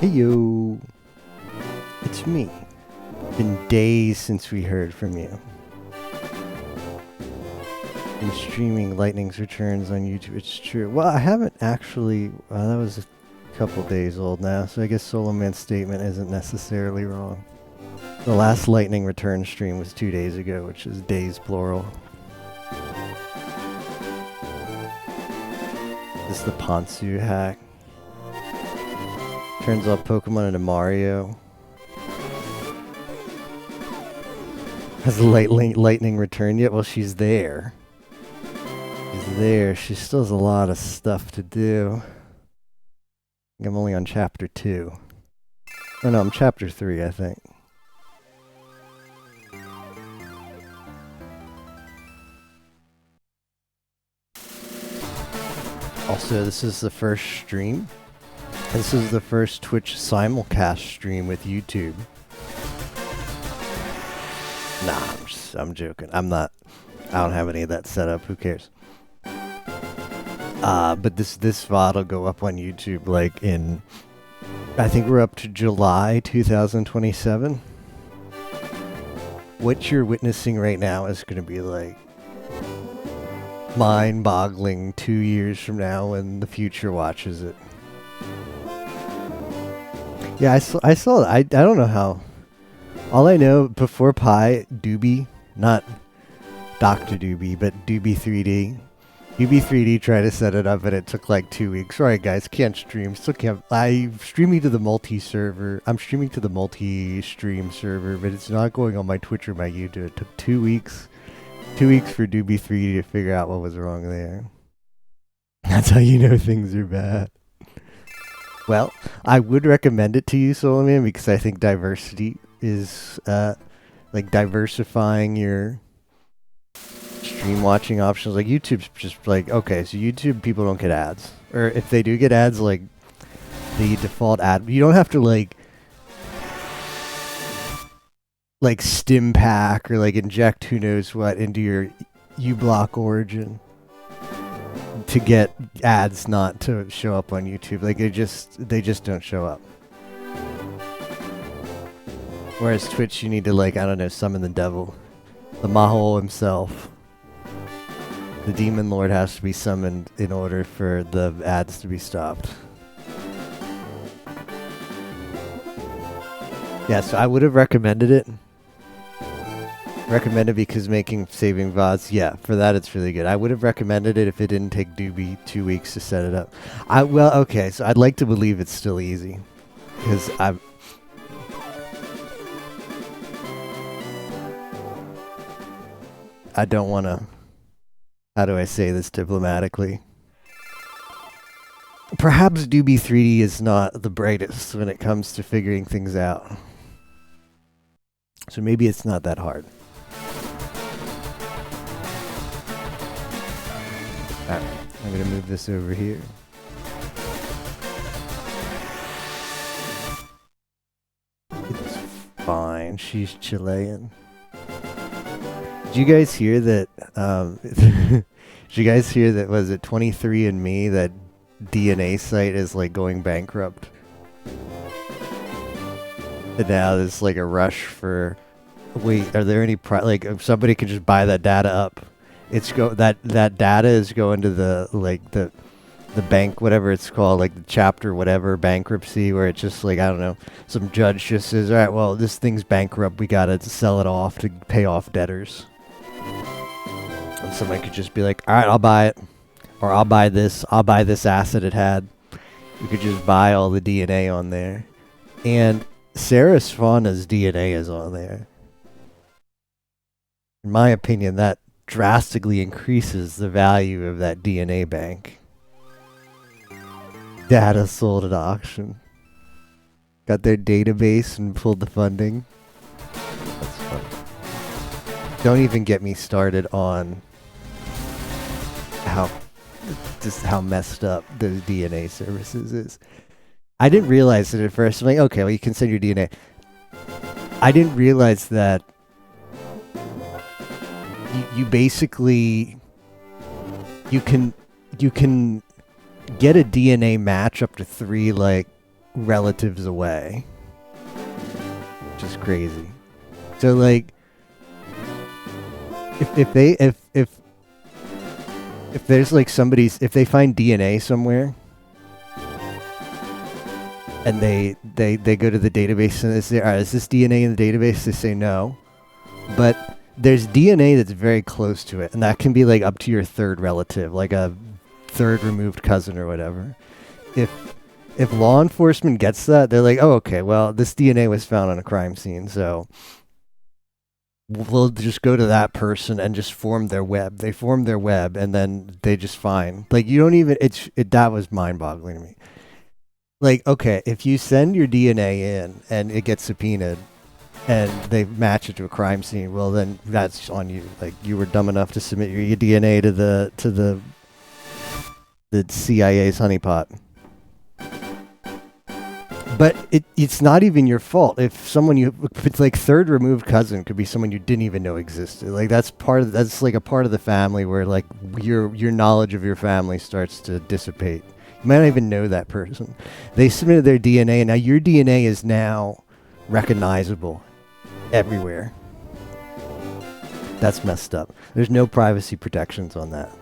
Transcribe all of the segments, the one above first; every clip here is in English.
Hey yo, it's me. Been days since we heard from you. Been streaming Lightning's Returns on YouTube. It's true. Well, I haven't actually. That was a couple days old now, so I guess Solo Man's statement isn't necessarily wrong. The last Lightning Return stream was 2 days ago, which is days plural. This is the Ponsu hack. Turns off Pokemon into Mario. Has the lightning returned yet? Well, she's there. She's there. She still has a lot of stuff to do. I'm only on chapter 2. Oh no, I'm chapter 3, I think. Also, this is the first stream. This is the first Twitch simulcast stream with YouTube. Nah, I'm joking. I don't have any of that set up. Who cares? But this VOD will go up on YouTube like in, I think we're up to July 2027. What you're witnessing right now is going to be like mind-boggling 2 years from now when the future watches it. Yeah, I saw that. I don't know how. All I know, before Pi, Doobie, not Dr. Doobie, but Doobie 3D. Doobie 3D tried to set it up and it took like 2 weeks. Sorry guys, can't stream. Still can't. I'm streaming to the multi-server. I'm streaming to the multi-stream server, but it's not going on my Twitch or my YouTube. It took 2 weeks. 2 weeks for Doobie 3D to figure out what was wrong there. That's how you know things are bad. Well, I would recommend it to you, Solomon, because I think diversity is like diversifying your stream watching options. Like YouTube's just like, okay, so YouTube people don't get ads, or if they do get ads, like the default ad, you don't have to like stim pack or like inject who knows what into your uBlock origin to get ads not to show up on YouTube. Like they just don't show up. Whereas Twitch, you need to like, I don't know, summon the devil, the Mahol himself. The demon lord has to be summoned in order for the ads to be stopped. Yeah, so I would have recommended it. Recommended because saving VODs, yeah, for that it's really good. I would have recommended it if it didn't take Doobie 2 weeks to set it up. Well, okay, so I'd like to believe it's still easy. Because I don't want to, how do I say this diplomatically? Perhaps Doobie 3D is not the brightest when it comes to figuring things out. So maybe it's not that hard. Alright, I'm going to move this over here. It's fine, she's Chilean. Did you guys hear that, did you guys hear that, was it 23andMe, that DNA site is like going bankrupt? And now there's like a rush for, wait, are there any, like if somebody could just buy that data up. It's that data is going to the like the bank, whatever it's called, like the chapter whatever bankruptcy, where it's just like, I don't know, some judge just says, all right, well, this thing's bankrupt, we gotta sell it off to pay off debtors. And somebody could just be like, all right, I'll buy it, or I'll buy this asset it had. You could just buy all the DNA on there, and Sarah's Fauna's DNA is on there. In my opinion, that drastically increases the value of that DNA bank. Data sold at auction. Got their database and pulled the funding. That's fun. Don't even get me started on how messed up the DNA services is. I didn't realize it at first. I'm like, okay, well, you can send your DNA. I didn't realize that you basically you can get a DNA match up to 3 like relatives away, which is crazy. So like, if there's like if they find DNA somewhere, and they go to the database and they say, all right, is this DNA in the database? They say no, but there's DNA that's very close to it, and that can be like up to your third relative, like a third removed cousin or whatever. If law enforcement gets that, they're like, oh, okay, well, this DNA was found on a crime scene, so we'll just go to that person and just form their web. They form their web, and then they just find. Like, you don't even, that was mind-boggling to me. Like, okay, if you send your DNA in and it gets subpoenaed and they match it to a crime scene, well, then that's on you. Like, you were dumb enough to submit your DNA to the CIA's honeypot. But it's not even your fault if it's like third removed cousin could be someone you didn't even know existed. Like that's like a part of the family where like your knowledge of your family starts to dissipate. You might not even know that person. They submitted their DNA, and now your DNA is now recognizable everywhere. That's messed up. There's no privacy protections on that.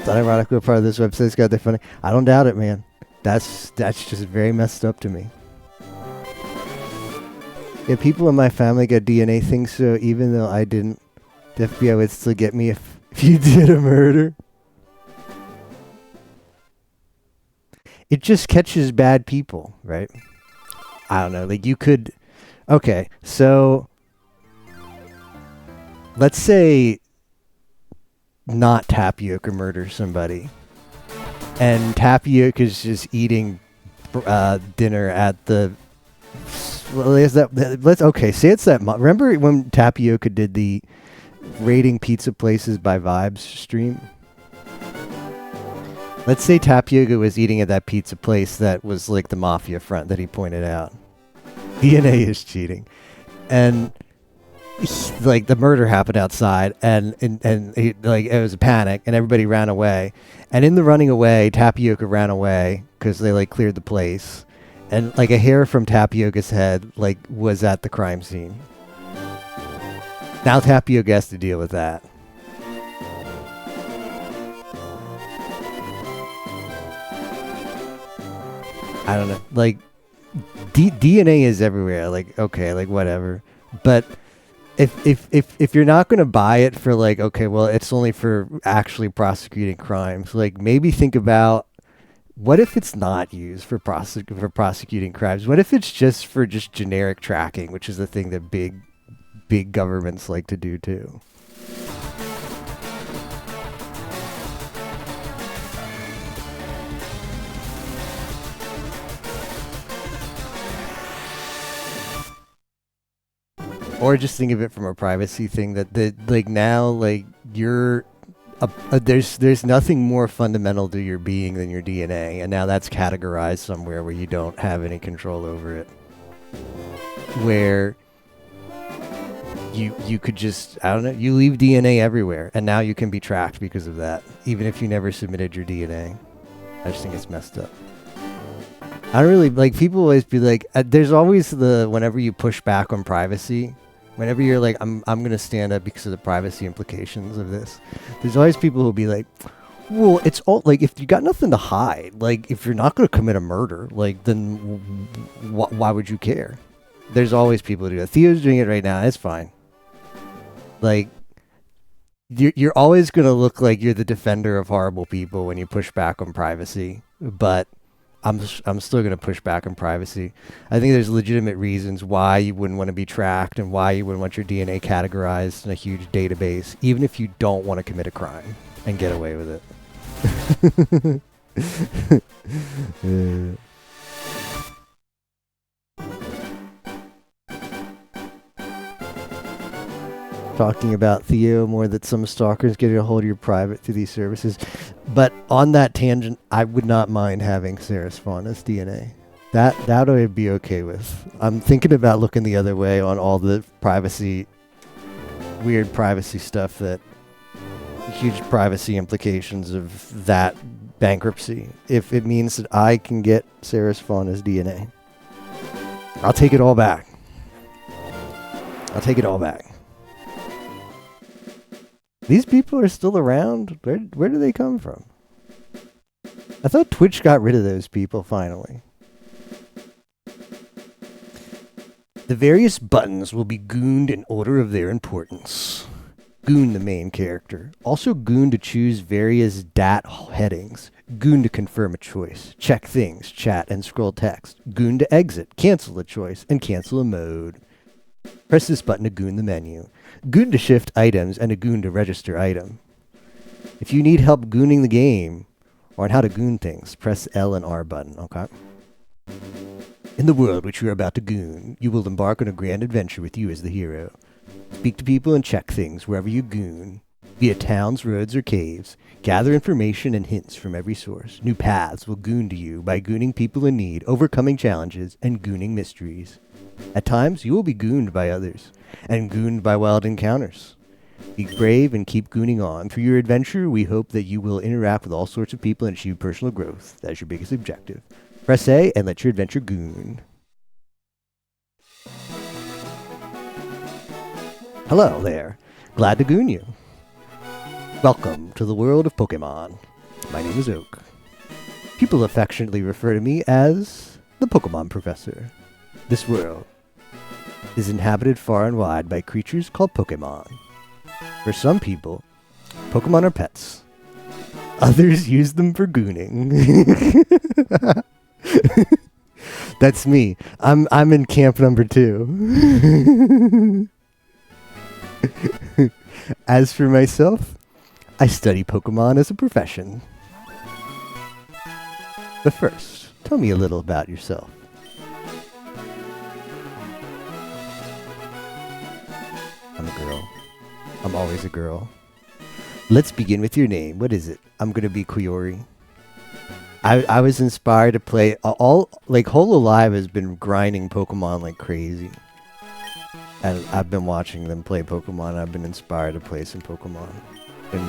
It's ironic we're part of this website. It's got that funny. I don't doubt it, man. That's just very messed up to me. Yeah, people in my family got DNA things, so even though I didn't, the FBI would still get me if you did a murder. It just catches bad people, right? I don't know. Like you could. Okay, so let's say not Tapioca murders somebody, and Tapioca is just eating dinner at the. Well, is that? Say it's that. Remember when Tapioca did the rating pizza places by vibes stream? Let's say Tapioca was eating at that pizza place that was like the mafia front that he pointed out. DNA is cheating, and like the murder happened outside, and like it was a panic, and everybody ran away. And in the running away, Tapioca ran away because they like cleared the place, and like a hair from Tapioca's head like was at the crime scene. Now Tapioca has to deal with that. I don't know. Like DNA is everywhere. Like okay, like whatever. But if you're not going to buy it for like okay, well it's only for actually prosecuting crimes. Like maybe think about what if it's not used for prosecuting crimes? What if it's just for just generic tracking, which is the thing that big governments like to do too. Or just think of it from a privacy thing that like now like you're there's nothing more fundamental to your being than your DNA, and now that's categorized somewhere where you don't have any control over it. Where you could just, I don't know, you leave DNA everywhere, and now you can be tracked because of that, even if you never submitted your DNA. I just think it's messed up. I don't really, like, people always be like, there's always whenever you push back on privacy, whenever you're like, I'm going to stand up because of the privacy implications of this, there's always people who'll be like, well, it's all, like, if you got nothing to hide, like, if you're not going to commit a murder, like, then why would you care? There's always people who do that. Theo's doing it right now. It's fine. Like, you're always going to look like you're the defender of horrible people when you push back on privacy, but I'm still going to push back on privacy. I think there's legitimate reasons why you wouldn't want to be tracked and why you wouldn't want your DNA categorized in a huge database, even if you don't want to commit a crime and get away with it. Talking about Theo more, that some stalkers get a hold of your private through these services. But on that tangent, I would not mind having Sarah Spawn as DNA. That I would be okay with. I'm thinking about looking the other way on all the weird privacy stuff, that huge privacy implications of that bankruptcy if it means that I can get Sarah's Fauna's DNA. I'll take it all back. I'll take it all back. These people are still around? Where do they come from? I thought Twitch got rid of those people finally. The various buttons will be gooned in order of their importance. Goon the main character. Also goon to choose various DAT headings. Goon to confirm a choice. Check things, chat, and scroll text. Goon to exit, cancel a choice, and cancel a mode. Press this button to goon the menu. Goon to shift items and a goon to register item. If you need help gooning the game, or on how to goon things, press L and R button, okay? In the world which you are about to goon, you will embark on a grand adventure with you as the hero. Speak to people and check things wherever you goon, via towns, roads, or caves. Gather information and hints from every source. New paths will goon to you by gooning people in need, overcoming challenges, and gooning mysteries. At times, you will be gooned by others, and gooned by wild encounters. Be brave and keep gooning on. Through your adventure, we hope that you will interact with all sorts of people and achieve personal growth. That is your biggest objective. Press A and let your adventure goon. Hello there. Glad to goon you. Welcome to the world of Pokemon. My name is Oak. People affectionately refer to me as the Pokemon Professor. This world is inhabited far and wide by creatures called Pokemon. For some people, Pokemon are pets. Others use them for gooning. That's me. I'm in camp number 2. As for myself, I study Pokemon as a profession. But first, tell me a little about yourself. I'm a girl. I'm always a girl. Let's begin with your name. What is it? I'm gonna be Koyori. I was inspired to play Hololive has been grinding Pokemon like crazy. And I've been watching them play Pokemon. I've been inspired to play some Pokemon. And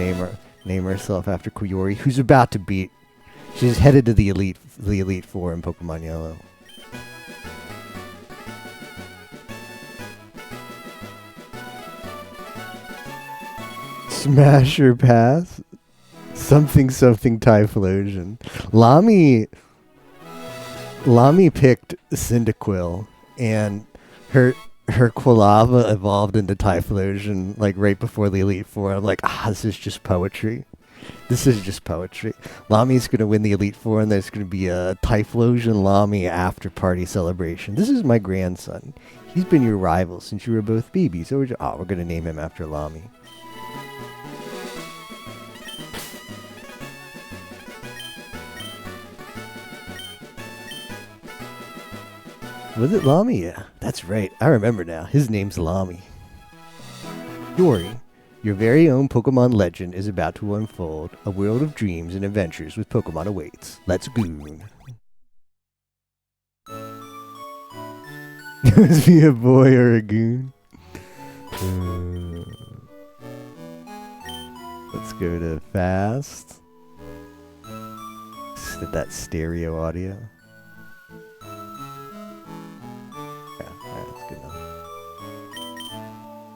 name herself after Koyori, who's about to beat. She's headed to the Elite Four in Pokemon Yellow. Smash or pass? Something Typhlosion. Lamy picked Cyndaquil, and her Quilava evolved into Typhlosion like right before the Elite Four. I'm like, this is just poetry. This is just poetry. Lamy's gonna win the Elite Four, and there's gonna be a Typhlosion Lamy after party celebration. This is my grandson. He's been your rival since you were both babies. So we're gonna name him after Lamy. Was it Lamy? Yeah, that's right. I remember now. His name's Lamy. Yori, your very own Pokemon legend is about to unfold. A world of dreams and adventures with Pokemon awaits. Let's goon. Must be a boy or a goon. Let's go to fast. Set that stereo audio.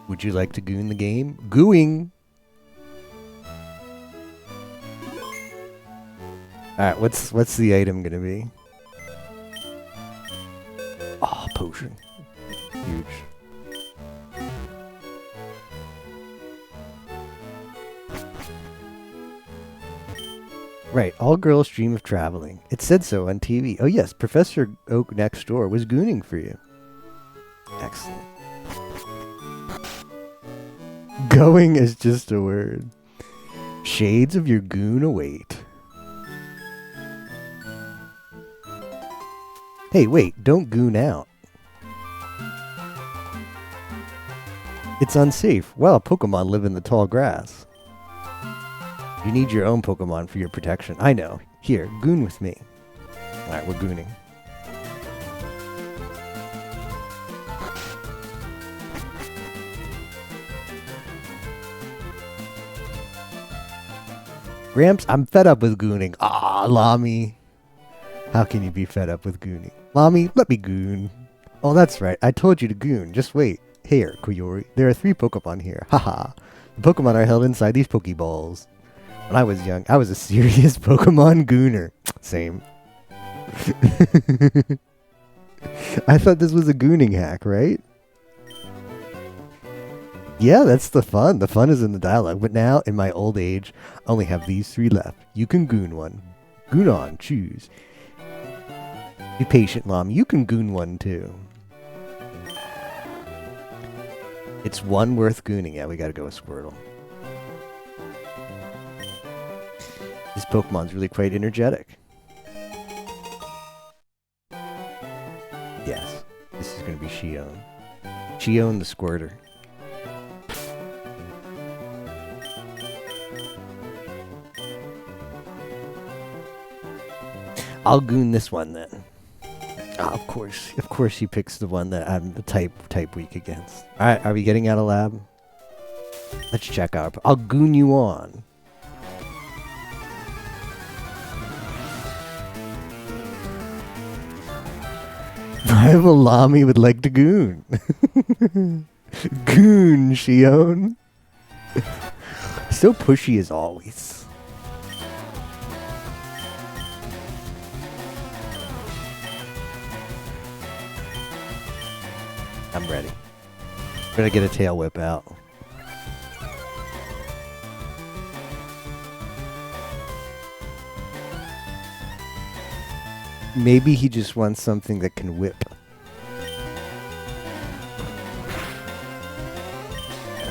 Would you like to goon the game? Gooing! Alright, what's the item gonna be? Oh, potion. Huge. Right, all girls dream of traveling. It said so on TV. Oh yes, Professor Oak next door was gooning for you. Excellent. Going is just a word. Shades of your goon await. Hey, wait, don't goon out. It's unsafe. Well, Pokemon live in the tall grass. You need your own Pokemon for your protection. I know. Here, goon with me. Alright, we're gooning. Ramps, I'm fed up with gooning. Ah, Lami. How can you be fed up with gooning? Lami, let me goon. Oh, that's right. I told you to goon. Just wait. Here, Koyori. There are 3 Pokemon here. Haha. The Pokemon are held inside these Pokeballs. When I was young, I was a serious Pokemon gooner. Same. I thought this was a gooning hack, right? Yeah, that's the fun. The fun is in the dialogue. But now, in my old age, I only have these 3 left. You can goon one. Goon on. Choose. Be patient, Mom. You can goon one, too. It's one worth gooning. Yeah, we gotta go with Squirtle. This Pokemon's really quite energetic. Yes, this is gonna be Shion. Shion the Squirter. I'll goon this one then. Oh, of course he picks the one that I'm the type weak against. Alright, are we getting out of lab? Let's check out. I'll goon you on. Rival Lami would like to goon. Goon, Shion. So pushy as always. I'm ready. I'm gonna get a tail whip out. Maybe he just wants something that can whip.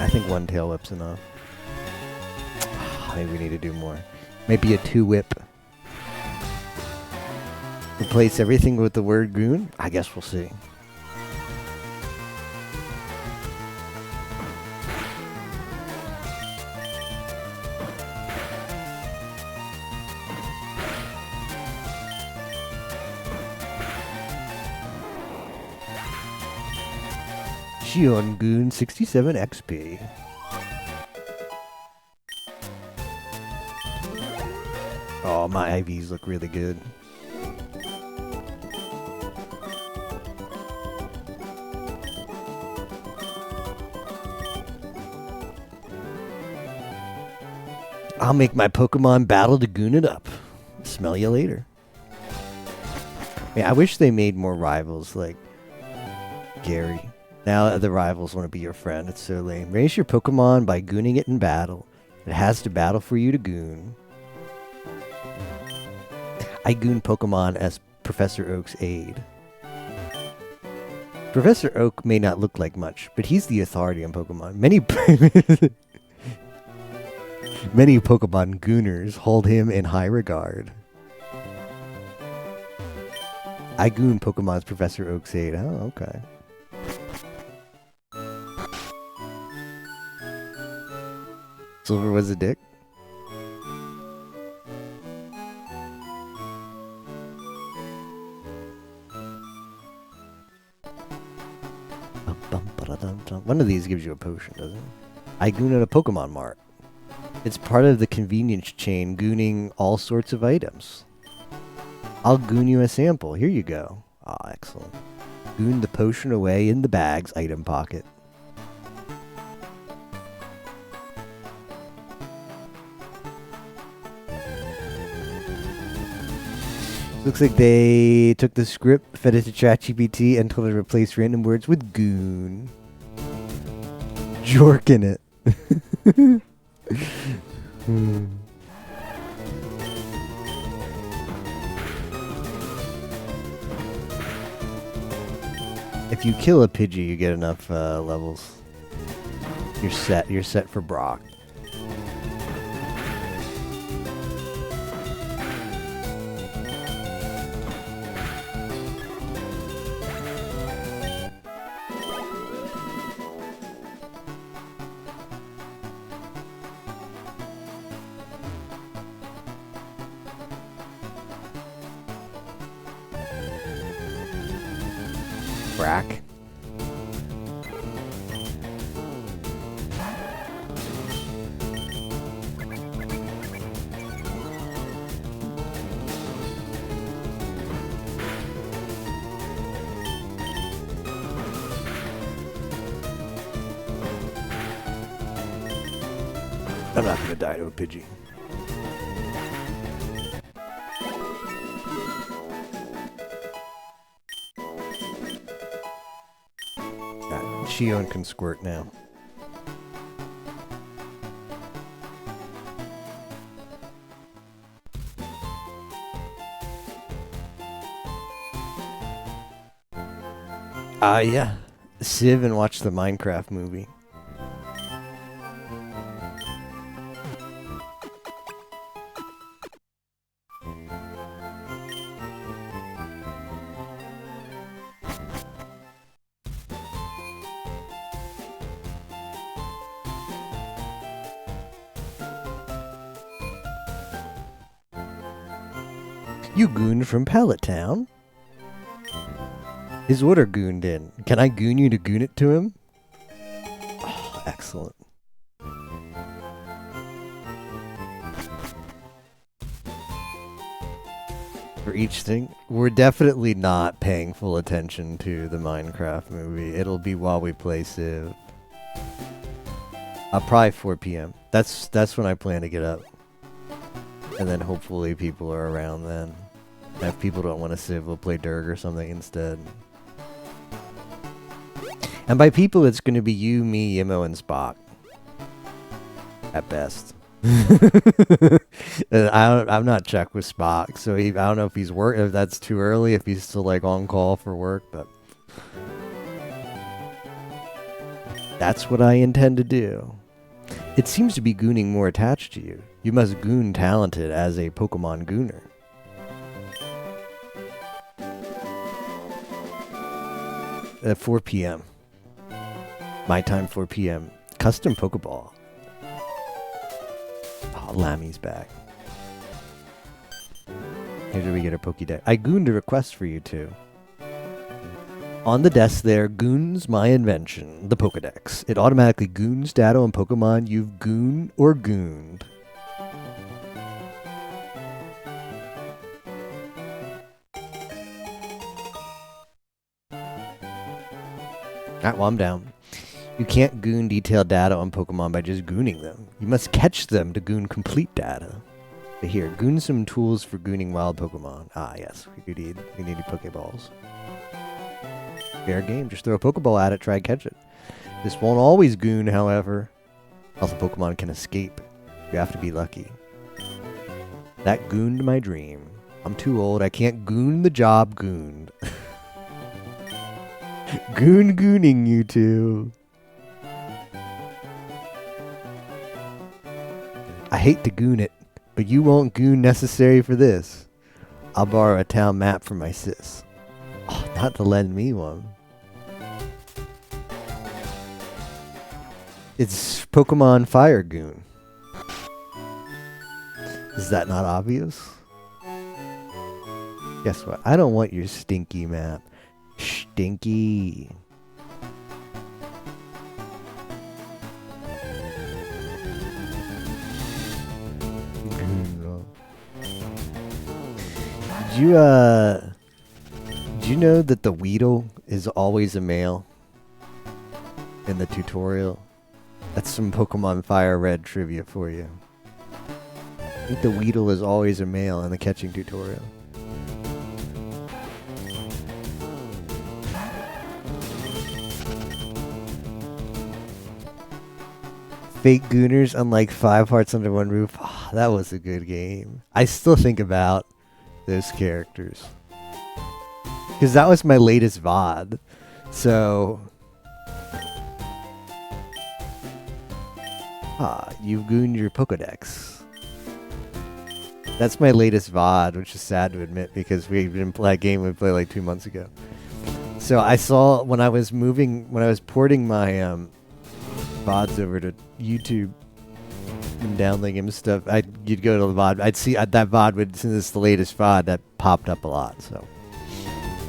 I think 1 tail whip's enough. Maybe we need to do more. Maybe a 2 whip. Replace everything with the word goon? I guess we'll see. Shion Goon 67 XP. Oh, my IVs look really good. I'll make my Pokemon battle to goon it up. Smell you later. Yeah, I wish they made more rivals like Gary. Now the rivals want to be your friend. It's so lame. Raise your Pokemon by gooning it in battle. It has to battle for you to goon. I goon Pokemon as Professor Oak's aide. Professor Oak may not look like much, but he's the authority on Pokemon. Many Pokemon gooners hold him in high regard. I goon Pokemon's Professor Oak's aide. Oh, okay. Silver was a dick. One of these gives you a potion, doesn't it? I goon at a Pokemon Mart. It's part of the convenience chain gooning all sorts of items. I'll goon you a sample. Here you go. Ah, excellent. Goon the potion away in the bag's item pocket. Looks like they took the script, fed it to ChatGPT, and told it to replace random words with goon. Jorking it. If you kill a Pidgey, you get enough levels. You're set. You're set for Brock. Brack. I'm not gonna die to a Pidgey. Shion can squirt now. Yeah. Civ and watch the Minecraft movie. You gooned from Pallet Town? His order gooned in. Can I goon you to goon it to him? Oh, excellent. For each thing, we're definitely not paying full attention to the Minecraft movie. It'll be while we play Civ. Probably 4 p.m. That's when I plan to get up. And then hopefully people are around then. If people don't want to Civ, we'll play Dirg or something instead. And by people, it's going to be you, me, Yimo, and Spock. At best. I'm not checked with Spock, so I don't know if he's if that's too early, if he's still like on call for work, but that's what I intend to do. It seems to be gooning more attached to you. You must goon talented as a Pokemon gooner. At 4 p.m. My time, 4 p.m. Custom Pokeball. Oh, Lammy's back. Here do we get a Pokédex. I gooned a request for you too. On the desk there, goons my invention, the Pokédex. It automatically goons data on Pokemon you've gooned or gooned. Alright, well I'm down. You can't goon detailed data on Pokemon by just gooning them. You must catch them to goon complete data. But here, goon some tools for gooning wild Pokemon. Ah, yes, we need Pokeballs. Fair game, just throw a Pokeball at it, try and catch it. This won't always goon, however. Also, Pokemon can escape. You have to be lucky. That gooned my dream. I'm too old, I can't goon the job gooned. Gooning you two. I hate to goon it, but you won't goon necessary for this. I'll borrow a town map from my sis. Oh, not to lend me one. It's Pokémon FireGoon. Is that not obvious? Guess what? I don't want your stinky map. Stinky. Did you know that the Weedle is always a male in the tutorial? That's some Pokemon Fire Red trivia for you. I think the Weedle is always a male in the catching tutorial. Fake Gooners, unlike 5 Hearts Under One Roof. Oh, that was a good game. I still think about those characters. Because that was my latest VOD. So... you've gooned your Pokédex. That's my latest VOD, which is sad to admit because we didn't play that game we played like 2 months ago. So I saw when I was porting my VODs over to YouTube and downloading him stuff, you'd go to the VOD. I'd see that VOD since it's the latest VOD that popped up a lot. So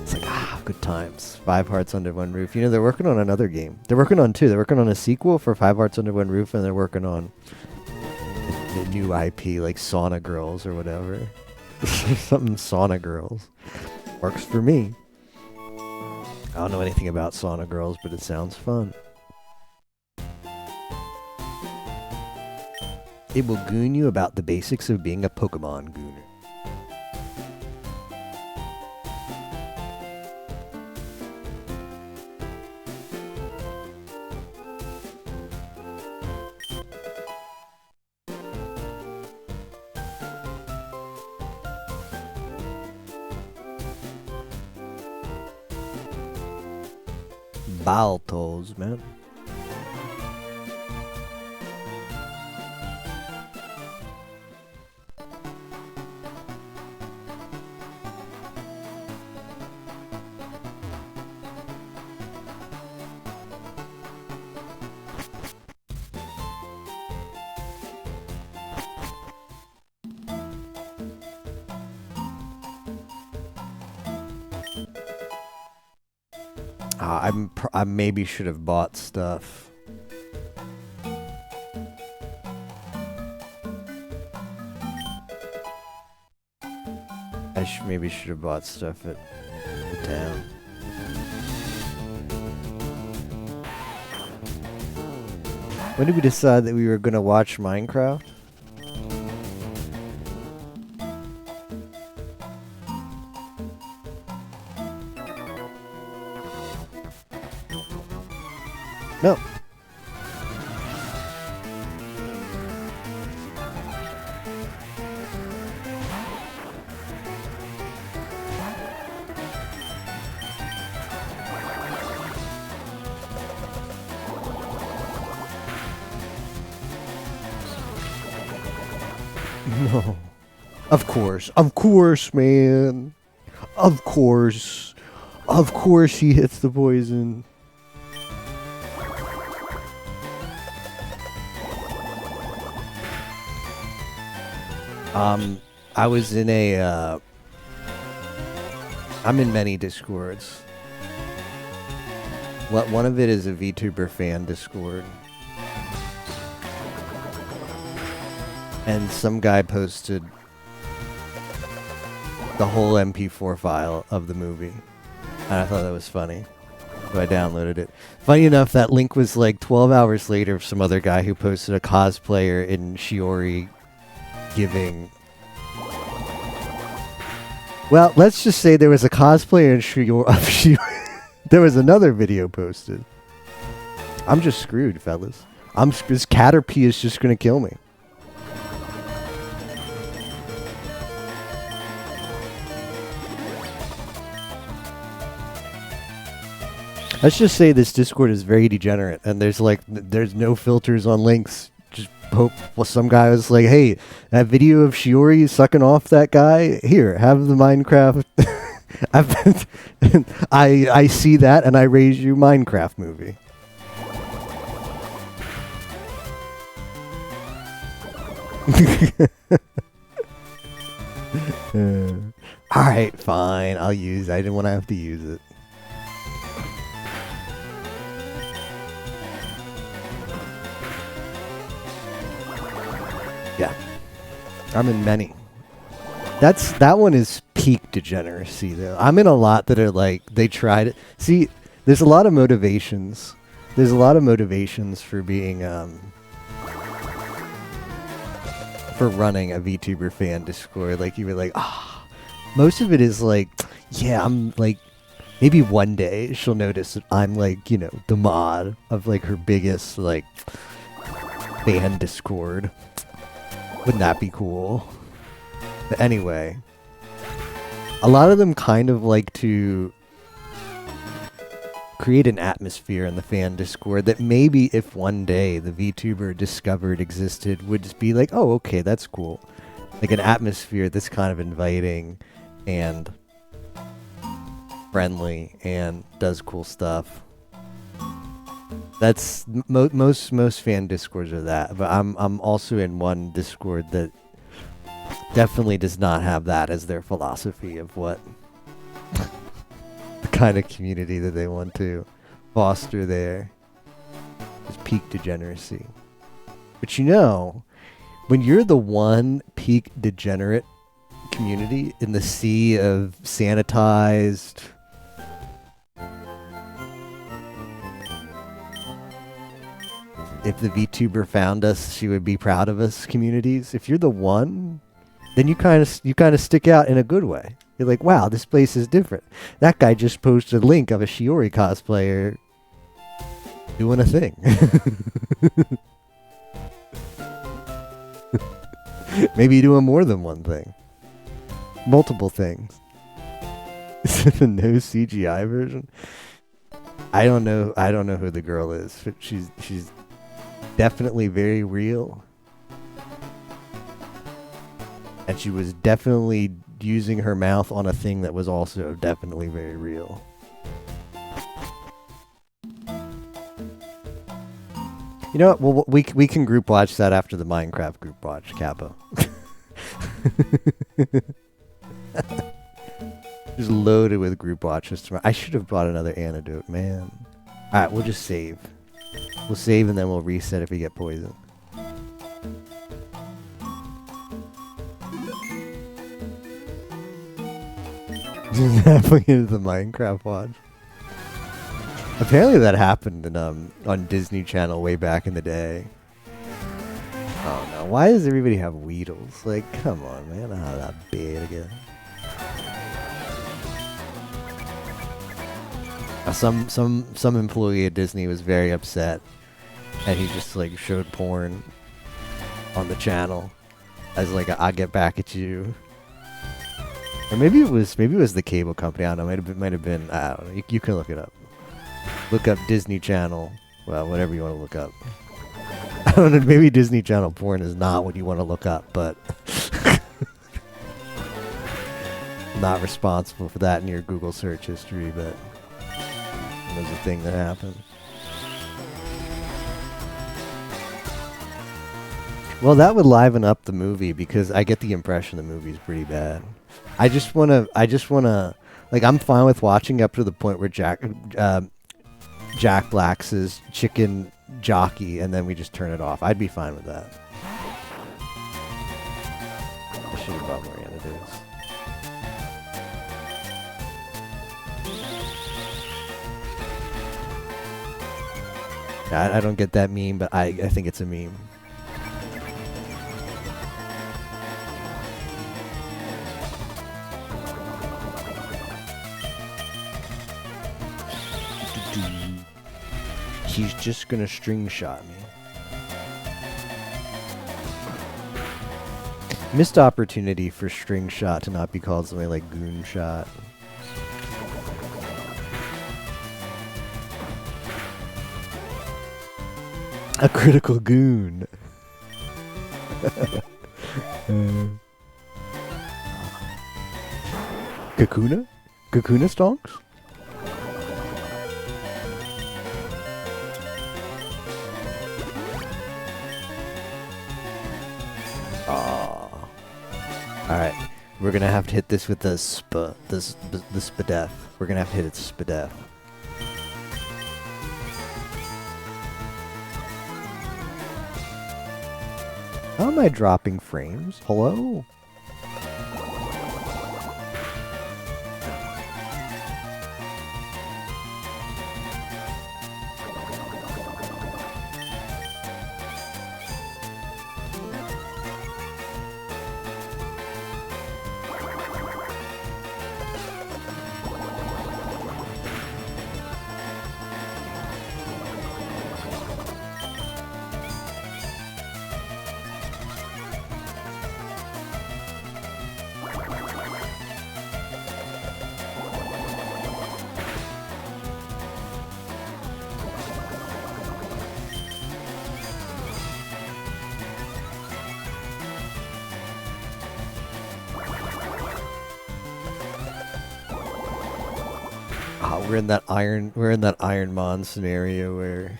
it's like good times. 5 Hearts Under One Roof. You know they're working on another game. They're working on 2. They're working on a sequel for 5 Hearts Under One Roof, and they're working on a new IP like Sauna Girls or whatever. Something Sauna Girls works for me. I don't know anything about Sauna Girls, but it sounds fun. It will goon you about the basics of being a Pokemon gooner. Baltos, man. I maybe should have bought stuff. Maybe should have bought stuff at the town. When did we decide that we were gonna watch Minecraft? No. No. Of course, man. Of course he hits the poison. I was in a, I'm in many Discords. One of it is a VTuber fan Discord. And some guy posted the whole MP4 file of the movie. And I thought that was funny. So I downloaded it. Funny enough, that link was like 12 hours later of some other guy who posted a cosplayer in Shiori giving... Well, let's just say there was a cosplayer in Shiori. There was another video posted. I'm just screwed, fellas. This Caterpie is just going to kill me. Let's just say this Discord is very degenerate, and there's no filters on links. Just hope some guy was like, "Hey, that video of Shiori sucking off that guy. Here, have the Minecraft." I see that, and I raise you Minecraft movie. All right, fine. I'll use it. I didn't want to have to use it. Yeah, I'm in many. That one is peak degeneracy though. I'm in a lot that are like they tried. See, there's a lot of motivations. There's a lot of motivations for being for running a VTuber fan Discord. Like you were like, most of it is like, yeah, I'm like, maybe one day she'll notice that I'm like, you know, the mod of like her biggest like fan Discord. Wouldn't that be cool? But anyway, a lot of them kind of like to create an atmosphere in the fan Discord that maybe if one day the VTuber discovered existed would just be like, oh, okay, that's cool. Like an atmosphere that's kind of inviting and friendly and does cool stuff. That's most fan Discords are that, but I'm also in one Discord that definitely does not have that as their philosophy of what the kind of community that they want to foster there. Is peak degeneracy. But you know, when you're the one peak degenerate community in the sea of sanitized if the VTuber found us, she would be proud of us communities. If you're the one, then you kind of stick out in a good way. You're like, wow, this place is different. That guy just posted a link of a Shiori cosplayer doing a thing. Maybe doing more than one thing. Multiple things. Is it a no CGI version? I don't know who the girl is. She's definitely very real. And she was definitely using her mouth on a thing that was also definitely very real. You know what? Well, we can group watch that after the Minecraft group watch, Capo. Just loaded with group watches tomorrow. I should have brought another antidote, man. Alright, we'll just save. We'll save and then we'll reset if we get poisoned. Just halfway into the Minecraft watch. Apparently that happened in, on Disney Channel way back in the day. Oh no, why does everybody have Weedles? Like, come on, man, how that big again. Some employee at Disney was very upset, and he just like showed porn on the channel as like I'll get back at you. Or maybe it was the cable company. I don't know. Might have been. I don't know. You can look it up. Look up Disney Channel. Well, whatever you want to look up. I don't know. Maybe Disney Channel porn is not what you want to look up, but not responsible for that in your Google search history. But it was a thing that happened. Well, that would liven up the movie because I get the impression the movie's pretty bad. I just wanna, like, I'm fine with watching up to the point where Jack Black's his chicken jockey, and then we just turn it off. I'd be fine with that. I should have brought more antidotes. I don't get that meme, but I think it's a meme. He's just gonna string shot me. Missed opportunity for string shot to not be called something like goon shot. A critical goon. Kakuna? Kakuna stonks? Alright, we're gonna have to hit this with the spadef. We're gonna have to hit it spadef. How am I dropping frames? Hello? We're in that Iron Mon scenario where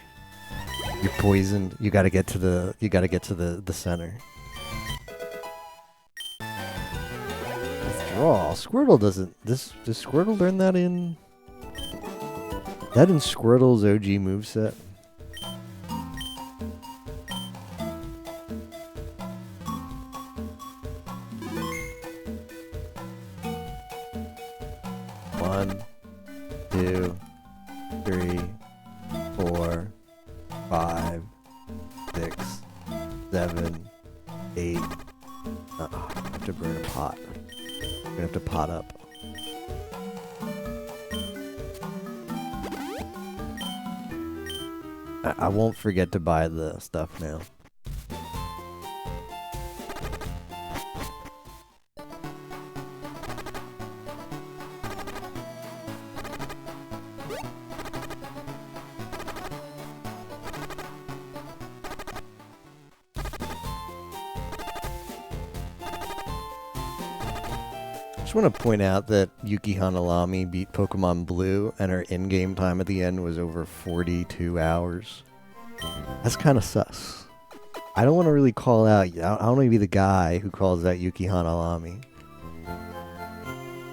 you're poisoned. You gotta get to the center. Withdrawal. Squirtle doesn't does Squirtle learn that in Squirtle's OG moveset? One, 2, 3, 4, 5, to pot up. I won't forget to buy the stuff now. I just want to point out that Yuki Hanalami beat Pokemon Blue, and her in-game time at the end was over 42 hours. That's kind of sus. I don't want to really call out. I don't want to be the guy who calls out Yuki Hanalami.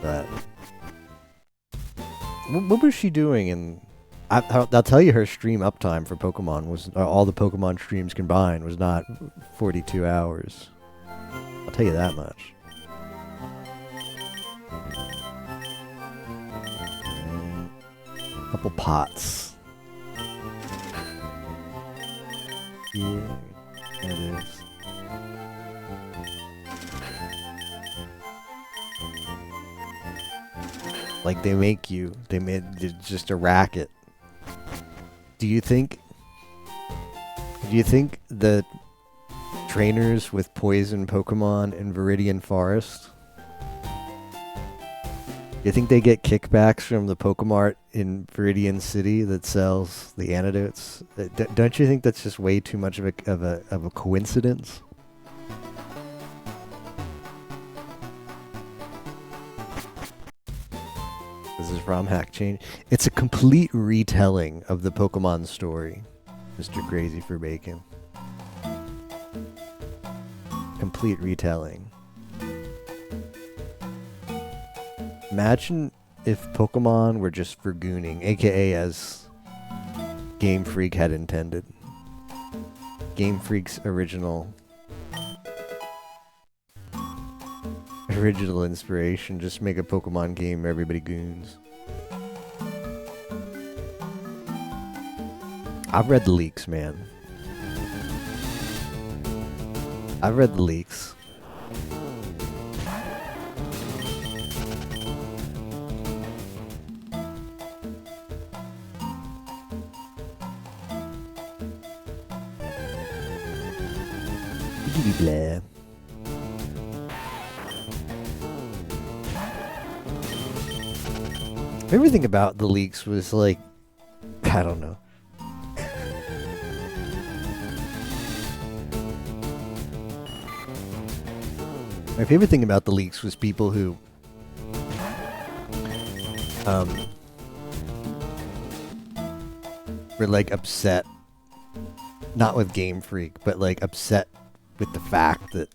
But what was she doing? And I'll tell you, her stream uptime for Pokemon was all the Pokemon streams combined was not 42 hours. I'll tell you that much. Couple pots. Yeah, there it is. Like they make you. They made it's just a racket. Do you think the trainers with poison Pokemon in Viridian Forest, do you think they get kickbacks from the Pokemart in Viridian City that sells the antidotes? Don't you think that's just way too much of a coincidence? This is romhack change. It's a complete retelling of the Pokemon story, Mr. Crazy for Bacon. Complete retelling. Imagine if Pokemon were just FireGooning, aka as Game Freak had intended. Game Freak's original inspiration, just make a Pokemon game where everybody goons. I've read the leaks, man. I've read the leaks. Blah. Everything about the leaks was like, I don't know. My favorite thing about the leaks was people who were like upset, not with Game Freak, but like upset with the fact that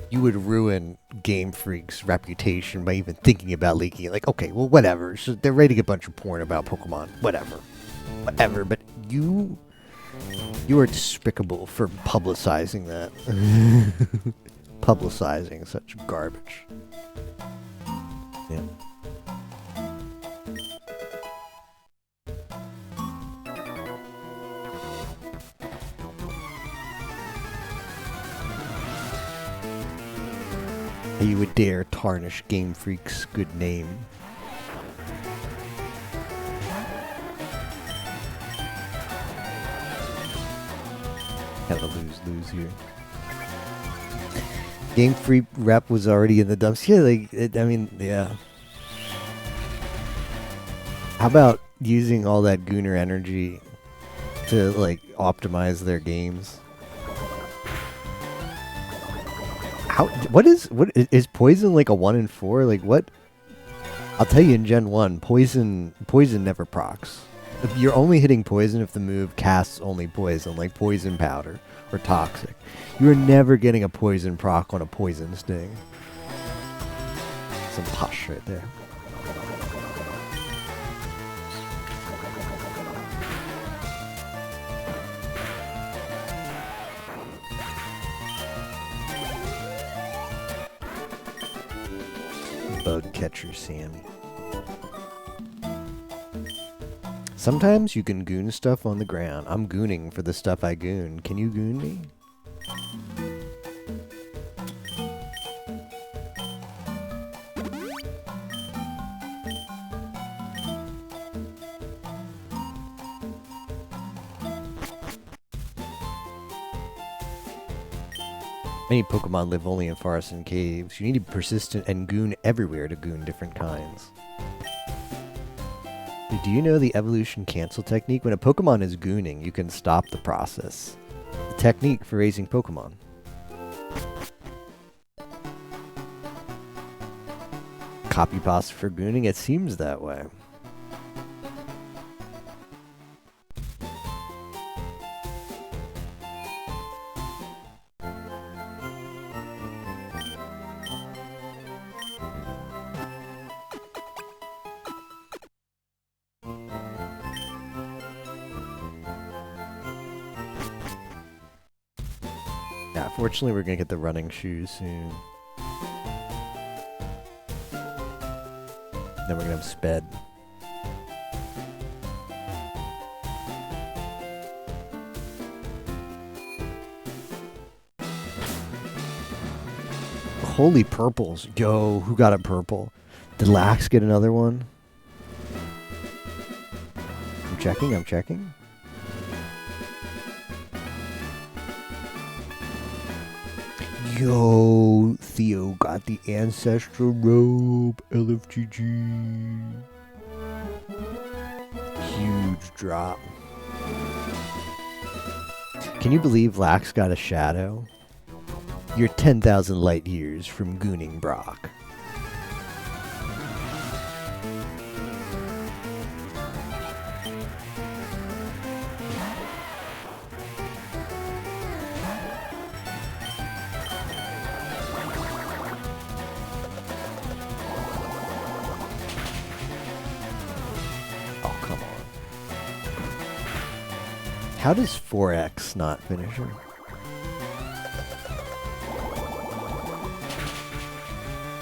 you would ruin Game Freak's reputation by even thinking about leaking it. Like, okay, well, whatever. So they're writing a bunch of porn about Pokemon. Whatever. But you are despicable for publicizing that. Publicizing such garbage. Yeah. You would dare tarnish Game Freak's good name. Kind of lose here. Game Freak rep was already in the dumps. Yeah, yeah. How about using all that Gooner energy to like optimize their games? What is poison like a 1 in 4? Like what? I'll tell you in Gen 1, poison never procs. You're only hitting poison if the move casts only poison, like poison powder or toxic. You are never getting a poison proc on a poison sting. Some posh right there. Bug catcher Sammy. Sometimes you can goon stuff on the ground. I'm gooning for the stuff I goon. Can you goon me? Many Pokemon live only in forests and caves. You need to be persistent and goon everywhere to goon different kinds. Do you know the evolution cancel technique? When a Pokemon is gooning, you can stop the process. The technique for raising Pokemon. Copy pasta for gooning? It seems that way. Yeah, fortunately we're gonna get the running shoes soon. Then we're gonna have sped. Holy purples. Yo, who got a purple? Did Lax get another one? I'm checking. Yo, Theo got the ancestral robe. LFGG. Huge drop. Can you believe Lax got a shadow? You're 10,000 light years from gooning Brock. Oh, come on. How does 4X not finish her?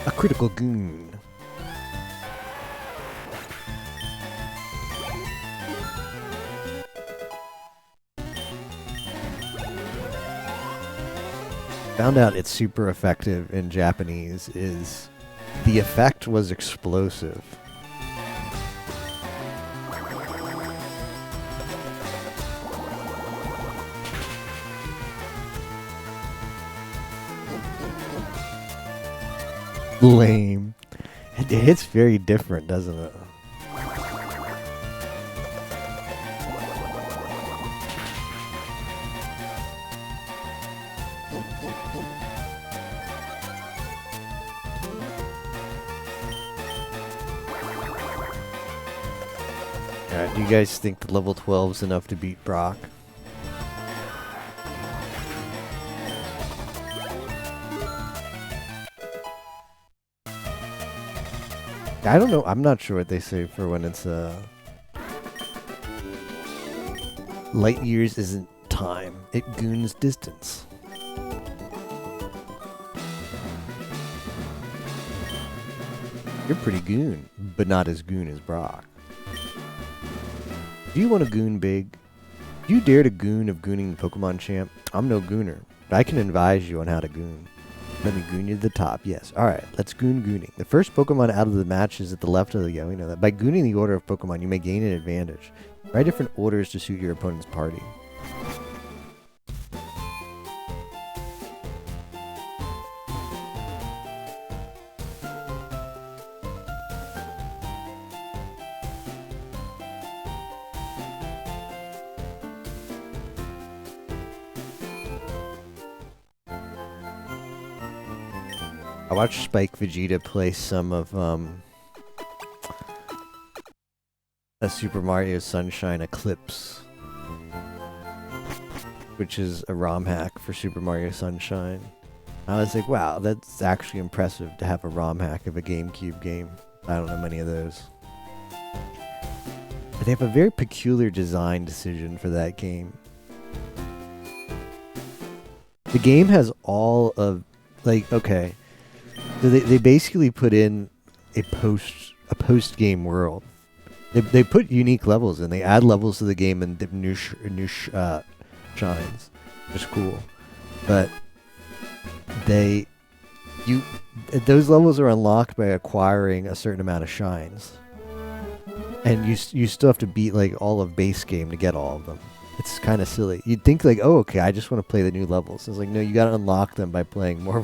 A critical goon. Found out it's super effective in Japanese is the effect was explosive. Lame. It hits very different, doesn't it? Alright, do you guys think the level 12 is enough to beat Brock? I don't know. I'm not sure what they say for when it's light years isn't time. It goons distance. You're pretty goon, but not as goon as Brock. Do you want to goon big? Do you dare to goon of gooning the Pokemon champ? I'm no gooner, but I can advise you on how to goon. Let me goon you to the top. Yes. Alright, let's gooning. The first Pokemon out of the match is at the left of the... Yeah, we know that. By gooning the order of Pokemon, you may gain an advantage. Try different orders to suit your opponent's party. I watched Spike Vegeta play some of a Super Mario Sunshine Eclipse, which is a ROM hack for Super Mario Sunshine. I was like, wow, that's actually impressive to have a ROM hack of a GameCube game. I don't know many of those. But they have a very peculiar design decision for that game. The game has all of, like, okay, so they basically put in a post game world. They put unique levels in. They add levels to the game and new shines, which is cool. But those levels are unlocked by acquiring a certain amount of shines, and you still have to beat like all of base game to get all of them. It's kind of silly. You'd think like, oh, okay, I just want to play the new levels. It's like, no, you got to unlock them by playing more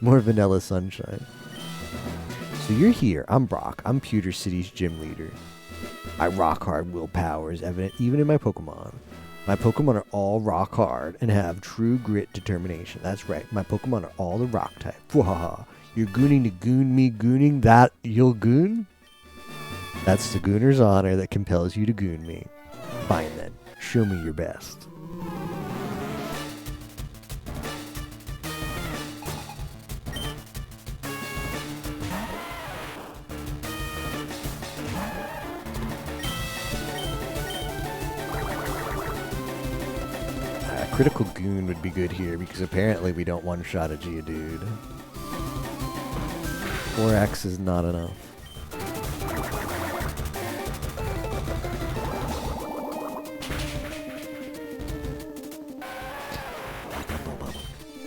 more Vanilla Sunshine. So you're here. I'm Brock. I'm Pewter City's gym leader. My rock hard willpower is evident even in my Pokemon. My Pokemon are all rock hard and have true grit determination. That's right. My Pokemon are all the rock type. Wahaha. You're gooning to goon me gooning that you'll goon? That's the gooner's honor that compels you to goon me. Fine then. Show me your best. Critical Goon would be good here because apparently we don't one-shot a Geodude. 4x is not enough.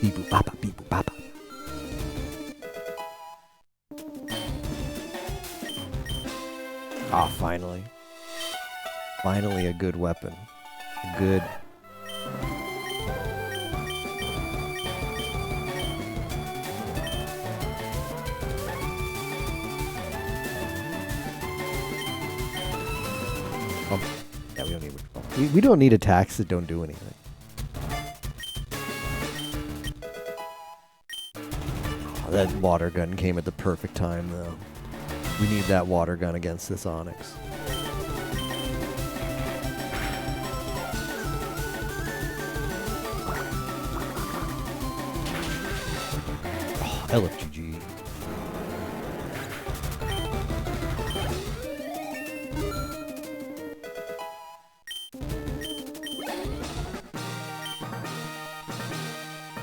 Beep boop bapa, beep boop bapa. Ah, finally. Finally a good weapon. A good... Yeah, we don't need... We don't need attacks that don't do anything. Oh, that water gun came at the perfect time, though. We need that water gun against this Onix. Oh, LFGG.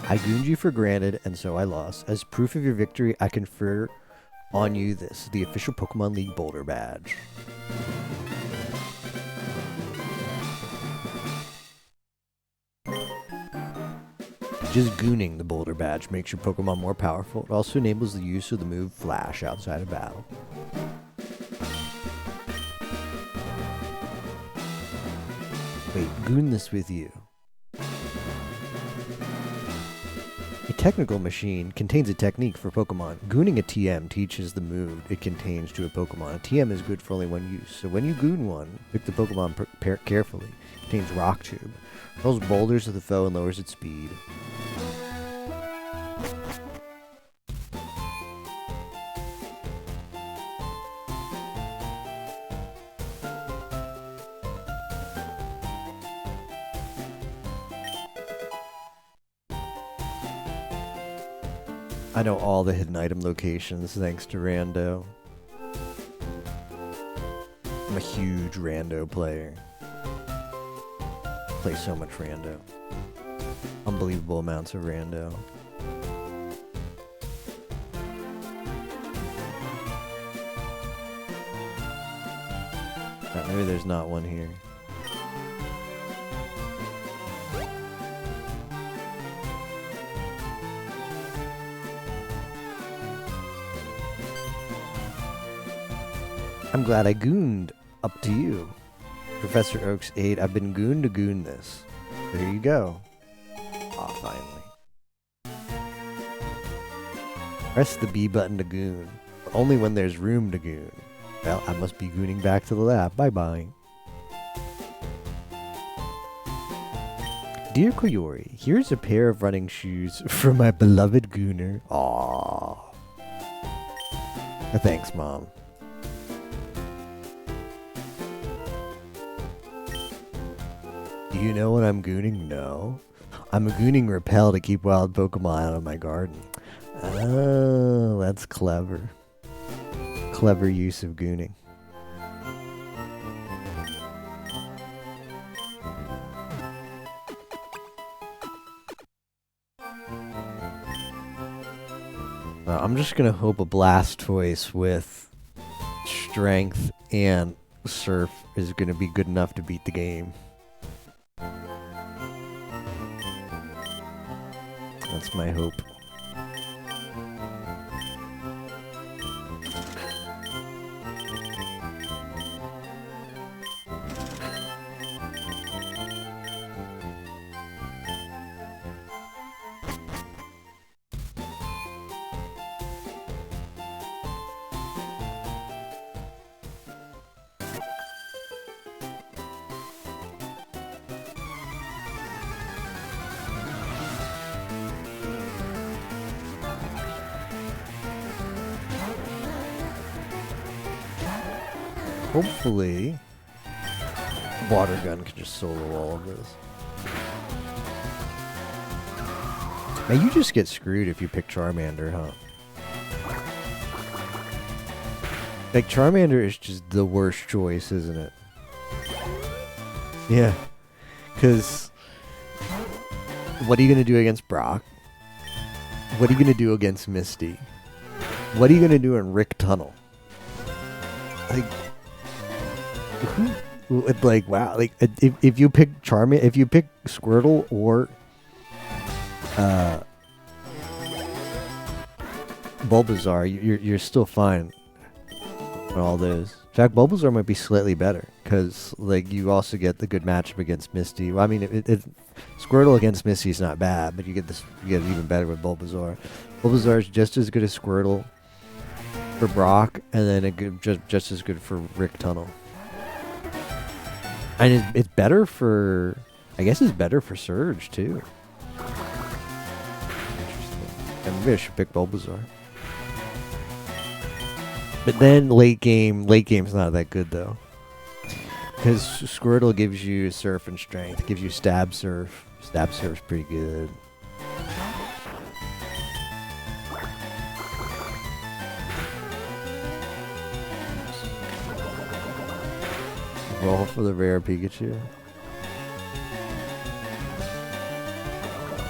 I gooned you for granted, and so I lost. As proof of your victory, I confer on you this, the official Pokemon League Boulder Badge. Just gooning the Boulder Badge makes your Pokemon more powerful. It also enables the use of the move Flash outside of battle. Wait, goon this with you. A technical machine contains a technique for Pokemon. Gooning a TM teaches the move it contains to a Pokemon. A TM is good for only one use, so when you goon one, pick the Pokemon carefully. It contains Rock Tube. Hurls boulders to the foe and lowers its speed. I know all the hidden item locations thanks to Rando. I'm a huge Rando player. Play so much Rando. Unbelievable amounts of Rando. Maybe there's not one here. I'm glad I gooned up to you. Professor Oak's aide, I've been gooned to goon this. So here you go. Aw, finally. Press the B button to goon. But only when there's room to goon. Well, I must be gooning back to the lab. Bye-bye. Dear Koyori, here's a pair of running shoes for my beloved gooner. Aww. Thanks, Mom. Do you know what I'm gooning? No. I'm gooning Repel to keep wild Pokemon out of my garden. Oh, that's clever. Clever use of gooning. I'm just gonna hope a Blastoise with Strength and Surf is gonna be good enough to beat the game. That's my hope. Hopefully, water gun can just solo all of this. Man, you just get screwed if you pick Charmander, huh? Like, Charmander is just the worst choice, isn't it? Yeah. Because what are you going to do against Brock? What are you going to do against Misty? What are you going to do in Rick Tunnel? Like, wow. Like, if you pick Charmander, if you pick Squirtle or Bulbasaur, you're still fine on all those. In fact, Bulbasaur might be slightly better because, like, you also get the good matchup against Misty. Well, I mean, Squirtle against Misty is not bad, but you get even better with Bulbasaur. Bulbasaur is just as good as Squirtle for Brock, and then just as good for Rick Tunnel. And it's better for, I guess it's better for Surge too. Interesting. And maybe I should pick Bulbasaur. But then late game's not that good though. Because Squirtle gives you Surf and Strength, gives you Stab Surf. Stab Surf's pretty good. Roll for the rare Pikachu.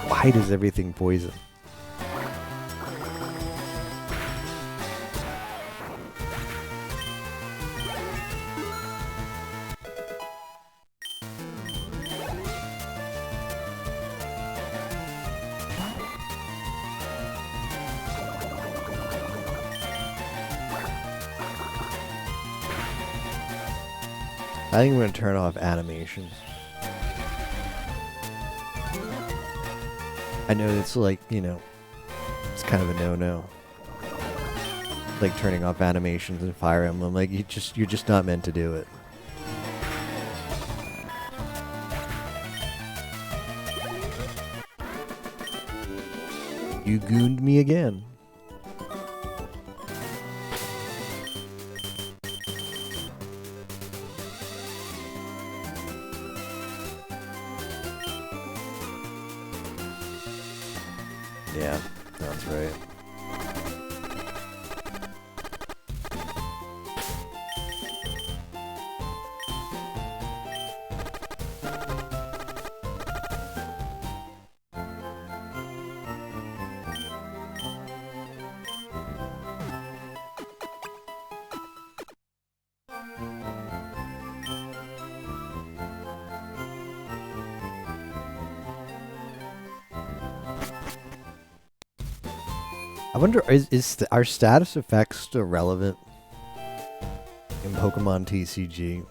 Why does everything poison? I think I'm going to turn off animations. I know it's like, you know, it's kind of a no-no. Like turning off animations in Fire Emblem. Like, you're just not meant to do it. You gooned me again. Yeah, that's right. I wonder, are status effects still relevant in Pokemon TCG?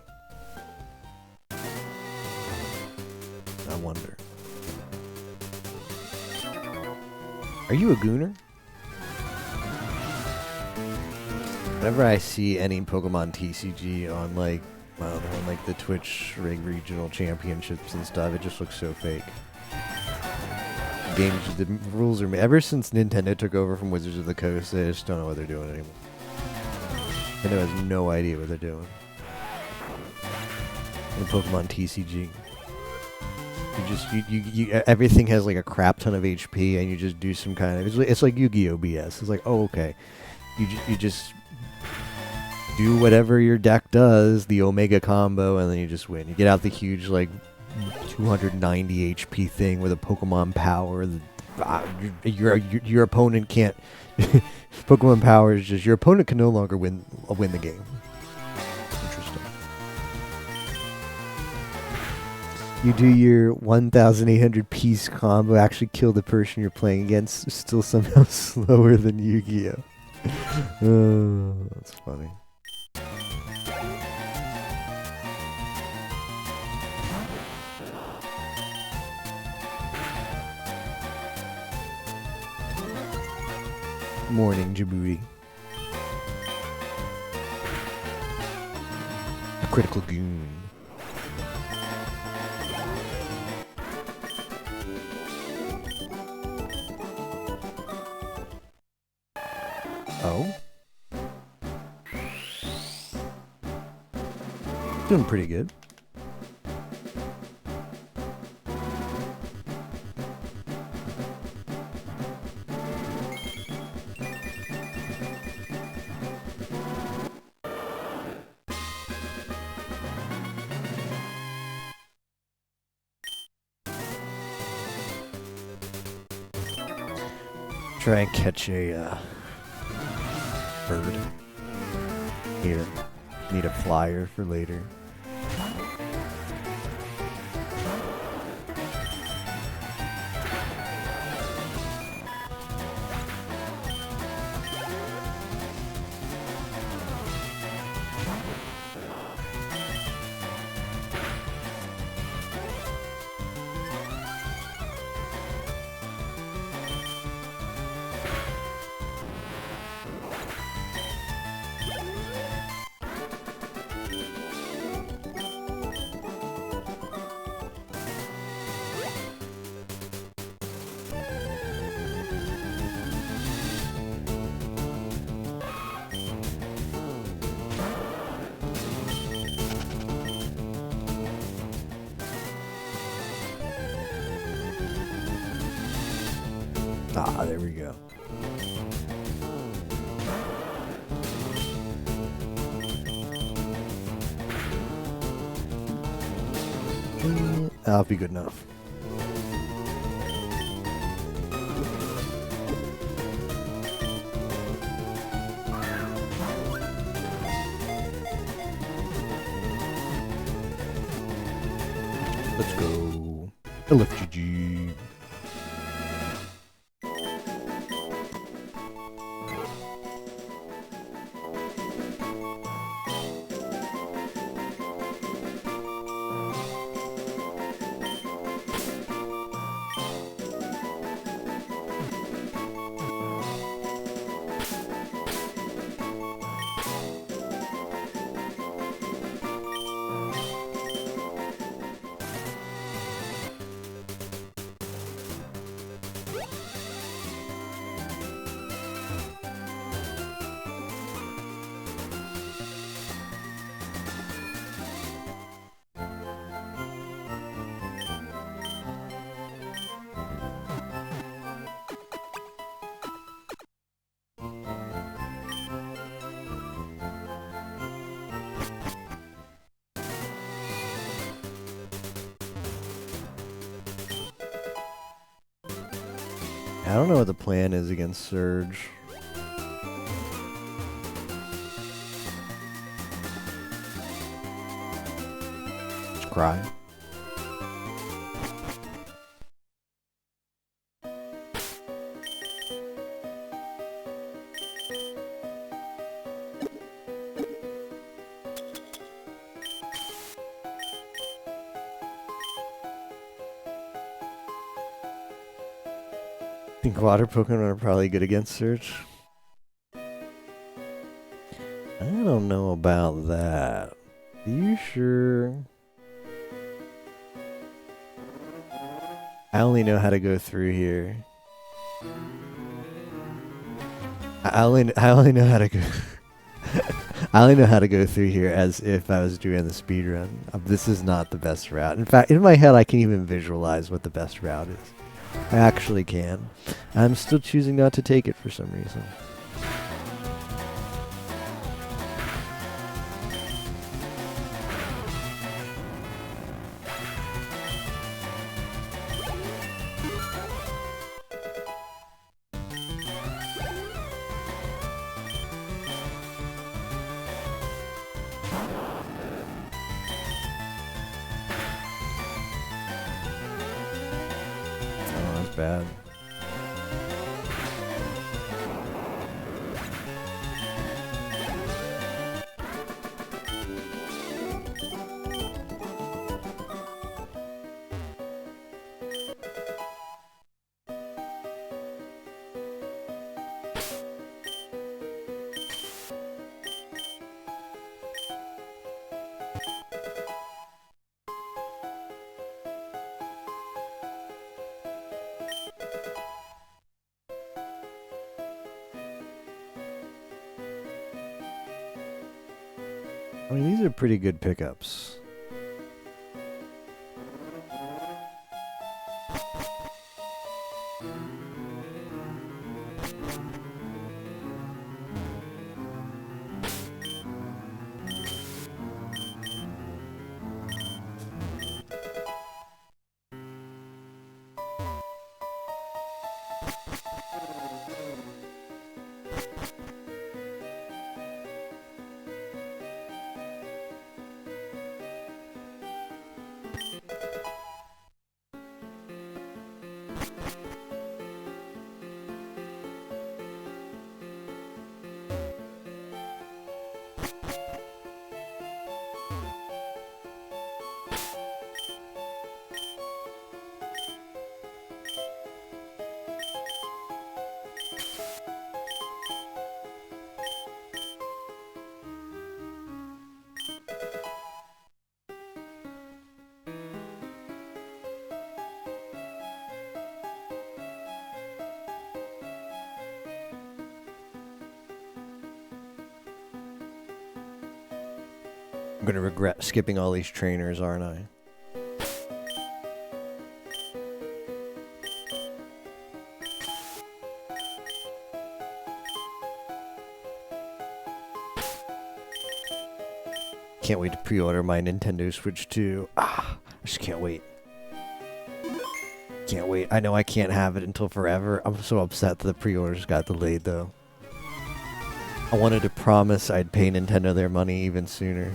I wonder. Are you a Gooner? Whenever I see any Pokemon TCG on, like, I don't know, on, like, the Twitch regional championships and stuff, it just looks so fake. Games, the rules are made. Ever since Nintendo took over from Wizards of the Coast, I just don't know what they're doing anymore. Nintendo has no idea what they're doing. In Pokemon TCG, everything has like a crap ton of HP, and you just do some kind of. It's like Yu-Gi-Oh BS. It's like, oh, okay, you just do whatever your deck does, the Omega combo, and then you just win. You get out the huge like 290 HP thing with a Pokemon power. Your opponent can't. Pokemon power is just your opponent can no longer win the game. Interesting. You do your 1,800 piece combo, actually kill the person you're playing against, still somehow slower than Yu-Gi-Oh. Oh, that's funny. Morning, Djibouti. A critical goon. Oh? Doing pretty good. Try and catch a bird. Need a flyer for later. Ah, there we go. That'll be good enough. Let's go. LFGG. I don't know what the plan is against Surge. Just cry. I think water Pokemon are probably good against Surge. I don't know about that. Are you sure? I only know how to go through here. I only know how to go. I only know how to go through here as if I was doing the speed run. This is not the best route. In fact, in my head, I can even visualize what the best route is. I actually can. I'm still choosing not to take it for some reason. Oh, that's bad. I mean, these are pretty good pickups. I'm gonna regret skipping all these trainers, aren't I? Can't wait to pre-order my Nintendo Switch 2. I just can't wait. Can't wait. I know I can't have it until forever. I'm so upset that the pre-orders got delayed, though. I wanted to promise I'd pay Nintendo their money even sooner.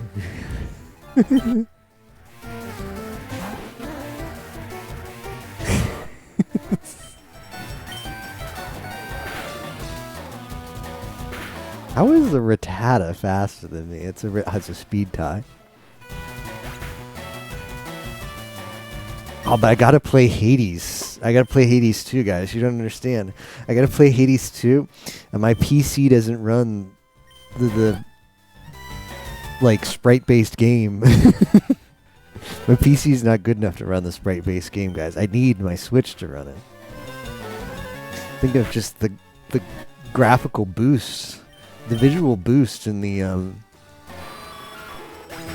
How is the Rattata faster than me? It's a speed tie. Oh, but I gotta play Hades. I gotta play Hades 2, guys. You don't understand. I gotta play Hades 2, and my PC doesn't run the like sprite-based game. My PC's not good enough to run the sprite-based game, guys. I need my Switch to run it. Think of just the graphical boost, the visual boost in the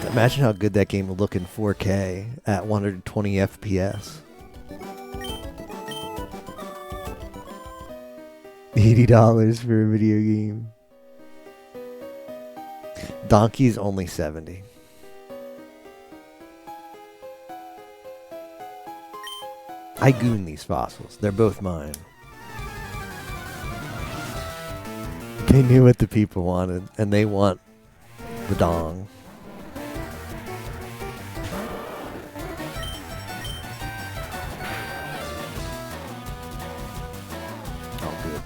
imagine how good that game would look in 4K at 120 FPS. $80 for a video game. Donkey's only 70. I goon these fossils. They're both mine. They knew what the people wanted, and they want the dong. Oh, good.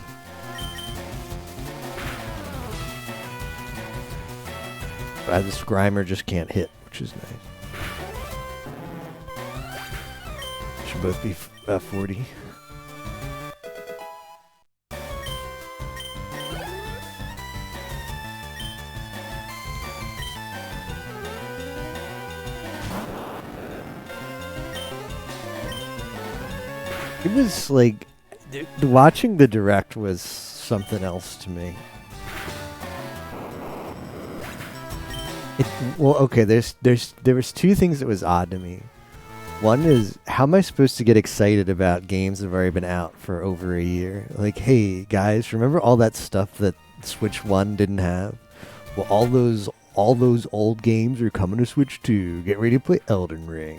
The Scrymer just can't hit, which is nice. Should both be 40. It was like, watching the direct was something else to me. Well, okay, there was two things that was odd to me. One is, how am I supposed to get excited about games that have already been out for over a year? Like, hey guys, remember all that stuff that Switch 1 didn't have? Well, all those old games are coming to Switch 2. Get ready to play Elden Ring.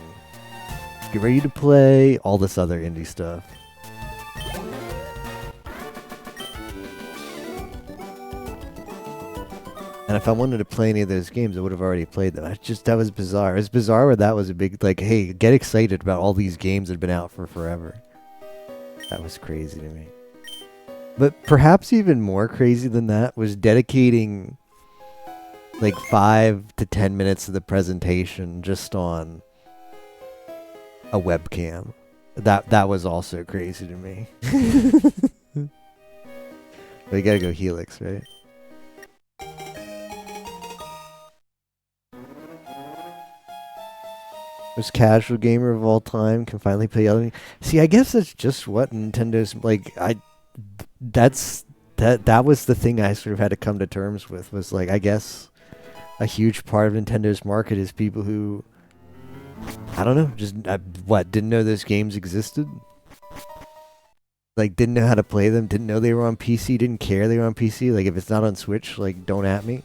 Get ready to play all this other indie stuff. And if I wanted to play any of those games, I would have already played them. That was bizarre. It was bizarre where that was a big, like, hey, get excited about all these games that have been out for forever. That was crazy to me. But perhaps even more crazy than that was dedicating like 5 to 10 minutes of the presentation just on a webcam. That was also crazy to me. We gotta go Helix, right? Most casual gamer of all time can finally play Elden Ring. See, I guess that's just what Nintendo's like. That was the thing I sort of had to come to terms with. Was like, I guess a huge part of Nintendo's market is people who, I don't know, just didn't know those games existed. Like, didn't know how to play them, didn't know they were on PC, didn't care they were on PC. Like, if it's not on Switch, like, don't at me.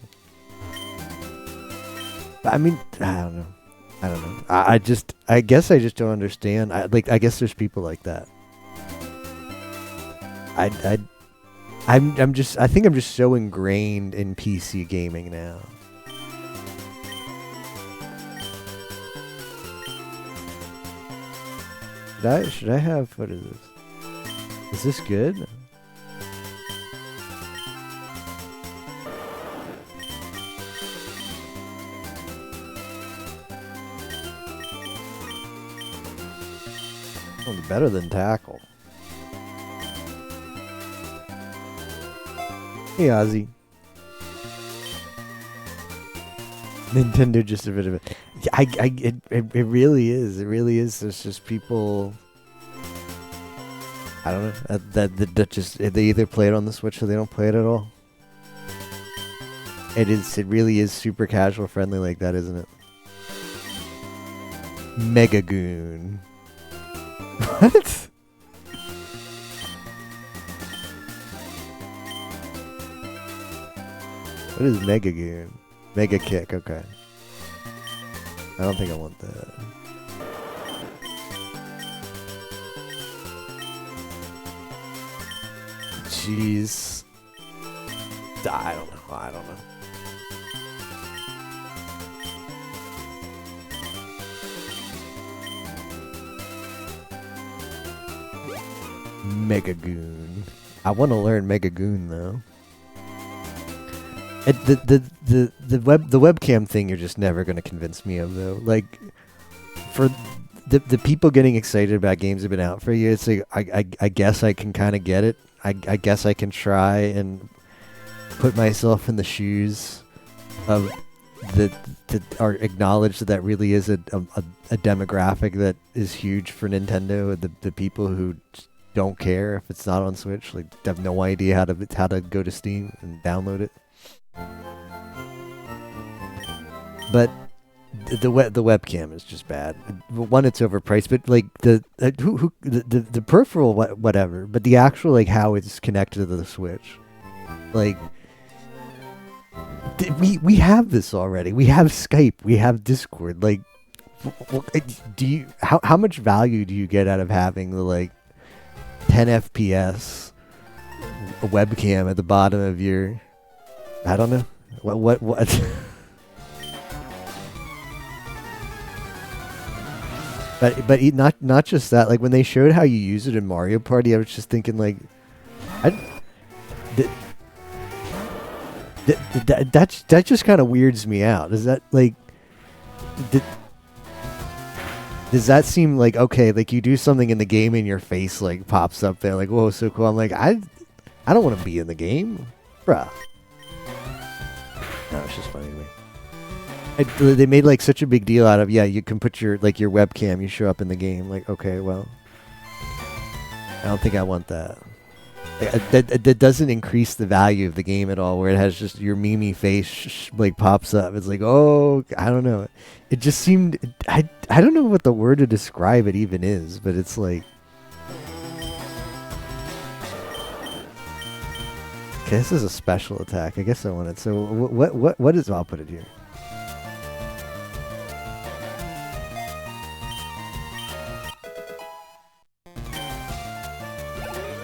I mean, I don't know. I guess I just don't understand. I guess there's people like that. I think I'm just so ingrained in PC gaming now. Should I have, what is this? Is this good? Oh, better than tackle. Hey, Ozzy. Nintendo just a bit of it. Yeah, it really is. It really is. There's just people. I don't know. That just they either play it on the Switch or they don't play it at all. It really is super casual friendly like that, isn't it? FireGoon. What? What is FireGoon? Mega Kick, okay. I don't think I want that. Jeez. I don't know. FireGoon. I want to learn FireGoon though. The webcam thing you're just never gonna convince me of though. Like for the people getting excited about games that have been out for a year, it's like I guess I can kind of get it. I guess I can try and put myself in the shoes of or acknowledge that really is a demographic that is huge for Nintendo. The people who don't care if it's not on Switch, like have no idea how to go to Steam and download it. But the webcam is just bad. One, it's overpriced, but like the peripheral whatever, but the actual like how it's connected to the Switch, like we have this already. We have Skype, we have Discord. Like, how much value do you get out of having the like 10 FPS webcam at the bottom of your? I don't know. What? But not just that. Like when they showed how you use it in Mario Party, I was just thinking like, that just kind of weirds me out. Does that like? Does that seem like okay? Like you do something in the game and your face like pops up there, like whoa, so cool. I'm like I don't want to be in the game, bruh. No, it's just funny to me. They made like such a big deal out of you can put your like your webcam, you show up in the game. Like okay, well, I don't think I want that. That doesn't increase the value of the game at all. Where it has just your Mimi face like pops up. It's like oh, I don't know. It just seemed I don't know what the word to describe it even is, but it's like. Okay, this is a special attack. I guess I want it. So what is? I'll put it here.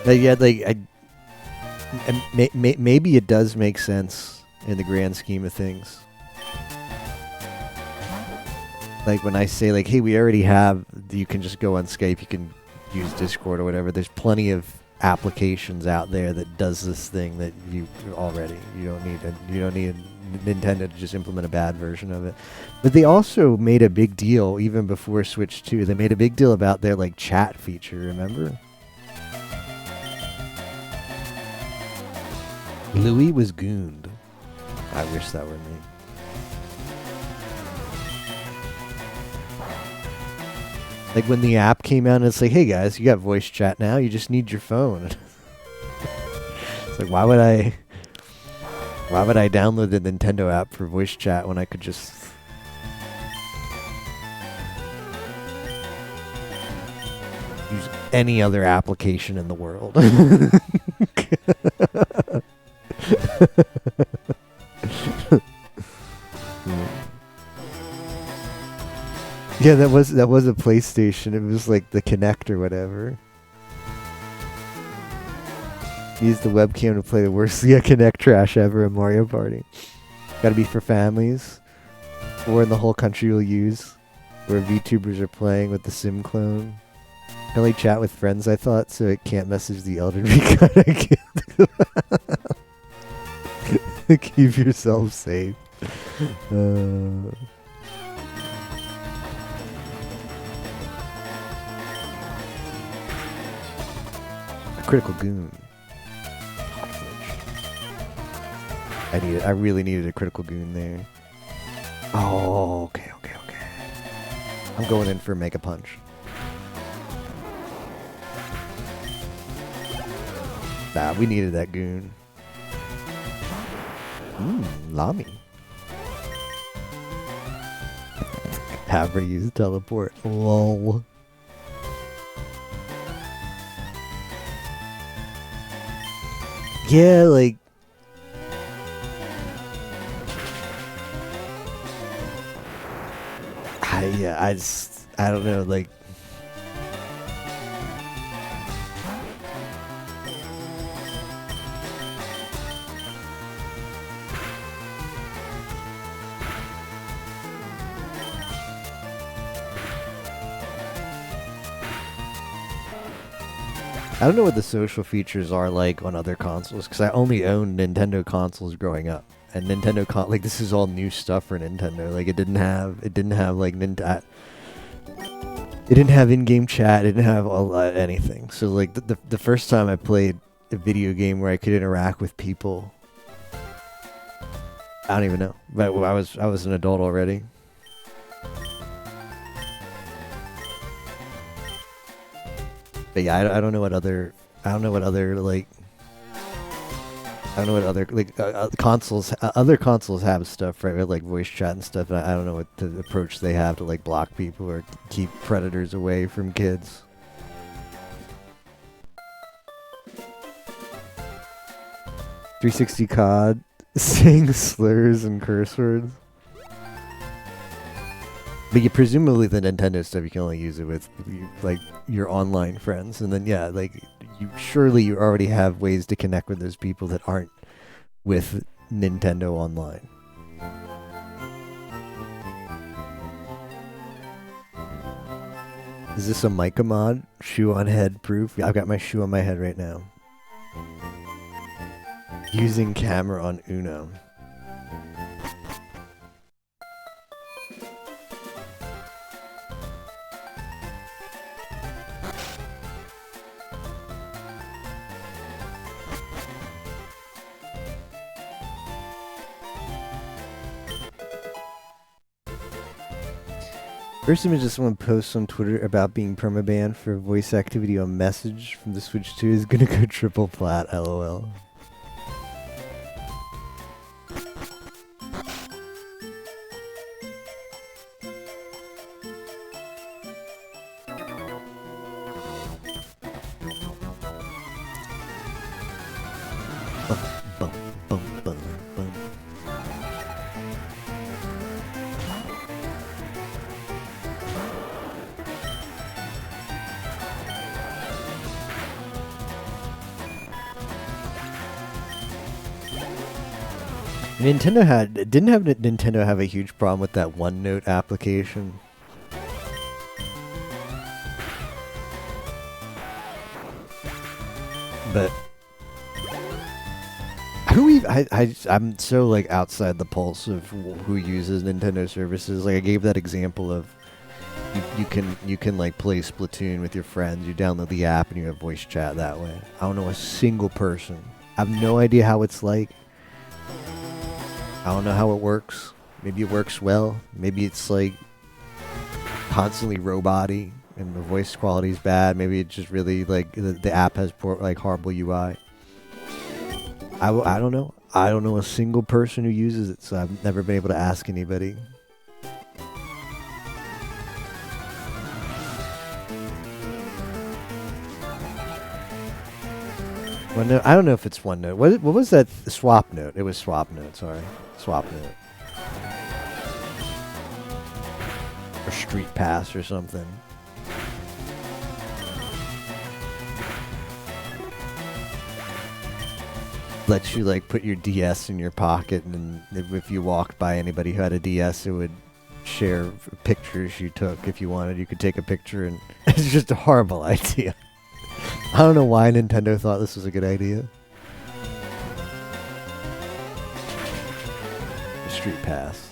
Yeah, like maybe it does make sense in the grand scheme of things. Like when I say like, hey, we already have. You can just go on Skype. You can use Discord or whatever. There's plenty of applications out there that does this thing that you don't need Nintendo to just implement a bad version of it. But they also made a big deal even before Switch 2. They made a big deal about their like chat feature, remember? Louis was gooned. I wish that were me. Like when the app came out and it's like, hey guys, you got voice chat now, you just need your phone. It's like, why Why would I download the Nintendo app for voice chat when I could just... use any other application in the world? Yeah, that was a PlayStation. It was like the Kinect or whatever. Use the webcam to play the worst Kinect trash ever in Mario Party. Gotta be for families. Or in the whole country will use. Where VTubers are playing with the sim clone. Can only chat with friends, I thought, so it can't message the elderly. Keep yourself safe. A critical goon. I really needed a critical goon there. Oh, okay. I'm going in for Mega Punch. Nah, we needed that goon. Lami. Have her use teleport. Lol. Yeah, like... I don't know, like... I don't know what the social features are like on other consoles, because I only owned Nintendo consoles growing up, and Nintendo like this is all new stuff for Nintendo. Like it didn't have like it didn't have in-game chat, it didn't have anything. So like the first time I played a video game where I could interact with people, I don't even know, but I was an adult already. But yeah, I don't know what other consoles, other consoles have stuff, right? With like voice chat and stuff. I don't know what the approach they have to like block people or keep predators away from kids. .360 COD, saying slurs and curse words. But you presumably the Nintendo stuff you can only use it with like your online friends, and then yeah, like you already have ways to connect with those people that aren't with Nintendo Online. Is this a mica mod? Shoe on head proof? I've got my shoe on my head right now. Using camera on Uno. First image that someone posts on Twitter about being permabanned for voice activity on message from the Switch 2 is gonna go triple plat, lol. Didn't Nintendo have a huge problem with that OneNote application? But I'm so like outside the pulse of who uses Nintendo services. Like I gave that example of you can like play Splatoon with your friends. You download the app and you have voice chat that way. I don't know a single person. I have no idea how it's like. I don't know how it works. Maybe it works well. Maybe it's like constantly robot-y and the voice quality is bad. Maybe it's just really like the app has poor, like horrible UI. I don't know. I don't know a single person who uses it, so I've never been able to ask anybody. OneNote. I don't know if it's OneNote. What was that? SwapNote. It was SwapNote. Sorry, SwapNote. Or Street Pass or something. Lets you like put your DS in your pocket, and if you walked by anybody who had a DS, it would share pictures you took. If you wanted, you could take a picture, and it's just a horrible idea. I don't know why Nintendo thought this was a good idea. Street Pass.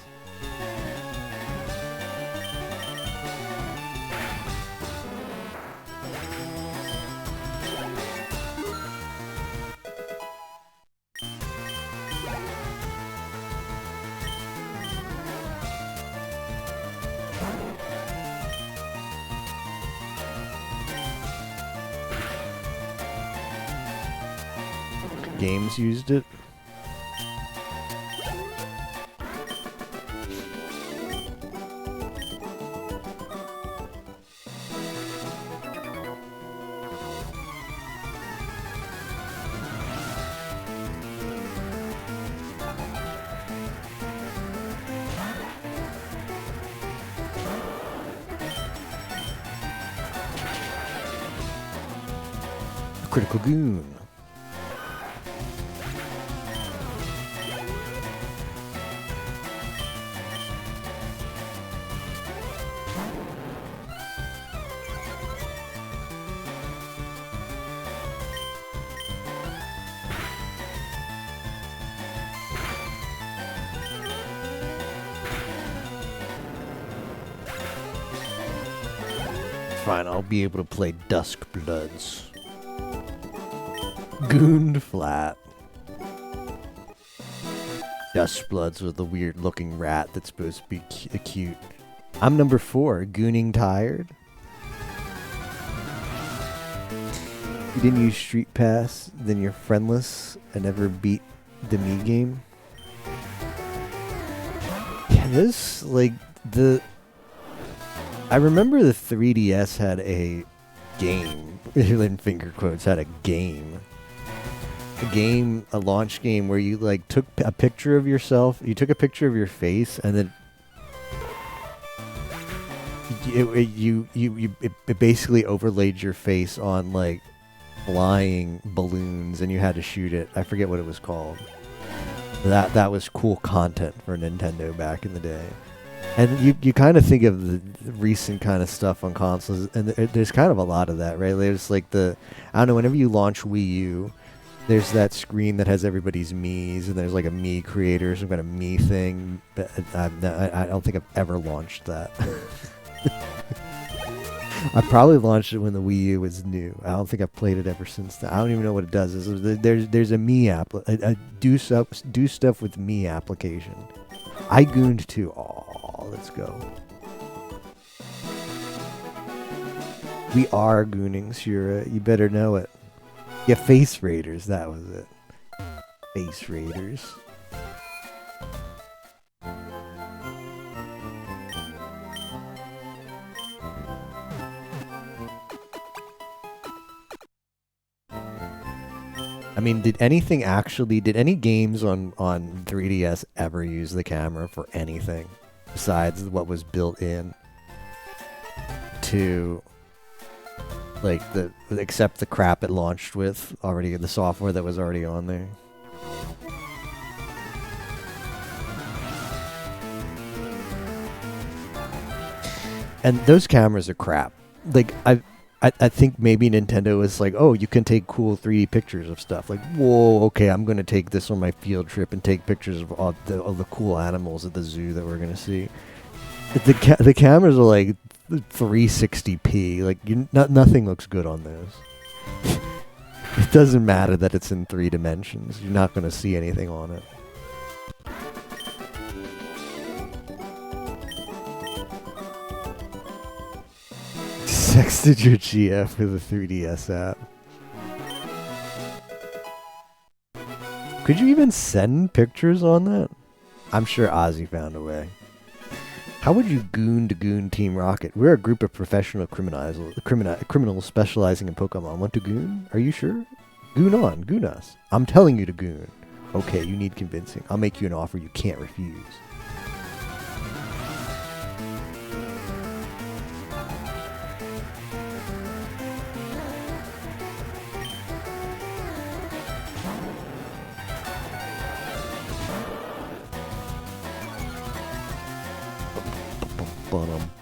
Games used it. Critical Goon. Fine, I'll be able to play Dusk Bloods. Gooned Flat. Dusk Bloods with the weird looking rat that's supposed to be cute. I'm number 4, Gooning Tired. You didn't use Street Pass, then you're friendless and never beat the Mii game. Yeah, this, like, I remember the 3DS had a game, in finger quotes, had a game. A launch game where you, like, took a picture of yourself, you took a picture of your face, and then it basically overlaid your face on, like, flying balloons, and you had to shoot it. I forget what it was called. That was cool content for Nintendo back in the day. And you kind of think of the recent kind of stuff on consoles, and there's kind of a lot of that, right? There's like I don't know, whenever you launch Wii U, there's that screen that has everybody's Miis, and there's like a Mii creator, some kind of Mii thing. But I don't think I've ever launched that. I probably launched it when the Wii U was new. I don't think I've played it ever since then. I don't even know what it does. There's a Mii app, a do stuff with Mii application. I gooned too. Oh, let's go. We are gooning, Shura. You better know it. Yeah, Face Raiders. That was it. Face Raiders. I mean, did any games on 3DS ever use the camera for anything besides what was built in to, like, except the crap it launched with already, the software that was already on there? And those cameras are crap. Like, I think maybe Nintendo was like, oh, you can take cool 3D pictures of stuff. Like, whoa, okay, I'm going to take this on my field trip and take pictures of all the cool animals at the zoo that we're going to see. The cameras are like 360p. Like, nothing looks good on those. It doesn't matter that it's in 3 dimensions. You're not going to see anything on it. Sexted your GF with a 3DS app. Could you even send pictures on that? I'm sure Ozzy found a way. How would you goon to goon Team Rocket? We're a group of professional criminals specializing in Pokemon. Want to goon? Are you sure? Goon on. Goon us. I'm telling you to goon. Okay, you need convincing. I'll make you an offer you can't refuse.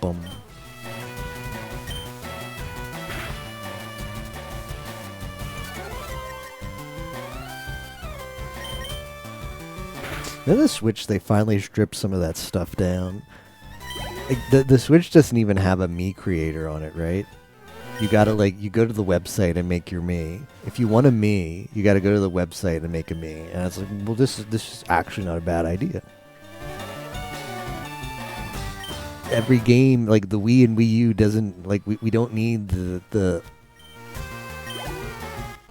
Bum. Now the Switch, they finally stripped some of that stuff down. Like, the Switch doesn't even have a Mii creator on it, right? You gotta you go to the website and make your Mii. If you want a Mii, you gotta go to the website and make a Mii. And it's like, well, this is actually not a bad idea. Every game, like the Wii and Wii U, doesn't we don't need the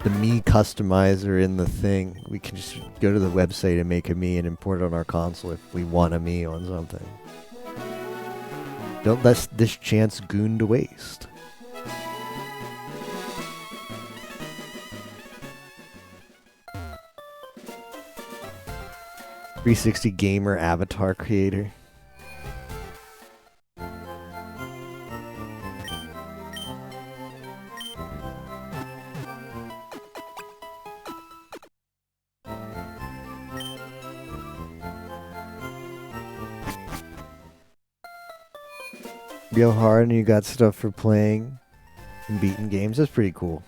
Mii customizer in the thing. We can just go to the website and make a Mii and import it on our console if we want a Mii on something. Don't let this chance goon to waste. .360 gamer avatar creator. Real hard, and you got stuff for playing and beating games. That's pretty cool.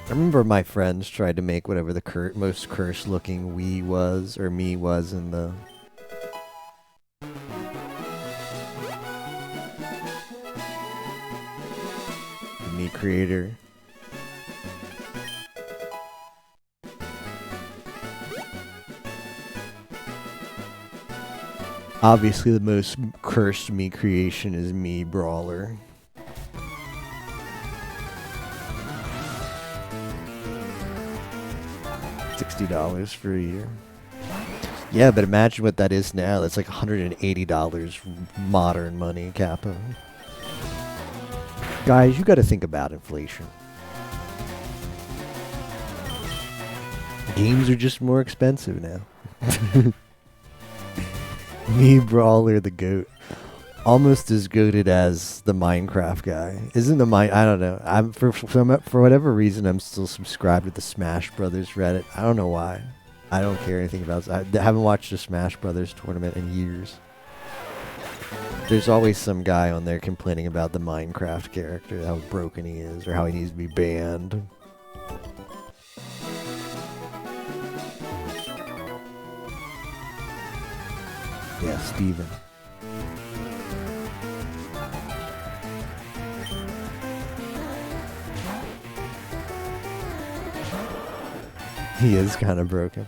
I remember my friends tried to make whatever the most cursed looking Wii was, or Mii was in the Mii creator. Obviously, the most cursed Mii creation is Mii Brawler. $60 for a year. Yeah, but imagine what that is now. That's like $180 modern money, Kappa. Guys, you got to think about inflation. Games are just more expensive now. Mii Brawler, the GOAT. Almost as goated as the Minecraft guy. Isn't the I don't know. I'm for whatever reason I'm still subscribed to the Smash Brothers Reddit. I don't know why. I don't care anything about it. I haven't watched a Smash Brothers tournament in years. There's always some guy on there complaining about the Minecraft character, how broken he is, or how he needs to be banned. Yeah, Steven. He is kind of broken.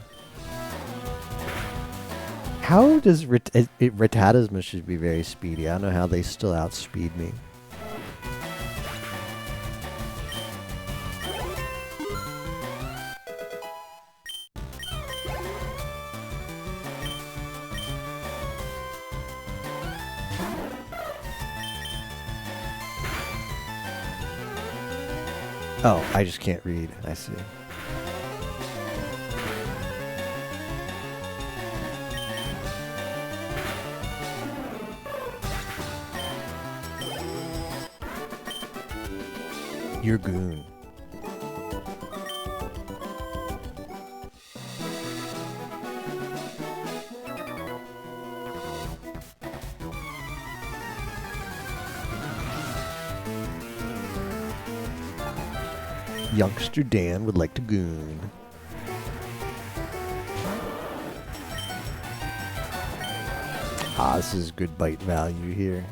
How does Rattatas must be very speedy? I don't know how they still outspeed me. Oh, I just can't read. I see. Your goon. Youngster Dan would like to goon. Ah, this is good bite value here.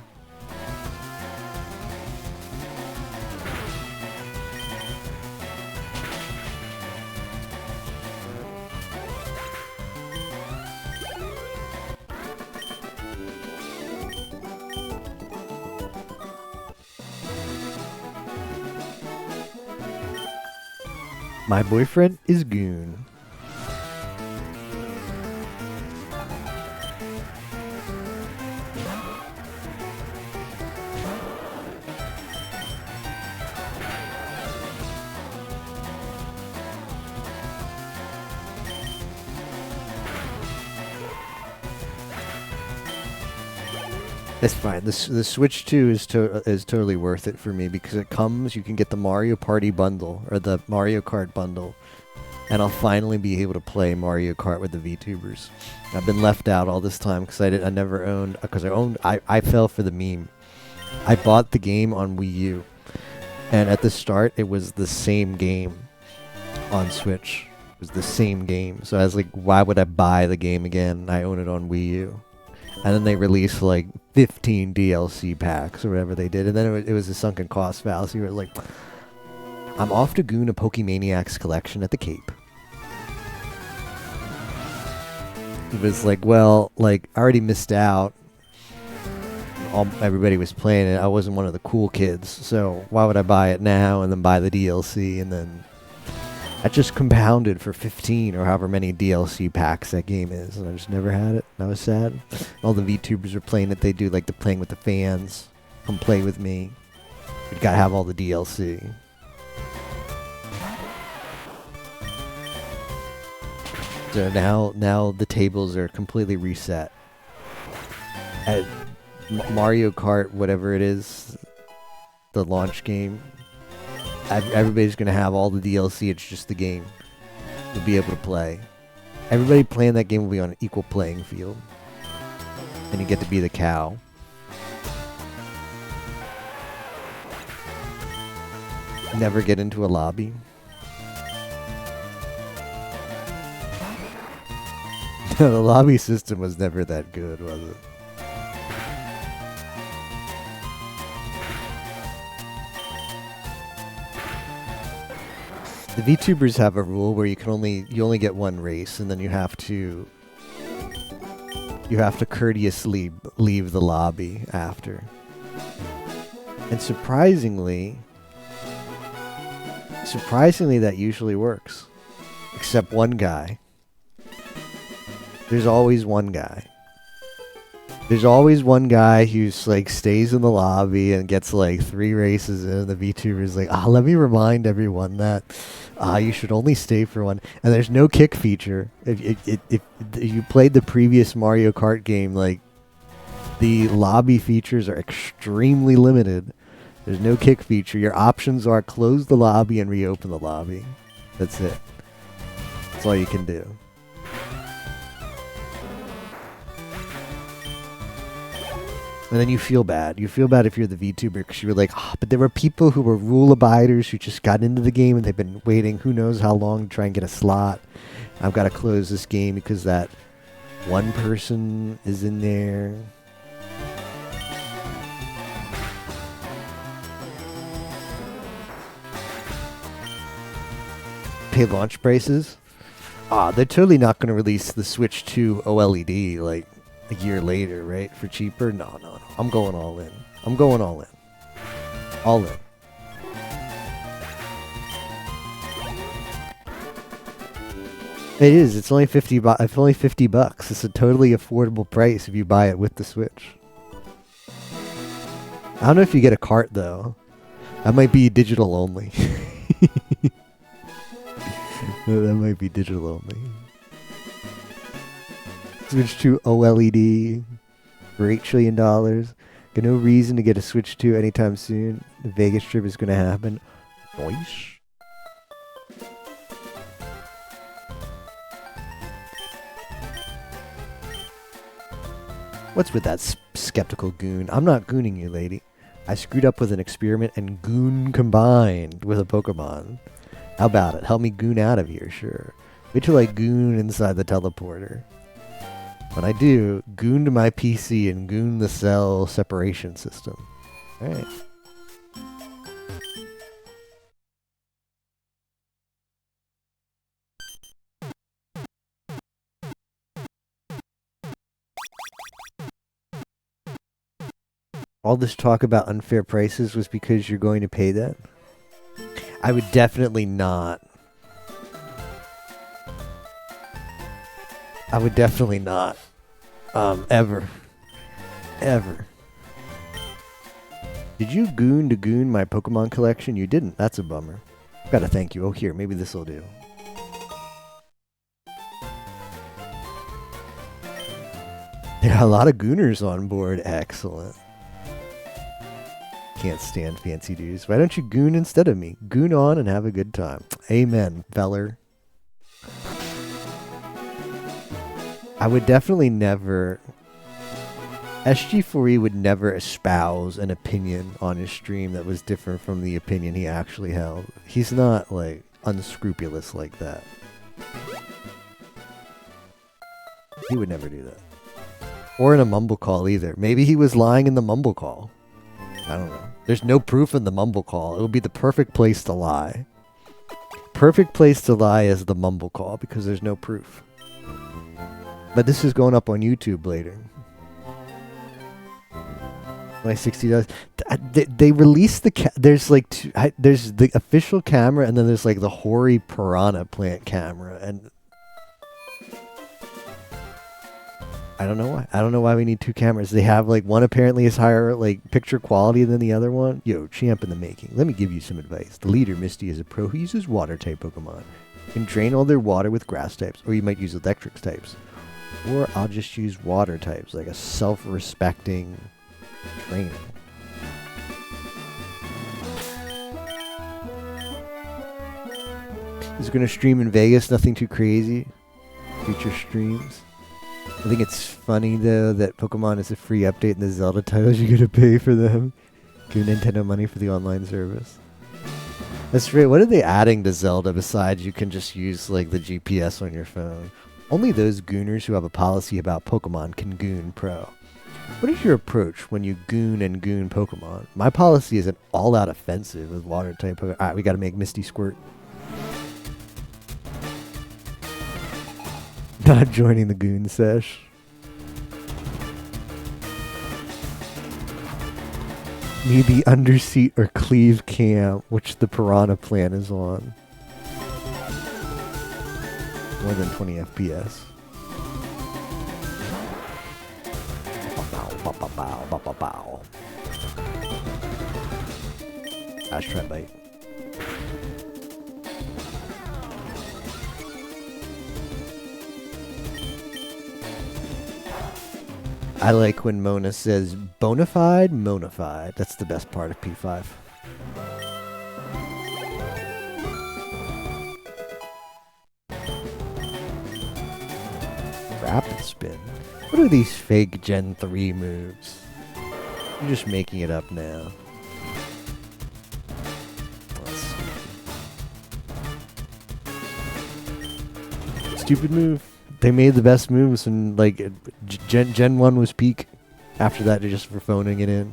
My boyfriend is Goon. It's fine. The Switch 2 is totally worth it for me because it comes. You can get the Mario Party bundle or the Mario Kart bundle, and I'll finally be able to play Mario Kart with the VTubers. I've been left out all this time because I never owned because I fell for the meme. I bought the game on Wii U, and at the start it was the same game on Switch. It was the same game, so I was like, why would I buy the game again? I own it on Wii U. And then they released like 15 DLC packs or whatever they did. And then it was a sunken cost fallacy where like, I'm off to goon a Pokemaniacs collection at the Cape. It was like, well, like, I already missed out. Everybody was playing it. I wasn't one of the cool kids. So why would I buy it now and then buy the DLC and then... I just compounded for 15 or however many DLC packs that game is, and I just never had it. I was sad. All the VTubers were playing it. They do like the playing with the fans. Come play with me. You gotta have all the DLC. So now the tables are completely reset. At Mario Kart, whatever it is, the launch game. Everybody's going to have all the DLC, it's just the game. You'll be able to play. Everybody playing that game will be on an equal playing field. And you get to be the cow. Never get into a lobby. The lobby system was never that good, was it? The VTubers have a rule where you only get one race, and then you have to courteously leave the lobby after. And surprisingly that usually works. Except one guy. There's always one guy. There's always one guy who's like stays in the lobby and gets like 3 races in, and the VTuber's like, let me remind everyone that you should only stay for one. And there's no kick feature. If you played the previous Mario Kart game, like the lobby features are extremely limited. There's no kick feature. Your options are close the lobby and reopen the lobby. That's it. That's all you can do. And then you feel bad. You feel bad if you're the VTuber because you were like, but there were people who were rule abiders who just got into the game and they've been waiting who knows how long to try and get a slot. I've got to close this game because that one person is in there. Pay launch prices? They're totally not going to release the Switch 2 OLED like a year later, right? For cheaper? No. I'm going all in. I'm going all in. All in. It is. It's only It's only $50. It's a totally affordable price if you buy it with the Switch. I don't know if you get a cart though. That might be digital only. That might be digital only. Switch 2 OLED for $8 trillion. Got no reason to get a Switch 2 anytime soon. The Vegas trip is going to happen. Nice. What's with that skeptical goon? I'm not gooning you, lady. I screwed up with an experiment and goon combined with a Pokemon. How about it? Help me goon out of here, sure. Wait till I goon inside the teleporter. When I do, goon to my PC and goon the cell separation system. Alright. All this talk about unfair prices was because you're going to pay that? I would definitely not I would definitely not. Ever. Ever. Did you goon to goon my Pokemon collection? You didn't. That's a bummer. Gotta thank you. Oh, here. Maybe this'll do. There are a lot of gooners on board. Excellent. Can't stand fancy dudes. Why don't you goon instead of me? Goon on and have a good time. Amen, feller. I would definitely never... SG4E would never espouse an opinion on his stream that was different from the opinion he actually held. He's not, like, unscrupulous like that. He would never do that. Or in a mumble call either. Maybe he was lying in the mumble call. I don't know. There's no proof in the mumble call. It would be the perfect place to lie. Perfect place to lie is the mumble call because there's no proof. But this is going up on YouTube later. My $60. They released the there's like there's the official camera and then there's like the hoary piranha plant camera and I don't know why. I don't know why we need two cameras. They have like one apparently is higher like picture quality than the other one. Yo, champ in the making. Let me give you some advice. The leader, Misty, is a pro who uses water type Pokemon. You can drain all their water with grass types, or you might use electric types. Or I'll just use water types, like a self-respecting trainer. He's gonna stream in Vegas, nothing too crazy. Future streams. I think it's funny though that Pokemon is a free update and the Zelda titles you gotta pay for them. Give Nintendo money for the online service. That's right. What are they adding to Zelda besides you can just use like the GPS on your phone? Only those gooners who have a policy about Pokemon can goon pro. What is your approach when you goon and goon Pokemon? My policy is an all-out offensive with water type Pokemon. Alright, we gotta make Misty squirt. Not joining the goon sesh. Need the underseat or cleave cam, which the piranha plan is on. More than 20 FPS. Ash try bite. I like when Mona says bonafide, monafide. That's the best part of P5. Rapid spin. What are these fake Gen 3 moves? You're just making it up now. Stupid move. They made the best moves and like Gen 1 was peak. After that, they're just for phoning it in.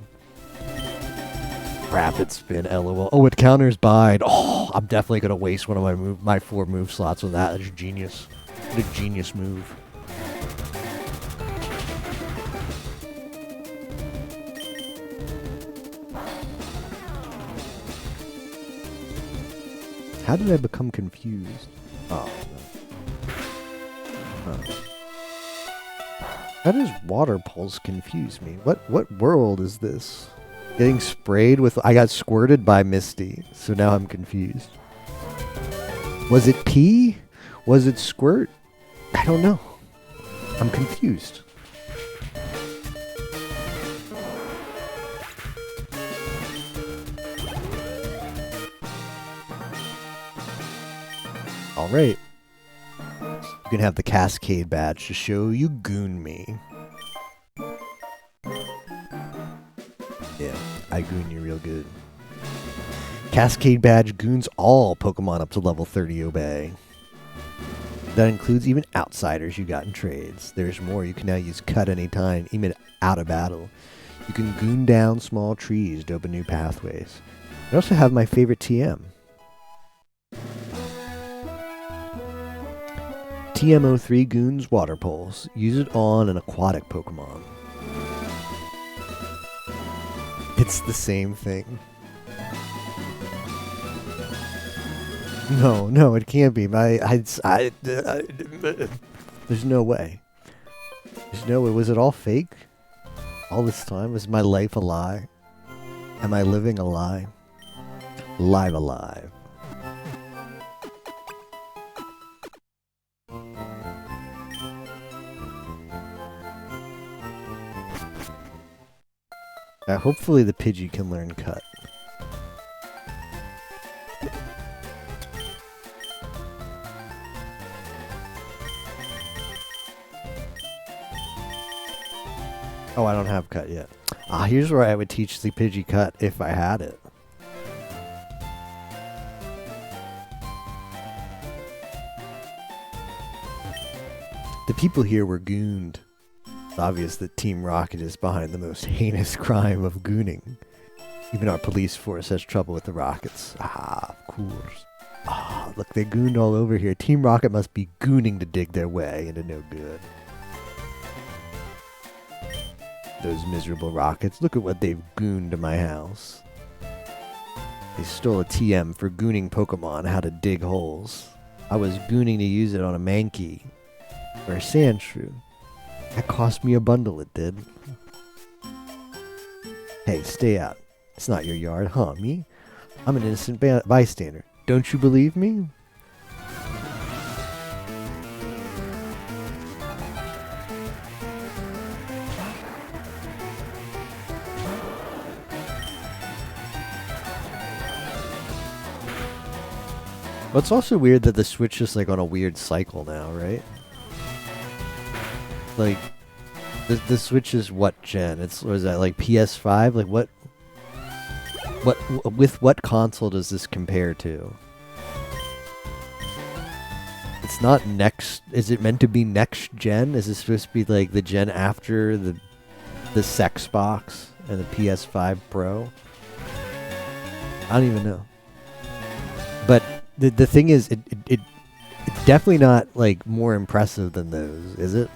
Rapid spin, LOL. Oh, it counters bide. Oh, I'm definitely gonna waste one of my 4 move slots on that. That's genius. What a genius move. How did I become confused? Oh, no. Huh. How does water pulse confuse me? What world is this? Getting sprayed with... I got squirted by Misty, so now I'm confused. Was it pee? Was it squirt? I don't know. I'm confused. Alright. You can have the Cascade badge to show you goon me. Yeah, I goon you real good. Cascade badge goons all Pokemon up to level 30 obey. That includes even outsiders you got in trades. There's more. You can now use cut anytime, even out of battle. You can goon down small trees to open new pathways. I also have my favorite TM. TM03 goons water pulse. Use it on an aquatic Pokemon. It's the same thing. No, it can't be. There's no way. There's no way. Was it all fake? All this time? Was my life a lie? Am I living a lie? Live alive. Hopefully the Pidgey can learn cut. Oh, I don't have cut yet. Here's where I would teach the Pidgey cut if I had it. The people here were gooned. It's obvious that Team Rocket is behind the most heinous crime of gooning. Even our police force has trouble with the Rockets. Of course. Look, they gooned all over here. Team Rocket must be gooning to dig their way into no good. Those miserable Rockets. Look at what they've gooned to my house. They stole a TM for gooning Pokemon how to dig holes. I was gooning to use it on a Mankey. Or a Sandshrew. That cost me a bundle, it did. Hey, stay out. It's not your yard, huh, me? I'm an innocent bystander. Don't you believe me? Well, it's also weird that the Switch is like on a weird cycle now, right? Like, the Switch is what gen? Was that like PS5? Like with what console does this compare to? It's not next. Is it meant to be next gen? Is it supposed to be like the gen after the Sex Box and the PS5 Pro? I don't even know. But the thing is, it's definitely not like more impressive than those, is it?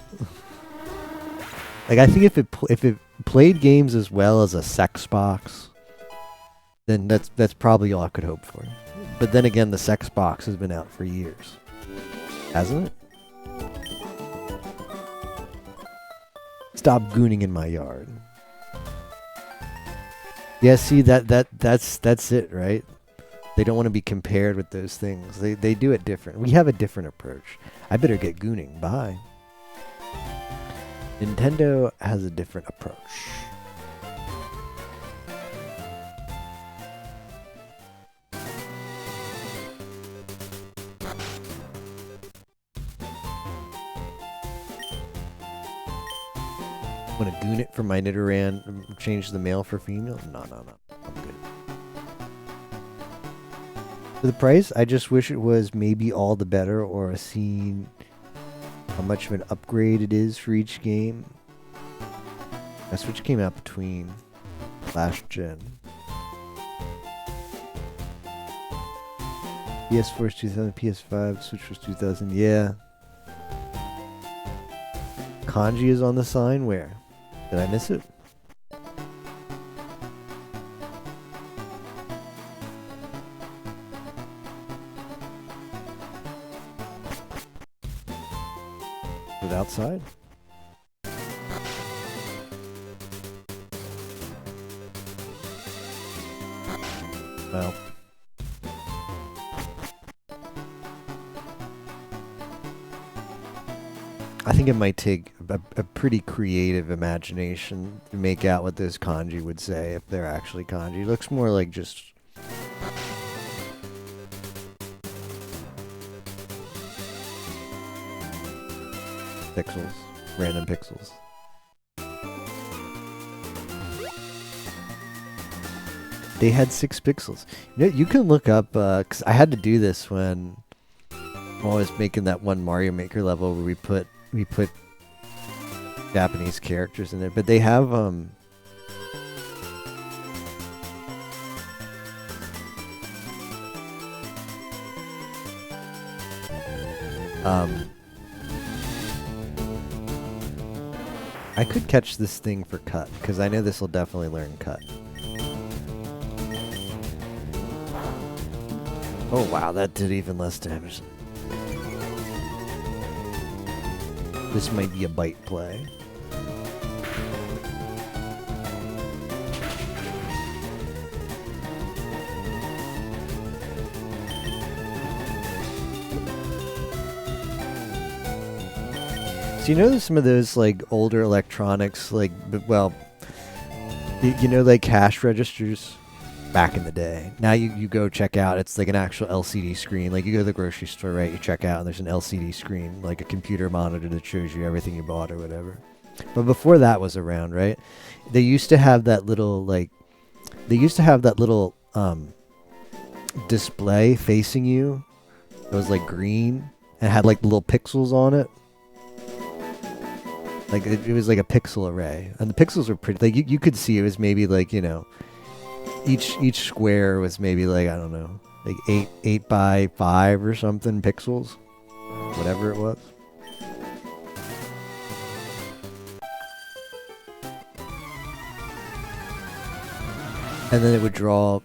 Like, I think if it played games as well as a Sex Box, then that's probably all I could hope for. But then again, the Sex Box has been out for years, hasn't it? Stop gooning in my yard. Yeah, see that's it, right? They don't want to be compared with those things. They do it different. We have a different approach. I better get gooning. Bye. Nintendo has a different approach. Want to goon it for my Nidoran, change the male for female? No. I'm good. For the price, I just wish it was maybe all the better or a scene how much of an upgrade it is for each game. My Switch came out between last gen. PS4 was 2000, PS5, Switch was 2000, yeah. Kanji is on the sign, where? Did I miss it? Is it outside? Well. I think it might take a pretty creative imagination to make out what those kanji would say if they're actually kanji. It looks more like just pixels, random pixels. They had 6 pixels. You know, you can look up, because I had to do this when I was making that one Mario Maker level where we put Japanese characters in there, but they have I could catch this thing for cut, because I know this will definitely learn cut. Oh wow, that did even less damage. this might be a bite play. So you know some of those like older electronics, like well, you know, like cash registers back in the day. Now you go check out, it's like an actual LCD screen. Like you go to the grocery store, right? You check out and there's an LCD screen, like a computer monitor that shows you everything you bought or whatever. But before that was around, right? They used to have that little display facing you. It was like green and had like little pixels on it. Like it was like a pixel array, and the pixels were pretty. Like you could see it was maybe like, you know, each square was maybe like, I don't know, like 8 by 5 or something pixels, whatever it was. And then it would draw.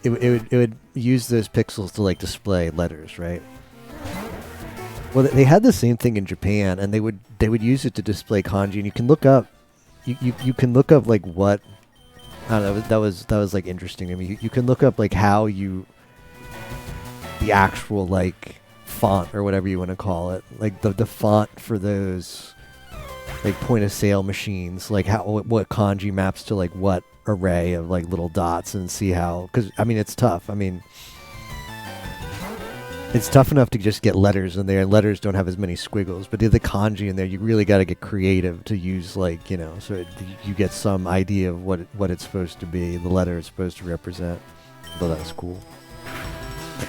It would use those pixels to like display letters, right? Well, they had the same thing in Japan, and they would use it to display kanji. And you can look up, you can look up like what, I don't know. That was like interesting to me. You can look up like how the actual like font or whatever you want to call it, like the font for those like point of sale machines, like what kanji maps to like what array of like little dots, and see how, because I mean it's tough. I mean, it's tough enough to just get letters in there, and letters don't have as many squiggles. But the kanji in there, you really got to get creative to use, like, you know, so you get some idea of what it's supposed to be, the letter it's supposed to represent. But that's cool.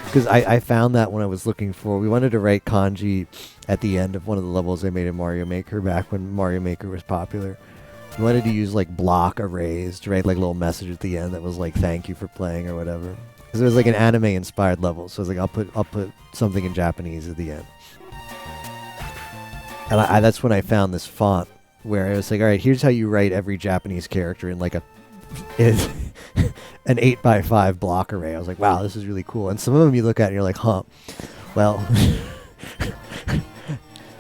Because I found that when I was looking for, we wanted to write kanji at the end of one of the levels I made in Mario Maker back when Mario Maker was popular. We wanted to use like block arrays to write like a little message at the end that was like, thank you for playing or whatever. Because it was like an anime-inspired level, so I was like, I'll put something in Japanese at the end. And that's when I found this font where I was like, all right, here's how you write every Japanese character in like an 8 by 5 block array. I was like, wow, this is really cool. And some of them you look at and you're like, huh, well,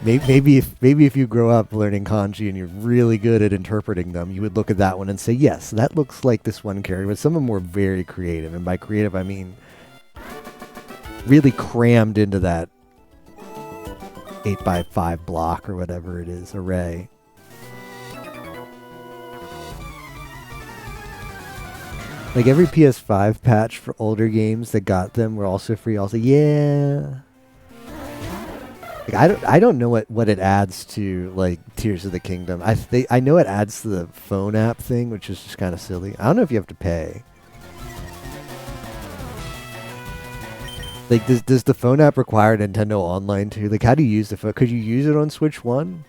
maybe if you grow up learning kanji and you're really good at interpreting them, you would look at that one and say, yes, that looks like this one character. But some of them were very creative, and by creative I mean really crammed into that 8 by 5 block or whatever it is array. Like every PS5 patch for older games that got them were also free. Also, yeah. Like, I don't know what it adds to like Tears of the Kingdom. I know it adds to the phone app thing, which is just kind of silly. I don't know if you have to pay. Like, does the phone app require Nintendo Online too? Like, how do you use the phone? Could you use it on Switch 1?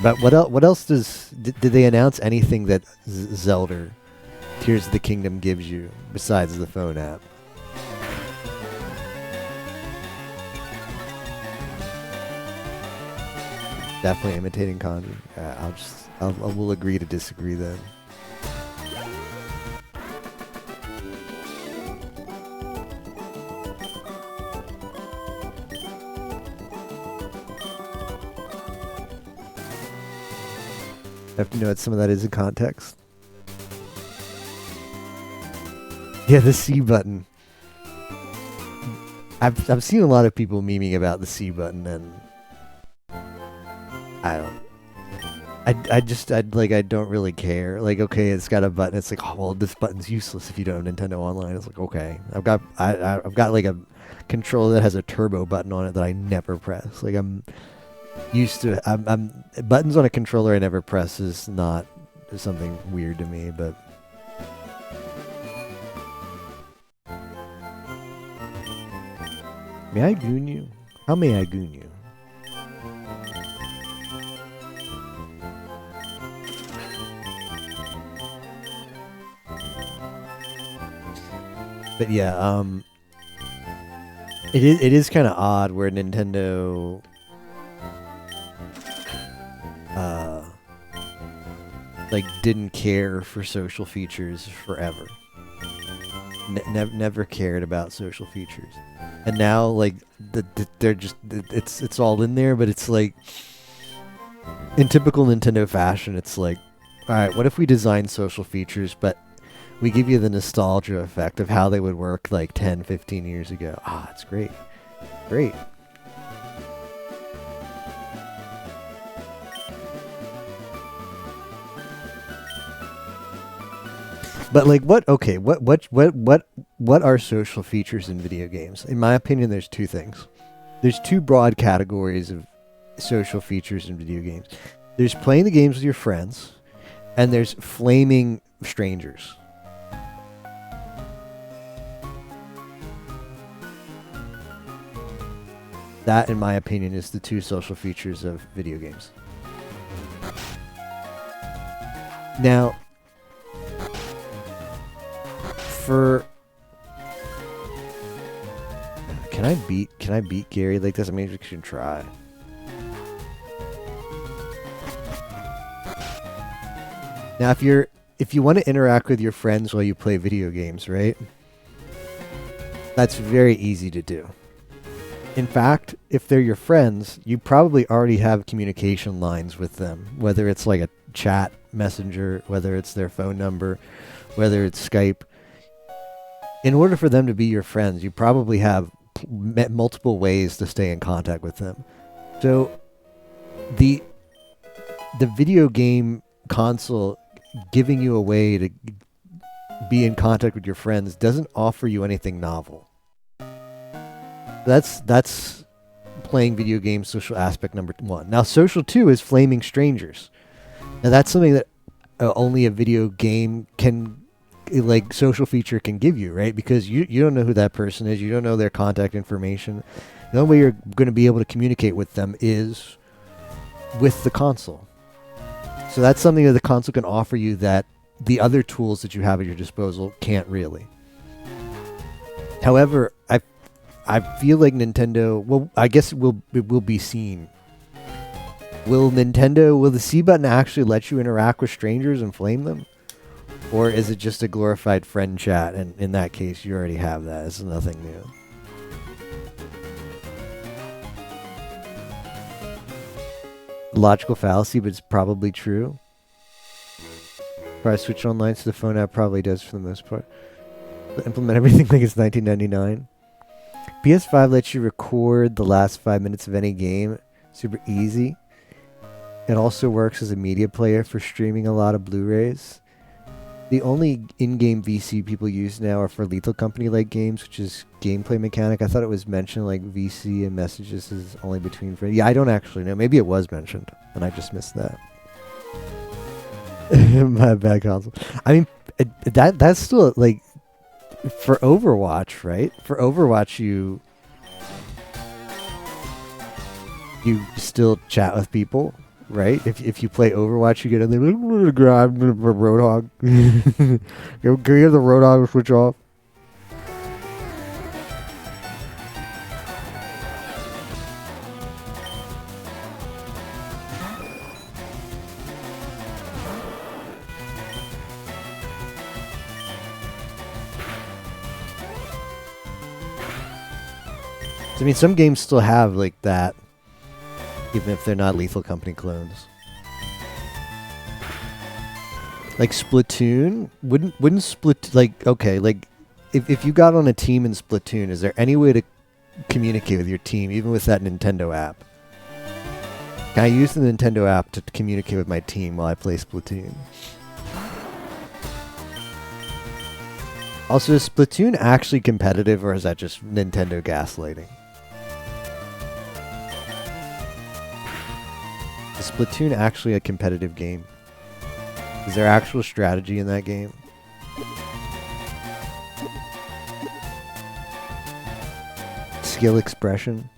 But what else did they announce anything that Zelda Tears of the Kingdom gives you besides the phone app? Definitely imitating kanji. I will agree to disagree then. I have to know what some of that is in context. Yeah, the C button. I've seen a lot of people memeing about the C button, and I don't really care. Like, okay, it's got a button. It's like, oh well, this button's useless if you don't have Nintendo Online. It's like, okay, I've got like a controller that has a turbo button on it that I never press. Like, I'm used to. I'm buttons on a controller I never press is not something weird to me, but. May I goon you? How may I goon you? But yeah, it is kind of odd where Nintendo like didn't care for social features forever. never cared about social features, and now like they're just it's all in there, but it's like in typical Nintendo fashion, it's like, all right, what if we design social features, but we give you the nostalgia effect of how they would work like 10, 15 years ago. Ah, it's great. Great. But like what are social features in video games? In my opinion, there's two things. There's two broad categories of social features in video games. There's playing the games with your friends, and there's flaming strangers. That, in my opinion, is the two social features of video games. Now, can I beat Gary like this? I mean, we should try. Now, if you want to interact with your friends while you play video games, right? That's very easy to do. In fact, if they're your friends, you probably already have communication lines with them, whether it's like a chat messenger, whether it's their phone number, whether it's Skype. In order for them to be your friends, you probably have multiple ways to stay in contact with them. So the video game console giving you a way to be in contact with your friends doesn't offer you anything novel. That's playing video games social aspect number one. Now, social two is flaming strangers. Now, that's something that only a video game can, like, social feature can give you, right? Because you don't know who that person is. You don't know their contact information. The only way you're going to be able to communicate with them is with the console. So that's something that the console can offer you that the other tools that you have at your disposal can't really. However, I feel like Nintendo, well, I guess it will be seen. Will the C button actually let you interact with strangers and flame them? Or is it just a glorified friend chat, and in that case, you already have that. It's nothing new. Logical fallacy, but it's probably true. Probably switch online to the phone app probably does for the most part. Implement everything like it's 1999. PS5 lets you record the last 5 minutes of any game. Super easy. It also works as a media player for streaming a lot of Blu-rays. The only in-game VC people use now are for Lethal Company-like games, which is gameplay mechanic. I thought it was mentioned like VC and messages is only between friends. Yeah, I don't actually know. Maybe it was mentioned, and I just missed that. My bad console. I mean, that's still like for Overwatch, right? For Overwatch, you still chat with people. Right? If you play Overwatch, you get in there, grab the Roadhog. Can you get the Roadhog switch off? I mean, some games still have like that. Even if they're not Lethal Company clones. Like Splatoon, wouldn't Split, like, okay, like if you got on a team in Splatoon, is there any way to communicate with your team even with that Nintendo app? Can I use the Nintendo app to communicate with my team while I play Splatoon? Also, is Splatoon actually competitive, or is that just Nintendo gaslighting? Is Splatoon actually a competitive game? Is there actual strategy in that game? Skill expression?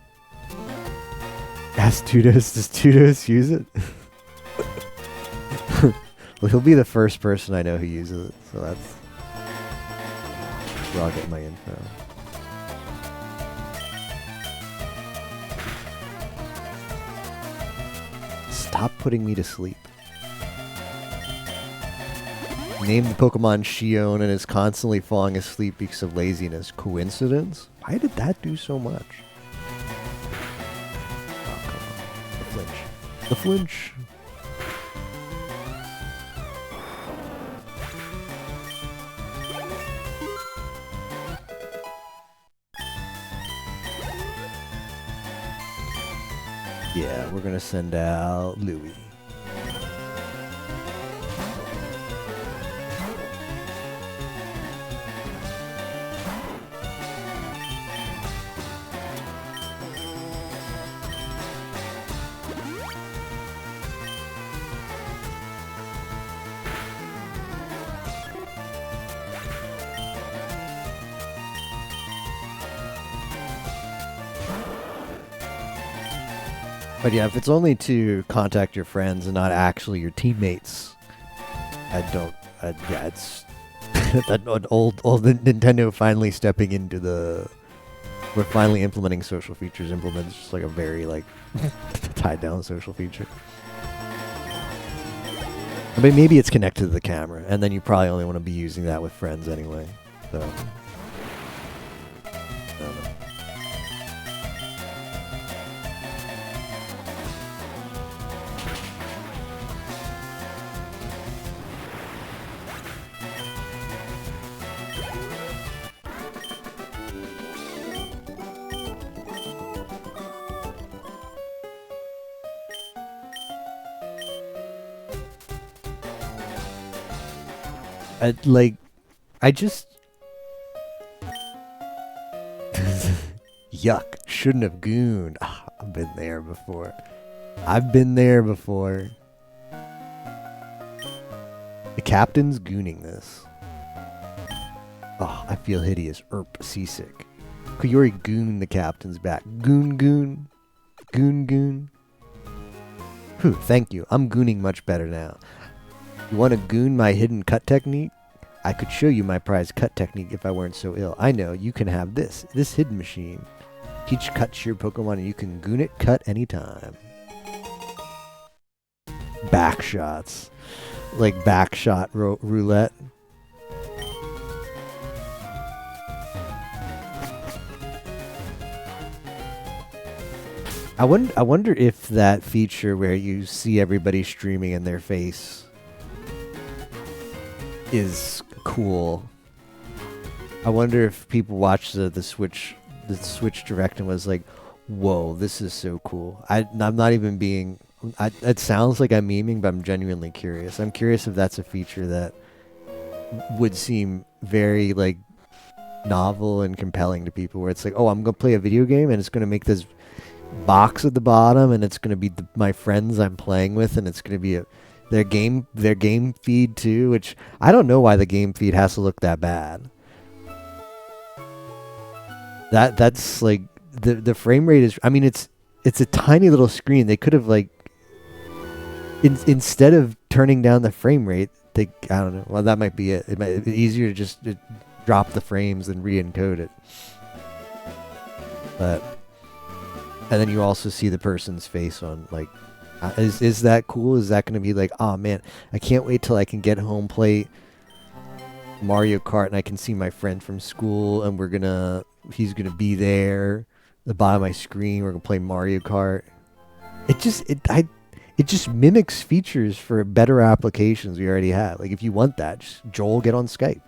Ask Tudos, does Tudos use it? Well, he'll be the first person I know who uses it, so that's where I'll get my info. Stop putting me to sleep. Named the Pokemon Shion and is constantly falling asleep because of laziness. Coincidence? Why did that do so much? Oh, come on. The flinch. The flinch. Yeah, we're gonna send out Louie. But yeah, if it's only to contact your friends and not actually your teammates, yeah, it's that old Nintendo finally stepping into the. We're finally implementing social features. Implements just like a very like tied down social feature. I mean, maybe it's connected to the camera, and then you probably only want to be using that with friends anyway. So. I don't know. I just yuck. Shouldn't have gooned. I've been there before. The captain's gooning this. Oh, I feel hideous. Seasick. Kuyori goon the captain's back. Goon. Whew, thank you. I'm gooning much better now. You want to goon my hidden cut technique? I could show you my prized cut technique if I weren't so ill. I know, you can have this hidden machine. Teach cuts your Pokemon and you can goon it cut anytime. Back shots. Like back shot roulette. I wonder if that feature where you see everybody streaming in their face is cool. I wonder if people watch the Switch Direct and was like, "Whoa, this is so cool." I'm not even being. It sounds like I'm memeing, but I'm genuinely curious. I'm curious if that's a feature that would seem very like novel and compelling to people. Where it's like, "Oh, I'm gonna play a video game and it's gonna make this box at the bottom, and it's gonna be my friends I'm playing with, and it's gonna be their game feed too." Which I don't know why the game feed has to look that bad. That's like the frame rate is. I mean, it's a tiny little screen. They could have like instead of turning down the frame rate, I don't know. Well, that might be it. It might be easier to just drop the frames and re-encode it. But and then you also see the person's face on like. Is that cool? Is that going to be like, oh man, I can't wait till I can get home, play Mario Kart, and I can see my friend from school, and he's gonna be there, the bottom of my screen. We're gonna play Mario Kart. It just mimics features for better applications we already have. Like if you want that, just Joel, get on Skype.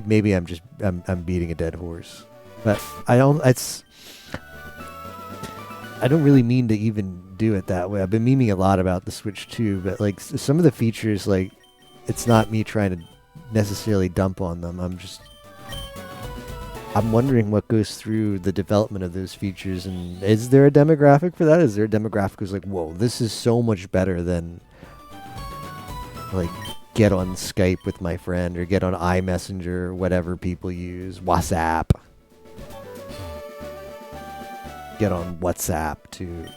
Maybe I'm beating a dead horse, but I don't really mean to even do it that way. I've been memeing a lot about the Switch too, but like some of the features, like it's not me trying to necessarily dump on them. I'm wondering what goes through the development of those features, and is there a demographic for that? Is there a demographic who's like, whoa, this is so much better than like get on Skype with my friend or get on iMessenger or whatever people use, WhatsApp. Get on WhatsApp to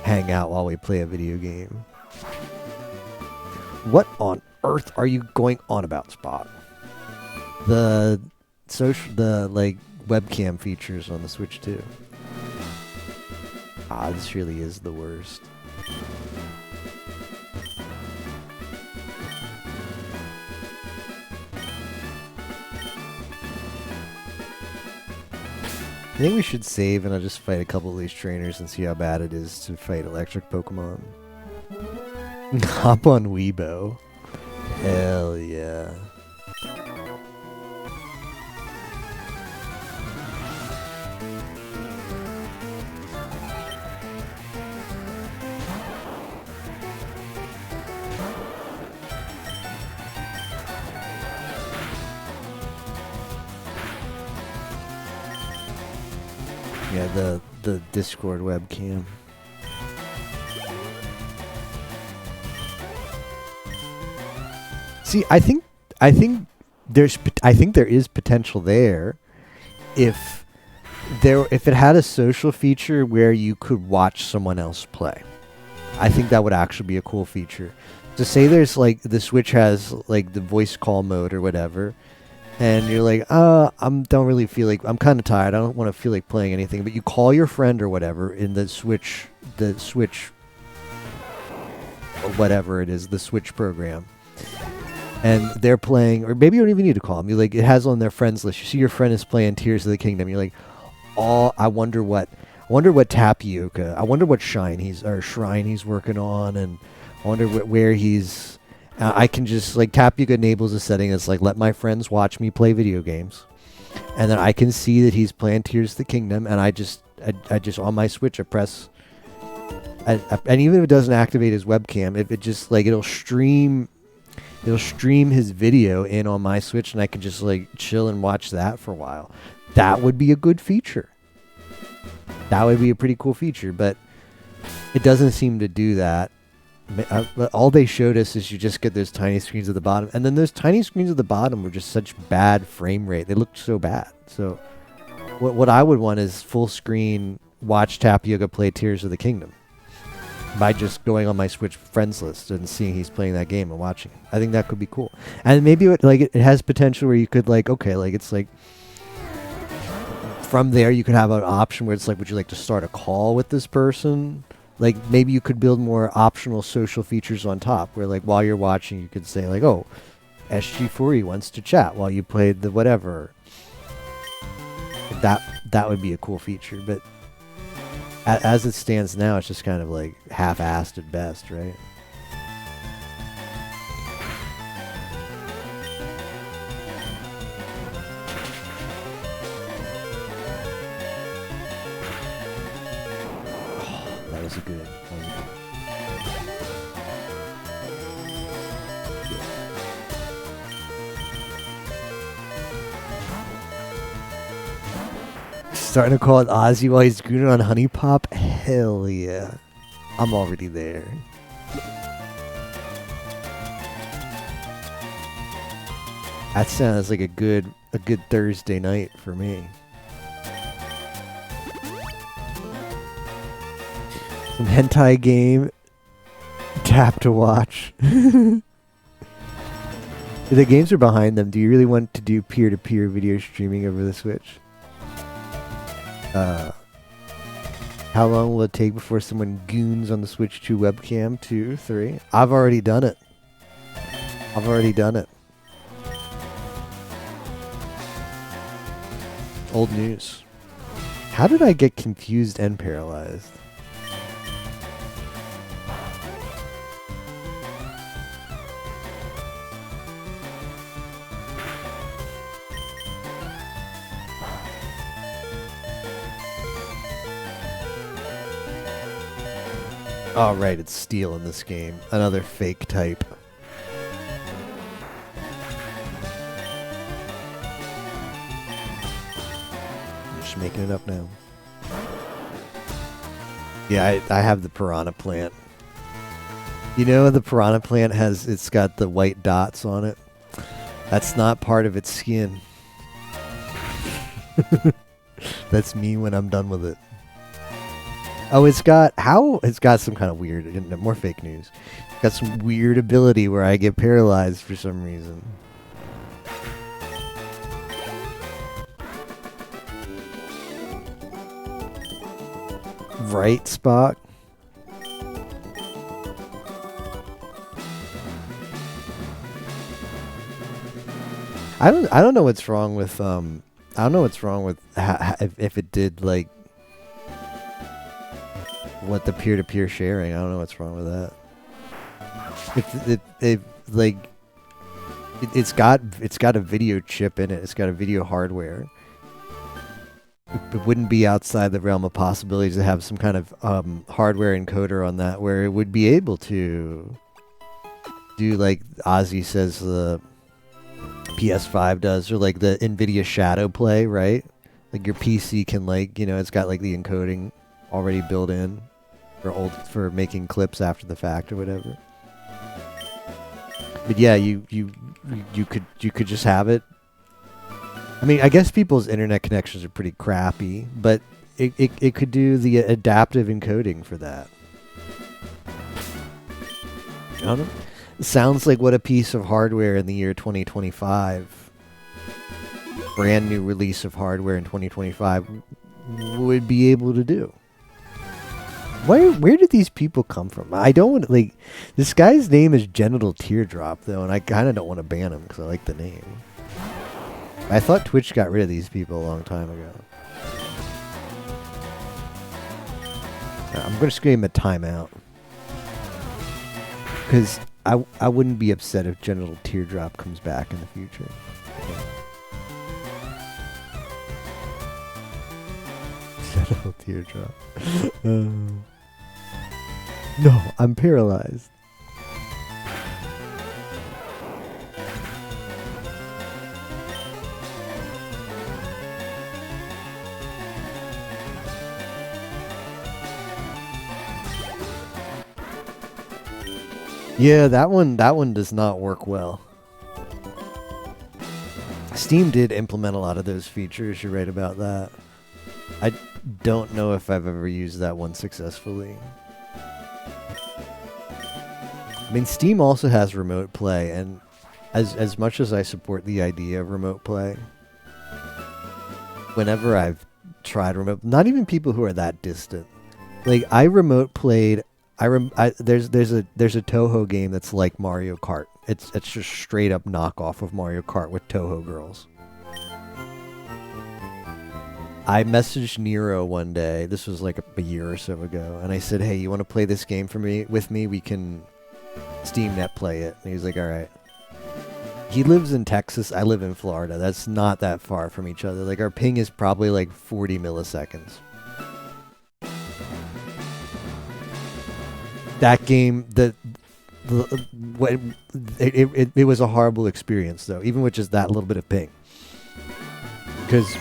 hang out while we play a video game. What on earth are you going on about, Spot? The like webcam features on the Switch too. This really is the worst. I think we should save and I'll just fight a couple of these trainers and see how bad it is to fight electric Pokemon. Hop on Weibo. Hell yeah. Yeah, the Discord webcam. See, I think there is potential there if it had a social feature where you could watch someone else play. I think that would actually be a cool feature. To say there's like the Switch has like the voice call mode or whatever, and you're like, don't really feel like, I'm kind of tired. I don't want to feel like playing anything. But you call your friend or whatever in the Switch, or whatever it is, the Switch program, and they're playing, or maybe you don't even need to call them. You like, it has on their friends list. You see your friend is playing Tears of the Kingdom. You're like, oh, I wonder what Tapioca, I wonder what shrine he's working on, and I wonder where he's. I can just, like, Tapioca enables a setting that's like, let my friends watch me play video games. And then I can see that he's playing Tears of the Kingdom, and I just on my Switch, I press, and even if it doesn't activate his webcam, if it just, like, it'll stream his video in on my Switch, and I can just, like, chill and watch that for a while. That would be a good feature. That would be a pretty cool feature, but it doesn't seem to do that. All they showed us is you just get those tiny screens at the bottom, and then those tiny screens at the bottom were just such bad frame rate. They looked so bad. So what I would want is full screen, watch Tapioca play Tears of the Kingdom by just going on my Switch friends list and seeing he's playing that game and watching it. I think that could be cool. And maybe it has potential where you could, like, okay, like, it's like from there you could have an option where it's like, would you like to start a call with this person? Like, maybe you could build more optional social features on top where, like, while you're watching, you could say, like, oh, SG4E wants to chat while you played the whatever. That would be a cool feature. But as it stands now, it's just kind of, like, half-assed at best, right? That was a good one. Starting to call it Ozzy while he's gooning on Honey Pop? Hell yeah. I'm already there. That sounds like a good Thursday night for me. Some hentai game. Tap to watch. The games are behind them. Do you really want to do peer-to-peer video streaming over the Switch? How long will it take before someone goons on the Switch 2 webcam? 2, 3? I've already done it. Old news. How did I get confused and paralyzed? Oh, right, it's Steel in this game. Another fake type. I'm just making it up now. Yeah, I have the Piranha Plant. You know, the Piranha Plant it's got the white dots on it. That's not part of its skin. That's me when I'm done with it. Oh, it's got some kind of weird, more fake news. It's got some weird ability where I get paralyzed for some reason. Right, Spock? I don't know what's wrong with I don't know what's wrong with if it did like what the peer-to-peer sharing. I don't know what's wrong with that. It's got a video chip in it. It's got a video hardware. It wouldn't be outside the realm of possibilities to have some kind of hardware encoder on that where it would be able to do like Ozzy says the PS5 does, or like the NVIDIA Shadow Play, right? Like your PC can like, you know, it's got like the encoding already built in for making clips after the fact or whatever. But yeah, you could just have it. I mean, I guess people's internet connections are pretty crappy, but it could do the adaptive encoding for that. I don't know. It sounds like what a piece of hardware in the year 2025, brand new release of hardware in 2025, would be able to do. Where did these people come from? I don't want to, like, this guy's name is Genital Teardrop, though, and I kind of don't want to ban him because I like the name. I thought Twitch got rid of these people a long time ago. I'm going to scream a timeout. Because I wouldn't be upset if Genital Teardrop comes back in the future. Genital Teardrop. No, I'm paralyzed. Yeah, that one does not work well. Steam did implement a lot of those features. You're right about that. I don't know if I've ever used that one successfully. I mean, Steam also has remote play, and as much as I support the idea of remote play, whenever I've tried remote, not even people who are that distant, like I remote played. There's a Toho game that's like Mario Kart. It's just straight up knockoff of Mario Kart with Toho girls. I messaged Nero one day. This was like a year or so ago, and I said, "Hey, you want to play this game with me? We can Steam Net play it." And he was like, "All right." He lives in Texas. I live in Florida. That's not that far from each other. Like our ping is probably like 40 milliseconds. That game, it was a horrible experience though, even with just that little bit of ping. Because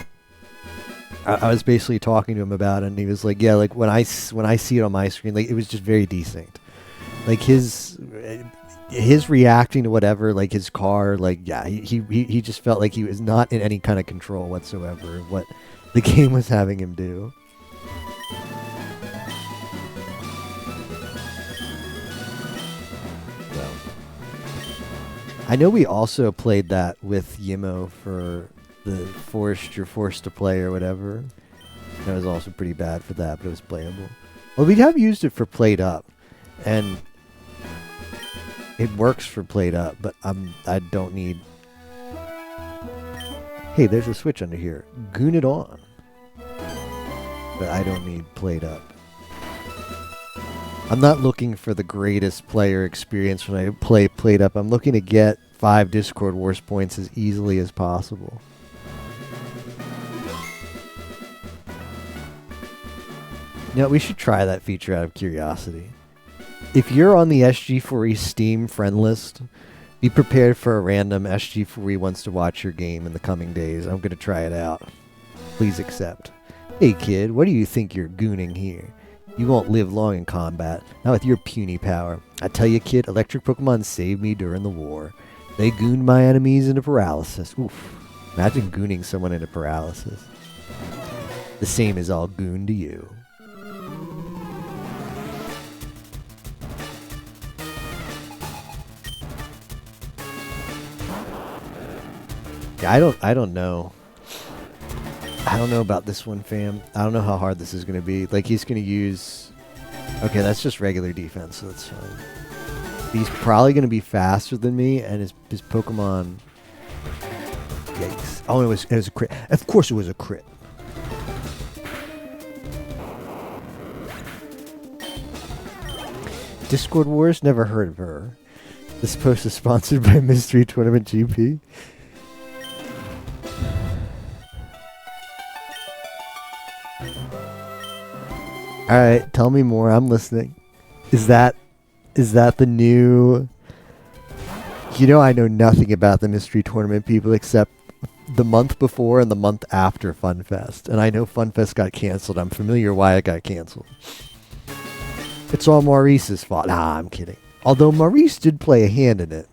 I was basically talking to him about it, and he was like, "Yeah, like when I see it on my screen, like it was just very decent. Like his reacting to whatever, like his car, like yeah, he just felt like he was not in any kind of control whatsoever of what the game was having him do." I know we also played that with Yimo for the You're Forced to Play or whatever. That was also pretty bad for that, but it was playable. Well, we have used it for Played Up, and it works for Played Up, but I don't need... Hey, there's a switch under here. Goon it on. But I don't need Played Up. I'm not looking for the greatest player experience when I play Played Up. I'm looking to get 5 Discord Wars points as easily as possible. You know, we should try that feature out of curiosity. If you're on the SG4E Steam friend list, be prepared for a random SG4E wants to watch your game in the coming days. I'm going to try it out. Please accept. Hey kid, what do you think you're gooning here? You won't live long in combat, not with your puny power. I tell you, kid, electric Pokemon saved me during the war. They gooned my enemies into paralysis. Oof. Imagine gooning someone into paralysis. The same is all goon to you. Yeah, I don't know. I don't know about this one, fam. I don't know how hard this is going to be. Like, he's going to use... Okay, that's just regular defense, so that's fine. He's probably going to be faster than me, and his Pokemon... Yikes. Oh, it was a crit. Of course it was a crit. Discord Wars? Never heard of her. This post is sponsored by Mystery Tournament GP. Alright, tell me more. I'm listening. Is that the new... You know, I know nothing about the Mystery Tournament people except the month before and the month after FunFest. And I know FunFest got canceled. I'm familiar why it got canceled. It's all Maurice's fault. Nah, I'm kidding. Although Maurice did play a hand in it.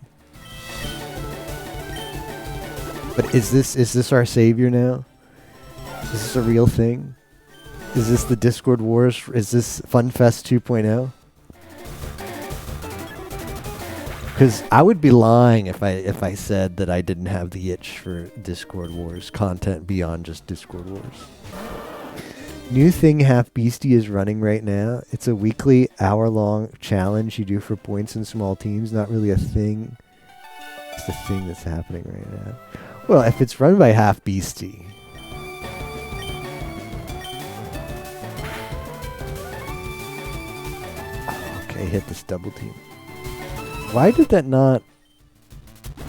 But is this our savior now? Is this a real thing? Is this the Discord Wars? Is this FunFest 2.0? Because I would be lying if I said that I didn't have the itch for Discord Wars content beyond just Discord Wars. New thing Half Beastie is running right now. It's a weekly hour-long challenge you do for points in small teams. Not really a thing. It's the thing that's happening right now. Well, if it's run by Half Beastie. Okay, hit this double team. Why did that not...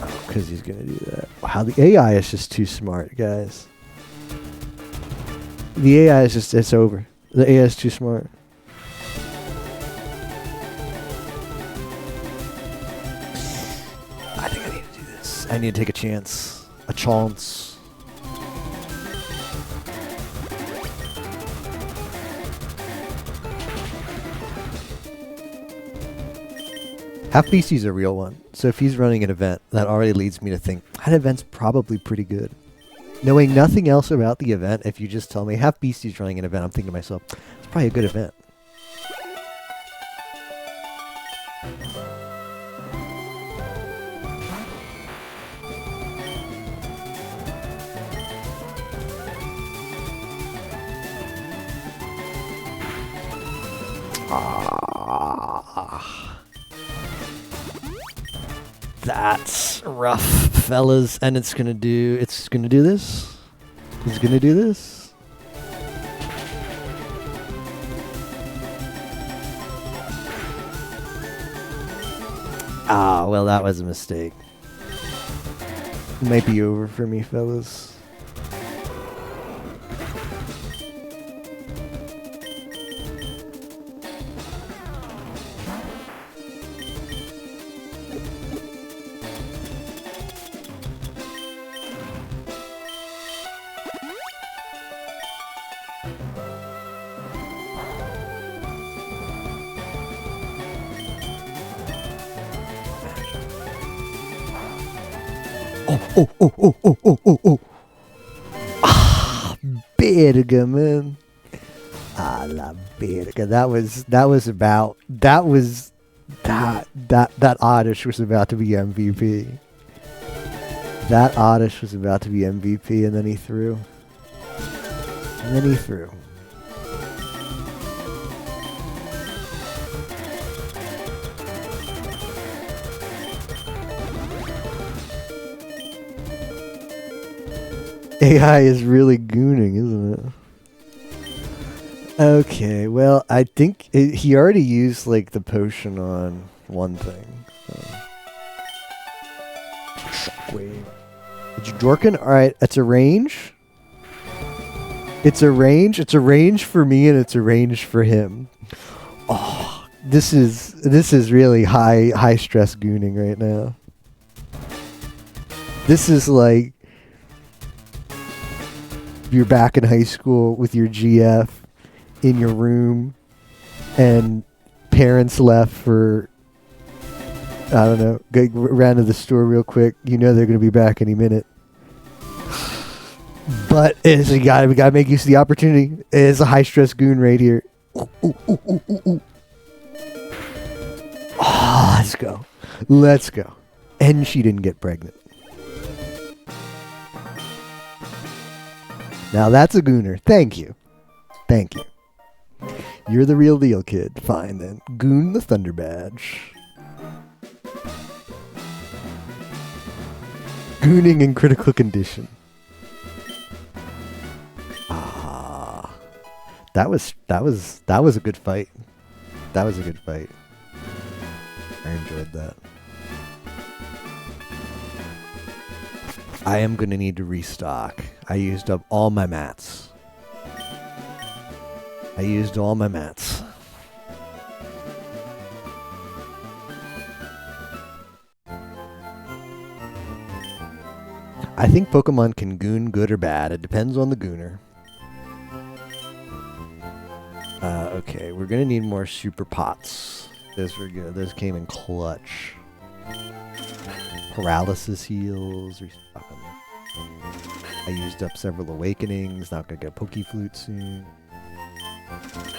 Oh, because he's going to do that. Wow, the AI is just too smart, guys. The AI is just... It's over. The AI is too smart. I think I need to do this. I need to take a chance. A chance. Half Beastie's a real one, so if he's running an event, that already leads me to think that event's probably pretty good. Knowing nothing else about the event, if you just tell me Half Beastie's running an event, I'm thinking to myself, it's probably a good event. That's rough, fellas. And it's gonna do this? It's gonna do this? Ah, well, that was a mistake. It might be over for me, fellas. Oh. Ah, verga, man. Ah, la verga. That Oddish was about to be MVP. That Oddish was about to be MVP, and then he threw. AI is really gooning, isn't it? Okay, well, I think he already used, like, the potion on one thing. Shockwave. Did you Dorkin? Alright, it's a range. It's a range for me, and it's a range for him. Oh, this is really high stress gooning right now. This is like you're back in high school with your GF in your room and parents left for, I don't know, go around to the store real quick. You know they're going to be back any minute. But we gotta make use of the opportunity. It's a high stress goon right here. Ooh. Oh, let's go. And she didn't get pregnant. Now that's a gooner. Thank you. You're the real deal, kid. Fine then. Goon the Thunder Badge. Gooning in critical condition. Ah, that was a good fight. That was a good fight. I enjoyed that. I am gonna need to restock. I used up all my mats. I think Pokemon can goon good or bad. It depends on the gooner. Okay, we're gonna need more super pots. Those were good. Those came in clutch. Paralysis heals. Restock them. I used up several awakenings. Not gonna get a Pokeflute soon.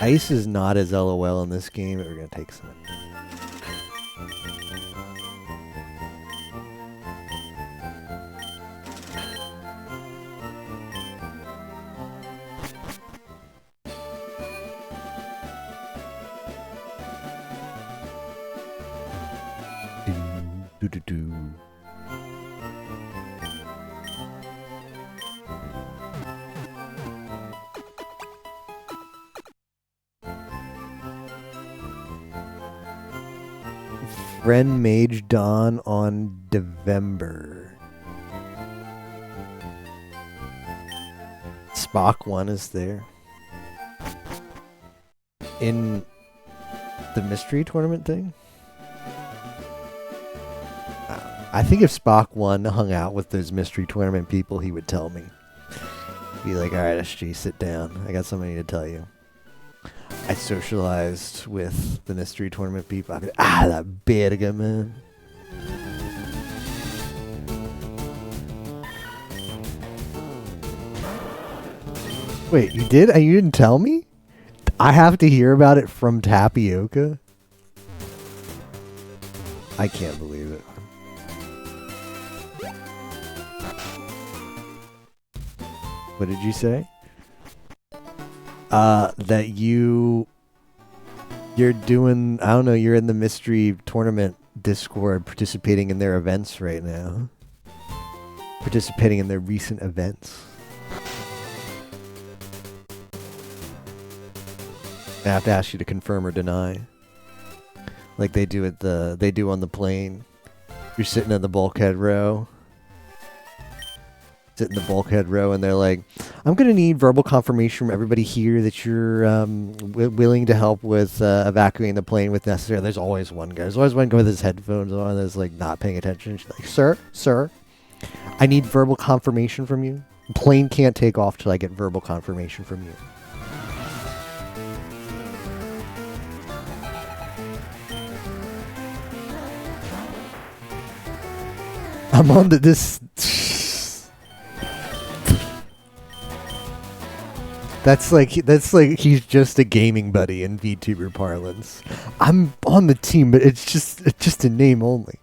Ice is not as LOL in this game, but we're gonna take some. Do. Friend Mage Dawn on Devember. Spock 1 is there. In the mystery tournament thing? I think if Spock 1 hung out with those mystery tournament people, he would tell me. Be like, alright, SG, sit down. I got something to tell you. I socialized with the mystery tournament people. That verga, man. Wait, you did? And you didn't tell me? I have to hear about it from Tapioca? I can't believe it. What did you say? That you're doing, I don't know, you're in the mystery tournament Discord participating in their events right now. Participating in their recent events. I have to ask you to confirm or deny. Like they do on the plane. You're sitting in the bulkhead row. Sit in the bulkhead row, and they're like, I'm going to need verbal confirmation from everybody here that you're willing to help with evacuating the plane with necessary. There's always one guy. There's always one guy with his headphones on that's like not paying attention. She's like, sir, I need verbal confirmation from you. The plane can't take off till I get verbal confirmation from you. I'm on to this... That's like he's just a gaming buddy in VTuber parlance. I'm on the team, but it's just a name only.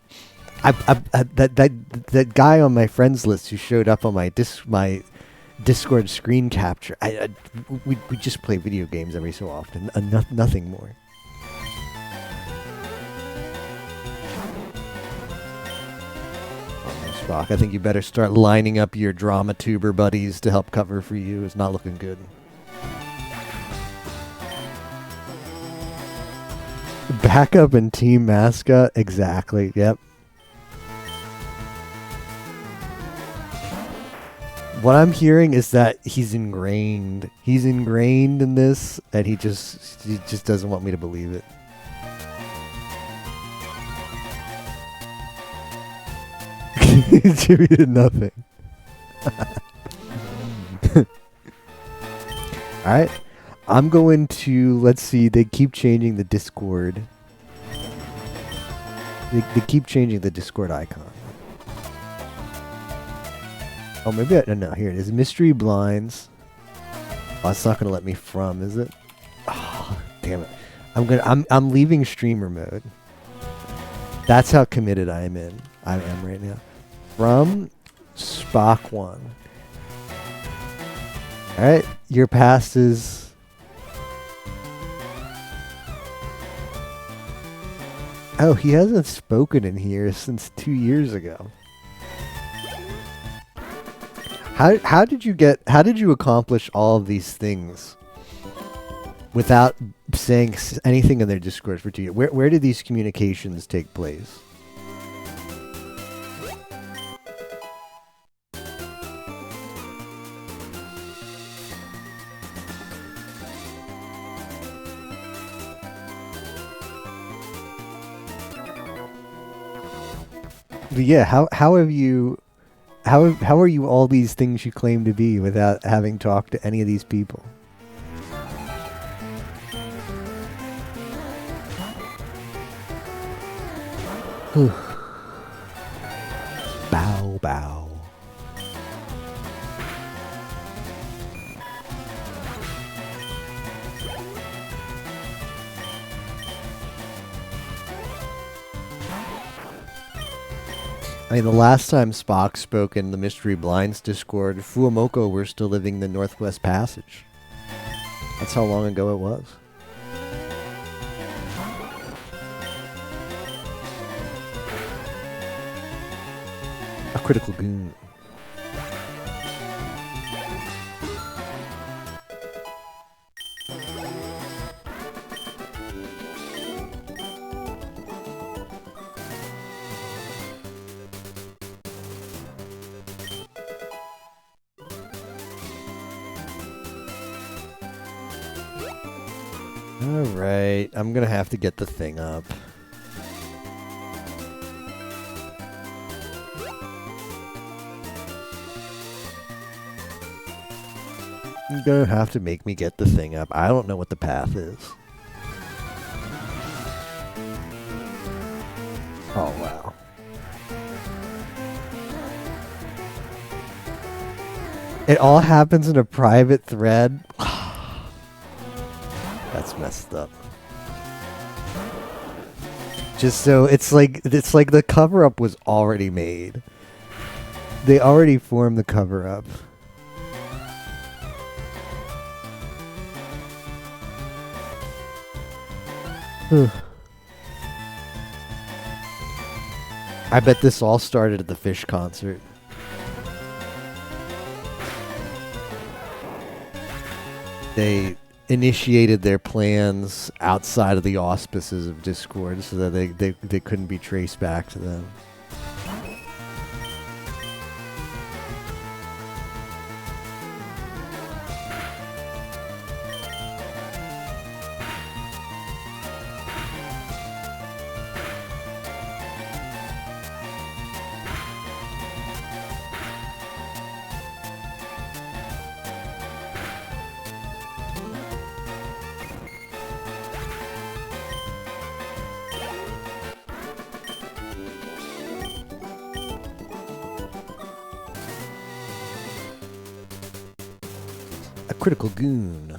That guy on my friends list who showed up on my Discord screen capture. We just play video games every so often. Nothing more. Oh, Spock, I think you better start lining up your drama tuber buddies to help cover for you. It's not looking good. Backup and team mascot, exactly. Yep. What I'm hearing is that he's ingrained. He's ingrained in this, and he just doesn't want me to believe it. Jimmy did nothing. All right. I'm going to, let's see, they keep changing the Discord. They keep changing the Discord icon. Oh, maybe no, here it is. Mystery blinds. Oh, it's not going to let me from, is it? Oh, damn it. I'm leaving streamer mode. That's how committed I am right now. From Spock 1. All right, your past is... Oh, he hasn't spoken in here since 2 years ago. How did you accomplish all of these things without saying anything in their Discord for 2 years? Where did these communications take place? But yeah, how are you all these things you claim to be without having talked to any of these people? Bow bow. I mean, the last time Spock spoke in the Mystery Blinds Discord, Fuamoko were still living in the Northwest Passage. That's how long ago it was. A critical goon. Alright, I'm gonna have to get the thing up. You're gonna have to make me get the thing up. I don't know what the path is. Oh, wow. It all happens in a private thread? That's messed up. Just so it's like the cover up was already made. They already formed the cover up. I bet this all started at the Fish concert. They initiated their plans outside of the auspices of Discord so that they couldn't be traced back to them. Critical goon.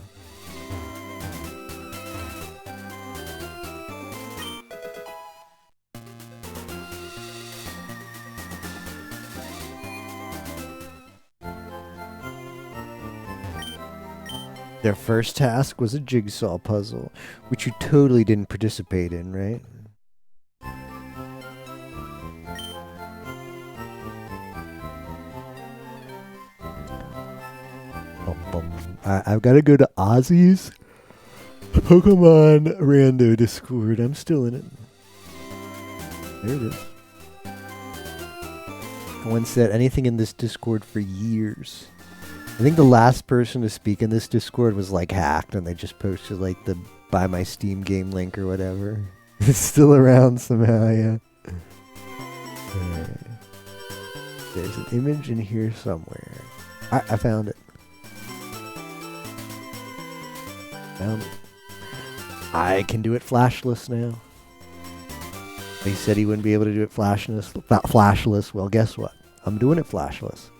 Their first task was a jigsaw puzzle, which you totally didn't participate in, right? I've got to go to Ozzy's Pokemon Rando Discord. I'm still in it. There it is. No one said anything in this Discord for years. I think the last person to speak in this Discord was like hacked and they just posted like the buy my Steam game link or whatever. It's still around somehow, yeah. Right. There's an image in here somewhere. I found it. I can do it flashless now. He said he wouldn't be able to do it flashless. Well, guess what? I'm doing it flashless.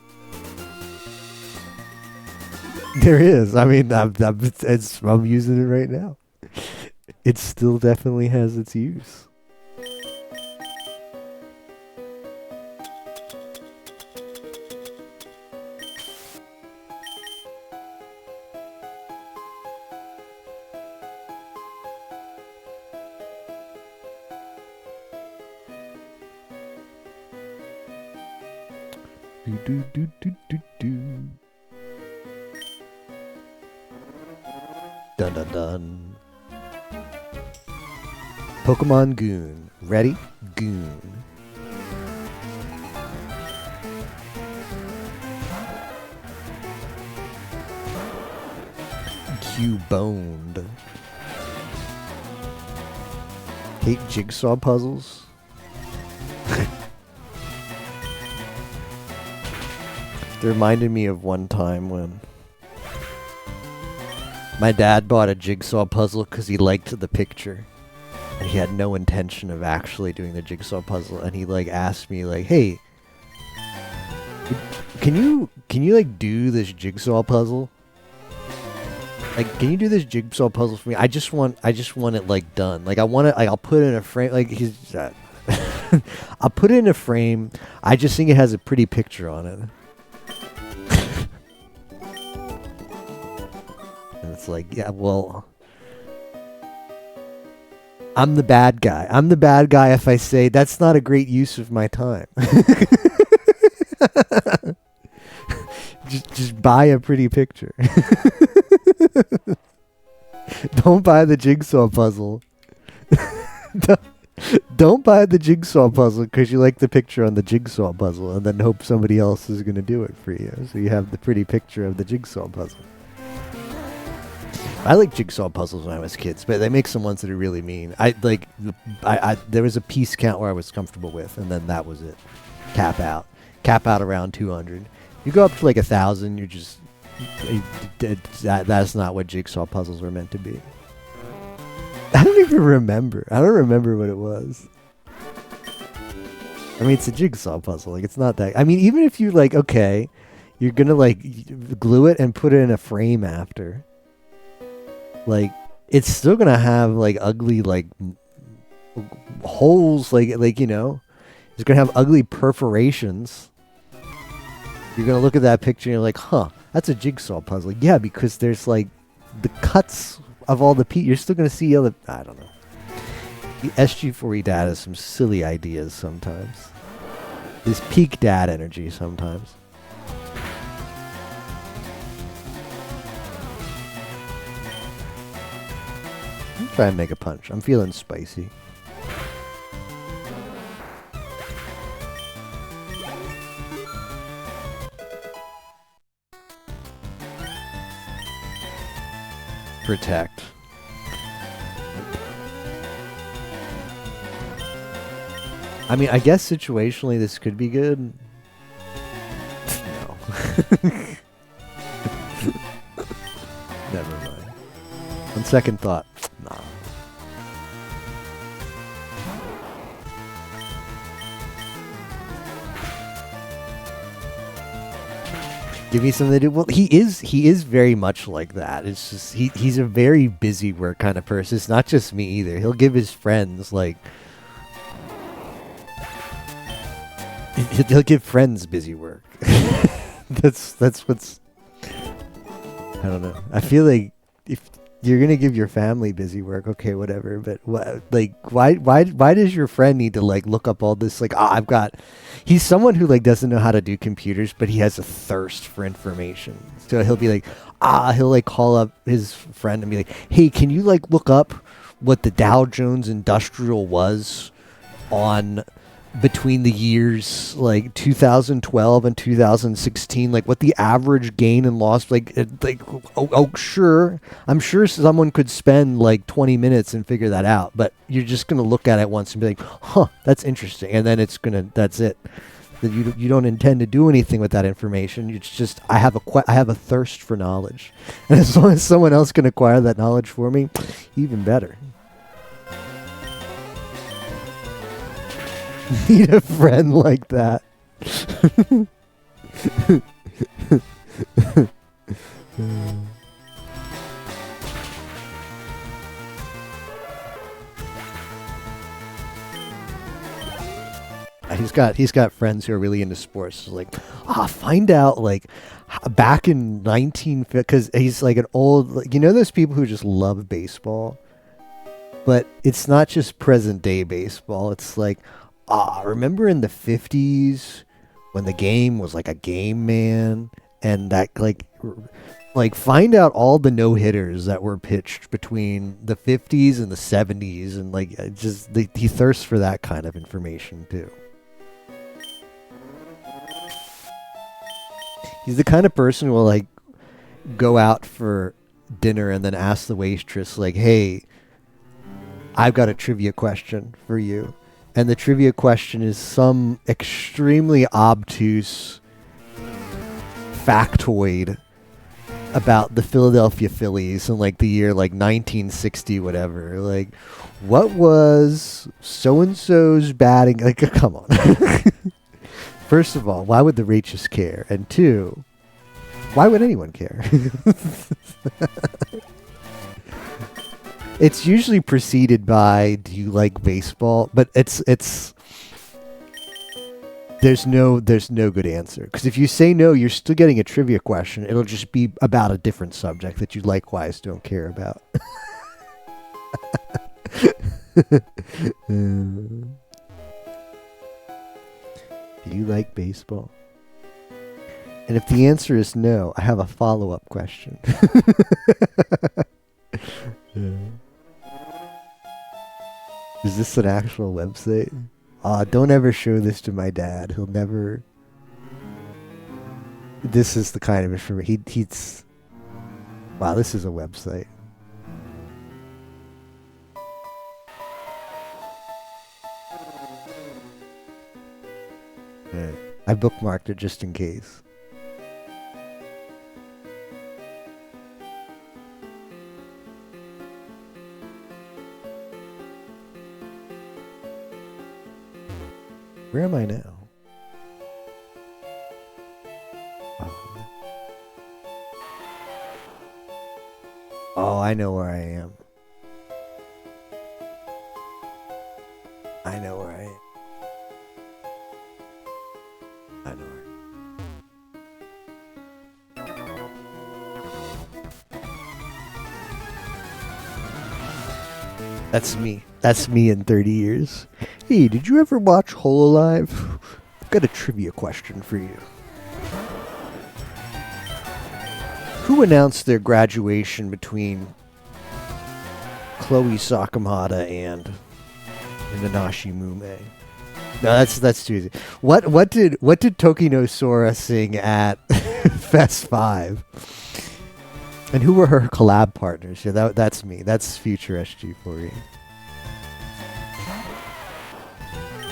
There is. I mean, I'm using it right now. It still definitely has its use. Do, do, do, do, do, do. Dun dun dun. Pokemon Goon. Ready? Goon. Cuboned. Hate jigsaw puzzles. It reminded me of one time when my dad bought a jigsaw puzzle because he liked the picture. And he had no intention of actually doing the jigsaw puzzle. And he like asked me like, hey, can you like do this jigsaw puzzle? Like, can you do this jigsaw puzzle for me? I just want it like done. Like I want it, like I'll put it in a frame. Like he's, I'll put it in a frame. I just think it has a pretty picture on it. And it's like, yeah, well, I'm the bad guy. I'm the bad guy if I say that's not a great use of my time. just buy a pretty picture. Don't buy the jigsaw puzzle. Don't buy the jigsaw puzzle because you like the picture on the jigsaw puzzle and then hope somebody else is going to do it for you. So you have the pretty picture of the jigsaw puzzle. I like jigsaw puzzles when I was kids, but they make some ones that are really mean. There was a piece count where I was comfortable with, and then that was it. Cap out around 200. You go up to like 1,000, you're just that's not what jigsaw puzzles were meant to be. I don't even remember. I don't remember what it was. I mean, it's a jigsaw puzzle. Like it's not that. I mean, even if you like, okay, you're gonna like glue it and put it in a frame after. Like, it's still gonna have like ugly like holes, like you know, it's gonna have ugly perforations. You're gonna look at that picture and you're like, huh, that's a jigsaw puzzle. Yeah, because there's like the cuts of all the pieces. You're still gonna see other. I don't know. The SG4E dad has some silly ideas sometimes. This peak dad energy sometimes. Try and make a punch. I'm feeling spicy. Protect. I mean, I guess situationally this could be good. No. Never mind. On second thought, nah. Give me something to do. Well, he is very much like that. It's just he's a very busy work kind of person. It's not just me either. He'll give his friends like he'll give friends busy work. that's what's I don't know. I feel like if you're gonna give your family busy work, okay, whatever. But why does your friend need to like look up all this? Like, he's someone who like doesn't know how to do computers, but he has a thirst for information. So he'll be like, he'll like call up his friend and be like, hey, can you like look up what the Dow Jones Industrial was on between the years like 2012 and 2016, like what the average gain and loss, sure, I'm sure someone could spend like 20 minutes and figure that out, but you're just gonna look at it once and be like, huh, that's interesting, and then that's it. That you don't intend to do anything with that information. It's just I have a thirst for knowledge, and as long as someone else can acquire that knowledge for me, even better. Need a friend like that. He's got friends who are really into sports. So like, find out like back in 1950, because he's like an old, you know, those people who just love baseball, but it's not just present day baseball. It's like, remember in the 50s when the game was like a game, man, and that like find out all the no hitters that were pitched between the 50s and the 70s, and like he thirsts for that kind of information too. He's the kind of person who will like go out for dinner and then ask the waitress like, "Hey, I've got a trivia question for you." And the trivia question is some extremely obtuse factoid about the Philadelphia Phillies in like the year like 1960 whatever. Like, what was so and so's batting? Like, come on. First of all, why would the waitress care? And two, why would anyone care? It's usually preceded by, "Do you like baseball?" But it's there's no good answer, because if you say no, you're still getting a trivia question. It'll just be about a different subject that you likewise don't care about. Do you like baseball? And if the answer is no, I have a follow-up question. Is this an actual website? Don't ever show this to my dad. He'll never... This is the kind of information... He's... Wow, this is a website. I bookmarked it just in case. Where am I now? Oh, I know where I am. I know where I am. I know where. That's me. That's me in 30 years. Hey, did you ever watch Hololive? I've got a trivia question for you. Who announced their graduation between Chloe Sakamata and Nanashi Mume? No, that's too easy. What did Tokino Sora sing at Fest 5? And who were her collab partners? Yeah, that's me. That's future SG for you.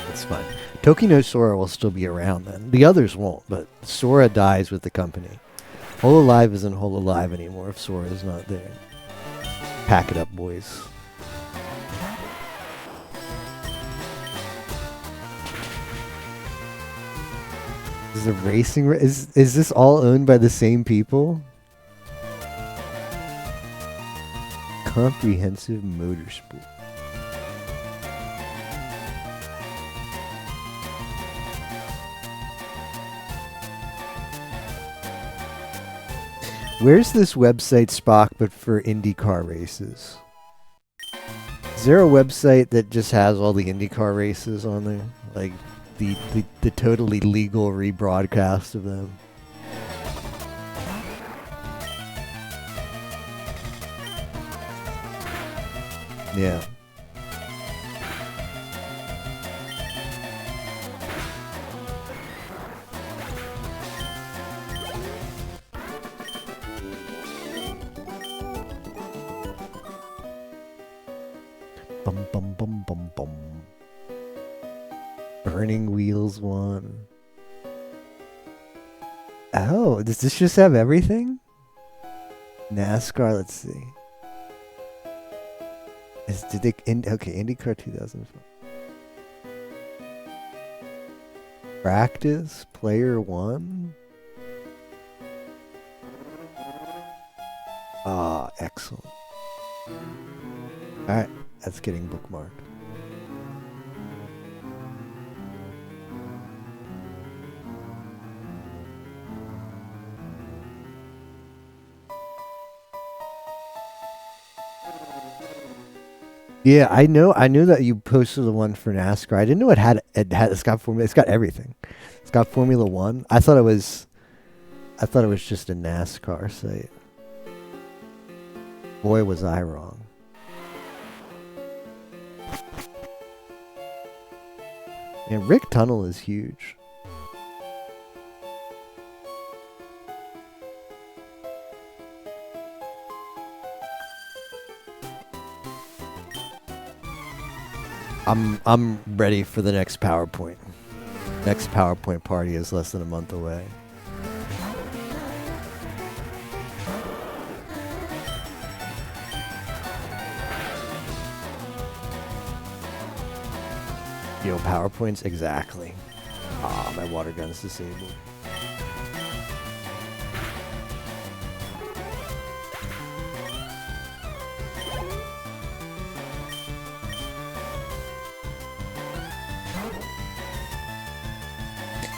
That's fine. Tokino Sora will still be around then. The others won't, but Sora dies with the company. Hololive isn't Hololive anymore if Sora is not there. Pack it up, boys. Is the racing is this all owned by the same people? Comprehensive Motorsport. Where's this website, Spock, but for IndyCar races? Is there a website that just has all the IndyCar races on there? Like the totally legal rebroadcast of them? Yeah. Bum bum bum bum bum. Burning Wheels 1. Oh, does this just have everything? NASCAR, let's see. Okay, IndyCar 2005. Practice, Player 1. Ah, excellent. Alright, that's getting bookmarked. Yeah, I know. I knew that you posted the one for NASCAR. I didn't know it's got Formula. It's got everything. It's got Formula One. I thought it was. I thought it was just a NASCAR site. Boy, was I wrong. And Rick Tunnel is huge. I'm ready for the next PowerPoint. Next PowerPoint party is less than a month away. Yo, PowerPoints? Exactly. Ah, my water gun's disabled.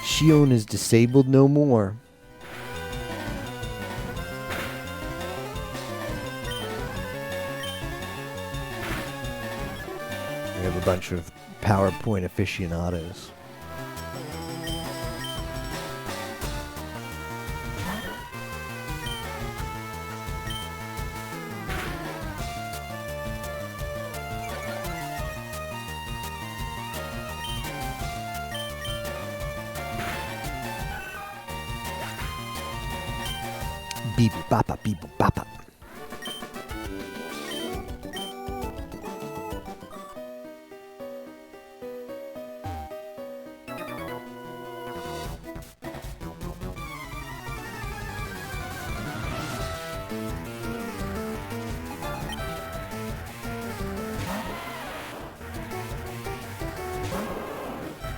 Shion is disabled no more. We have a bunch of PowerPoint aficionados. Beep bapa beep bapa.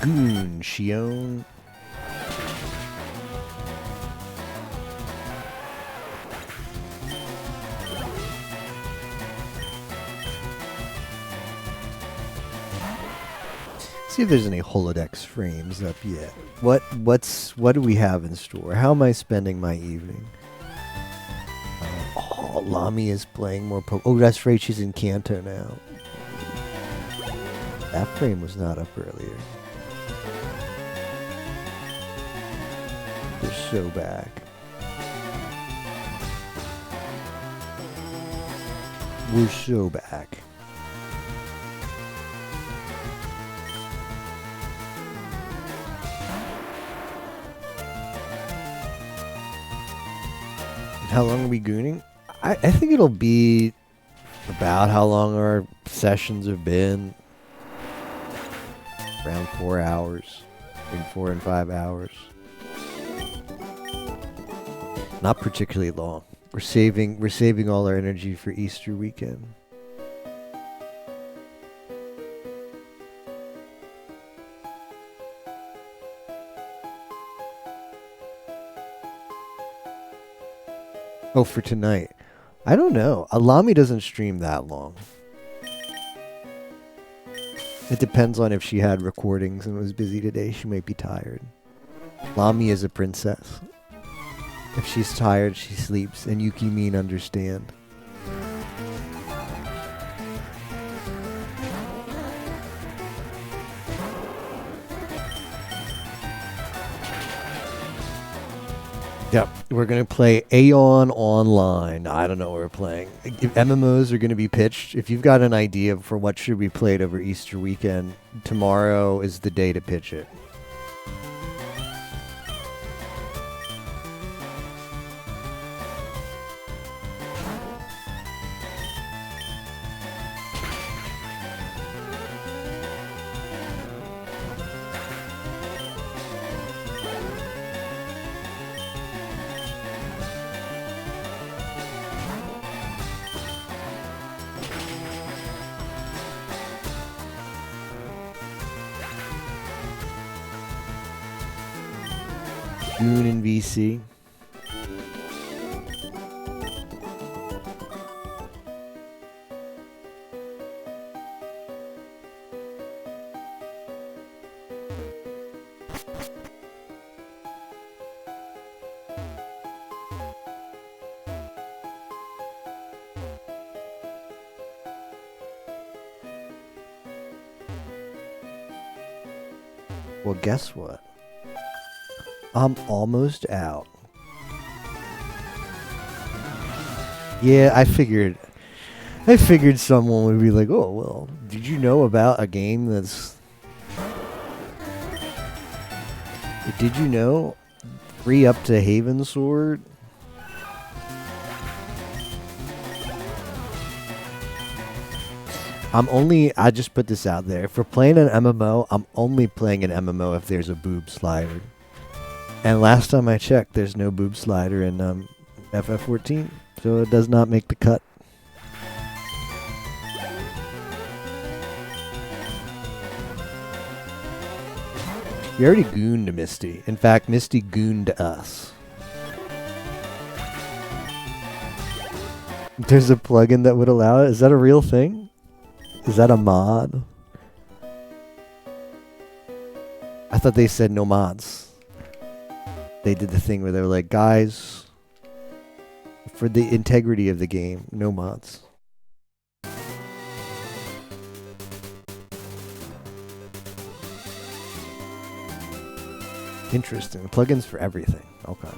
Goon, Shion. See if there's any holodeck frames up yet. What do we have in store? How am I spending my evening? Oh, Lami is playing more Oh, that's right, she's in Kanto now. That frame was not up earlier. We're so back. We're so back. How long are we gooning? I think it'll be about how long our sessions have been. Around 4 hours. Between 4 and 5 hours. Not particularly long. We're saving all our energy for Easter weekend. Oh, for tonight. I don't know. Alami doesn't stream that long. It depends on if she had recordings and was busy today. She might be tired. Lami is a princess. If she's tired, she sleeps, and Yuki Mean understand. Yep, we're going to play Aeon Online. I don't know what we're playing. MMOs are going to be pitched. If you've got an idea for what should be played over Easter weekend, tomorrow is the day to pitch it. Goon in VC. Well, guess what? I'm almost out. Yeah, I figured someone would be like, "Oh, well, did you know about a game that's... Did you know? Free up to Haven Sword?" I just put this out there. If we're playing an MMO, I'm only playing an MMO if there's a boob slider. And last time I checked, there's no boob slider in FF14, so it does not make the cut. We already gooned Misty. In fact, Misty gooned us. There's a plugin that would allow it. Is that a real thing? Is that a mod? I thought they said no mods. They did the thing where they were like, guys, for the integrity of the game, no mods. Interesting. Plugins for everything. Okay.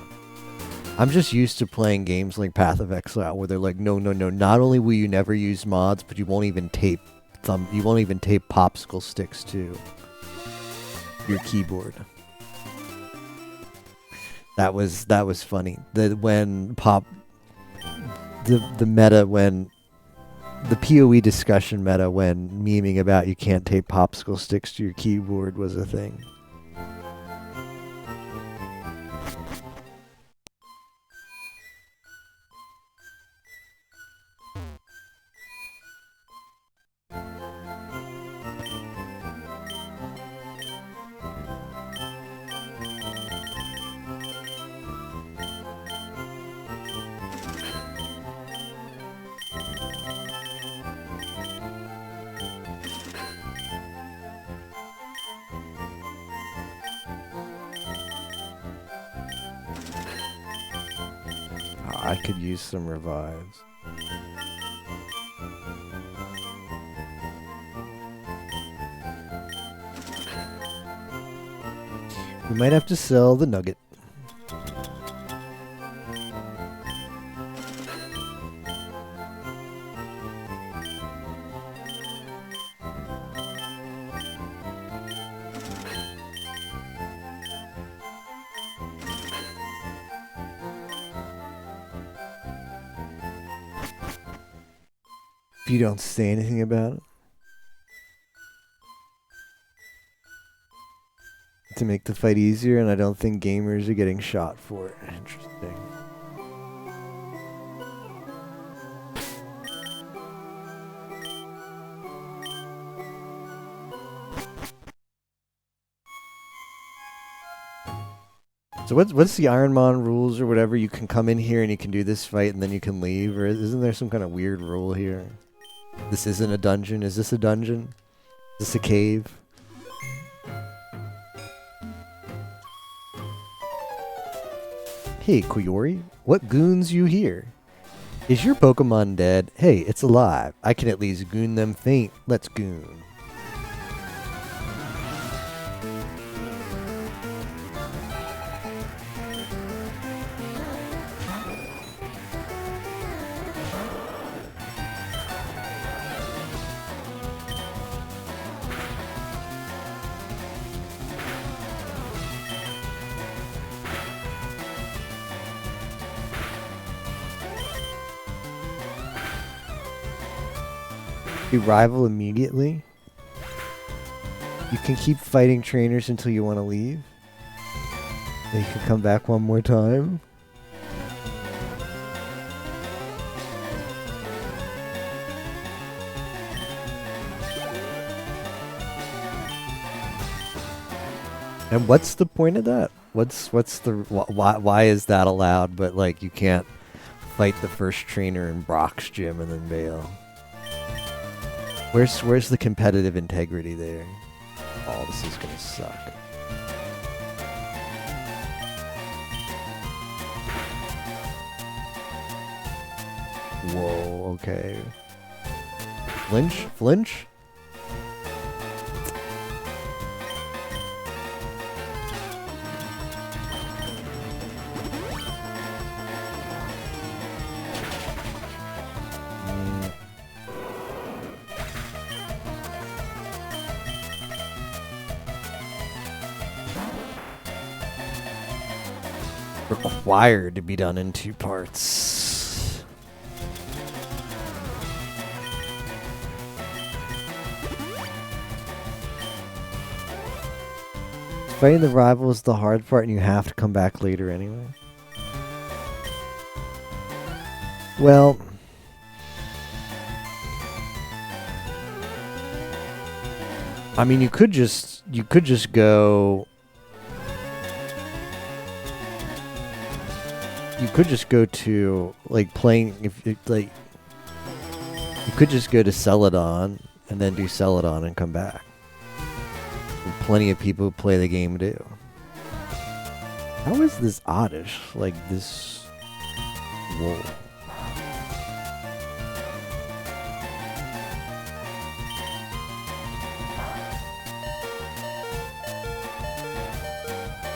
I'm just used to playing games like Path of Exile where they're like, no, not only will you never use mods, but you won't even tape popsicle sticks to your keyboard. That was funny. The meta when the PoE discussion meta when memeing about you can't tape popsicle sticks to your keyboard was a thing. I could use some revives. We might have to sell the nugget. If you don't say anything about it. To make the fight easier, and I don't think gamers are getting shot for it. Interesting. So what's the Ironmon rules or whatever? You can come in here and you can do this fight and then you can leave, or isn't there some kind of weird rule here? This isn't a dungeon. Is this a dungeon? Is this a cave? Hey, Koyori, what goons you here? Is your Pokemon dead? Hey, it's alive. I can at least goon them faint. Let's goon. You rival immediately. You can keep fighting trainers until you want to leave. Then you can come back one more time. And what's the point of that? What's the why is that allowed? But like you can't fight the first trainer in Brock's gym and then bail. Where's the competitive integrity there? Oh, this is gonna suck. Whoa, okay. Flinch? required to be done in 2 parts. Fighting the rival is the hard part and you have to come back later anyway. Well, I mean, you could just go. You could just go to like playing if it, like. You could just go to Celadon and then do Celadon and come back. And plenty of people play the game too. How is this oddish? Like this. Whoa.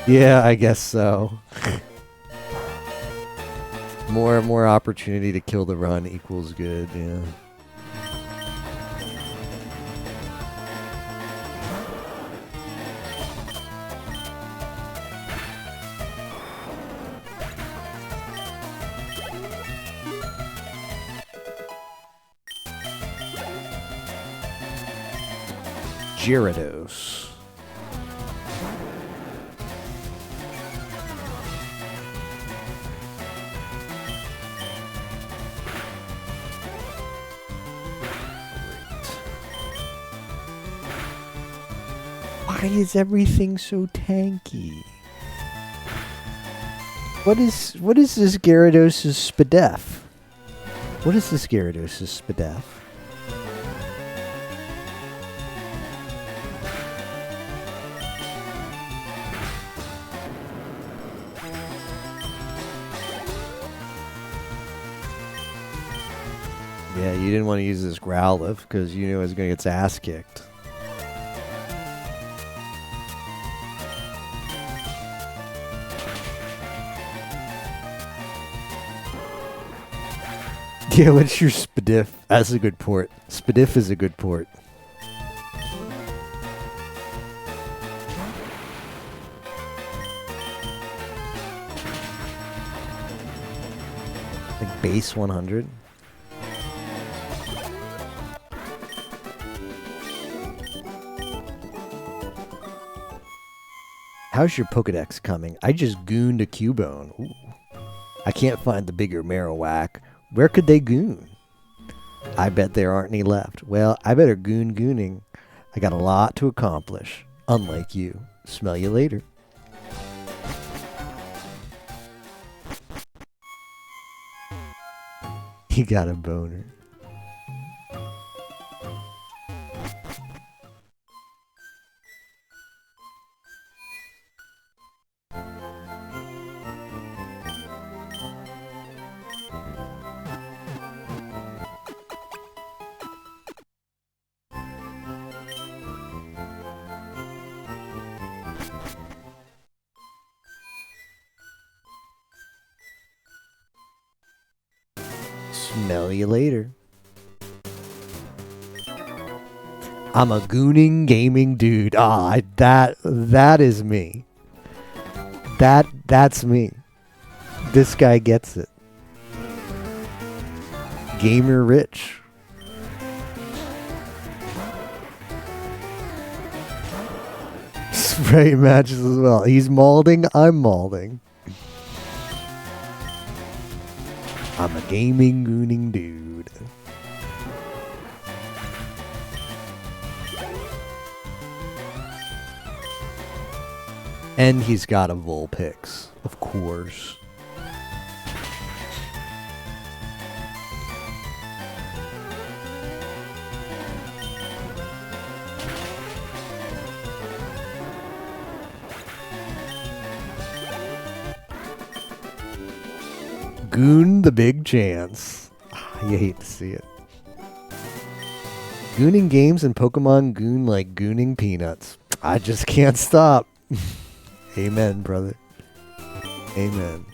Yeah, I guess so. More opportunity to kill the run equals good, yeah. Gyarados. Why is everything so tanky? What is this Gyarados' Spadef? What is this Gyarados' Spadef? Yeah, you didn't want to use this Growlithe because you knew it was going to get its ass kicked. Yeah, what's your Spadif? That's a good port. Spadif is a good port. Like base 100? How's your Pokedex coming? I just gooned a Cubone. Ooh. I can't find the bigger Marowak. Where could they goon? I bet there aren't any left. Well, I better gooning. I got a lot to accomplish. Unlike you. Smell you later. He got a boner. Smell you later. I'm a gooning gaming dude. That is me. That's me. This guy gets it. Gamer rich. Spray matches as well. He's malding, I'm malding. I'm a gaming gooning dude. And he's got a Vulpix, of course. Goon the big chance. You hate to see it. Gooning games and Pokemon goon like gooning peanuts. I just can't stop. Amen, brother. Amen.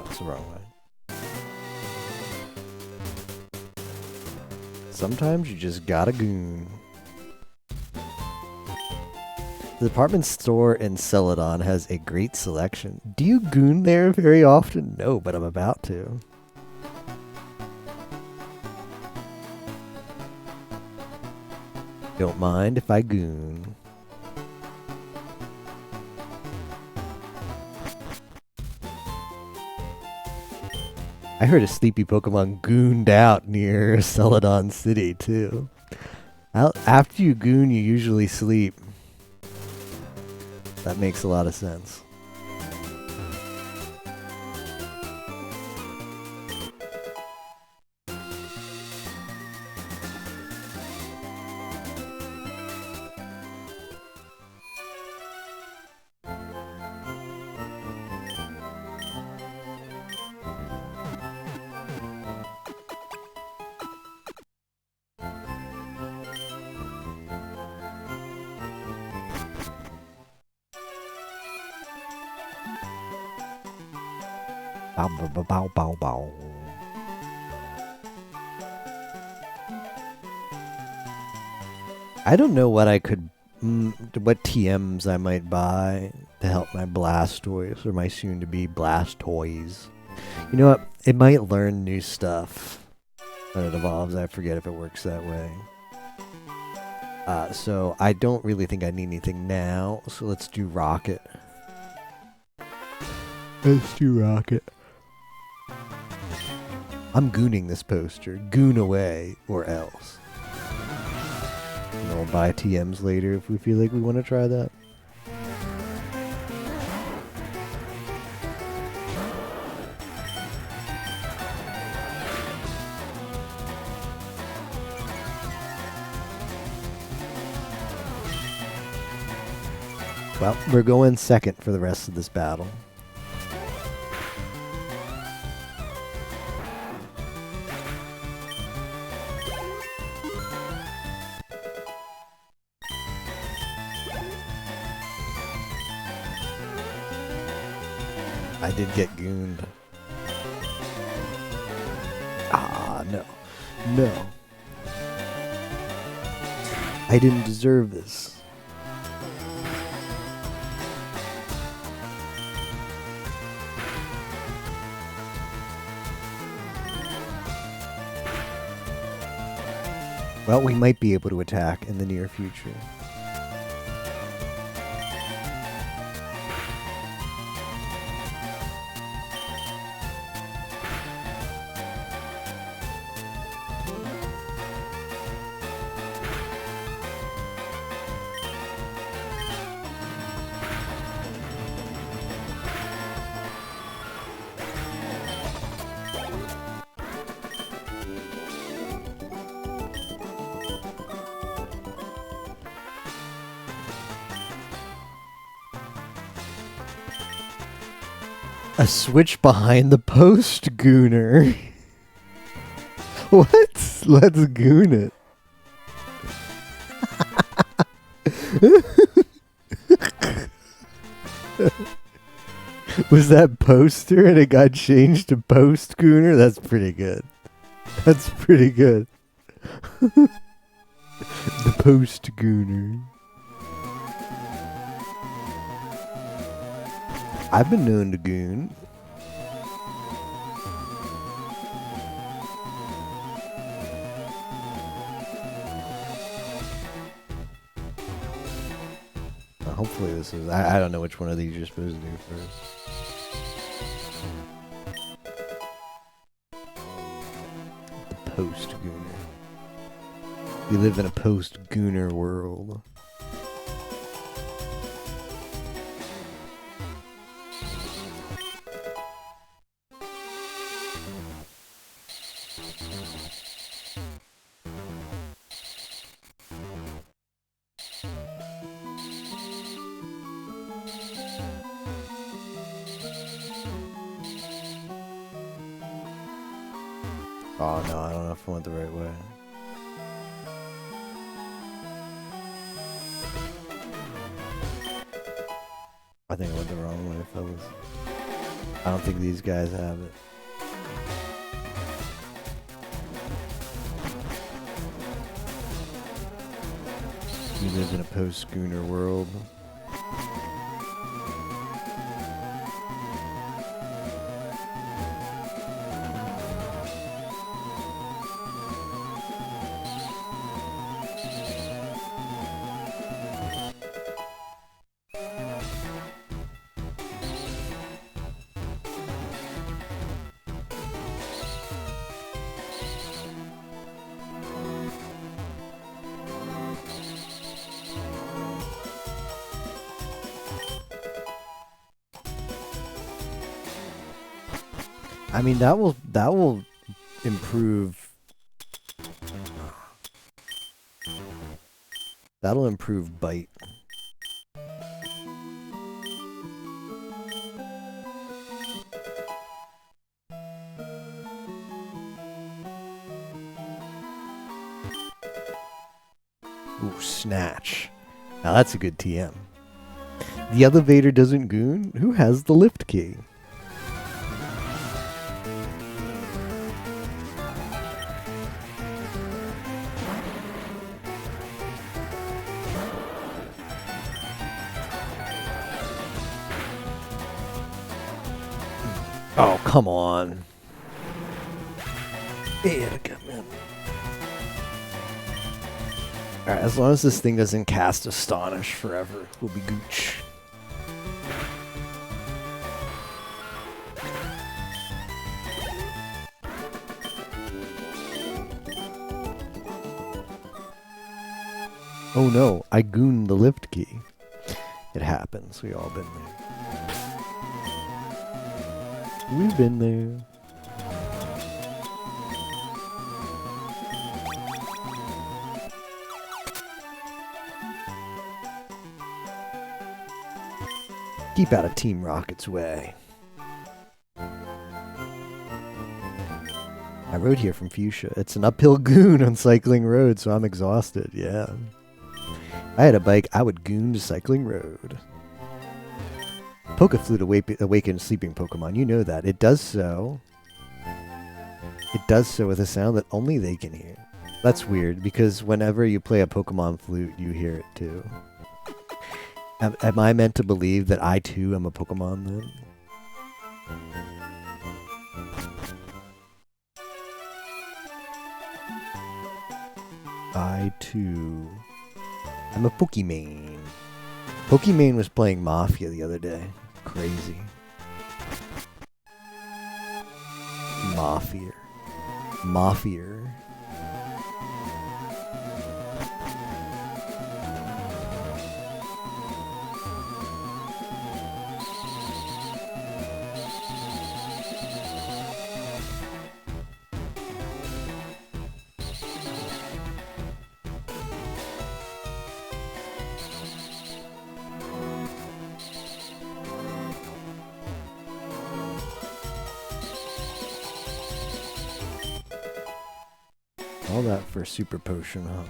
it's the wrong way. Sometimes you just gotta goon. The department store in Celadon has a great selection. Do you goon there very often? No, but I'm about to. Don't mind if I goon. I heard a sleepy Pokemon gooned out near Celadon City, too. After you goon, you usually sleep. That makes a lot of sense. Bow, bow, bow, bow, bow. I don't know what I could, what TMs I might buy to help my Blastoise or my soon-to-be Blastoise. You know what? It might learn new stuff when it evolves. I forget if it works that way. So I don't really think I need anything now. So let's do Rocket. Let's do Rocket. I'm gooning this poster. Goon away or else. And we'll buy TMs later if we feel like we want to try that. Well, we're going second for the rest of this battle. I did get gooned. Ah, no. No. I didn't deserve this. Well, we might be able to attack in the near future. A switch behind the post, Gooner. What? Let's goon it. Was that poster and it got changed to post Gooner? That's pretty good. That's pretty good. The post Gooner. I've been known to goon. Hopefully this is... I don't know which one of these you're supposed to do first. The post-gooner. We live in a post-gooner world. Oh no, I don't know if I went the right way. I think I went the wrong way, fellas. I don't think these guys have it. We live in a post-schooner world. I mean, that will improve. That'll improve bite. Ooh, snatch. Now that's a good TM. The elevator doesn't goon? Who has the lift key? Oh, come on. Alright, as long as this thing doesn't cast Astonish forever, we'll be gooch. Oh no, I gooned the lift key. It happens, we all been there. We've been there. Keep out of Team Rocket's way. I rode here from Fuchsia. It's an uphill goon on Cycling Road, so I'm exhausted, yeah. If I had a bike, I would goon to Cycling Road. Poke Flute awakens sleeping Pokemon. You know that. It does so. It does so with a sound that only they can hear. That's weird, because whenever you play a Pokemon Flute, you hear it too. Am I meant to believe that I too am a Pokemon then? I too am a Pokemon. Pokemon was playing Mafia the other day. Crazy. Mafia. All that for a super potion, huh?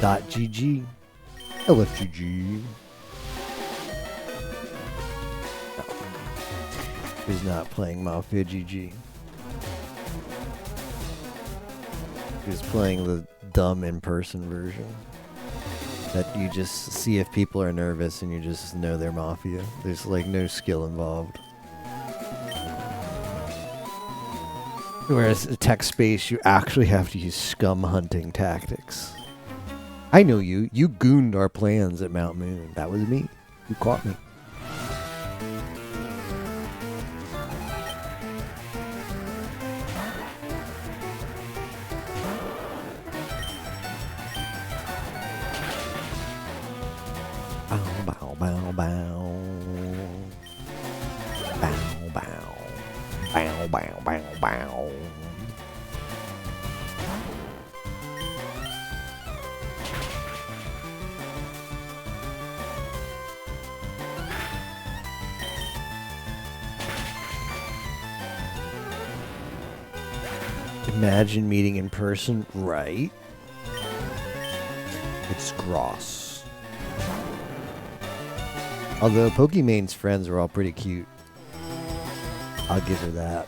.gg. LFGG. Who's not playing Mafia GG? Who's playing the dumb in-person version? That you just see if people are nervous and you just know they're Mafia. There's like no skill involved. Whereas tech space, you actually have to use scum hunting tactics. I know you. You gooned our plans at Mount Moon. That was me. You caught me. Bow, bow, bow. Bow, bow. Bow, bow, bow, bow. Imagine meeting in person, right? It's gross. Although Pokémon's friends were all pretty cute. I'll give her that.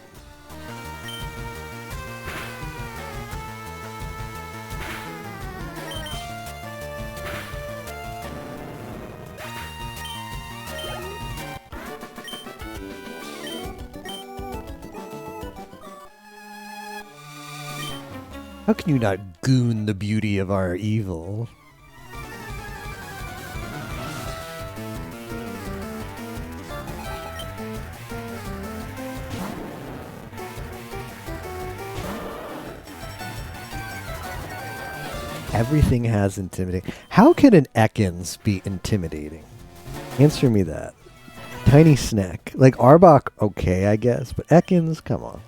How can you not goon the beauty of our evil? Everything has intimidating. How can an Ekans be intimidating? Answer me that. Tiny snack. Like Arbok, okay, I guess, but Ekans, come on.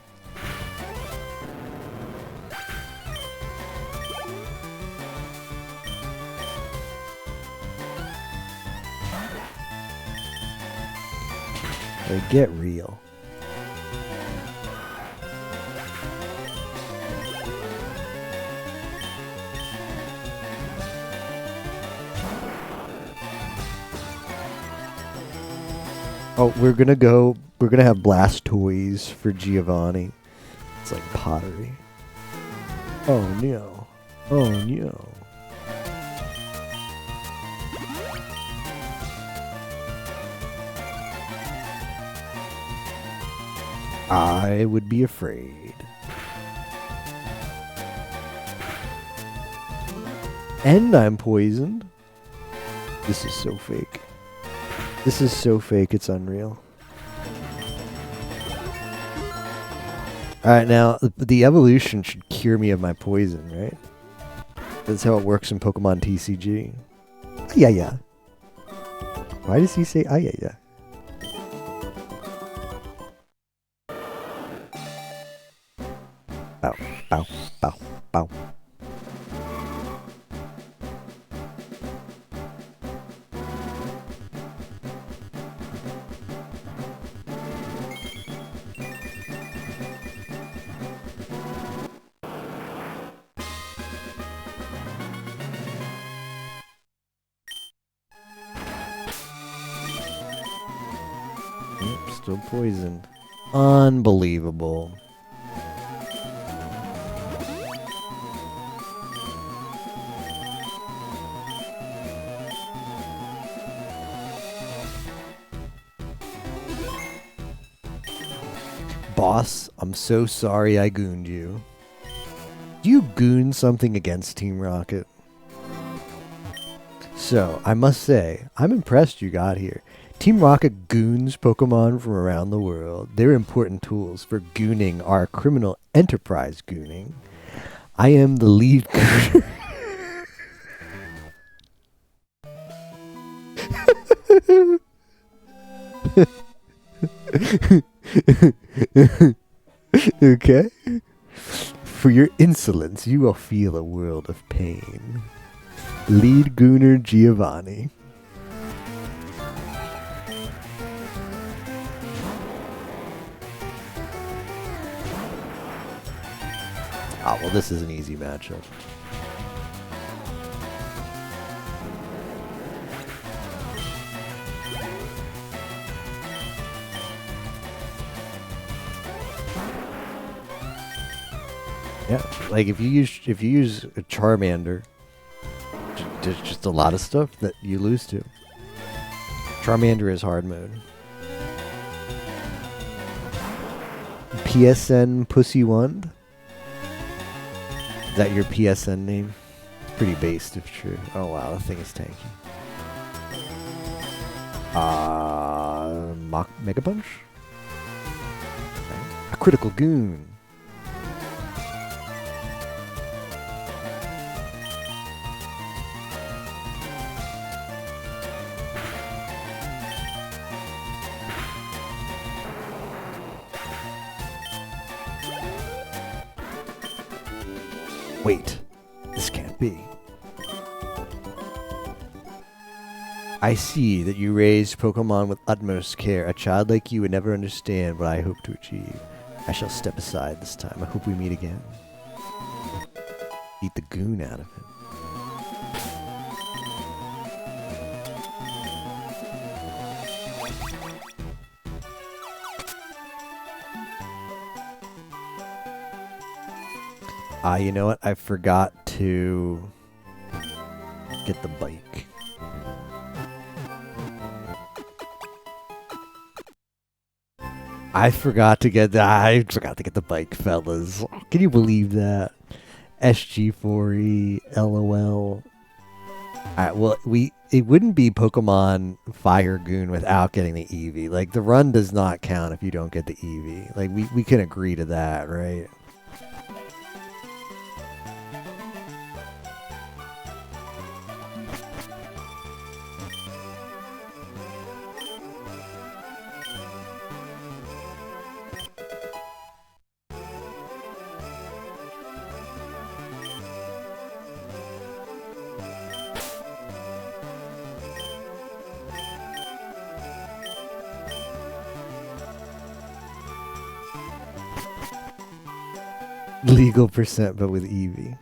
Hey, get real. Oh, we're gonna have Blastoise for Giovanni. It's like pottery. Oh no. Oh no. I would be afraid. And I'm poisoned. This is so fake. This is so fake, it's unreal. Alright, now, the evolution should cure me of my poison, right? That's how it works in Pokemon TCG. Yeah, yeah. Why does he say yeah, yeah? Bow, bow, bow, bow. Still poisoned. Unbelievable. Boss, I'm so sorry I gooned you. Do you goon something against Team Rocket? So, I must say, I'm impressed you got here. Team Rocket goons Pokemon from around the world. They're important tools for gooning our criminal enterprise gooning. I am the lead gooner. Okay? For your insolence, you will feel a world of pain. Lead gooner Giovanni. Oh, well, this is an easy matchup. Yeah, like if you use a Charmander, there's just a lot of stuff that you lose to. Charmander is hard mode. PSN Pussy Wand? Is that your PSN name? It's pretty based if true. Oh wow, that thing is tanky. Mega Punch? A critical goon. Wait, this can't be. I see that you raised Pokemon with utmost care. A child like you would never understand what I hope to achieve. I shall step aside this time. I hope we meet again. Beat the goon out of him. You know what? I forgot to get the bike. I forgot to get the bike, fellas. Can you believe that? SG4E, LOL. Alright, well, it wouldn't be Pokemon FireGoon without getting the Eevee. Like, the run does not count if you don't get the Eevee. Like, we can agree to that, right? Legal percent, but with Eevee.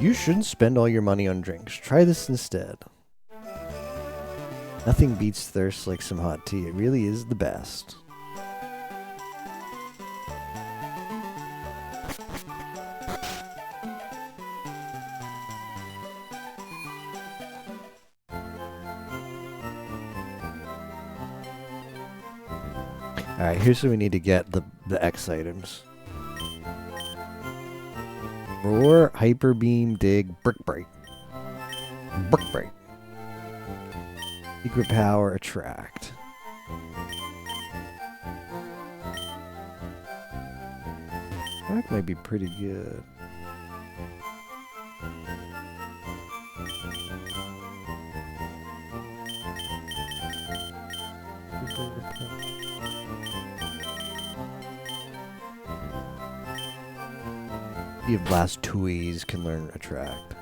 You shouldn't spend all your money on drinks. Try this instead. Nothing beats thirst like some hot tea. It really is the best. Alright, here's what we need to get the X items. Roar, Hyper Beam, Dig, Brick Break. Brick Break. Secret Power, Attract. Attract might be pretty good. You have Blastoise can learn Attract.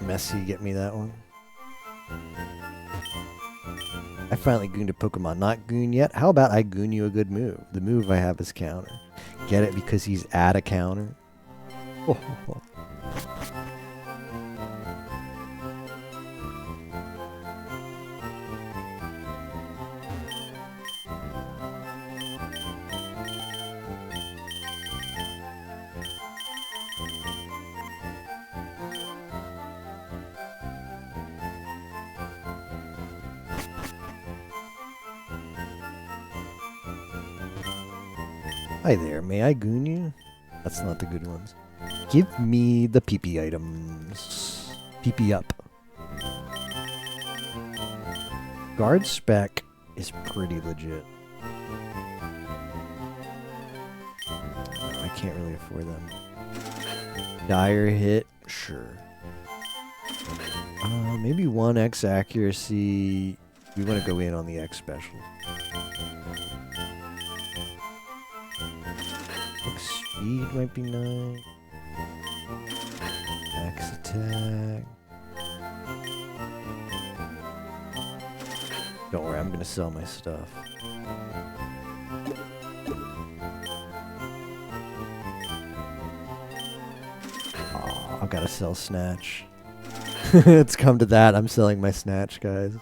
Messy, get me that one. I finally gooned a Pokemon. Not goon yet? How about I goon you a good move? The move I have is counter. Get it because he's at a counter? Oh, oh, oh. Hi there, may I goon you? That's not the good ones. Give me the PP items. PP up. Guard spec is pretty legit. I can't really afford them. Dire hit, sure. Maybe 1x accuracy. We want to go in on the X special. Speed might be nice. Max attack. Don't worry, I'm gonna sell my stuff. gotta sell Snatch. It's come to that. I'm selling my Snatch, guys.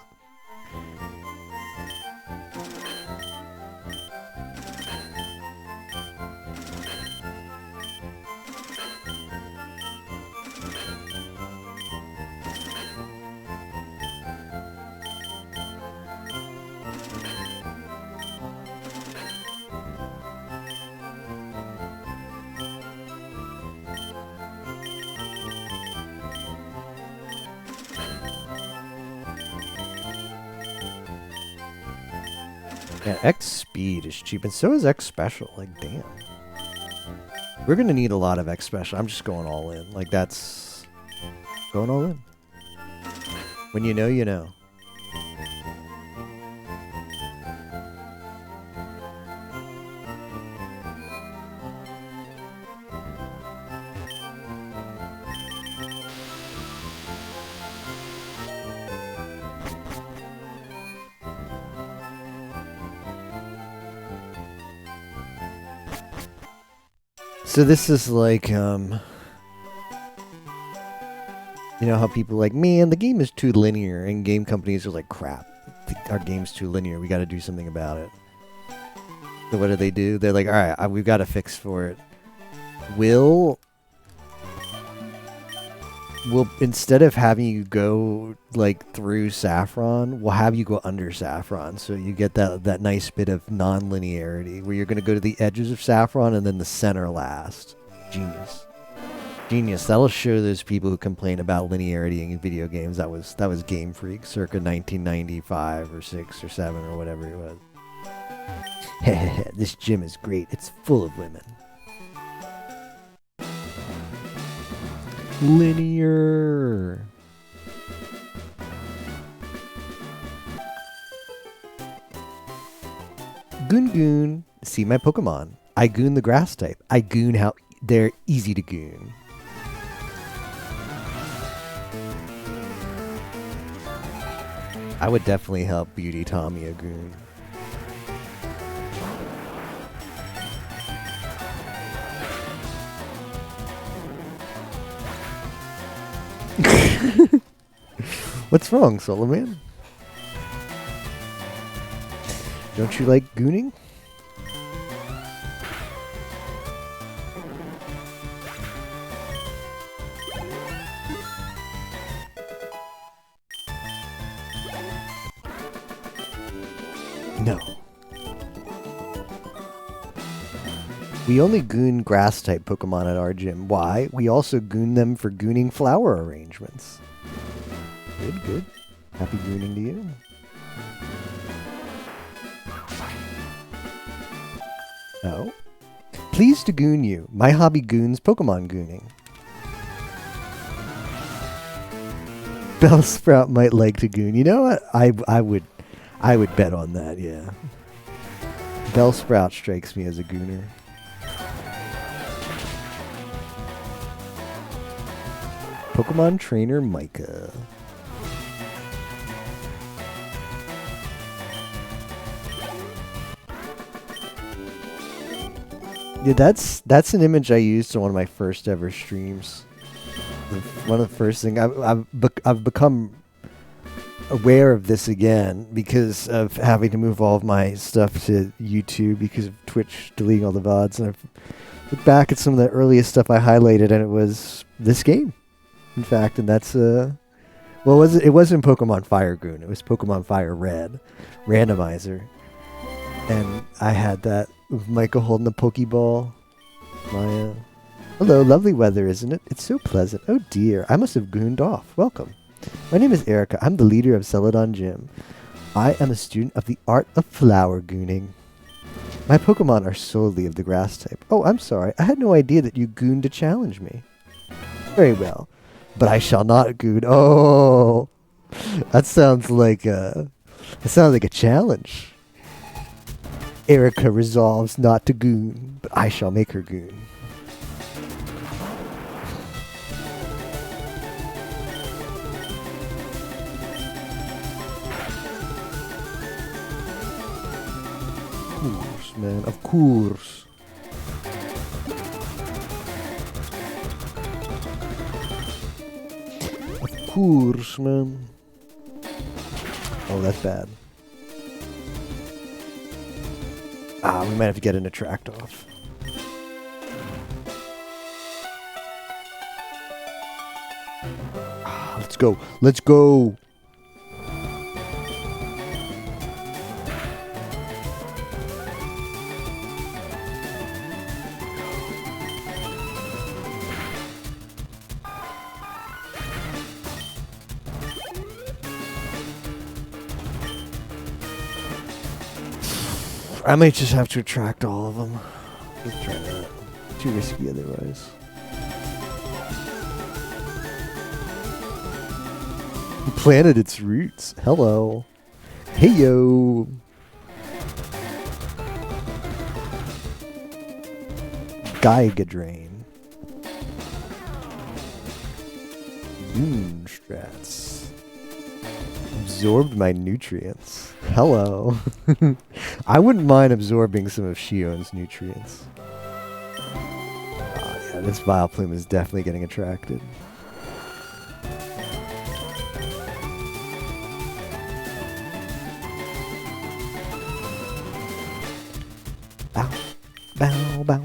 Yeah, X speed is cheap, and so is X special. Like, damn. We're gonna need a lot of X special. I'm just going all in. Like, that's... going all in. When you know, you know. So this is like, you know how people are like, man, the game is too linear, and game companies are like, crap, our game's too linear, we gotta do something about it. So what do? They're like, alright, we've got a fix for it. We'll, instead of having you go, like, through Saffron, we'll have you go under Saffron, so you get that nice bit of non-linearity, where you're going to go to the edges of Saffron and then the center last. Genius. Genius. That'll show those people who complain about linearity in video games. That was Game Freak, circa 1995 or 6 or 7 or whatever it was. This gym is great. It's full of women. Linear. Goon. See my Pokemon. I goon the grass type. I goon how they're easy to goon. I would definitely help Beauty Tommy a goon. What's wrong, Solomon? Don't you like gooning? No. We only goon grass-type Pokemon at our gym. Why? We also goon them for gooning flower arrangements. Good, good. Happy gooning to you. Oh. Pleased to goon you. My hobby goons Pokemon gooning. Bellsprout might like to goon. You know what? I would bet on that, yeah. Bellsprout strikes me as a gooner. Pokemon Trainer Micah. Yeah, that's an image I used on one of my first ever streams. One of the first things I've become aware of this again because of having to move all of my stuff to YouTube because of Twitch deleting all the VODs, and I've looked back at some of the earliest stuff I highlighted, and it was this game, in fact, and that's well, it wasn't Pokemon FireGoon, it was Pokemon Fire Red randomizer, and I had that with Michael holding the Pokeball. Maya. Hello, lovely weather, isn't it? It's so pleasant. Oh dear, I must have gooned off. Welcome. My name is Erica. I'm the leader of Celadon Gym. I am a student of the art of flower gooning. My Pokemon are solely of the grass type. Oh, I'm sorry. I had no idea that you gooned to challenge me. Very well. But I shall not goon. Oh, that sounds like a challenge. Erica resolves not to goon, but I shall make her goon. Of course, man. Of course. course, man. Oh, that's bad. Ah, we might have to get an attract off. Ah, let's go. Let's go. I might just have to attract all of them. Let's try that. Too risky otherwise. It planted its roots. Hello. Hey yo. Geiga Drain. Moonstrats. Absorbed my nutrients. Hello. I wouldn't mind absorbing some of Shion's nutrients. Oh, yeah, this Vileplume is definitely getting attracted. Bow, bow, bow,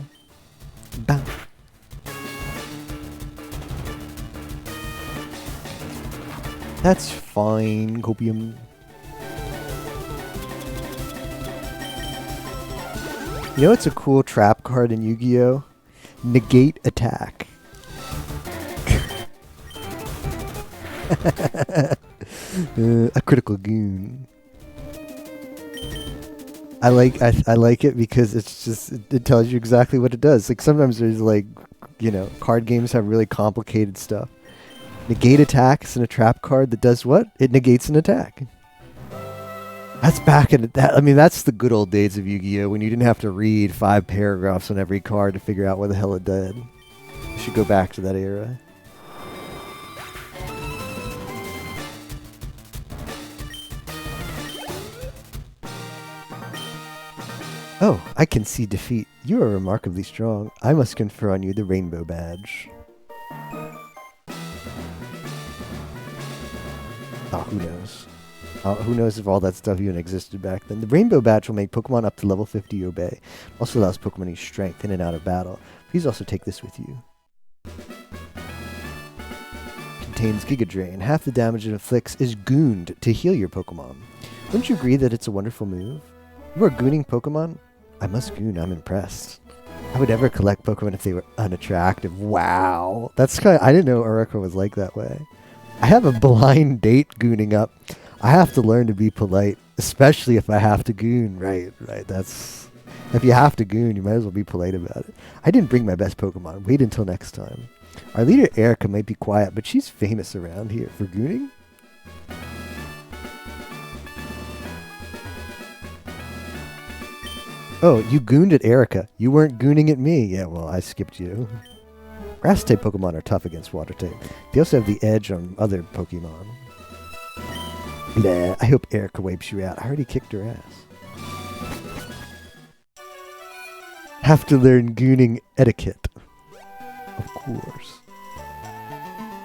bow. That's fine, Copium. You know what's a cool trap card in Yu-Gi-Oh? Negate attack. A critical goon. I like it because it's just it tells you exactly what it does. Like sometimes there's like, you know, card games have really complicated stuff. Negate attack is in a trap card that does what? It negates an attack. That's back in that. I mean, that's the good old days of Yu-Gi-Oh! When you didn't have to read 5 paragraphs on every card to figure out what the hell it did. You should go back to that era. Oh, I can see defeat. You are remarkably strong. I must confer on you the Rainbow Badge. Oh, who knows? Who knows if all that stuff even existed back then. The Rainbow Badge will make Pokemon up to level 50 obey. Also allows Pokemon to use strength in and out of battle. Please also take this with you. Contains Giga Drain. Half the damage it inflicts is gooned to heal your Pokemon. Wouldn't you agree that it's a wonderful move? You are gooning Pokemon? I must goon, I'm impressed. I would ever collect Pokemon if they were unattractive. Wow. That's kind of, I didn't know Orica was like that way. I have a blind date gooning up. I have to learn to be polite, especially if I have to goon. Right. That's... If you have to goon, you might as well be polite about it. I didn't bring my best Pokemon. Wait until next time. Our leader, Erica, might be quiet, but she's famous around here for gooning. Oh, you gooned at Erica. You weren't gooning at me. Yeah, well, I skipped you. Grass-type Pokemon are tough against Water-type. They also have the edge on other Pokemon. Bleh, I hope Erica wipes you out. I already kicked her ass. Have to learn gooning etiquette. Of course.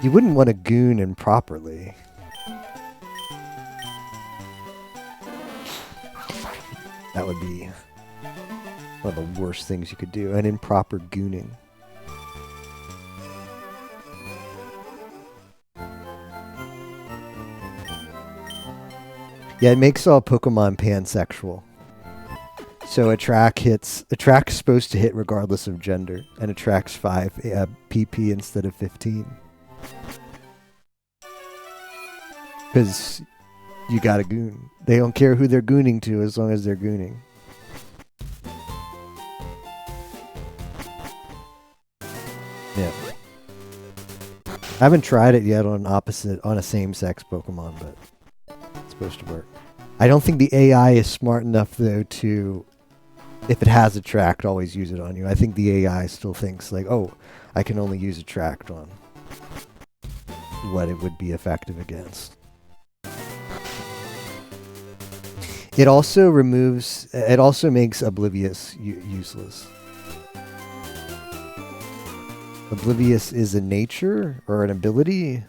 You wouldn't want to goon improperly. That would be one of the worst things you could do. An improper gooning. Yeah, it makes all Pokemon pansexual. So attract's supposed to hit regardless of gender, and attracts 5 PP instead of 15. Because you got a goon. They don't care who they're gooning to as long as they're gooning. Yeah. I haven't tried it yet on a same-sex Pokemon, but it's supposed to work. I don't think the AI is smart enough though to, if it has attract, always use it on you. I think the AI still thinks like, oh, I can only use attract on what it would be effective against. It also makes Oblivious useless. Oblivious is a nature or an ability.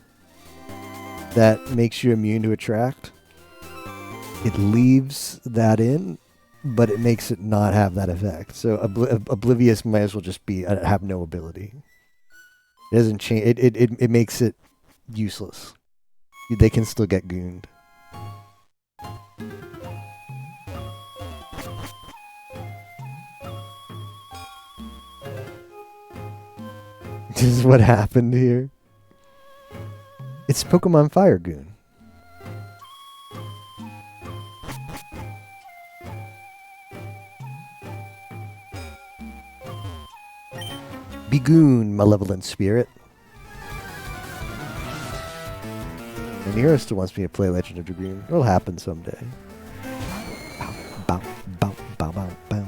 that makes you immune to attract. It leaves that in, but it makes it not have that effect. So Oblivious might as well just be have no ability. It doesn't change. It makes it useless. They can still get gooned. This is what happened here. It's Pokémon FireGoon. Begoon, malevolent spirit. And Nero still wants me to play Legend of Dragoon. It'll happen someday. Bow, bow, bow, bow, bow, bow.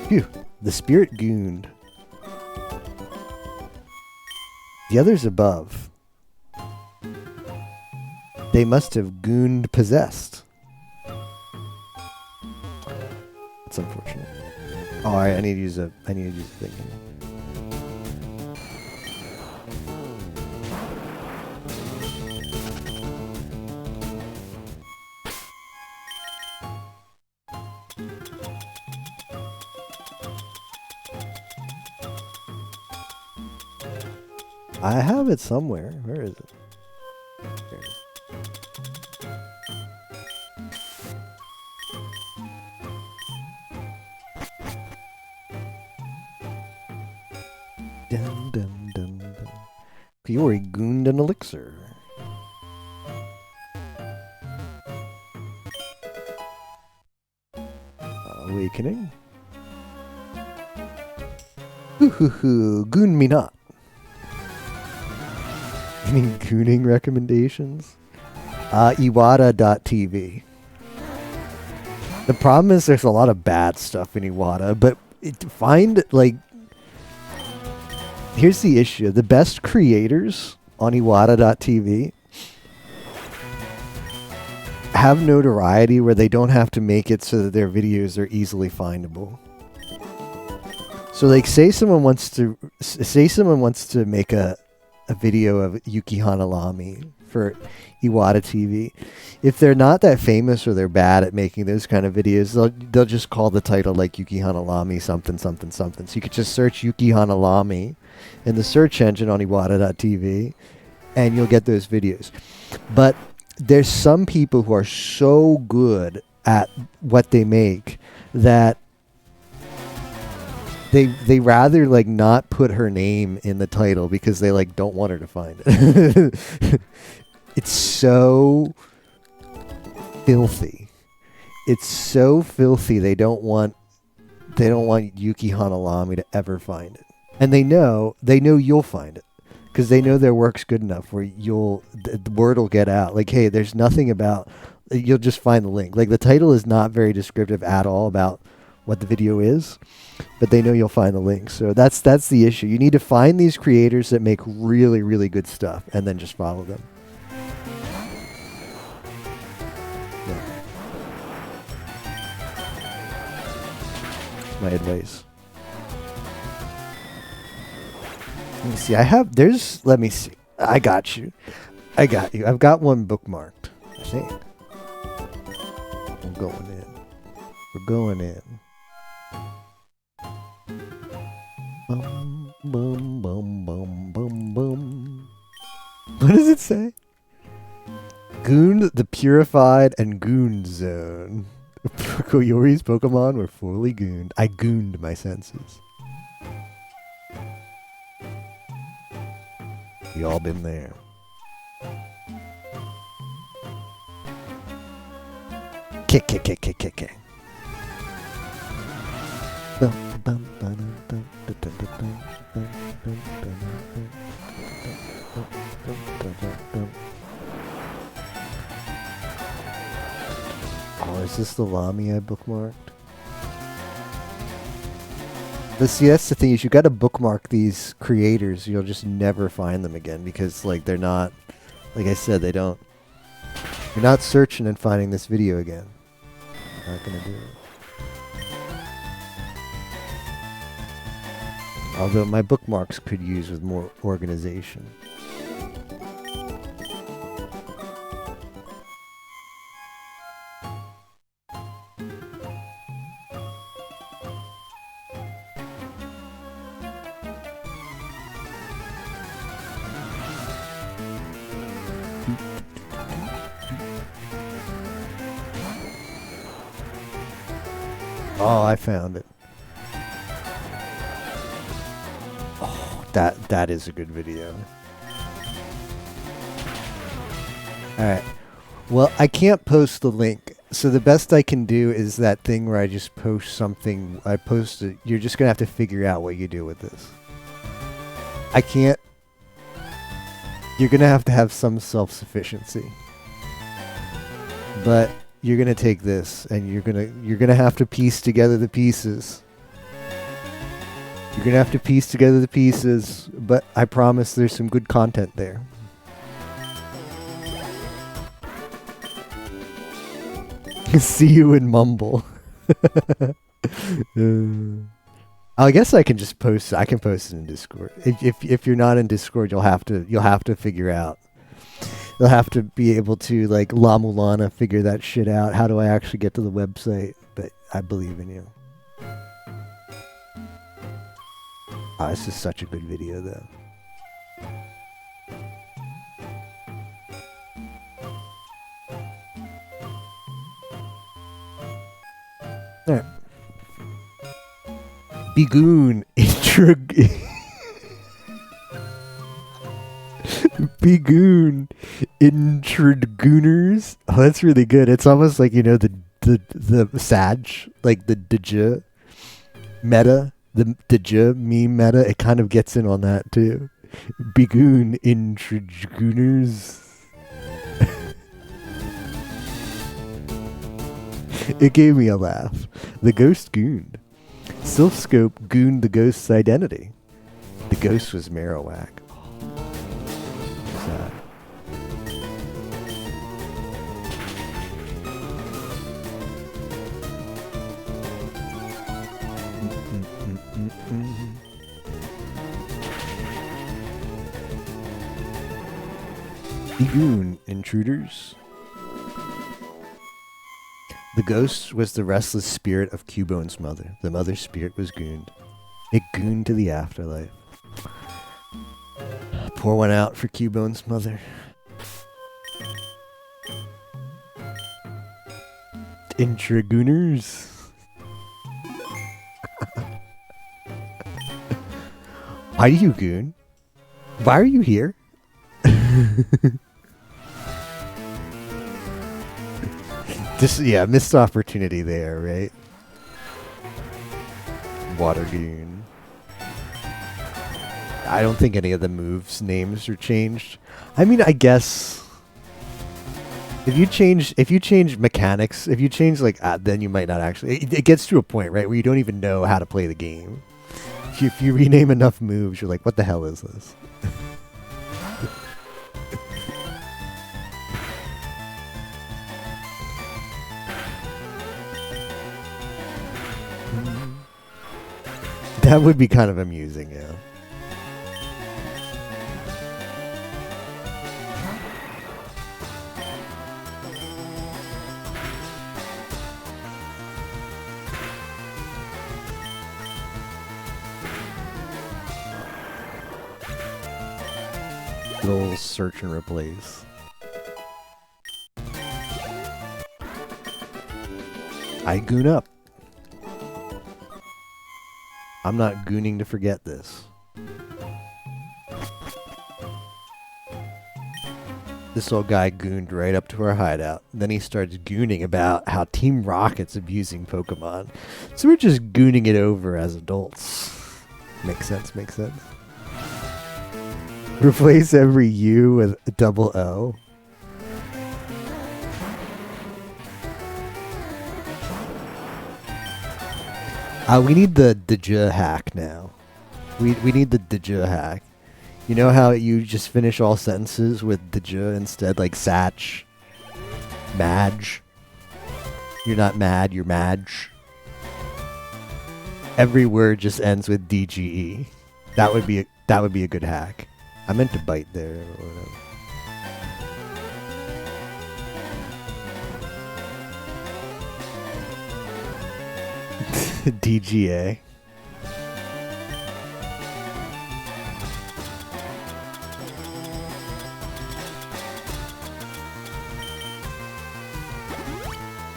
Phew, the spirit gooned. The others above. They must have gooned possessed. That's unfortunate. Oh, alright, I need to use a thing. I have it somewhere. Where is it? There it is. Dun, dun, dun, dun. Fiori gooned an elixir. Awakening. Hoo hoo hoo, goon me not. Any gooning recommendations? Iwata.tv. The problem is there's a lot of bad stuff in Iwata, but here's the issue. The best creators on Iwata.tv have notoriety where they don't have to make it so that their videos are easily findable. So like say someone wants to make a video of Yuki Hanalami for Iwata TV. If they're not that famous or they're bad at making those kind of videos, they'll just call the title like Yuki Hanalami something something something. So you could just search Yuki Hanalami in the search engine on Iwata.tv and you'll get those videos. But there's some people who are so good at what they make that they rather like not put her name in the title because they like don't want her to find it. It's so filthy. It's so filthy. They don't want Yuki Hanalami to ever find it. And they know you'll find it because they know their work's good enough where the word will get out. Like, hey, there's nothing about, you'll just find the link. Like the title is not very descriptive at all about what the video is, but they know you'll find the link. So that's the issue. You need to find these creators that make really, really good stuff and then just follow them. Yeah. That's my advice. Let me see. Let me see. I got you. I've got one bookmarked, I think. I'm going in. We're going in. Bum, bum, bum, bum, bum, bum. What does it say? Goon the Purified and Goon Zone. Koyori's Pokemon were fully gooned. I gooned my senses. We all been there. Kick. Oh, is this the Lamy I bookmarked? But see, that's the thing, is you got to bookmark these creators. You'll just never find them again because like they're not Like I said, they don't. You're not searching and finding this video again. Not gonna do it. Although my bookmarks could use with more organization. Oh, I found it. Oh, that is a good video. Alright. Well, I can't post the link. So the best I can do is that thing where I just post something. I post it. You're just going to have to figure out what you do with this. I can't. You're going to have some self-sufficiency. But you're going to take this and you're going to have to piece together the pieces. You're going to have to piece together the pieces, but I promise there's some good content there. See you in Mumble. I guess I can just post. I can post it in Discord. If you're not in Discord, you'll have to figure out. You'll have to be able to, like, La Mulana, figure that shit out. How do I actually get to the website? But I believe in you. Oh, this is such a good video, though. Alright. Bigoon Bigoon Introgooners. Oh, that's really good. It's almost like, you know, the Sag, like the Dj meta, the Dj meme meta. It kind of gets in on that too. Bigoon Introgooners. It gave me a laugh. The ghost gooned. Silphscope gooned the ghost's identity. The ghost was Marowak. Sad. Bigoon intruders. The ghost was the restless spirit of Cubone's mother. The mother's spirit was gooned. It gooned to the afterlife. Pour one out for Cubone's mother. Intragooners. Why do you goon? Why are you here? Just, yeah, missed opportunity there, right? Watergoon. I don't think any of the moves' names are changed. I mean, I guess if you change mechanics, if you change like then you might not actually. It gets to a point, right, where you don't even know how to play the game. If you rename enough moves, you're like, what the hell is this? That would be kind of amusing, yeah. Little search and replace. I goon up. I'm not gooning to forget this. This old guy gooned right up to our hideout. Then he starts gooning about how Team Rocket's abusing Pokemon. So we're just gooning it over as adults. Makes sense, makes sense. Replace every U with a double O. We need the Dj hack now. We need the Dj hack. You know how you just finish all sentences with the j instead, like Satch, Madge. You're not mad, you're Madge. Every word just ends with DGE. That would be a good hack. I meant to bite there or whatever. DGA.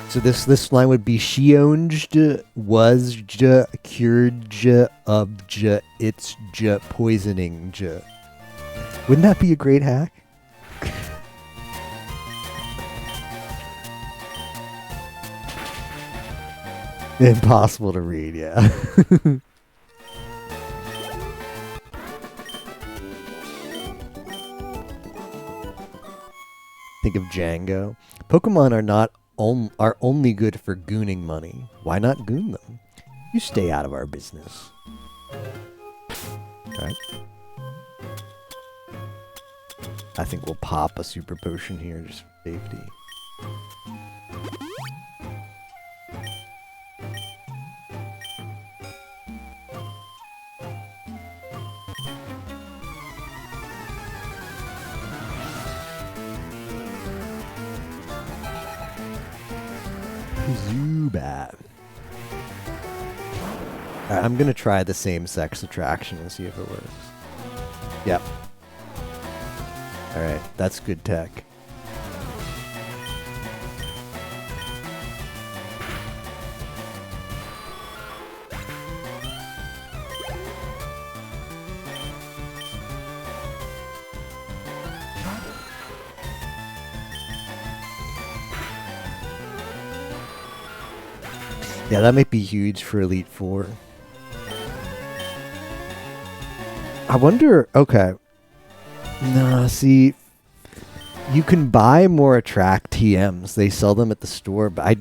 So this line would be Shionj was j cured j of j it's j poisoning j. Wouldn't that be a great hack? Impossible to read, yeah. Think of Django. Pokemon are only good for gooning money. Why not goon them? You stay out of our business. Alright. I think we'll pop a super potion here just for safety. Zubat. Alright, I'm gonna try the same sex attraction and see if it works. Yep. Alright, that's good tech. Yeah, that might be huge for Elite Four. I wonder, okay. Nah, see, you can buy more attract TMs. They sell them at the store, but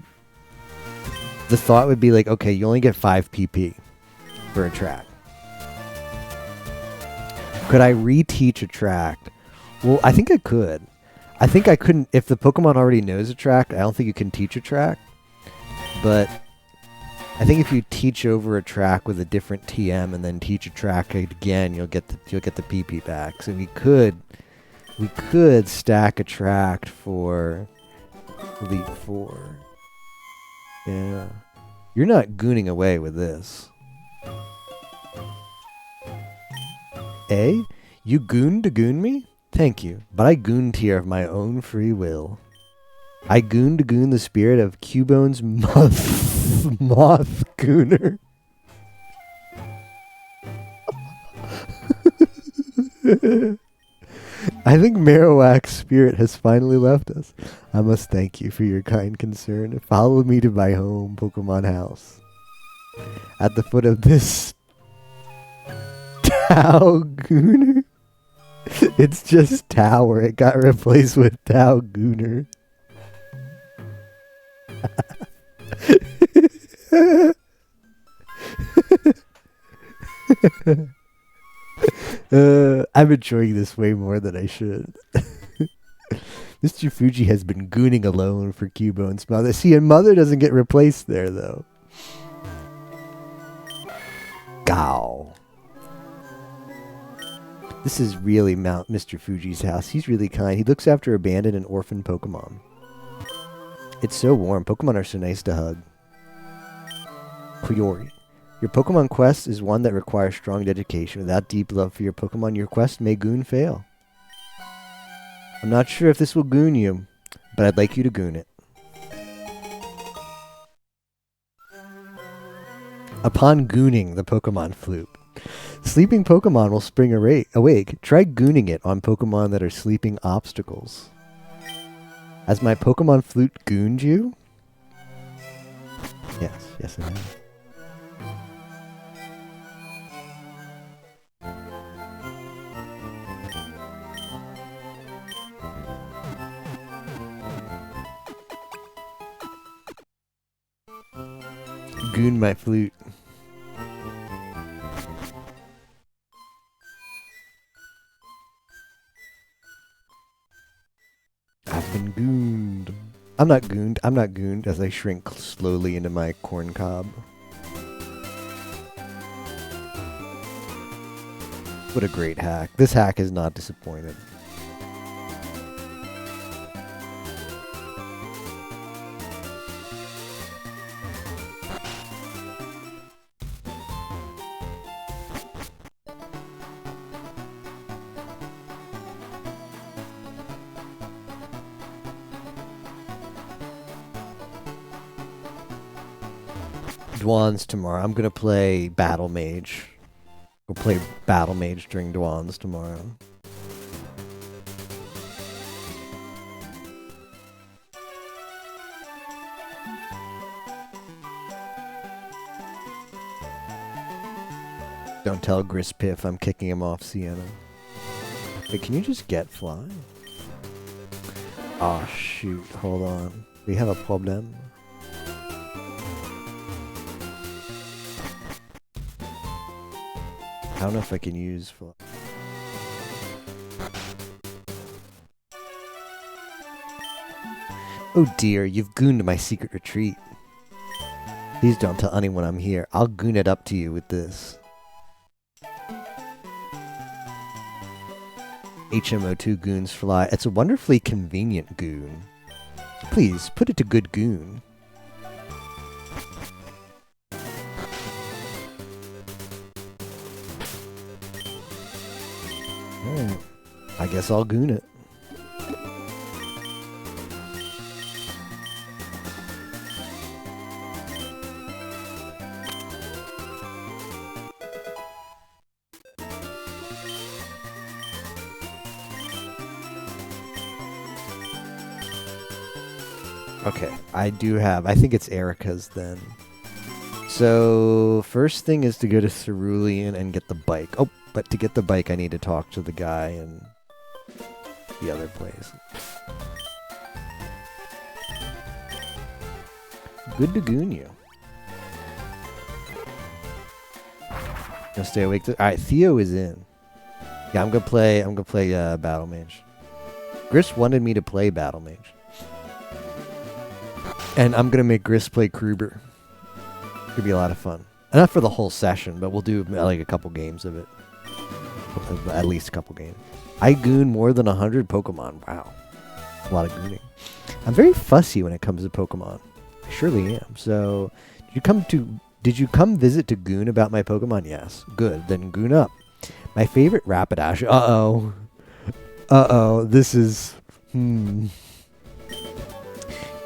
the thought would be like, okay, you only get 5 PP for attract. Could I reteach attract? Well, I think I could. I think I couldn't, if the Pokemon already knows attract, I don't think you can teach attract. But I think if you teach over a track with a different TM and then teach a track again, you'll get the PP back. So we could stack a track for Elite Four. Yeah, you're not gooning away with this. You gooned to goon me? Thank you, but I gooned here of my own free will. I gooned to goon the spirit of Cubone's moth gooner. I think Marowak's spirit has finally left us. I must thank you for your kind concern. Follow me to my home, Pokemon house. At the foot of this Tau Gooner. It's just Tower. It got replaced with Tau Gooner. I'm enjoying this way more than I should. Mr. Fuji has been gooning alone for Cubone's mother. See, and mother doesn't get replaced there, though. Gow. This is really Mr. Fuji's house. He's really kind. He looks after abandoned and orphaned Pokemon. It's so warm. Pokemon are so nice to hug. Priori. Your Pokemon quest is one that requires strong dedication. Without deep love for your Pokemon, your quest may goon fail. I'm not sure if this will goon you, but I'd like you to goon it. Upon gooning the Pokemon Floop, sleeping Pokemon will spring awake. Try gooning it on Pokemon that are sleeping obstacles. Has my Pokemon Flute gooned you? Yes, yes it has. Goon my flute. I'm not gooned. I'm not gooned as I shrink slowly into my corn cob. What a great hack. This hack is not disappointed. Dwan's tomorrow. I'm gonna play Battle Mage. We'll play Battle Mage during Dwan's tomorrow. Don't tell Grispiff I'm kicking him off Sienna. Wait, can you just get fly? Oh shoot, hold on. We have a problem. I don't know if I can use fly. Oh dear, you've gooned my secret retreat. Please don't tell anyone I'm here. I'll goon it up to you with this. HMO2 goons fly. It's a wonderfully convenient goon. Please, put it to good goon. Alright. I guess I'll goon it. Okay, I think it's Erica's then. So, first thing is to go to Cerulean and get the bike. Oh, but to get the bike I need to talk to the guy in the other place. Good to goon you. Gonna stay awake. Alright, Theo is in. Yeah, I'm gonna play Battle Mage. Gris wanted me to play Battle Mage. And I'm going to make Gris play Kruber. It'll be a lot of fun. Not for the whole session, but we'll do like a couple games of it. At least a couple games. I goon more than 100 Pokemon. Wow. A lot of gooning. I'm very fussy when it comes to Pokemon. I surely am. So, did you come visit to goon about my Pokemon? Yes. Good. Then goon up. My favorite Rapidash. Uh-oh. Uh-oh. This is...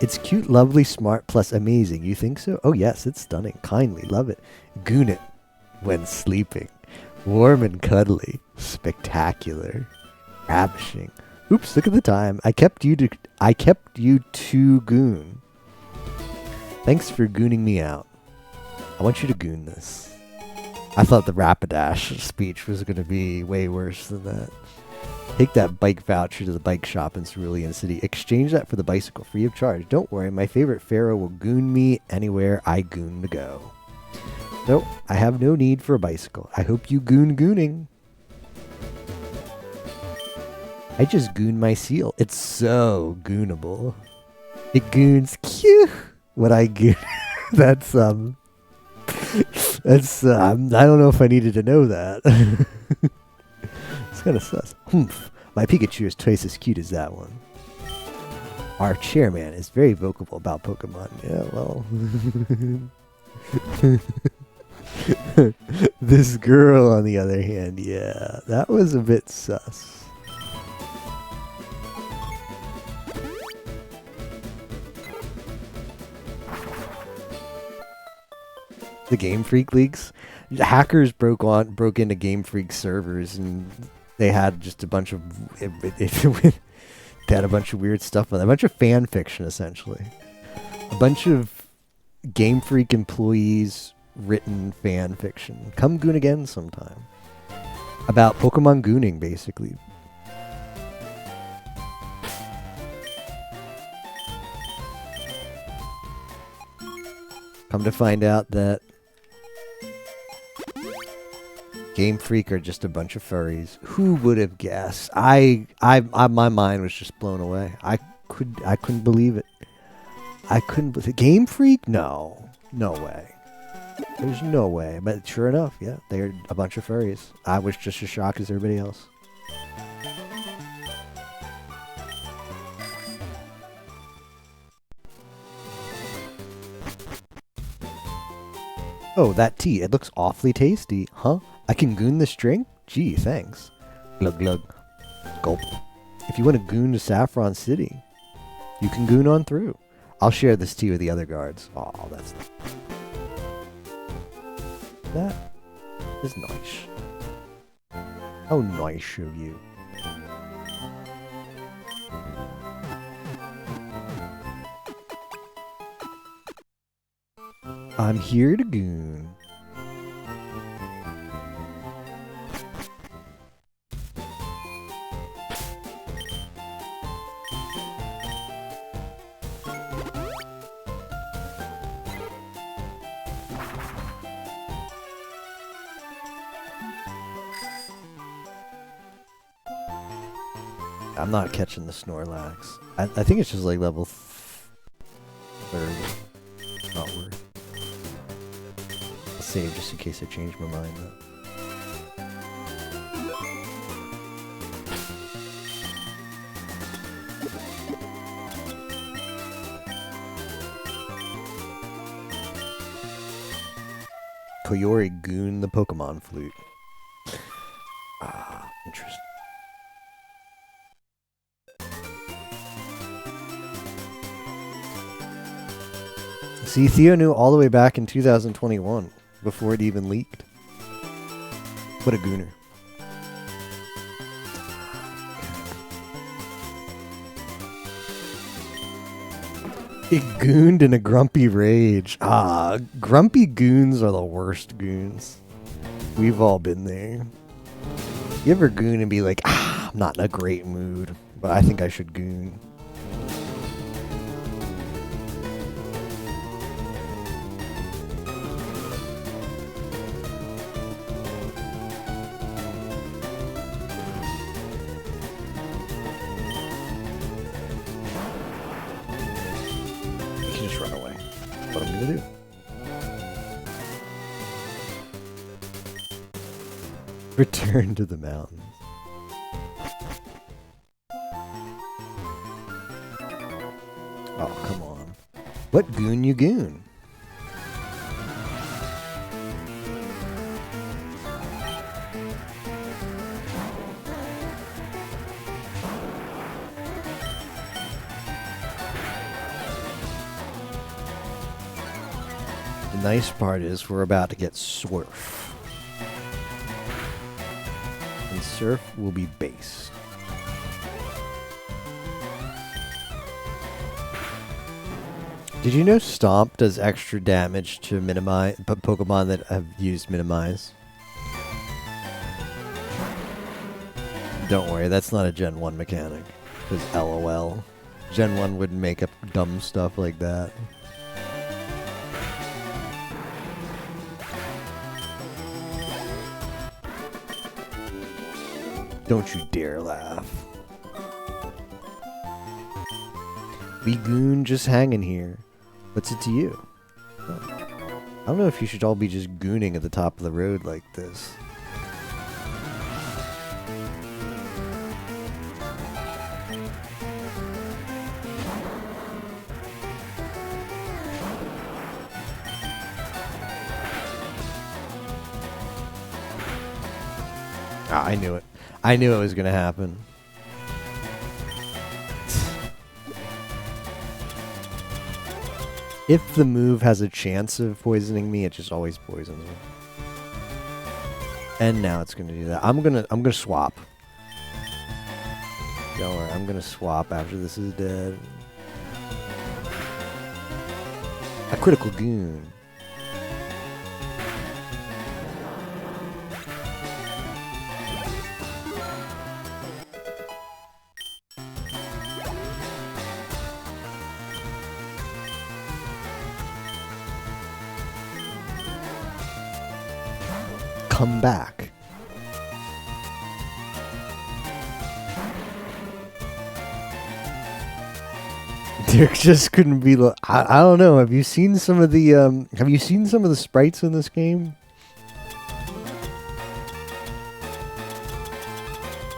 It's cute, lovely, smart, plus amazing. You think so? Oh yes, it's stunning. Kindly, love it. Goon it when sleeping. Warm and cuddly. Spectacular. Ravishing. Oops, look at the time. I kept you to goon. Thanks for gooning me out. I want you to goon this. I thought the Rapidash speech was going to be way worse than that. Take that bike voucher to the bike shop in Cerulean City. Exchange that for the bicycle free of charge. Don't worry, my favorite pharaoh will goon me anywhere I goon to go. No, I have no need for a bicycle. I hope you gooning. I just goon my seal. It's so goonable. It goons cute. What I goon. That's I don't know if I needed to know that. It's kind of sus. Humph. My Pikachu is twice as cute as that one. Our chairman is very vocal about Pokemon. Yeah, well. This girl, on the other hand, yeah, that was a bit sus. The Game Freak leaks. Hackers broke into Game Freak servers and they had just a bunch of they had a bunch of weird stuff on it. A bunch of fan fiction, essentially. A bunch of Game Freak employees written fan fiction. Come goon again sometime. About Pokemon gooning, basically. Come to find out that Game Freak are just a bunch of furries. Who would have guessed? My mind was just blown away. I couldn't believe it. I couldn't believe Game Freak? No. No way. There's no way. But sure enough, yeah, they're a bunch of furries. I was just as shocked as everybody else. Oh, that tea. It looks awfully tasty. Huh? I can goon the string? Gee, thanks. Glug glug. Gulp. If you want to goon to Saffron City, you can goon on through. I'll share this tea with the other guards. Oh, that's... That is nice. How nice of you. I'm here to goon. I'm not catching the Snorlax. I think it's just like level 30. Not worth. I'll save just in case I change my mind though. Koyori Goon the Pokemon Flute. Ah, interesting. See, Theo knew all the way back in 2021, before it even leaked. What a gooner. It gooned in a grumpy rage. Ah, grumpy goons are the worst goons. We've all been there. You ever goon and be like, I'm not in a great mood, but I think I should goon. Return to the mountains. Oh, come on. What goon you goon? The nice part is we're about to get Surf. And Surf will be base. Did you know Stomp does extra damage to minimize Pokemon that have used Minimize? Don't worry, that's not a Gen 1 mechanic. Because LOL. Gen 1 wouldn't make up dumb stuff like that. Don't you dare laugh. We goon just hanging here. What's it to you? Oh. I don't know if you should all be just gooning at the top of the road like this. Ah, I knew it. I knew it was going to happen. If the move has a chance of poisoning me, it just always poisons me. And now it's going to do that. I'm gonna swap. Don't worry, I'm gonna swap after this is dead. A critical goon. Come back. There just couldn't be. I don't know. Have you seen some of the sprites in this game?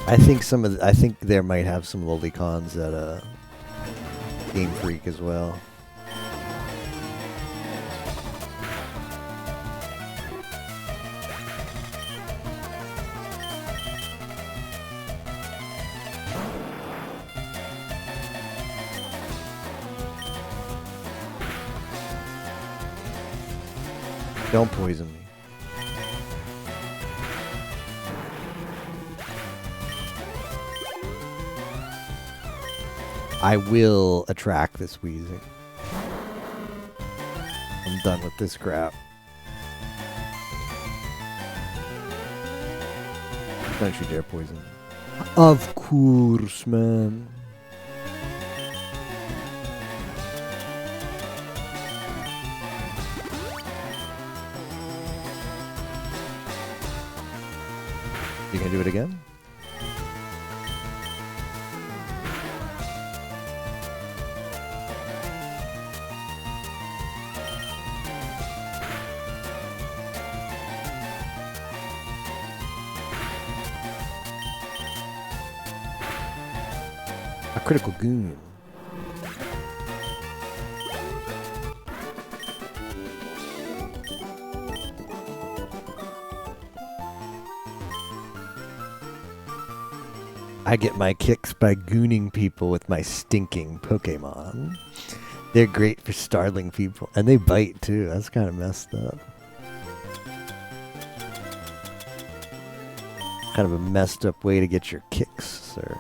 I think there might have some lolicons at Game Freak as well. Don't poison me. I will attract this wheezing. I'm done with this crap. Don't you dare poison me. Of course, man. You gonna do it again? A critical goon. I get my kicks by gooning people with my stinking Pokémon. They're great for startling people. And they bite too. That's kind of messed up. Kind of a messed up way to get your kicks, sir.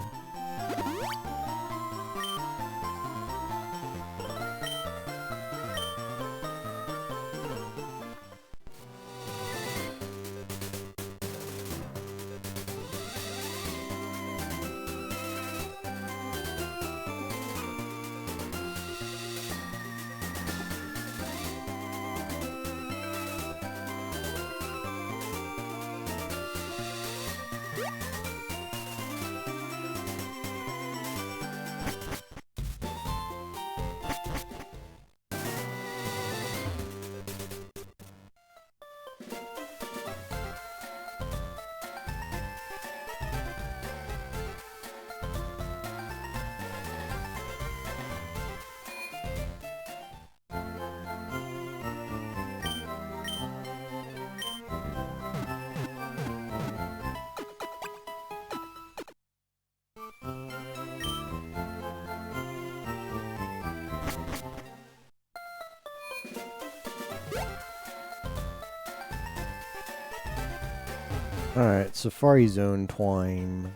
Alright, Safari Zone Twine.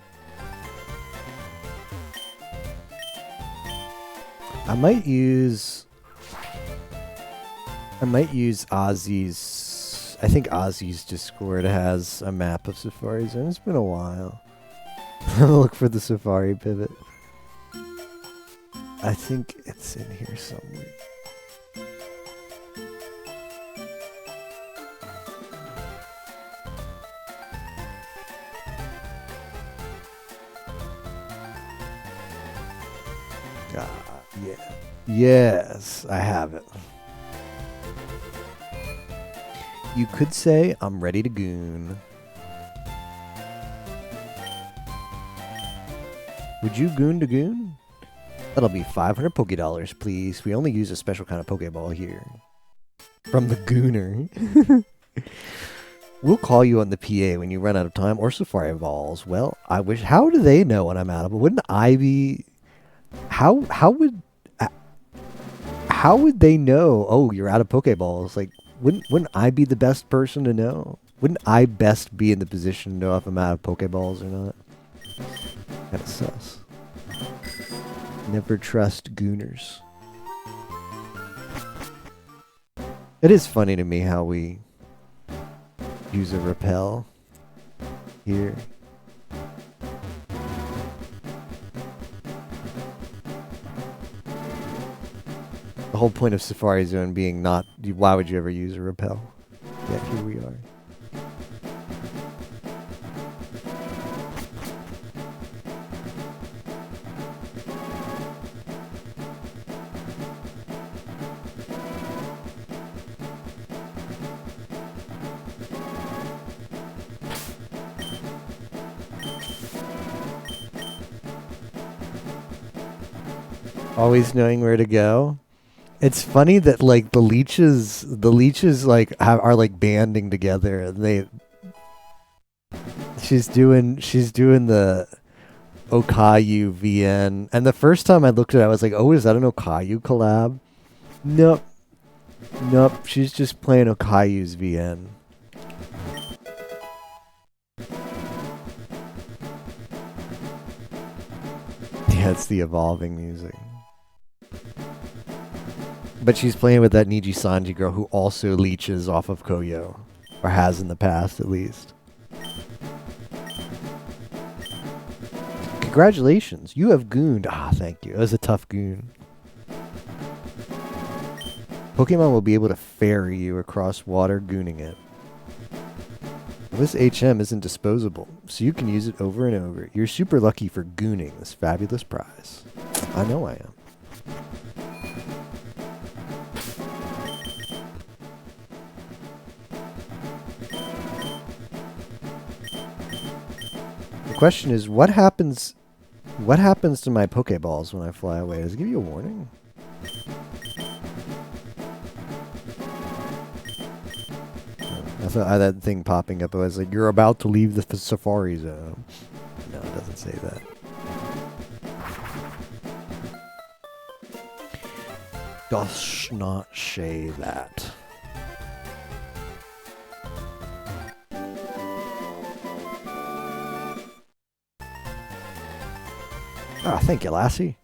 I might use Ozzy's. I think Ozzy's Discord has a map of Safari Zone. It's been a while. I'm gonna look for the Safari pivot. I think it's in here somewhere. Yeah. Yes, I have it. You could say I'm ready to goon. Would you goon to goon? That'll be 500 Pokédollars, please. We only use a special kind of Pokéball here. From the gooner. We'll call you on the PA when you run out of time or Safari Balls. Well, I wish. How do they know when I'm out of it? Wouldn't I be? How would they know? Oh, you're out of Pokeballs. Like, wouldn't I be the best person to know? Wouldn't I best be in the position to know if I'm out of Pokeballs or not? Kinda sus. Never trust gooners. It is funny to me how we use a repel here. The whole point of Safari Zone being not, why would you ever use a repel? Yet here we are. Always knowing where to go. It's funny that like the leeches like are like banding together. And she's doing the Okayu VN. And the first time I looked at it, I was like, oh, is that an Okayu collab? Nope. Nope. She's just playing Okayu's VN. Yeah, it's the evolving music. But she's playing with that Niji Sanji girl who also leeches off of Koyo. Or has in the past, at least. Congratulations. You have gooned. Ah, thank you. That was a tough goon. Pokemon will be able to ferry you across water gooning it. This HM isn't disposable, so you can use it over and over. You're super lucky for gooning this fabulous prize. I know I am. The question is, what happens to my Pokeballs when I fly away? Does it give you a warning? I thought that thing popping up, I was like, you're about to leave the safari zone. No, it doesn't say that. Does not say that. Ah, thank you, Lassie.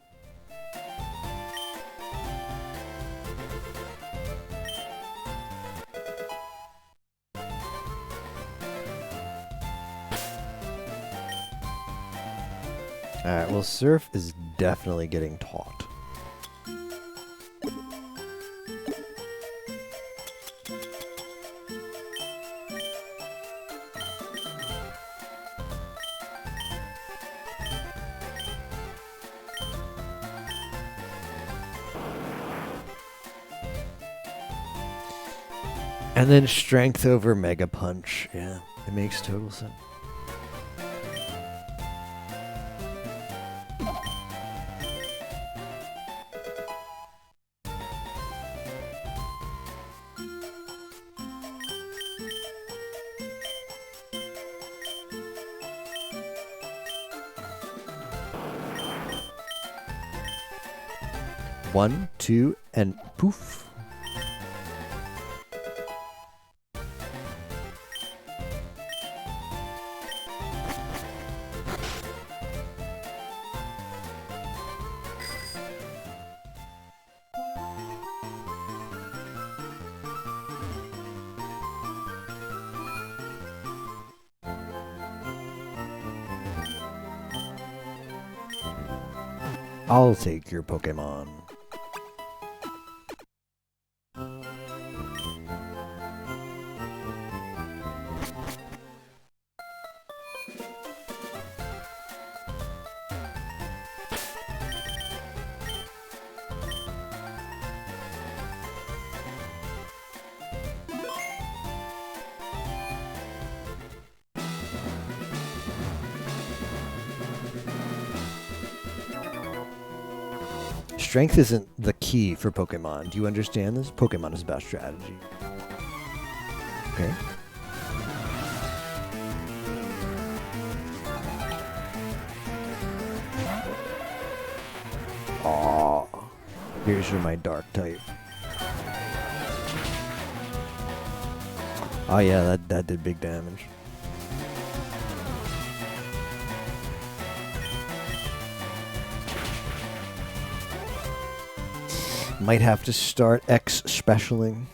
Alright, well, Surf is definitely getting taught. And then Strength over Mega Punch. Yeah, it makes total sense. One, two, and poof. I'll take your Pokemon. Strength isn't the key for Pokemon. Do you understand this? Pokemon is about strategy. Okay. Aww. Here's your my dark type. Oh yeah, that did big damage. Might have to start X specialing.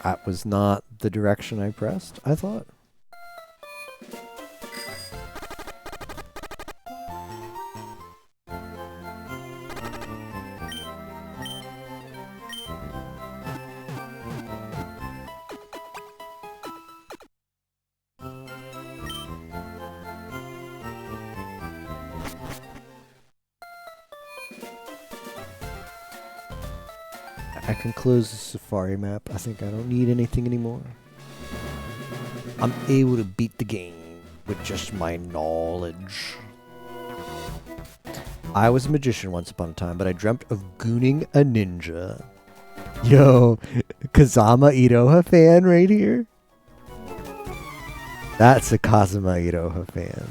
That was not the direction I pressed, I thought. I can close the safari map. I think I don't need anything anymore. I'm able to beat the game with just my knowledge. I was a magician once upon a time, but I dreamt of gooning a ninja. Yo, Kazama Iroha fan right here. That's a Kazama Iroha fan.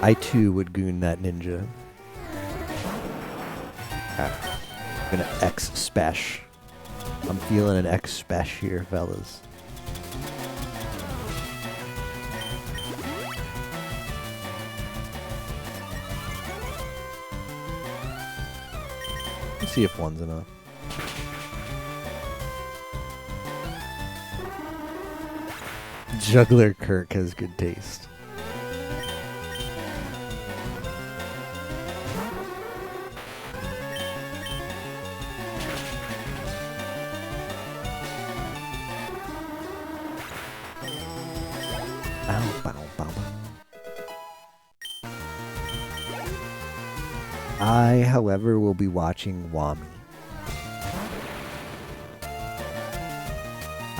I too would goon that ninja. I'm gonna X-Spesh. I'm feeling an X-Spesh here, fellas. Let's see if one's enough. Juggler Kirk has good taste. I, however, will be watching Wami.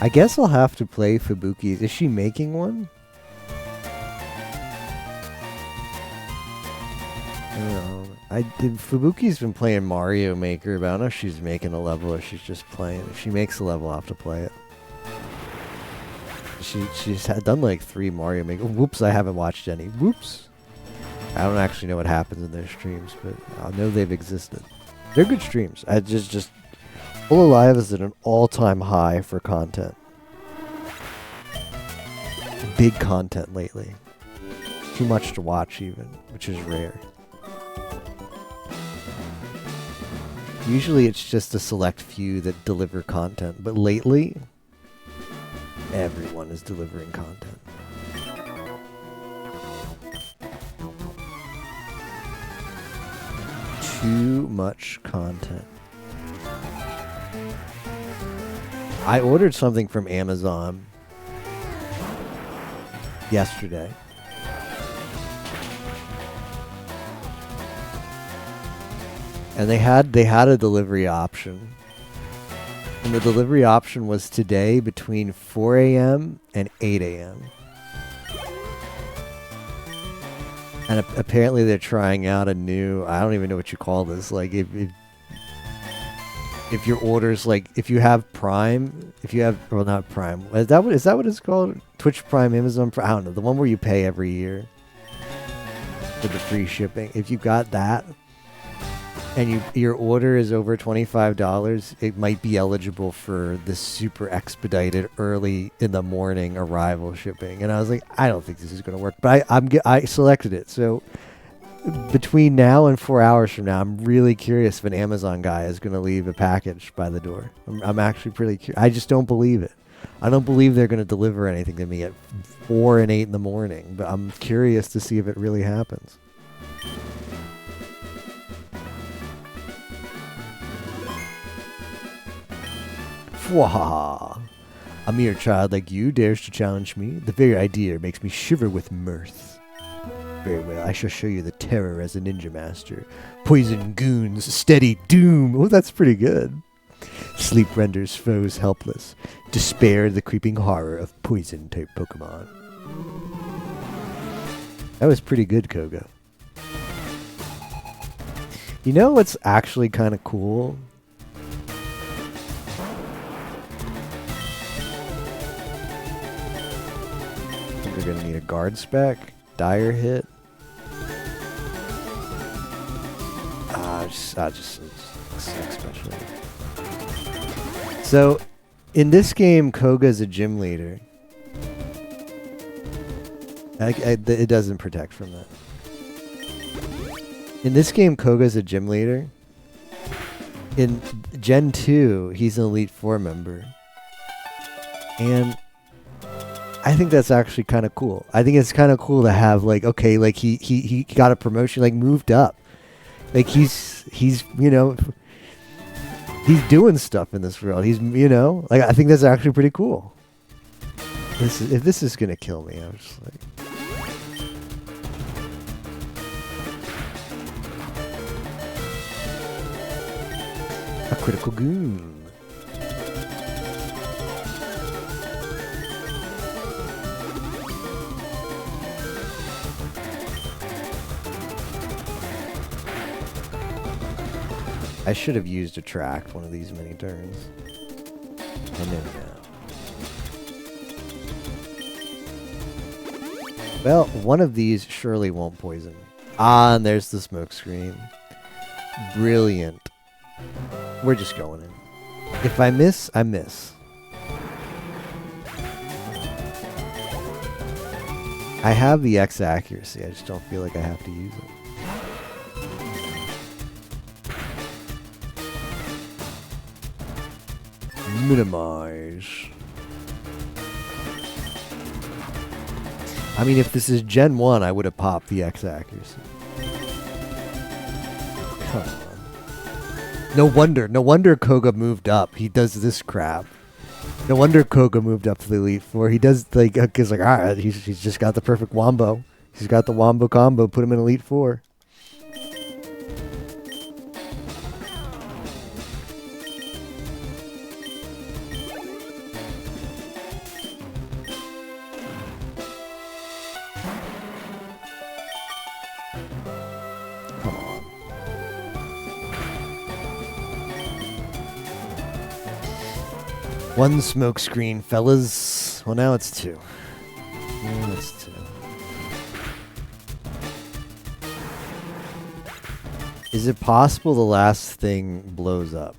I guess I'll have to play Fubuki's. Is she making one? I don't know. Fubuki's been playing Mario Maker, but I don't know if she's making a level or she's just playing. If she makes a level, I'll have to play it. She's done like 3 Mario Maker. Whoops, I haven't watched any. Whoops. I don't actually know what happens in their streams, but I know they've existed. They're good streams. I just Full Alive is at an all-time high for content. Big content lately. Too much to watch even, which is rare. Usually it's just a select few that deliver content, but lately, everyone is delivering content. Too much content. I ordered something from Amazon yesterday. And they had a delivery option. And the delivery option was today between 4 a.m. and 8 a.m. And apparently they're trying out a new, I don't even know what you call this, like if your orders, like if you have Prime, well, not Prime, is that what it's called? Twitch Prime, Amazon Prime, I don't know, the one where you pay every year for the free shipping. If you got that and your order is over $25, it might be eligible for the super expedited early in the morning arrival shipping. And I was like, I don't think this is going to work, but I selected it. So between now and 4 hours from now, I'm really curious if an Amazon guy is going to leave a package by the door. I'm actually pretty curious. I just don't believe it. I don't believe they're going to deliver anything to me at 4 and 8 in the morning, but I'm curious to see if it really happens. Fwahaha. A mere child like you dares to challenge me? The very idea makes me shiver with mirth. Very well, I shall show you the terror as a ninja master. Poison goons, steady doom. Oh, that's pretty good. Sleep renders foes helpless. Despair, the creeping horror of poison-type Pokemon. That was pretty good, Koga. You know what's actually kind of cool? I think we're going to need a guard spec. Dire hit. Just especially. So, in this game, Koga's a gym leader. It doesn't protect from that. In this game, Koga's a gym leader. In Gen 2, he's an Elite 4 member. And I think that's actually kind of cool. I think it's kind of cool to have, like, okay, like he got a promotion, like moved up. Like he's you know, he's doing stuff in this world. He's, you know, like I think that's actually pretty cool. If this is gonna kill me, I'm just like, A critical goon. I should have used attract one of these many turns. And then well, one of these surely won't poison me. Ah, and there's the smoke screen. Brilliant. We're just going in. If I miss, I miss. I have the X accuracy. I just don't feel like I have to use it. Minimize. I mean, if this is Gen 1, I would have popped the X accuracy. Come on. No wonder Koga moved up. He does this crap. No wonder Koga moved up to the Elite Four. He does, like, he's like, alright, he's just got the perfect wombo. He's got the wombo combo. Put him in Elite Four. One smoke screen, fellas. Well, now it's two. Now it's two. Is it possible the last thing blows up?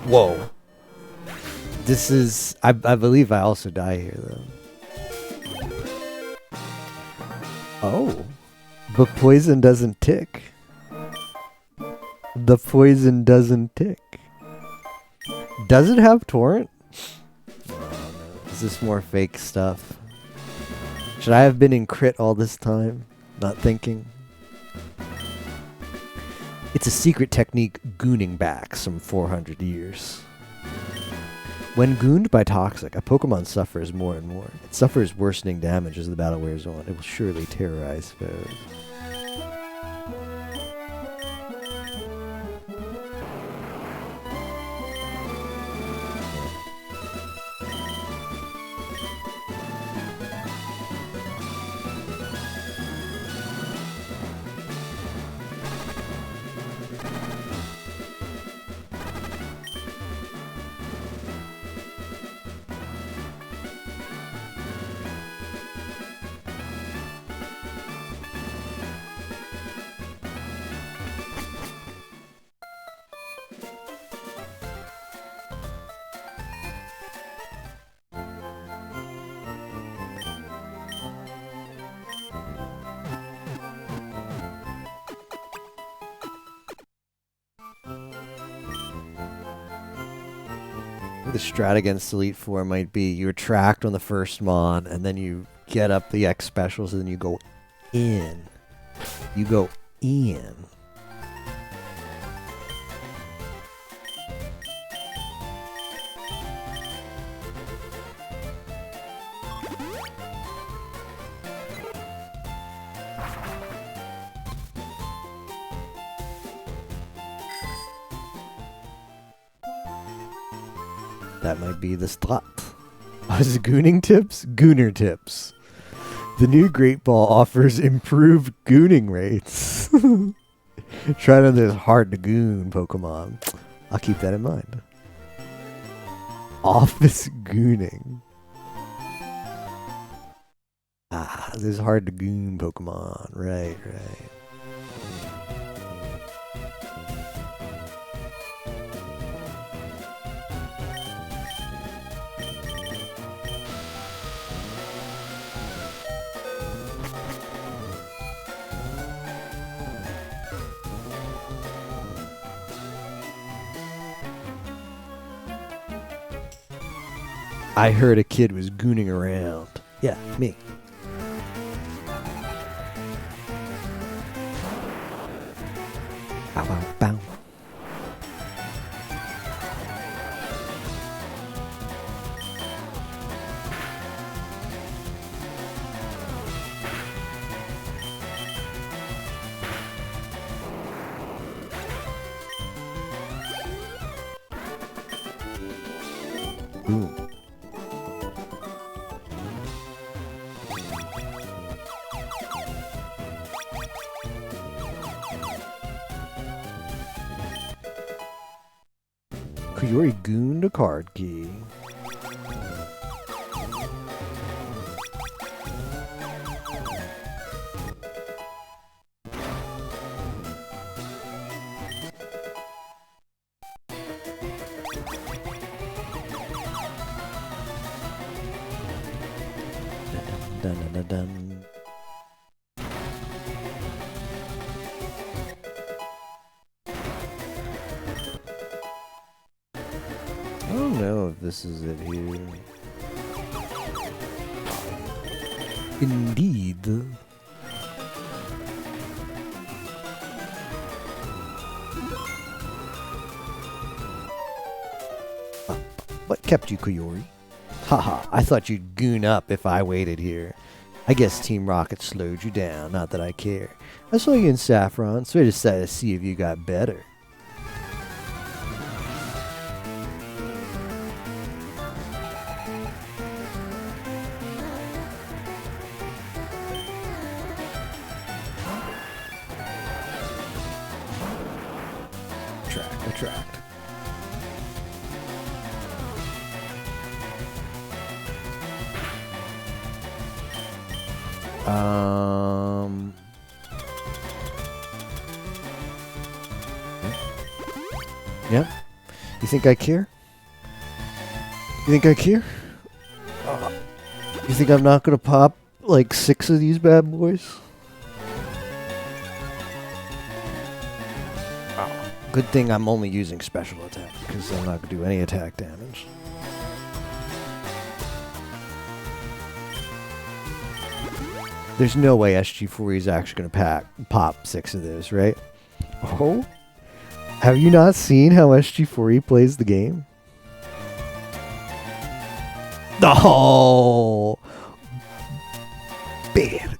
Whoa. This is... I believe I also die here, though. Oh. The poison doesn't tick. The poison doesn't tick. Does it have torrent? Oh, no. Is this more fake stuff? Should I have been in crit all this time? Not thinking. It's a secret technique gooning back some 400 years. When gooned by Toxic, a Pokemon suffers more and more. It suffers worsening damage as the battle wears on. It will surely terrorize foes. The strat against Elite Four might be you attract on the first mon, and then you get up the X specials, and then you go in. You go in. That might be the strat. Is gooning tips? Gooner tips. The new Great Ball offers improved gooning rates. Try it on this hard to goon Pokemon. I'll keep that in mind. Office gooning. Ah, this is hard to goon Pokemon. Right, right. I heard a kid was gooning around. Yeah, me. Bow, bow, bow. Ooh. FireGoon the card key. Dun, dun, dun, dun. I don't know if this is it here. Indeed. What kept you, Koyori? Haha, I thought you'd goon up if I waited here. I guess Team Rocket slowed you down, not that I care. I saw you in Saffron, so I decided to see if you got better. Attract. Yeah. You think I care? You think I care? You think I'm not gonna pop like 6 of these bad boys? Good thing I'm only using special attack, because I'm not going to do any attack damage. There's no way SG4 is actually going to pop 6 of those, right? Oh? Have you not seen how SG4E plays the game? Oh! Bad.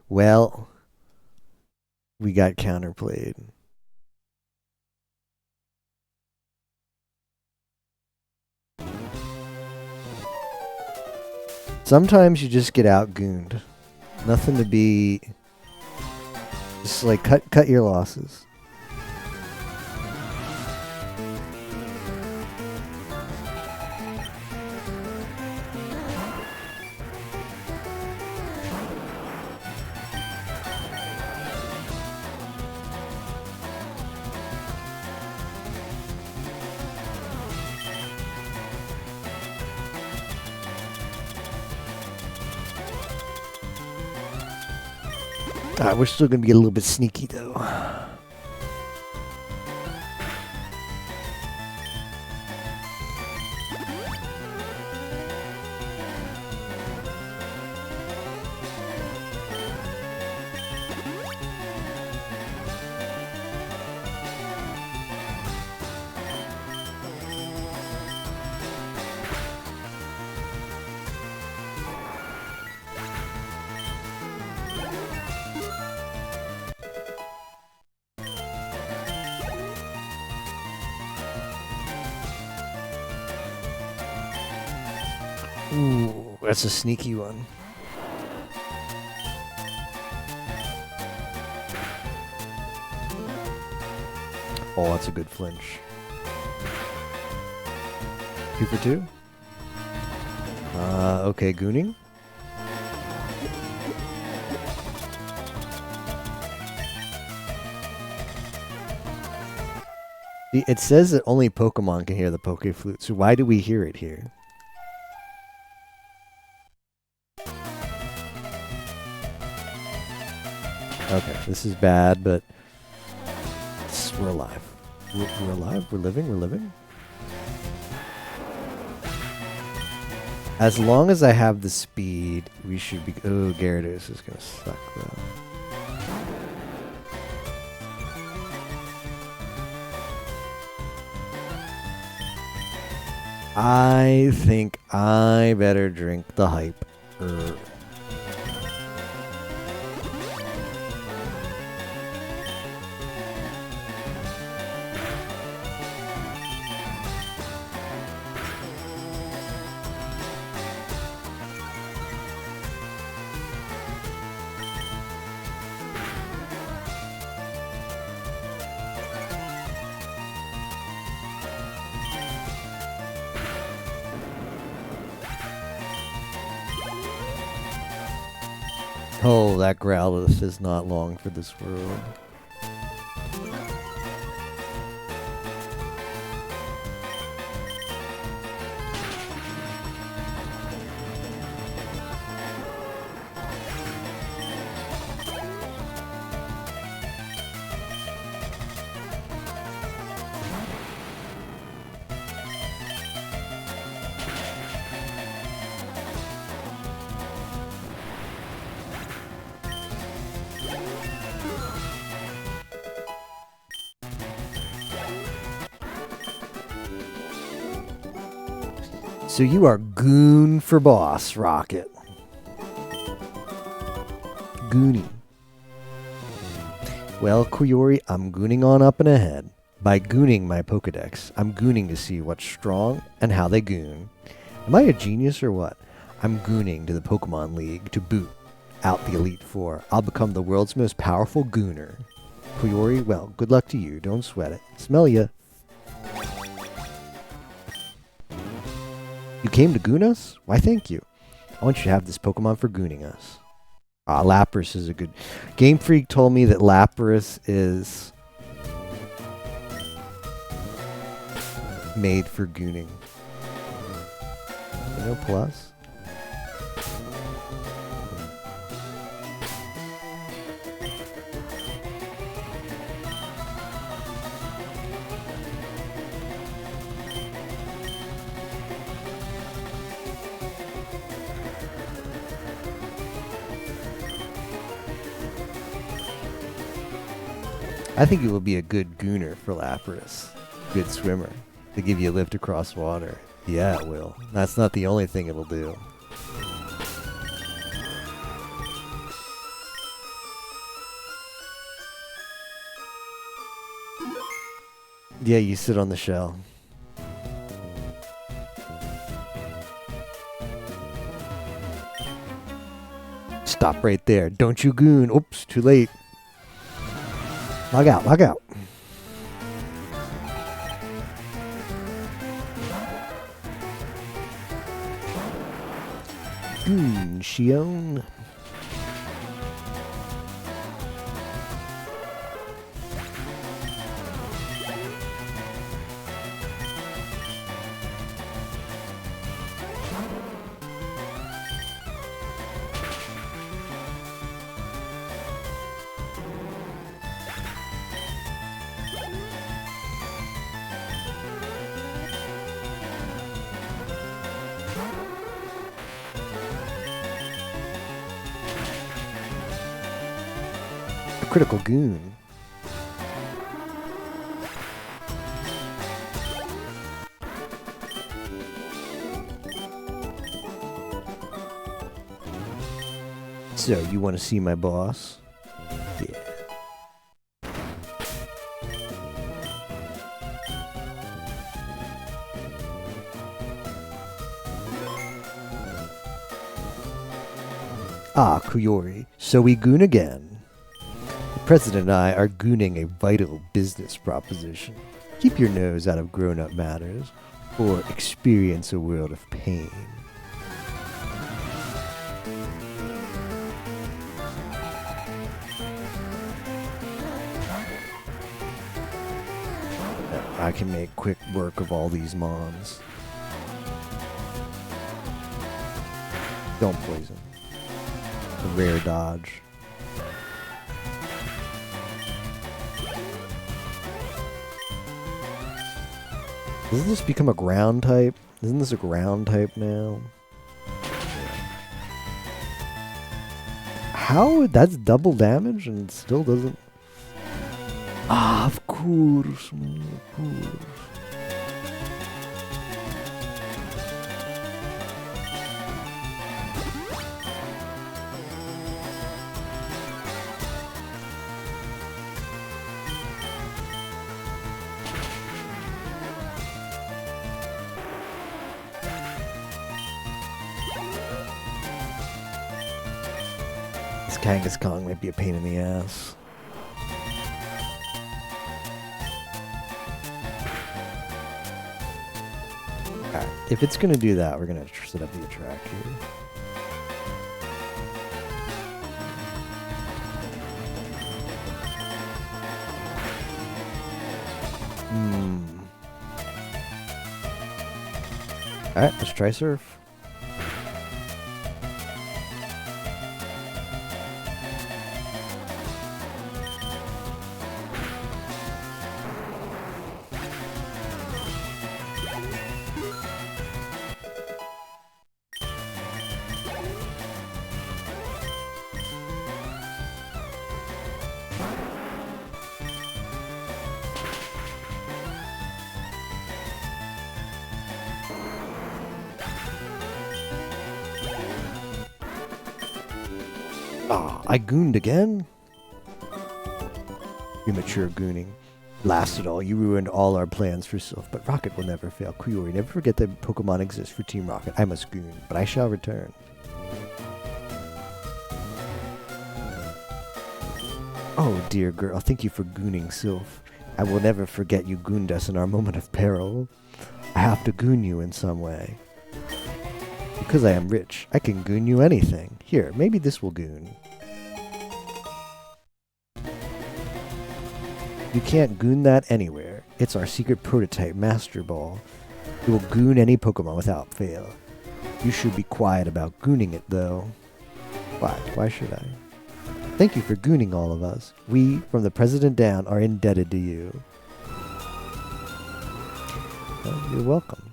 Well, we got counterplayed. Sometimes you just get outgooned. Nothing to be... Just like cut your losses. We're still going to be a little bit sneaky, though. Ooh, that's a sneaky one. Oh, that's a good flinch. 2 for 2? Okay, gooning. It says that only Pokemon can hear the Poke Flute, so why do we hear it here? Okay, this is bad, but we're alive. We're alive? We're living? We're living? As long as I have the speed, we should be... Oh, Gyarados is going to suck, though. I think I better drink the hype. Oh, that Growlithe is not long for this world. So you are goon for boss, Rocket. Goonie. Well, Koyori, I'm gooning on up and ahead. By gooning my Pokedex, I'm gooning to see what's strong and how they goon. Am I a genius or what? I'm gooning to the Pokemon League to boot out the Elite Four. I'll become the world's most powerful gooner. Koyori, well, good luck to you. Don't sweat it. Smell ya. You came to goon us? Why, thank you. I want you to have this Pokemon for gooning us. Lapras is a good... Game Freak told me that Lapras is made for gooning. No plus? I think it will be a good gooner for Lapras. Good swimmer. To give you a lift across water. Yeah, it will. That's not the only thing it'll do. Yeah, you sit on the shell. Stop right there. Don't you goon. Oops, too late. Log out, log out. Shion. Critical goon. So, you want to see my boss? Yeah. Ah, Koyori. So we goon again. The President and I are gooning a vital business proposition. Keep your nose out of grown-up matters, or experience a world of pain. I can make quick work of all these mons. Don't poison. A rare dodge. Doesn't this become a ground type? Isn't this a ground type now? How? That's double damage and it still doesn't... Ah, of course. Of course. This Kangaskhan might be a pain in the ass. Alright, if it's gonna do that, we're gonna set up the attract here. Alright, let's try surf. I gooned again? Immature gooning. Lasted all. You ruined all our plans for Sylph, but Rocket will never fail. Quiori, never forget that Pokemon exists for Team Rocket. I must goon, but I shall return. Oh, dear girl, thank you for gooning Sylph. I will never forget you gooned us in our moment of peril. I have to goon you in some way. Because I am rich, I can goon you anything. Here, maybe this will goon. You can't goon that anywhere. It's our secret prototype, Master Ball. It will goon any Pokemon without fail. You should be quiet about gooning it, though. Why? Why should I? Thank you for gooning all of us. We, from the President down, are indebted to you. Well, you're welcome.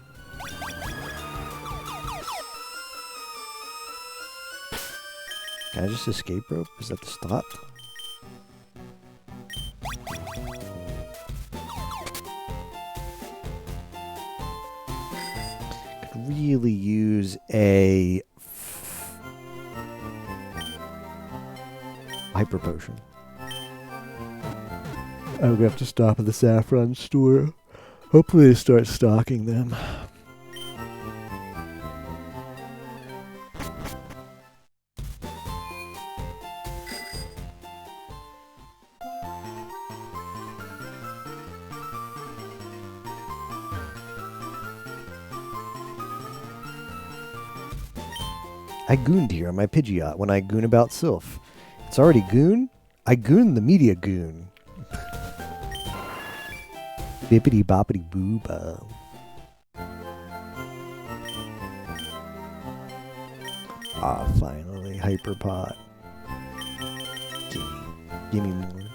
Can I just escape rope? Is that the stop? Could really use a hyper potion. I'm gonna have to stop at the Saffron store. Hopefully they start stocking them. I gooned here on my Pidgeot when I goon about Sylph. It's already goon? I goon the media goon. Bippity boppity booba. Ah, finally, Hyperpot. Gimme more.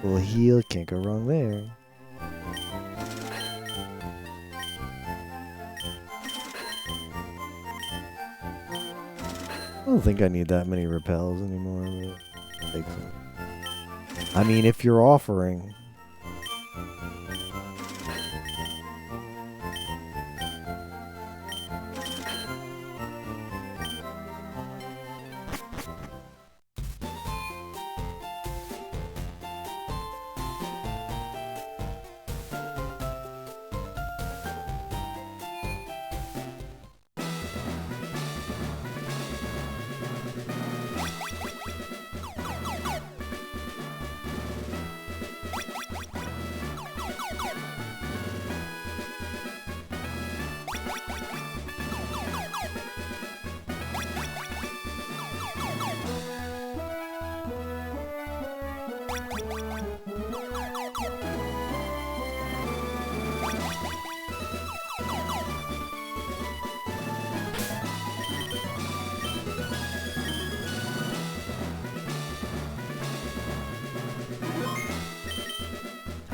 Full heal, can't go wrong there. I don't think I need that many repels anymore. I mean, if you're offering.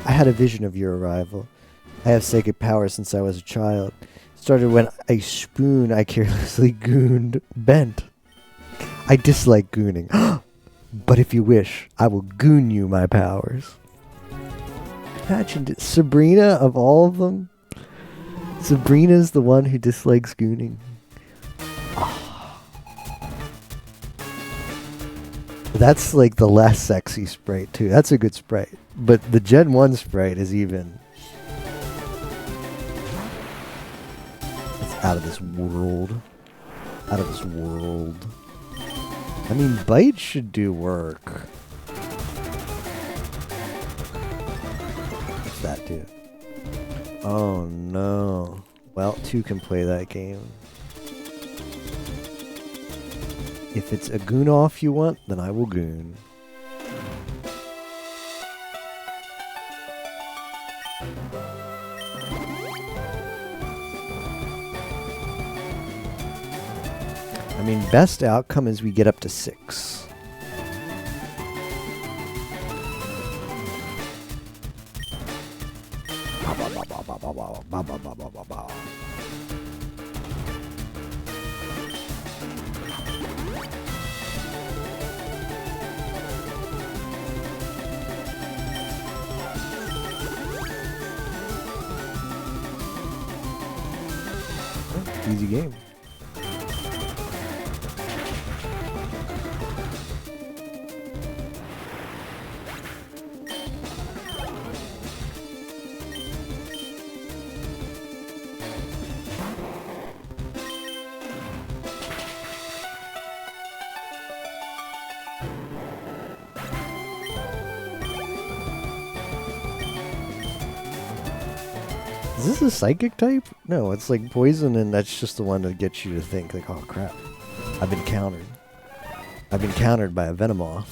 I had a vision of your arrival. I have psychic power since I was a child. It started when a spoon I carelessly gooned bent. I dislike gooning. But if you wish, I will goon you my powers. Imagine Sabrina of all of them. Sabrina's the one who dislikes gooning. That's like the less sexy sprite too. That's a good sprite. But the Gen 1 sprite is even... It's out of this world. Out of this world. I mean, Bite should do work. What's that do? Oh no. Well, 2 can play that game. If it's a goon off you want, then I will goon. I mean, best outcome is we get up to 6. Easy game. Is this a psychic type? No, it's like poison, and that's just the one that gets you to think, like, oh crap, I've been countered. I've been countered by a Venomoth.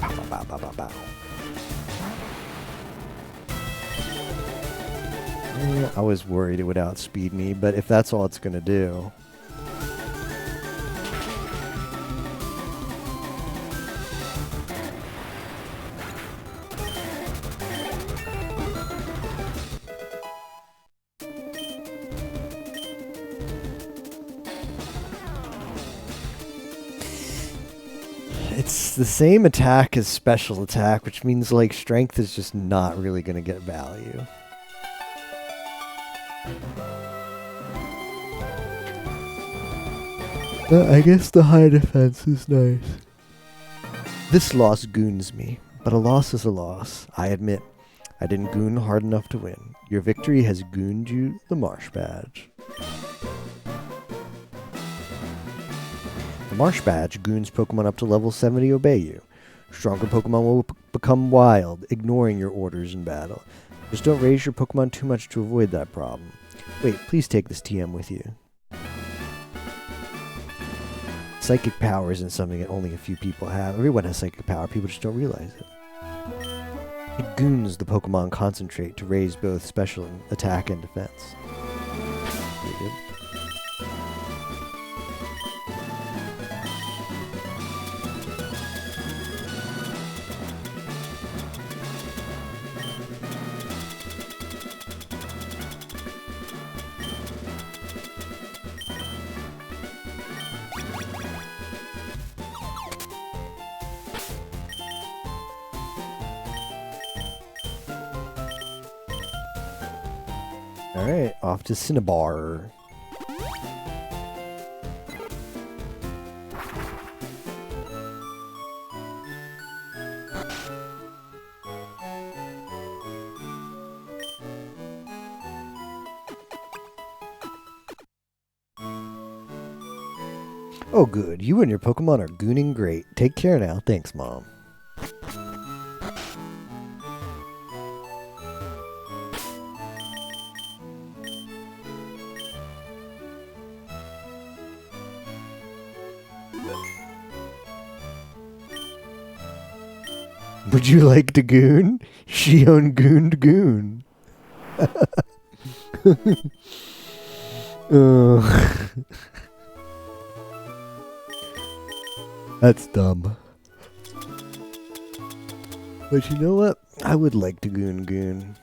Bow, bow, bow, bow, bow. I was worried it would outspeed me, but if that's all it's gonna do... It's the same attack as special attack, which means like strength is just not really going to get value. I guess the high defense is nice. This loss goons me, but a loss is a loss. I admit, I didn't goon hard enough to win. Your victory has gooned you the Marsh Badge. The Marsh Badge goons Pokemon up to level 70 obey you. Stronger Pokemon will become wild, ignoring your orders in battle. Just don't raise your Pokemon too much to avoid that problem. Wait, please take this TM with you. Psychic power isn't something that only a few people have. Everyone has psychic power, people just don't realize it. It goons the Pokemon concentrate to raise both special attack and defense. Pretty good. Alright, off to Cinnabar. Oh good, you and your Pokemon are gooning great. Take care now. Thanks, Mom. Would you like to goon? Shion gooned goon. That's dumb. But you know what? I would like to goon goon.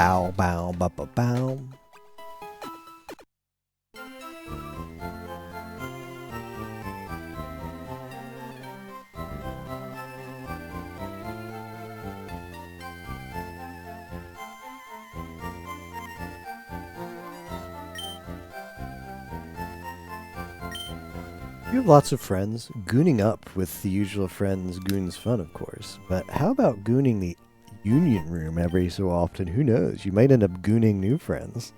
Bow, bow, bow, bow, bow. You have lots of friends. Gooning up with the usual friends goons fun, of course. But how about gooning the union room every so often? Who knows? You might end up gooning new friends.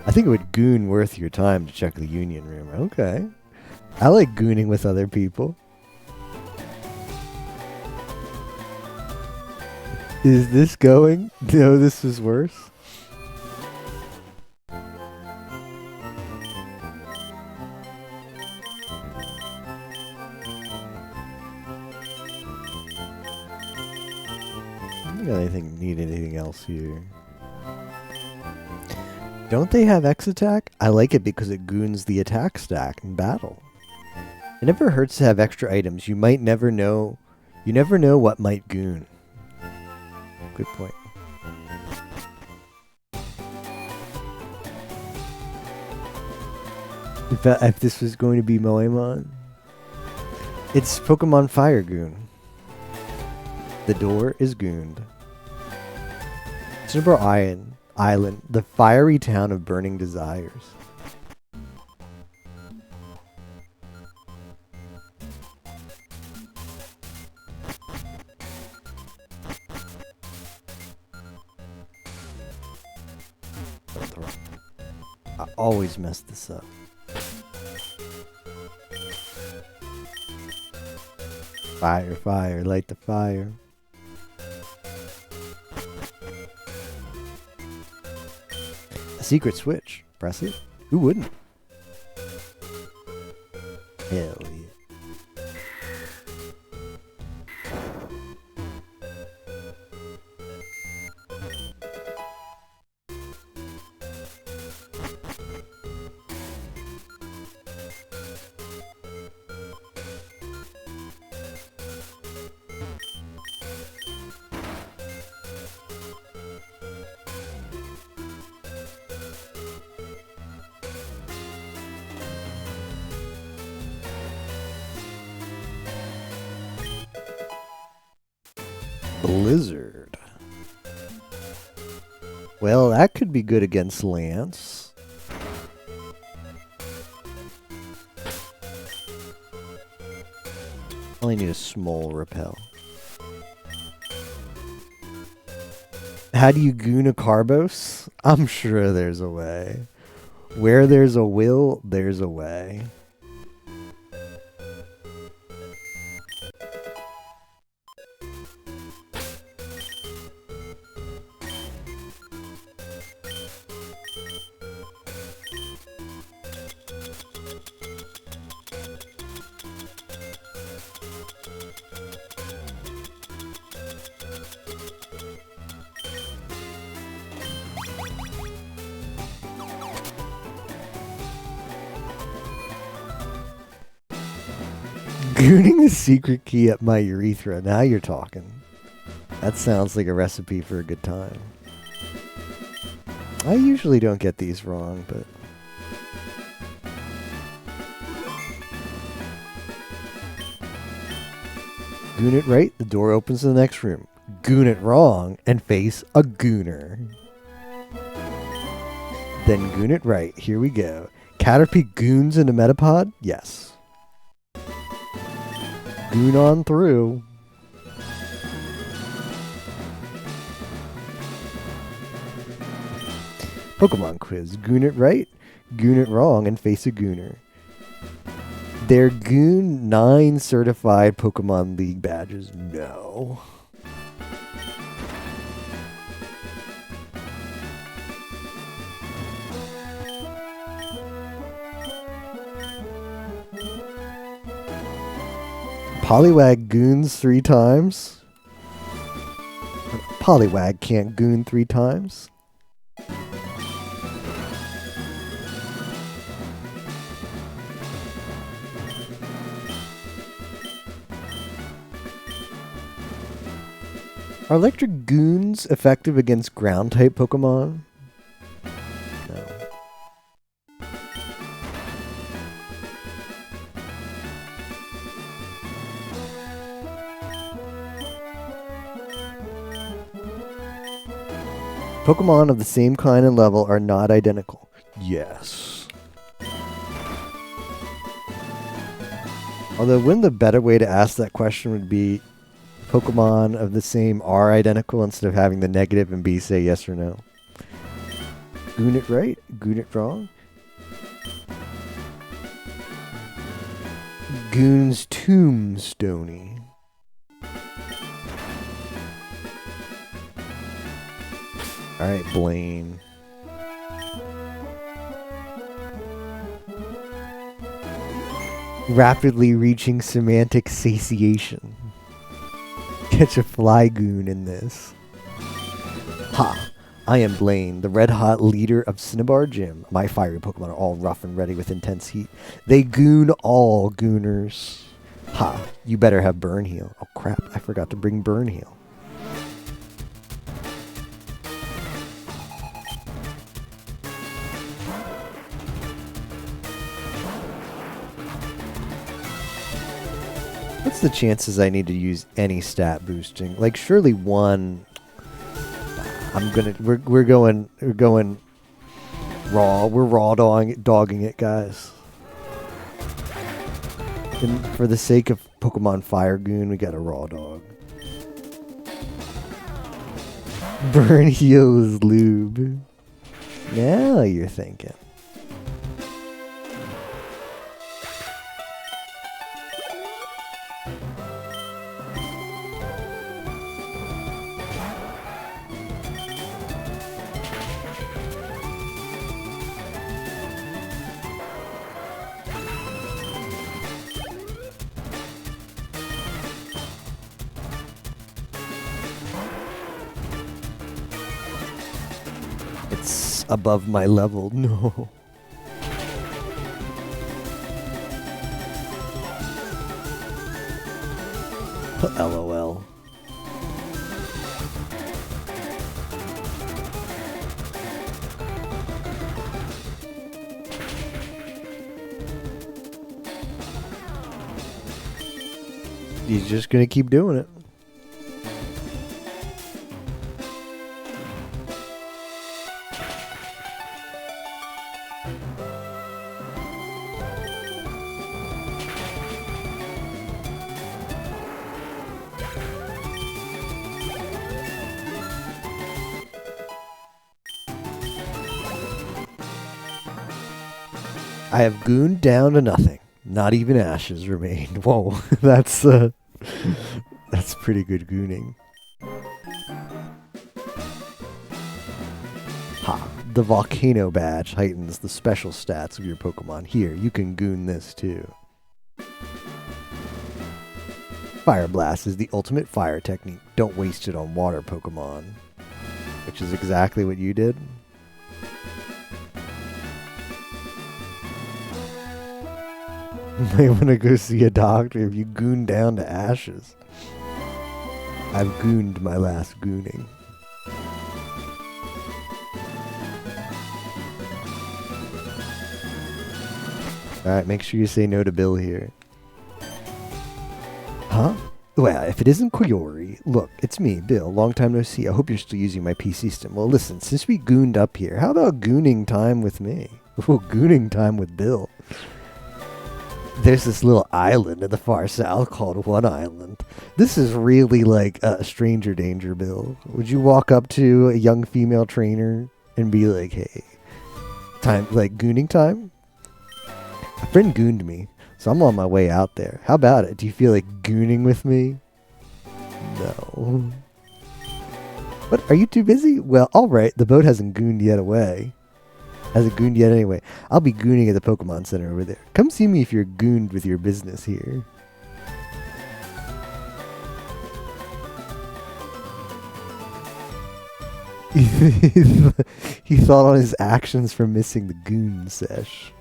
I think it would goon worth your time to check the union room. Okay. I like gooning with other people. Is this going? No, this is worse. Need anything else here? Don't they have X attack? I like it because it goons the attack stack in battle. It never hurts to have extra items. You might never know. You never know what might goon. Good point. If this was going to be Moemon, it's Pokemon FireGoon. The door is gooned. Cinnabar Island, the fiery town of burning desires. I always mess this up. Fire, fire, light the fire. Secret switch. Press it. Who wouldn't? Hell yeah. Blizzard. Well, that could be good against Lance. Only need a small repel. How do you goon a Carbos? I'm sure there's a way. Where there's a will, there's a way. Gooning the secret key at my urethra. Now you're talking. That sounds like a recipe for a good time. I usually don't get these wrong, but... Goon it right, the door opens to the next room. Goon it wrong, and face a gooner. Then goon it right. Here we go. Caterpie goons into Metapod? Yes. Goon on through. Pokemon quiz. Goon it right, goon it wrong, and face a gooner. They're Goon 9 certified Pokemon League badges. No. Poliwag goons 3 times. Poliwag can't goon 3 times. Are electric goons effective against ground type Pokemon? No. Pokemon of the same kind and level are not identical. Yes. Although, wouldn't the better way to ask that question would be Pokemon of the same are identical instead of having the negative and B say yes or no? Goon it right, goon it wrong. Goon's Tombstony. Alright, Blaine. Rapidly reaching semantic satiation. Catch a Flygoon in this. Ha! I am Blaine, the red-hot leader of Cinnabar Gym. My fiery Pokemon are all rough and ready with intense heat. They goon all gooners. Ha! You better have Burn Heal. Oh crap, I forgot to bring Burn Heal. What's the chances I need to use any stat boosting? Like surely one. We're going raw. We're raw dogging it, guys. And for the sake of Pokemon FireGoon, we got a raw dog. Burn Heal is lube. Now you're thinking. It's above my level. No. LOL. He's just gonna keep doing it. I have gooned down to nothing. Not even ashes remain. Whoa, that's pretty good gooning. Ha! The Volcano Badge heightens the special stats of your Pokemon. Here, you can goon this too. Fire Blast is the ultimate fire technique. Don't waste it on water Pokemon. Which is exactly what you did. Might want to go see a doctor if you goon down to ashes. I've gooned my last gooning. Alright, make sure you say no to Bill here. Huh? Well, if it isn't Koyori, look, it's me, Bill. Long time no see. I hope you're still using my PC system. Well, listen, since we gooned up here, how about gooning time with me? Oh, gooning time with Bill. There's this little island in the far south called One Island. This is really like a stranger danger, Bill. Would you walk up to a young female trainer and be like, hey, time, like gooning time? A friend gooned me, so I'm on my way out there. How about it? Do you feel like gooning with me? No. What? Are you too busy? Well, alright, the boat hasn't gooned yet away. Hasn't gooned yet anyway. I'll be gooning at the Pokemon Center over there. Come see me if you're gooned with your business here. He thought on his actions for missing the goon sesh.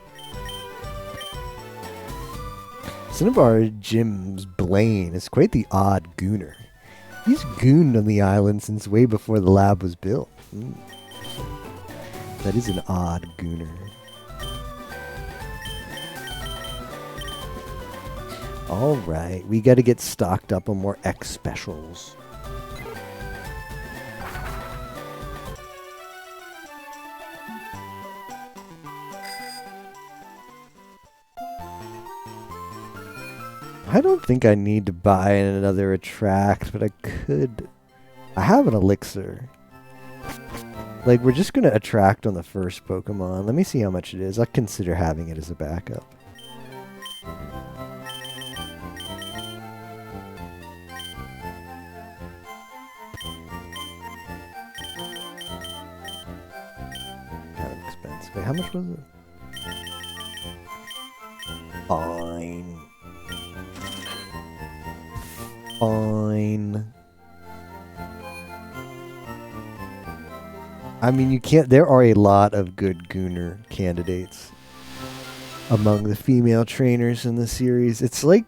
Cinnabar Jim's Blaine is quite the odd gooner. He's gooned on the island since way before the lab was built. That is an odd gooner. Alright, we gotta get stocked up on more X specials. I don't think I need to buy another attract, but I could. I have an elixir. Like, we're just gonna attract on the first Pokemon. Let me see how much it is. I'll consider having it as a backup. Kind of expensive. Wait, how much was it? Fine. Fine. I mean, you can't. There are a lot of good Gooner candidates among the female trainers in the series. It's like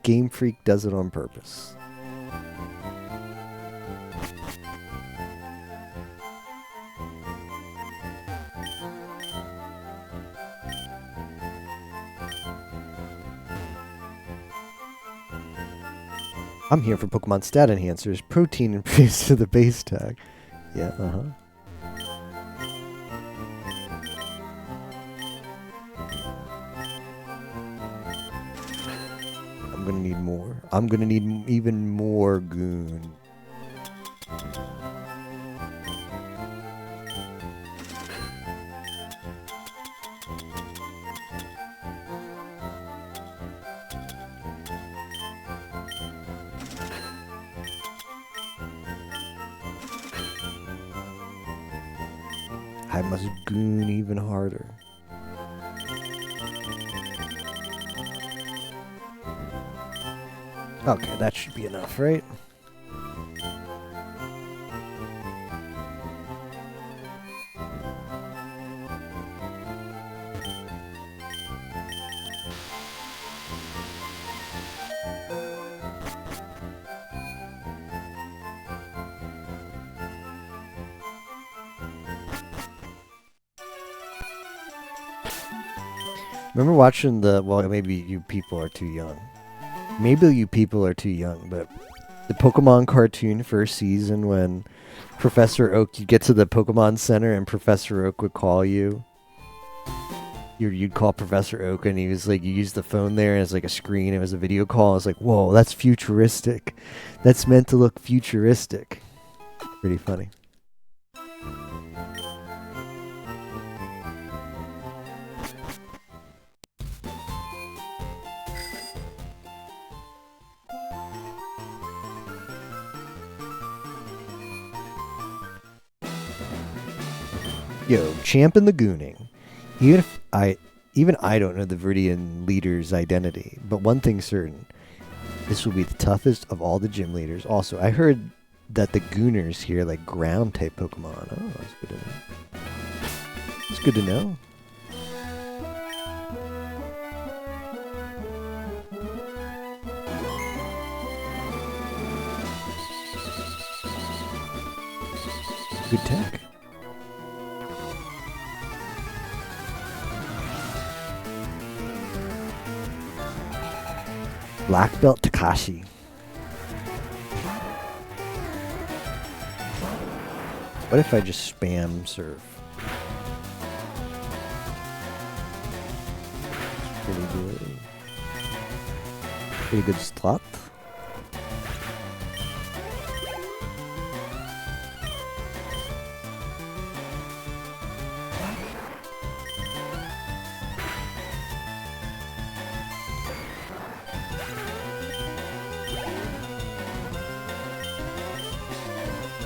Game Freak does it on purpose. I'm here for Pokemon stat enhancers. Protein increase to the base tag. Yeah, I'm gonna need more. I'm gonna need even more Goon. I must Goon even harder. Okay, that should be enough, right? Remember watching well, maybe you people are too young. Maybe you people are too young, but the Pokemon cartoon first season when Professor Oak, you get to the Pokemon Center and Professor Oak would call you. You'd call Professor Oak and he was like, you use the phone there and it's like a screen. It was a video call. It's like, whoa, that's futuristic. That's meant to look futuristic. Pretty funny. Yo, champ in the gooning. Even I don't know the Viridian leader's identity, but one thing's certain. This will be the toughest of all the gym leaders. Also, I heard that the Gooners here like ground type Pokemon. Oh, that's good to know. It's good to know. Good tech. Black Belt Takashi. What if I just spam surf? Pretty good. Pretty good start.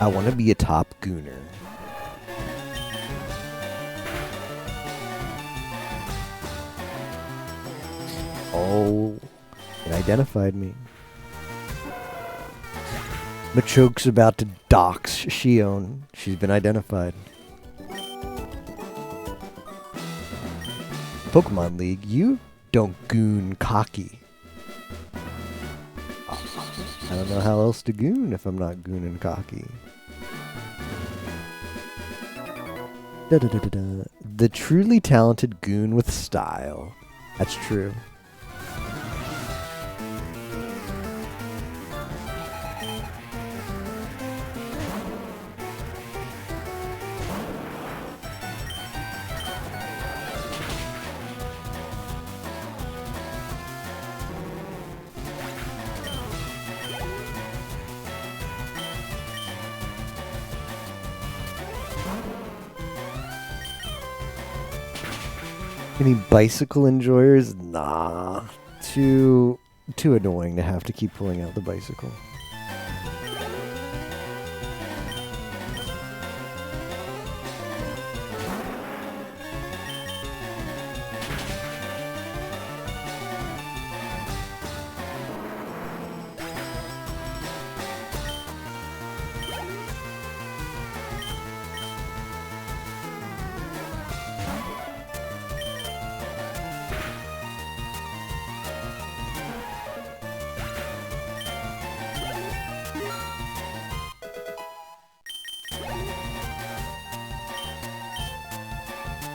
I want to be a top Gooner. Oh, it identified me. Machoke's about to dox Shion. She's been identified. Pokemon League, you don't goon cocky. I don't know how else to goon if I'm not goon and cocky. Da -da -da -da -da. The truly talented goon with style. That's true. Any bicycle enjoyers? Nah. Too annoying to have to keep pulling out the bicycle.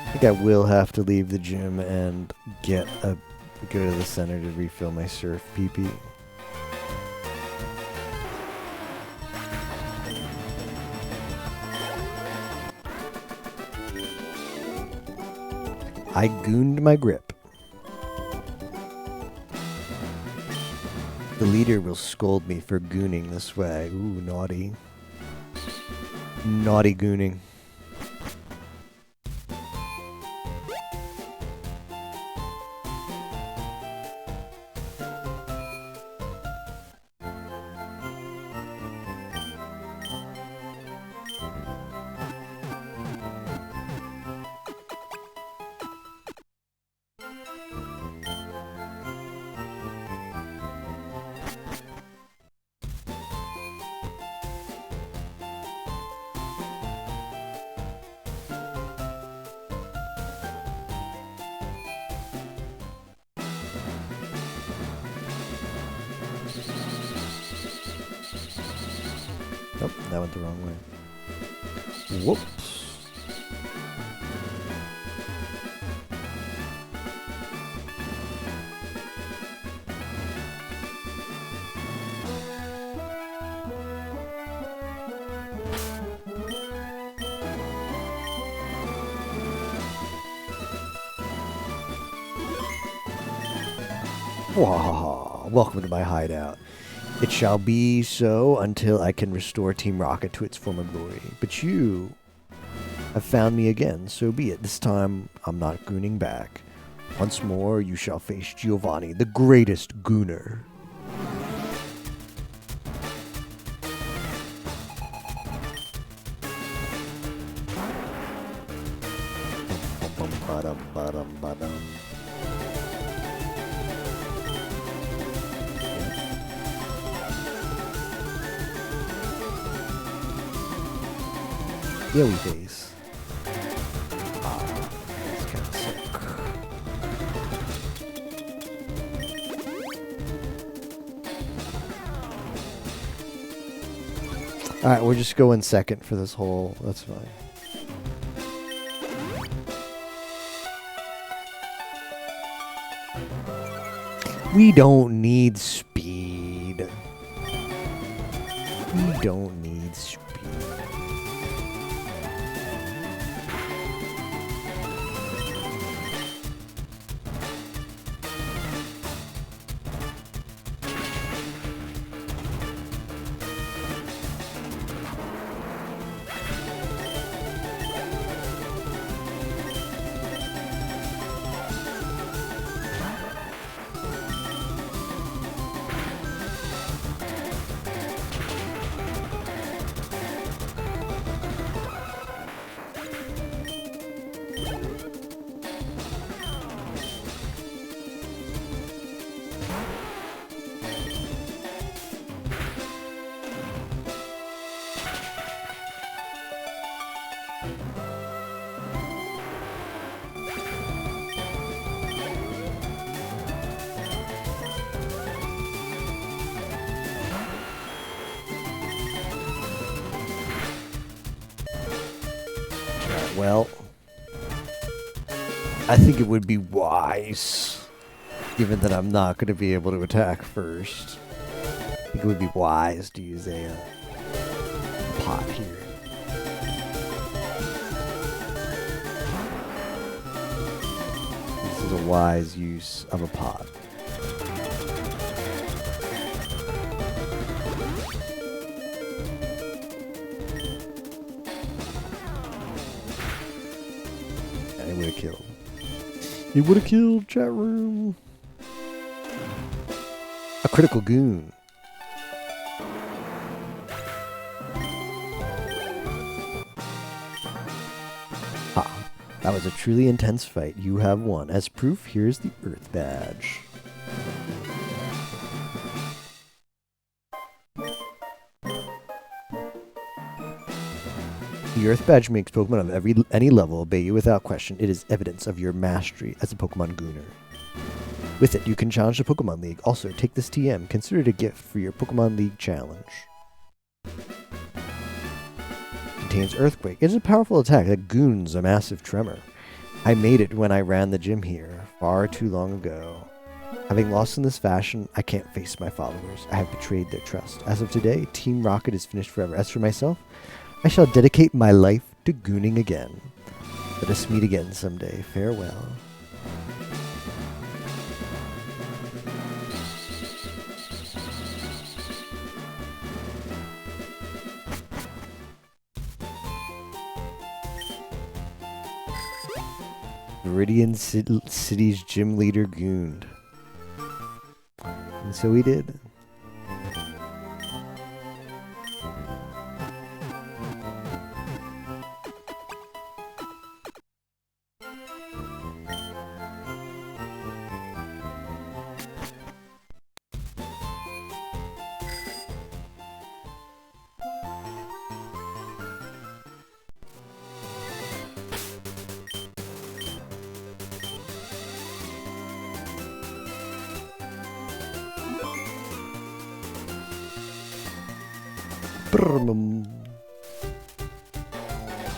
I think I will have to leave the gym and go to the center to refill my surf PP. I gooned my grip. The leader will scold me for gooning this way. Ooh, naughty. Naughty gooning. Nope, that went the wrong way. Whoops. Wahaha, welcome to my hideout. It shall be so until I can restore Team Rocket to its former glory. But you have found me again, so be it. This time, I'm not gooning back. Once more, you shall face Giovanni, the greatest gooner. Yeah, we face. That's kind of sick. Alright, we're just going second for this hole. That's fine. We don't need speed. We don't need speed. Well, I think it would be wise, given that I'm not going to be able to attack first. I think it would be wise to use a pot here. This is a wise use of a pot. And it would have killed. It would have killed, chat room. A critical goon. That was a truly intense fight. You have won. As proof, here's the Earth Badge. The Earth Badge makes Pokemon of any level obey you without question. It is evidence of your mastery as a Pokemon Gooner. With it, you can challenge the Pokemon League. Also, take this TM. Consider it a gift for your Pokemon League challenge. Contains Earthquake. It is a powerful attack that goons a massive tremor. I made it when I ran the gym here, far too long ago. Having lost in this fashion, I can't face my followers. I have betrayed their trust. As of today, Team Rocket is finished forever. As for myself, I shall dedicate my life to gooning again. Let us meet again someday. Farewell. Viridian City's gym leader gooned. And so he did.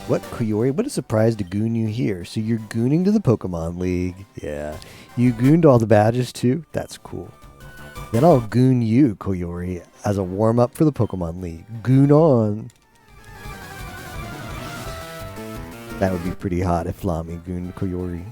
What, Koyori? What a surprise to goon you here. So you're gooning to the Pokemon League. Yeah. You gooned all the badges too? That's cool. Then I'll goon you, Koyori, as a warm-up for the Pokemon League. Goon on. That would be pretty hot if Lami gooned Koyori.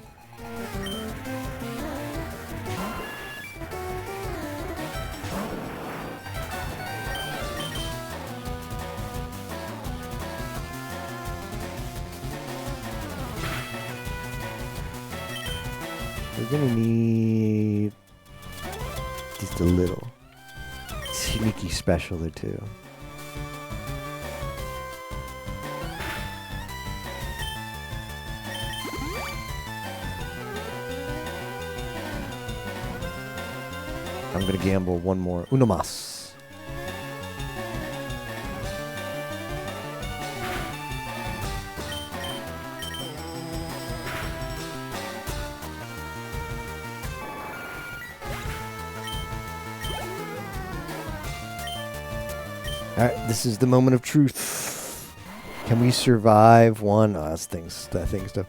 We're gonna need just a little sneaky special or two. I'm gonna gamble one more. Uno mas. Alright, this is the moment of truth. Can we survive one? Oh, that's that thing stuff.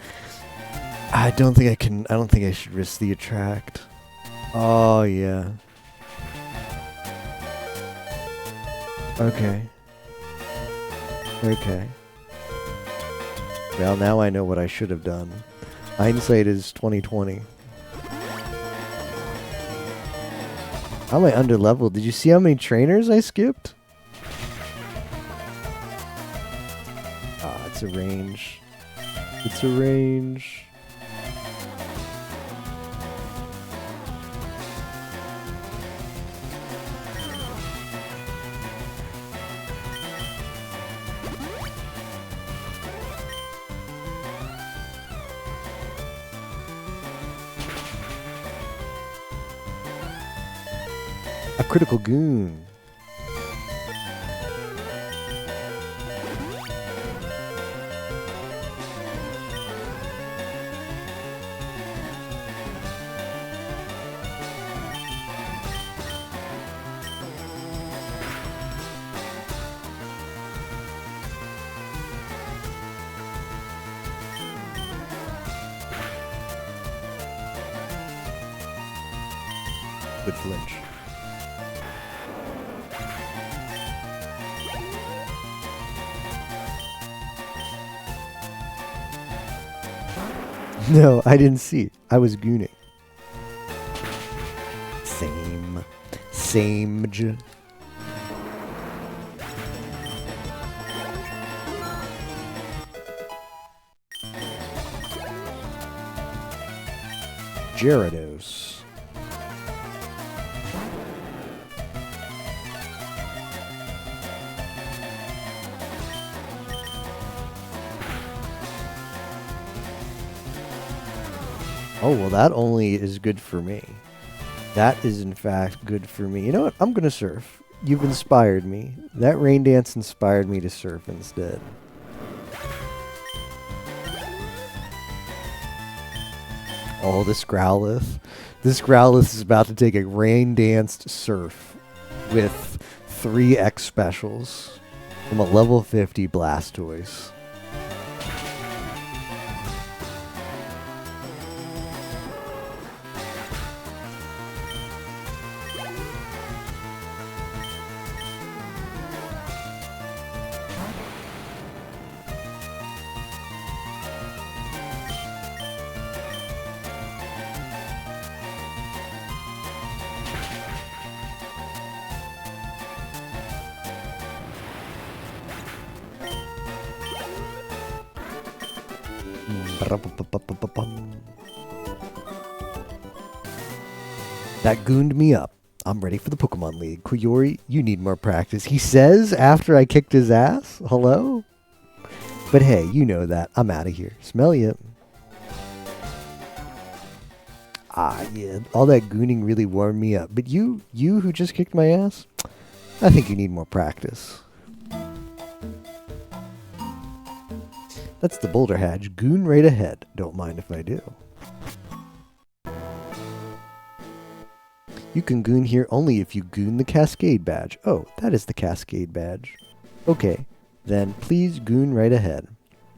I don't think I can. I don't think I should risk the attract. Oh, yeah. Okay. Okay. Well, now I know what I should have done. Hindsight is 2020. How am I underleveled? Did you see how many trainers I skipped? Ah, it's a range. It's a range. A critical goon. Good flinch. No, I didn't see it. I was gooning. Same. Same. Gyarados. Oh, well, that only is good for me. That is, in fact, good for me. You know what? I'm going to surf. You've inspired me. That rain dance inspired me to surf instead. Oh, this Growlithe. This Growlithe is about to take a rain-danced surf with 3 X specials from a level 50 Blastoise. That gooned me up. I'm ready for the Pokemon League. Koyori, you need more practice. He says after I kicked his ass? Hello? But hey, you know that. I'm out of here. Smell ya. Ah, yeah. All that gooning really warmed me up. But you who just kicked my ass? I think you need more practice. That's the Boulder Hatch. Goon right ahead. Don't mind if I do. You can goon here only if you goon the Cascade badge. Oh, that is the Cascade badge. Okay, then please goon right ahead.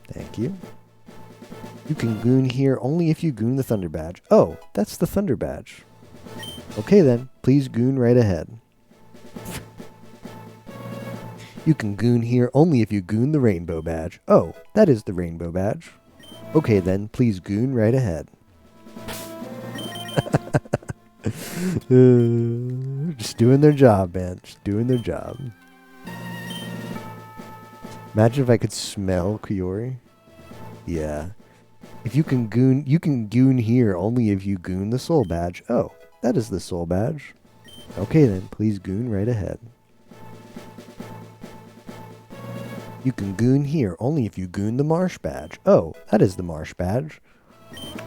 Thank you. You can goon here only if you goon the Thunder badge. Oh, that's the Thunder badge. Okay then, please goon right ahead. You can goon here only if you goon the Rainbow badge. Oh, that is the Rainbow badge. Okay then, please goon right ahead. Just doing their job, man. Just doing their job. Imagine if I could smell Koyori. Yeah. If you can goon here only if you goon the Soul badge. Oh, that is the Soul badge. Okay then, please goon right ahead. You can goon here only if you goon the Marsh badge. Oh, that is the Marsh badge.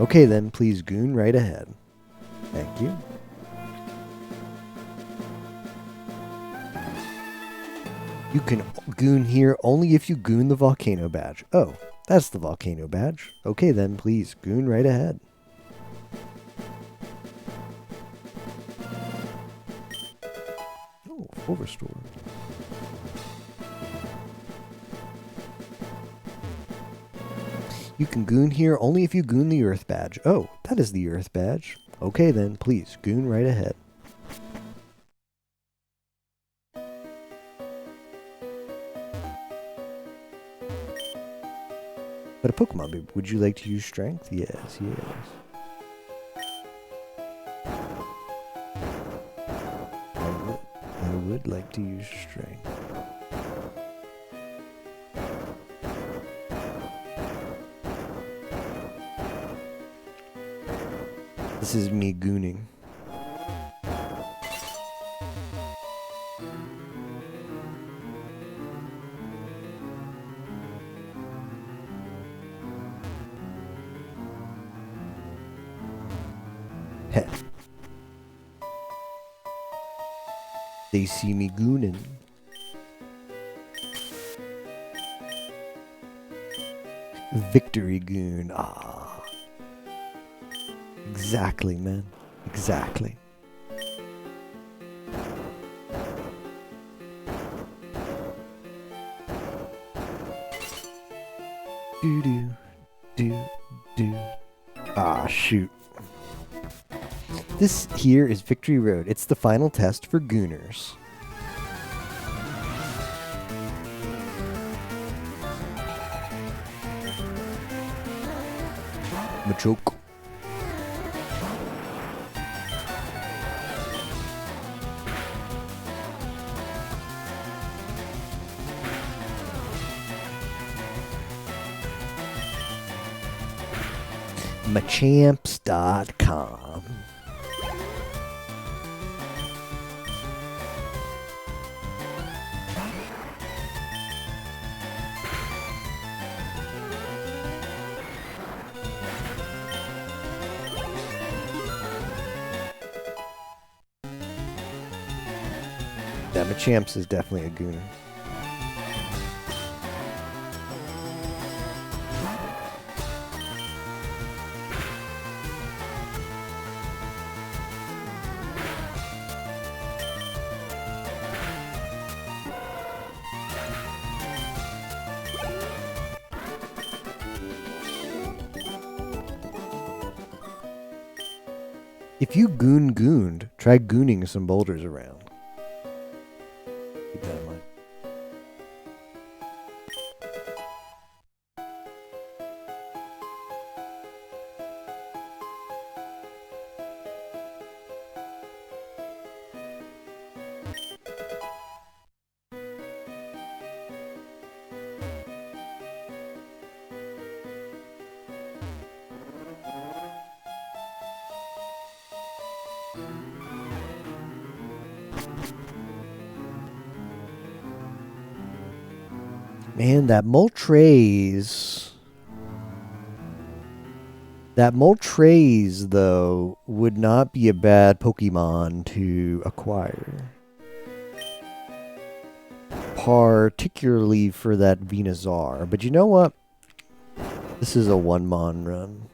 Okay then, please goon right ahead. Thank you. You can goon here only if you goon the Volcano badge. Oh, that's the Volcano badge. Okay then, please goon right ahead. Oh, full restore. You can goon here only if you goon the Earth badge. Oh, that is the Earth badge. Okay then, please goon right ahead. But a Pokemon babe, would you like to use strength? Yes, yes. I would like to use strength. This is me gooning. Heh. They see me gooning. Victory Goon. Ah. Exactly, man. Exactly. Do. Ah, shoot. This here is Victory Road. It's the final test for Gooners. Machoke. Machamps.com. Yeah, Machamps is definitely a gooner. If you gooned, try gooning some boulders around. Keep that in mind. Man, that Moltres... That Moltres, though, would not be a bad Pokemon to acquire. Particularly for that Venusaur. But you know what? This is a one-mon run.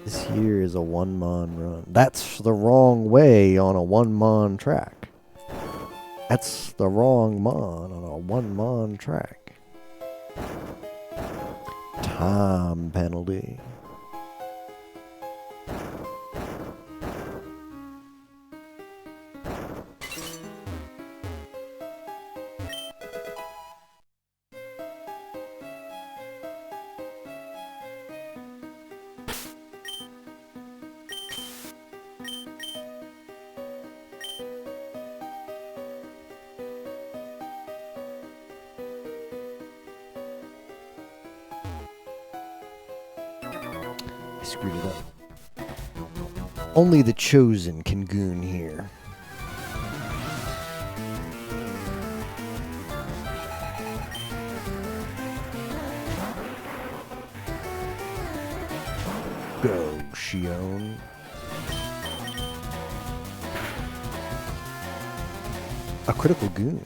This here is a one-mon run. That's the wrong way on a one-mon track. That's the wrong mon on a one-mon track. Time penalty. I screwed it up. Only the chosen can goon here. Go, Shion. A critical goon.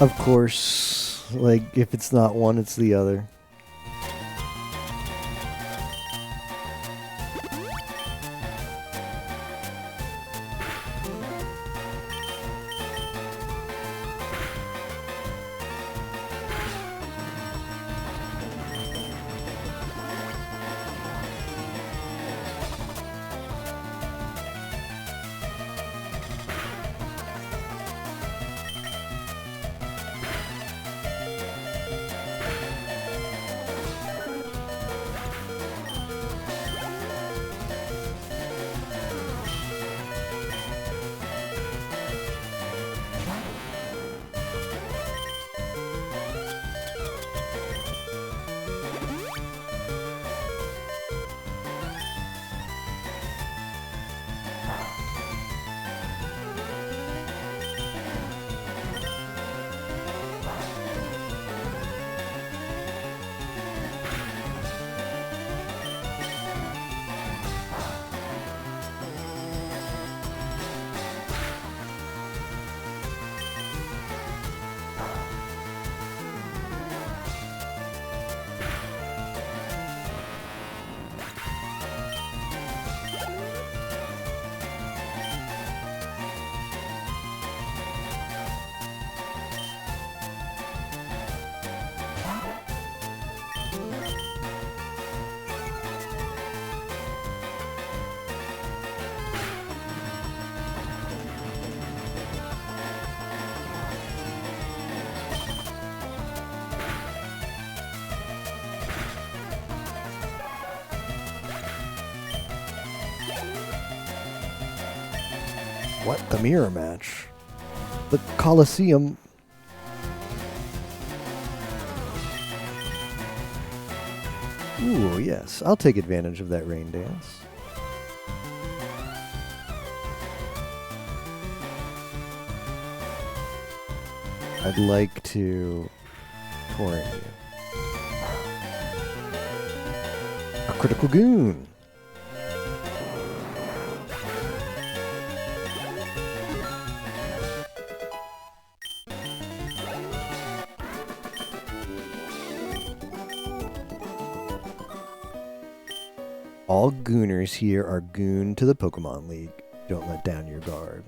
Of course, like, if it's not one, it's the other. What? The mirror match? The Colosseum? Ooh, yes. I'll take advantage of that rain dance. I'd like to torrent you. A critical goon. All gooners here are goon to the Pokemon League. Don't let down your guard.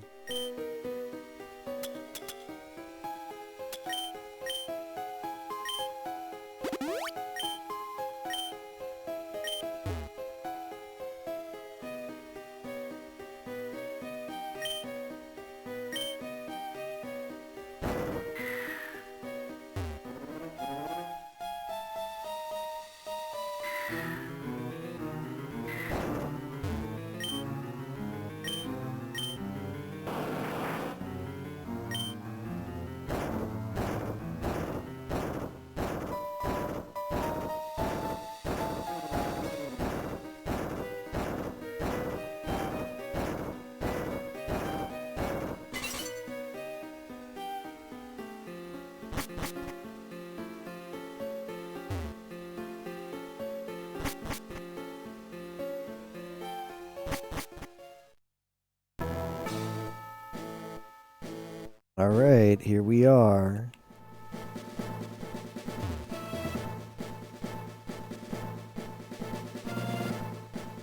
All right, here we are.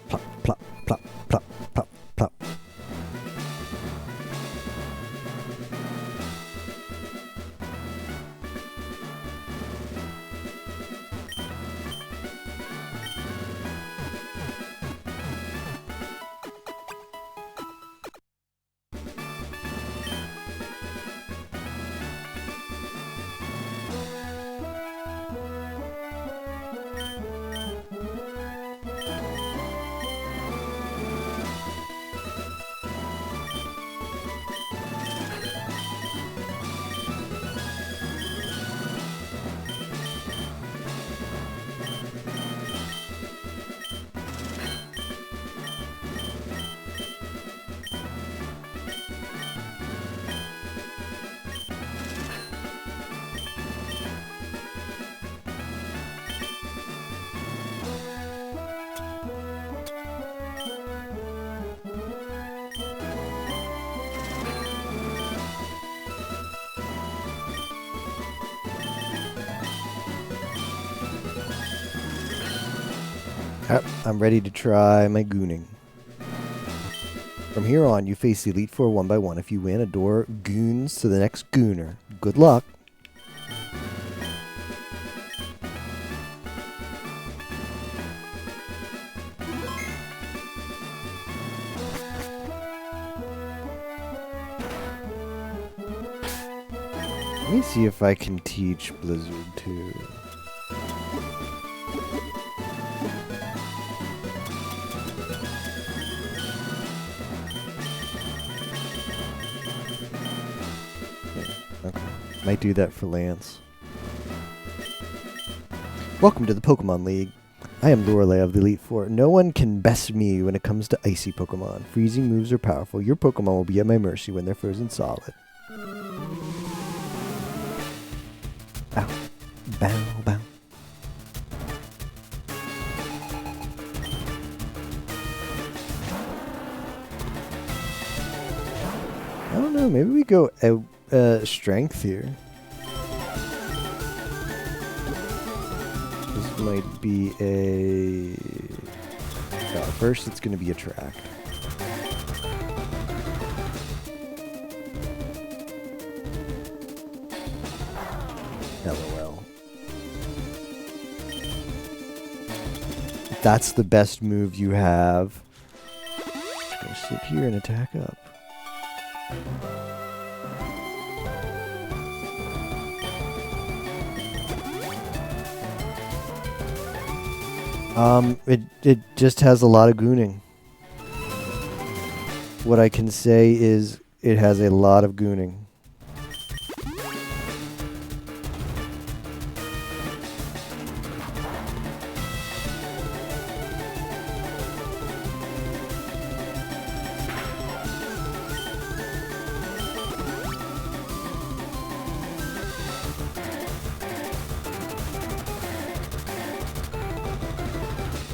Plop, plop, plop, plop, plop, plop. I'm ready to try my gooning. From here on, you face the Elite Four one by one. If you win, a door goons to the next gooner. Good luck. Let me see if I can teach Blizzard too. Okay, might do that for Lance. Welcome to the Pokemon League. I am Lorelei of the Elite Four. No one can best me when it comes to icy Pokemon. Freezing moves are powerful. Your Pokemon will be at my mercy when they're frozen solid. Ow. Bow, bow. I don't know, maybe we go strength here. This might be a... first it's going to be attract. LOL. If that's the best move you have, I'm just going to sit here and attack up. It just has a lot of gooning. What I can say is it has a lot of gooning.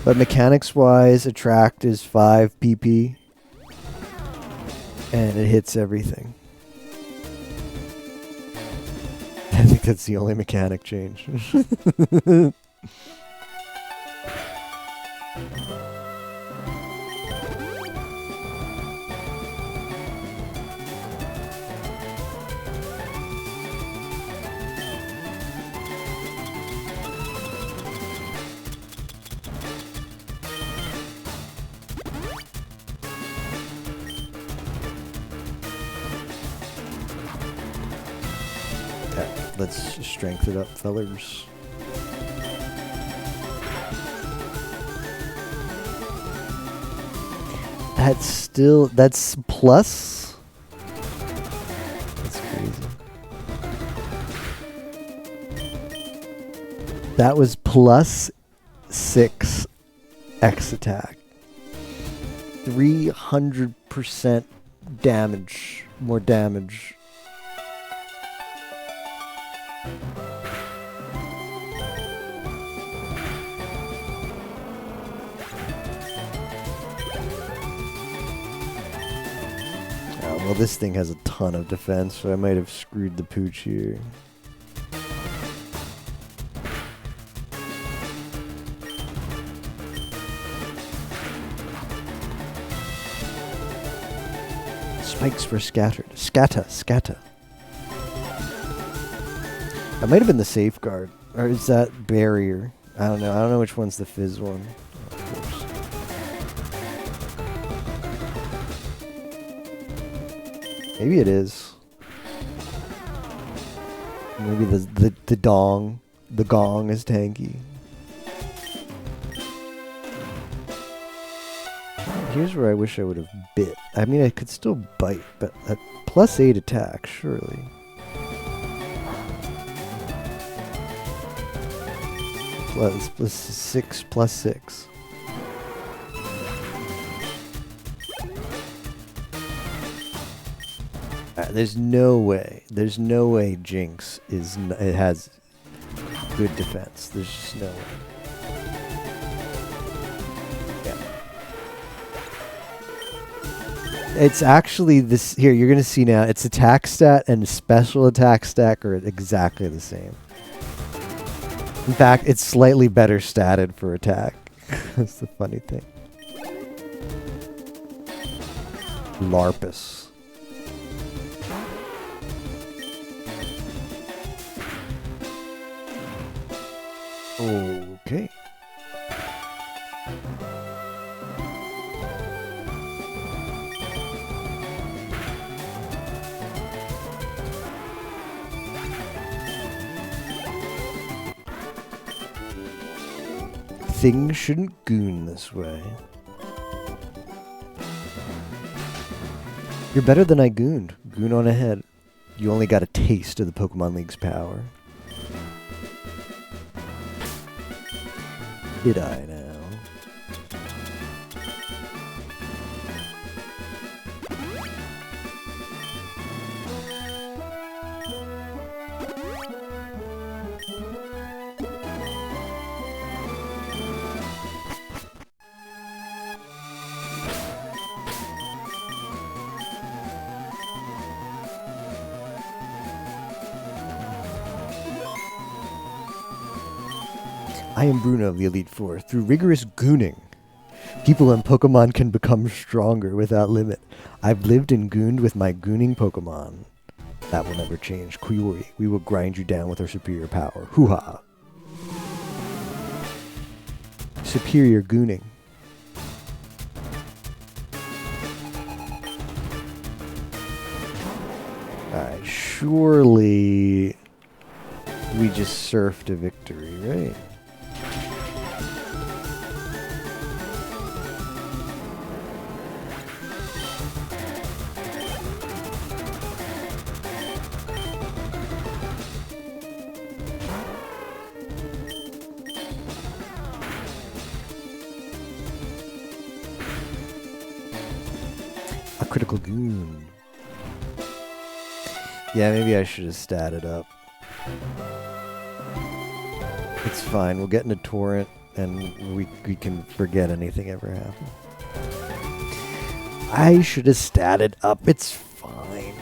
But mechanics-wise, Attract is 5 PP. And it hits everything. I think that's the only mechanic change. Let's strength it up, fellers. That's plus? That's crazy. That was plus 6 X attack. 300% damage. More damage. Well, this thing has a ton of defense, so I might have screwed the pooch here. Spikes were scattered. Scatter. That might have been the safeguard. Or is that barrier? I don't know. I don't know which one's the fizz one. Maybe it is. Maybe the gong is tanky. Here's where I wish I would have bit. I mean, I could still bite, but at plus 8 attack, surely. Plus 6 plus 6. There's no way Jinx it has good defense. There's just no way. Yeah. It's actually this here, you're gonna see now, its attack stat and special attack stack are exactly the same. In fact, it's slightly better statted for attack. That's the funny thing. Larpus. Okay. Things shouldn't goon this way. You're better than I gooned. Goon on ahead. You only got a taste of the Pokemon League's power. Did I now? I am Bruno of the Elite Four. Through rigorous gooning, people and Pokemon can become stronger without limit. I've lived and gooned with my gooning Pokemon. That will never change. Kuyori, we will grind you down with our superior power. Hoo-ha! Superior gooning. Alright, surely we just surfed a victory, right? Critical Goon. Yeah, maybe I should have statted up. It's fine. We'll get into torrent, and we can forget anything ever happened. I should have statted up. It's fine.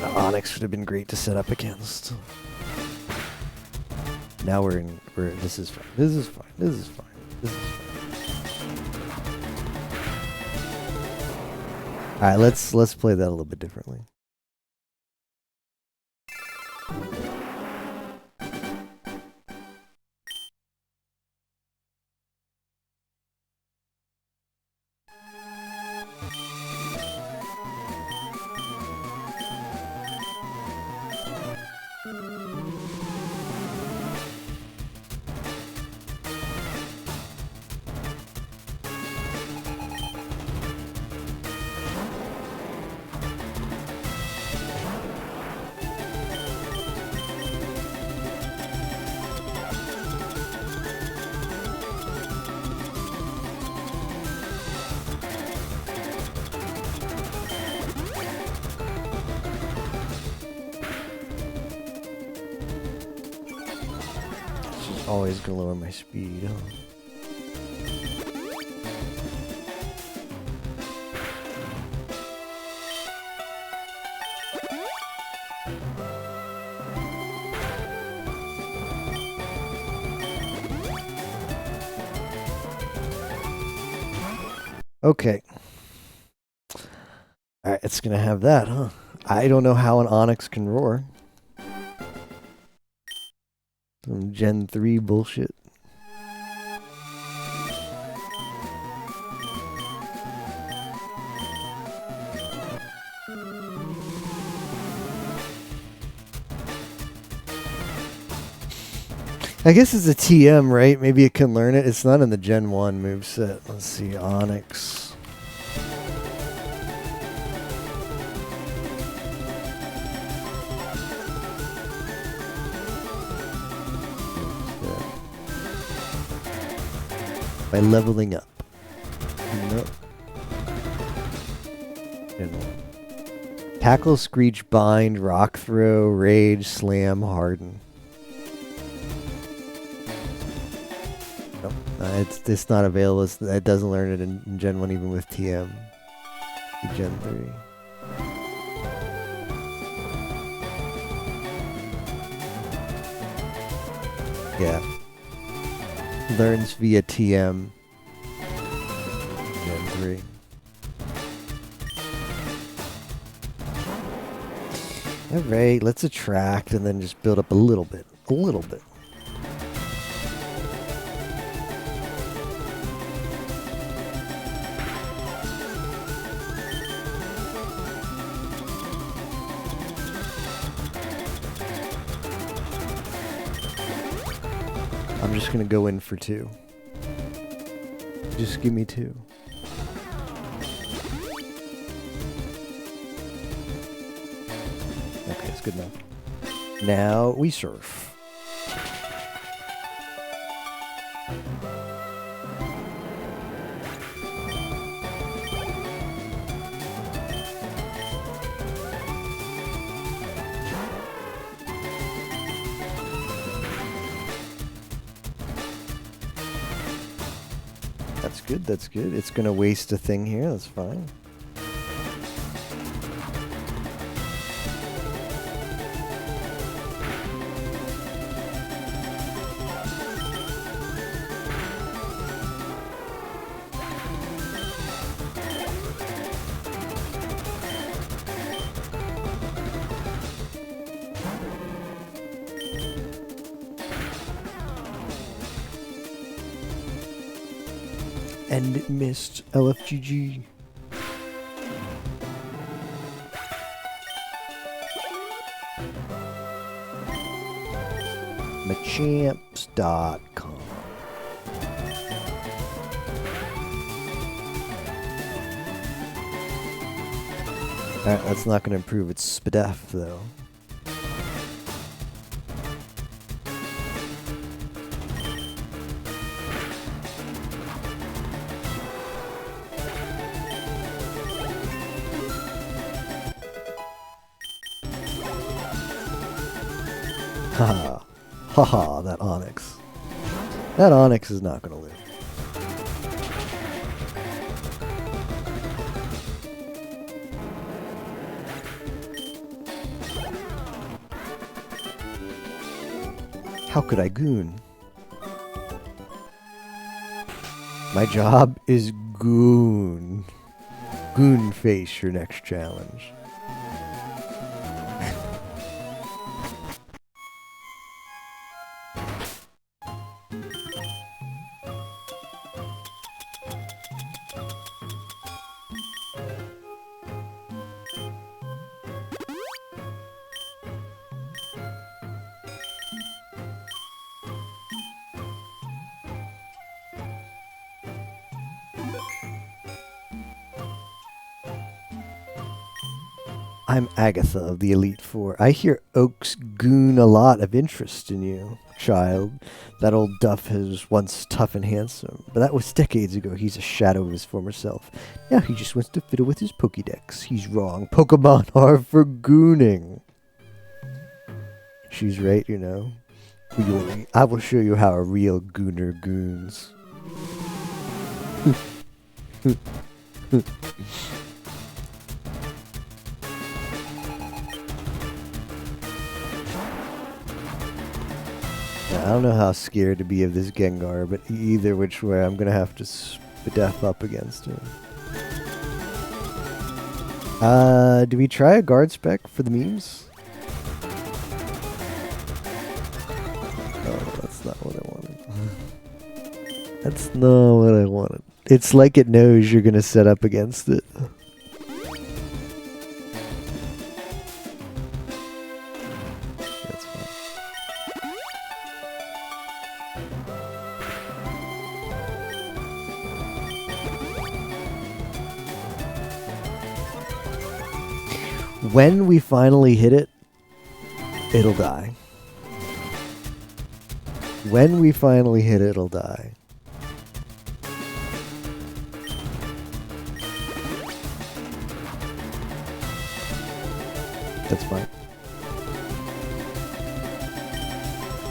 The Onyx would have been great to set up against. Now we're in. This is fine. This is fine. This is fine. This is fine. All right, let's play that a little bit differently. Always gonna lower my speed, huh? Okay. Alright, it's gonna have that, huh? I don't know how an Onyx can roar. Some Gen 3 bullshit. I guess it's a TM, right? Maybe it can learn it. It's not in the Gen 1 moveset. Let's see, Onyx. By leveling up. Nope. Tackle, Screech, Bind, Rock Throw, Rage, Slam, Harden. Nope. It's not available. It doesn't learn it in Gen 1 even with TM. Gen 3. Yeah. Learns via TM. Gen 3. Alright, let's attract and then just build up a little bit. A little bit. I'm just gonna go in for 2. Just give me 2. Okay, it's good enough. Now we surf. That's good, that's good. It's gonna waste a thing here, that's fine. And it missed. LFGG. Machamps.com. Alright, that's not going to improve its SPDEF though. Haha. Haha, that Onyx. That Onyx is not gonna live. How could I goon? My job is goon. Goon face your next challenge. I'm Agatha of the Elite Four. I hear Oaks goon a lot of interest in you, child. That old duff was once tough and handsome, but that was decades ago. He's a shadow of his former self. Now he just wants to fiddle with his Pokédex. He's wrong. Pokemon are for gooning. She's right, you know. I will show you how a real gooner goons. I don't know how scared to be of this Gengar, but either which way, I'm going to have to def up against him. Do we try a guard spec for the memes? Oh, that's not what I wanted. That's not what I wanted. It's like it knows you're going to set up against it. When we finally hit it, it'll die. When we finally hit it, it'll die. That's fine.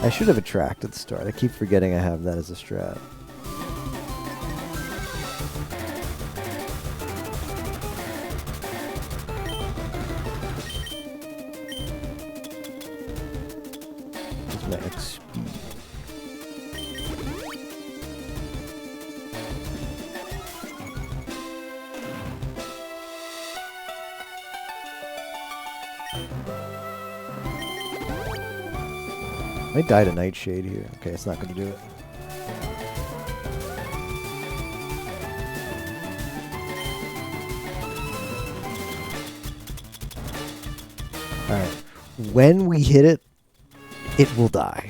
I should have attracted at the start. I keep forgetting I have that as a strat. I died a Nightshade here. Okay, it's not going to do it. Alright. When we hit it, it will die.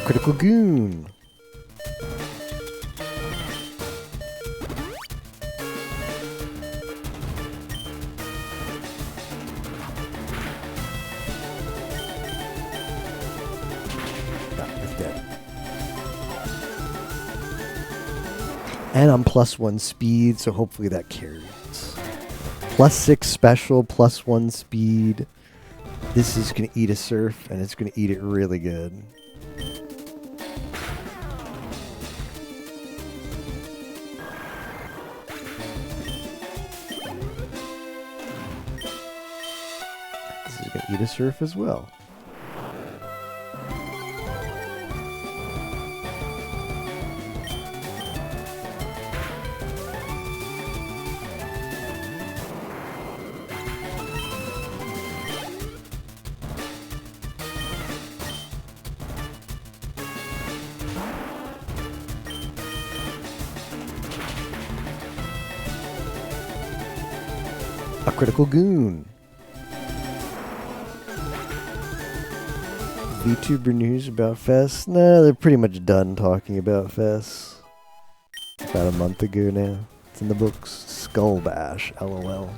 Critical goon. It's dead. And I'm +1 speed, so hopefully that carries. +6 special, +1 speed. This is going to eat a surf, and it's going to eat it really good. Eat a surf as well. A critical goon. VTuber news about Fest? Nah, they're pretty much done talking about Fest. About a month ago now. It's in the books. Skull Bash, LOL.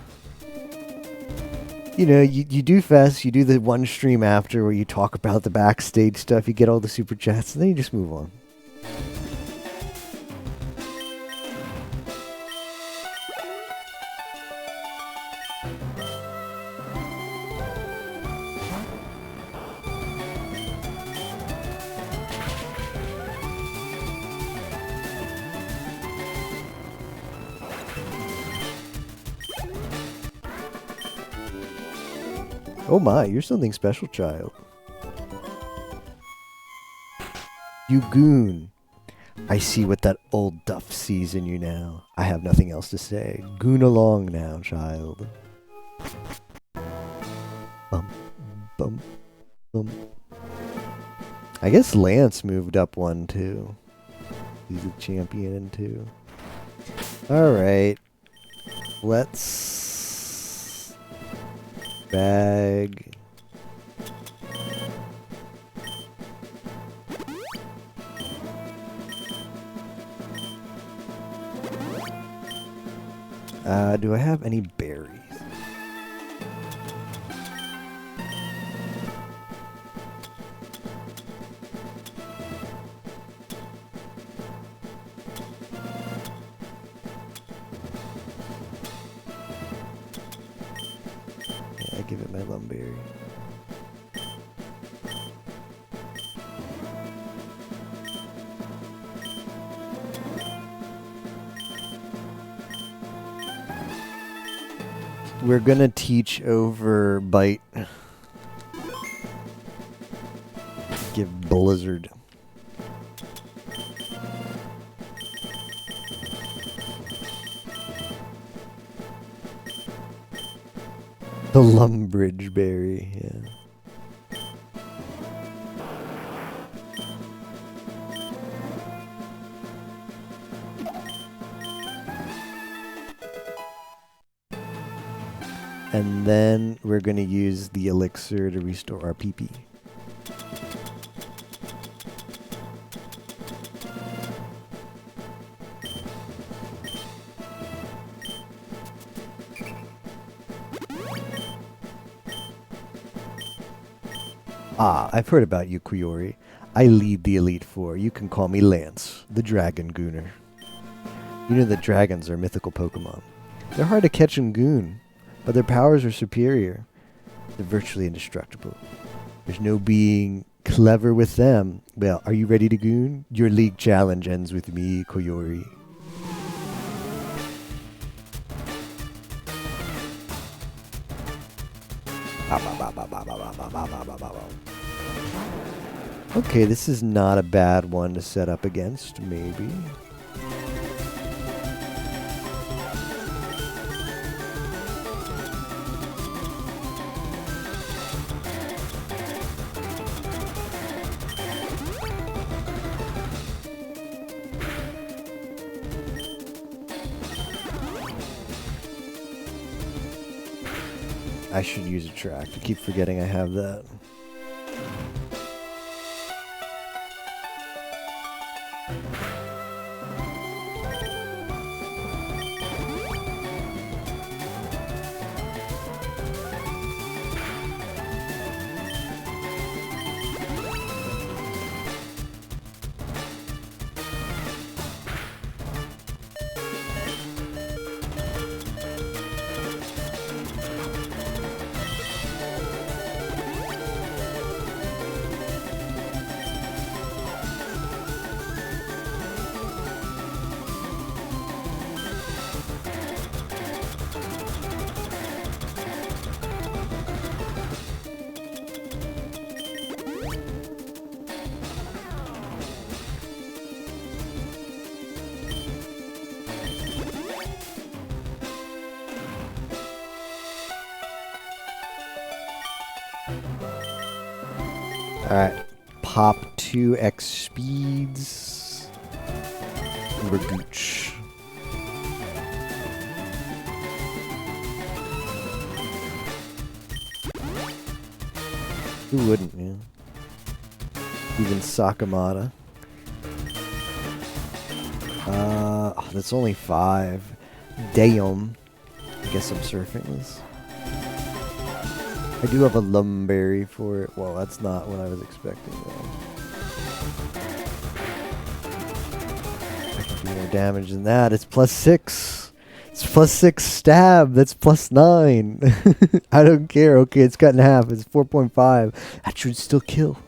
You know, you do Fest, you do the one stream after where you talk about the backstage stuff, you get all the super chats, and then you just move on. Oh my, you're something special, child. You goon. I see what that old duff sees in you now. I have nothing else to say. Goon along now, child. Bum, bum, bum. I guess Lance moved up one, too. He's a champion in 2. Alright. Let's... bag. Do I have any berries? I give it my lumberry. We're gonna teach over bite. Give blizzard. The Lumbridge berry, yeah. And then we're going to use the elixir to restore our PP. Ah, I've heard about you, Kuyori. I lead the Elite Four. You can call me Lance, the Dragon Gooner. You know that dragons are mythical Pokemon. They're hard to catch and goon, but their powers are superior. They're virtually indestructible. There's no being clever with them. Well, are you ready to goon? Your league challenge ends with me, Koyori. Okay, this is not a bad one to set up against, maybe. I should use a track. I keep forgetting I have that. Alright, pop 2x speeds. And we're gooch. Who wouldn't, man? Even Sakamata. Oh, that's only 5. Damn. I guess I'm surfing this. I do have a Lumberry for it. Well, that's not what I was expecting, though. I can do more damage than that. It's +6. It's +6 stab. That's +9. I don't care. Okay, it's cut in half. It's 4.5. That should still kill.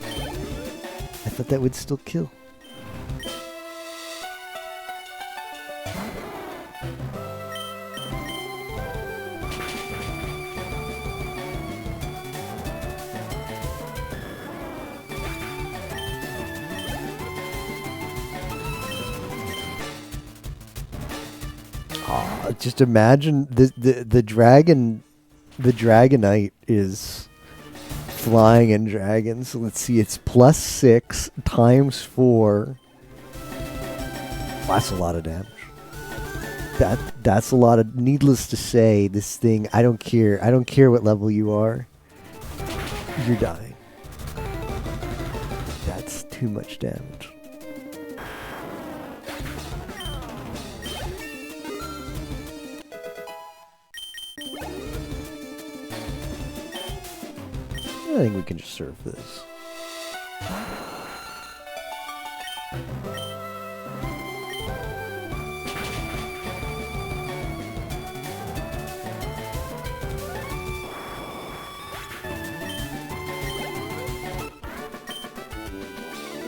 I thought that would still kill. Just imagine the Dragonite is flying in dragons. So let's see, it's +6 times 4. That's a lot of damage. That's a lot of. Needless to say, this thing. I don't care. I don't care what level you are. You're dying. That's too much damage. I think we can just surf this.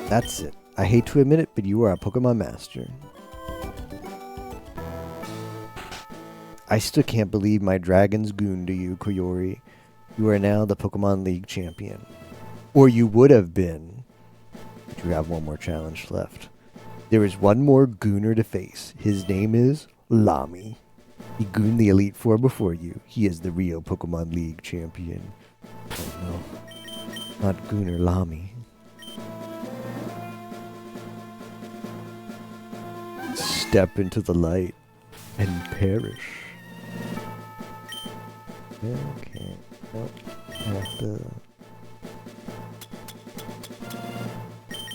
That's it. I hate to admit it, but you are a Pokemon master. I still can't believe my Dragon's Goon to you, Koyori. You are now the Pokemon League champion. Or you would have been. But you have one more challenge left. There is one more Gooner to face. His name is Lamy. He gooned the Elite Four before you. He is the real Pokemon League champion. Oh no. Not Gooner, Lamy. Step into the light and perish. Okay. Nope. I have to.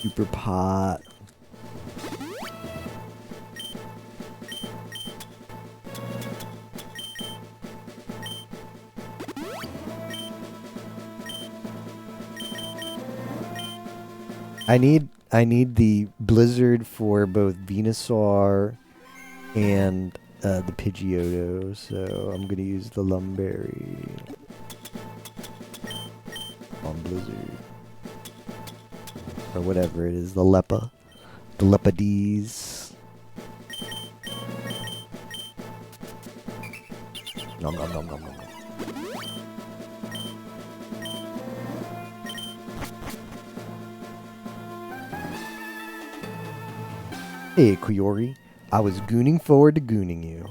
Super pot. I need the Blizzard for both Venusaur and the Pidgeotto, so I'm gonna use the Lumberry on Blizzard. Or whatever it is, the Lepa. The Lepidese. Nom nom nom nom nom. Hey, Koyori. I was gooning forward to gooning you.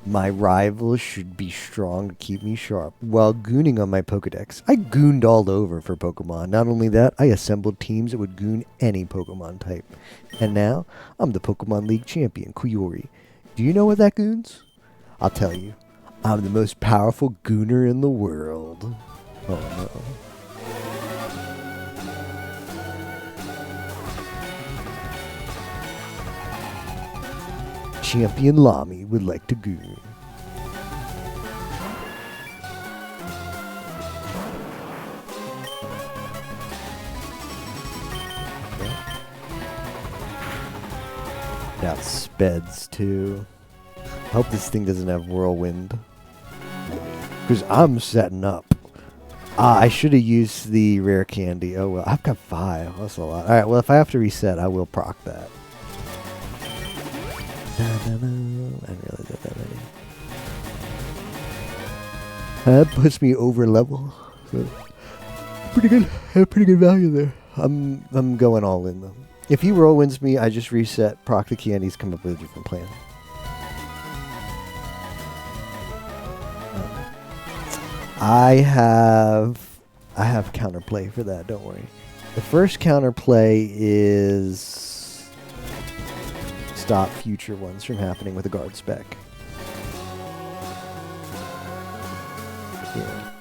My rivals should be strong to keep me sharp. While gooning on my Pokedex, I gooned all over for Pokemon. Not only that, I assembled teams that would goon any Pokemon type. And now, I'm the Pokemon League champion, Koyori. Do you know what that goons? I'll tell you. I'm the most powerful gooner in the world. Oh no. Champion Lamy would like to goon. Okay. Got Speds too. I hope this thing doesn't have Whirlwind. Because I'm setting up. I should have used the rare candy. Oh well, I've got 5. That's a lot. Alright, well if I have to reset, I will proc that. I didn't realize that many. That puts me over level. So pretty good. Have pretty good value there. I'm going all in though. If he whirlwinds me, I just reset, proc the candies, come up with a different plan. I have counterplay for that, don't worry. The first counterplay is stop future ones from happening with a guard spec. Yeah.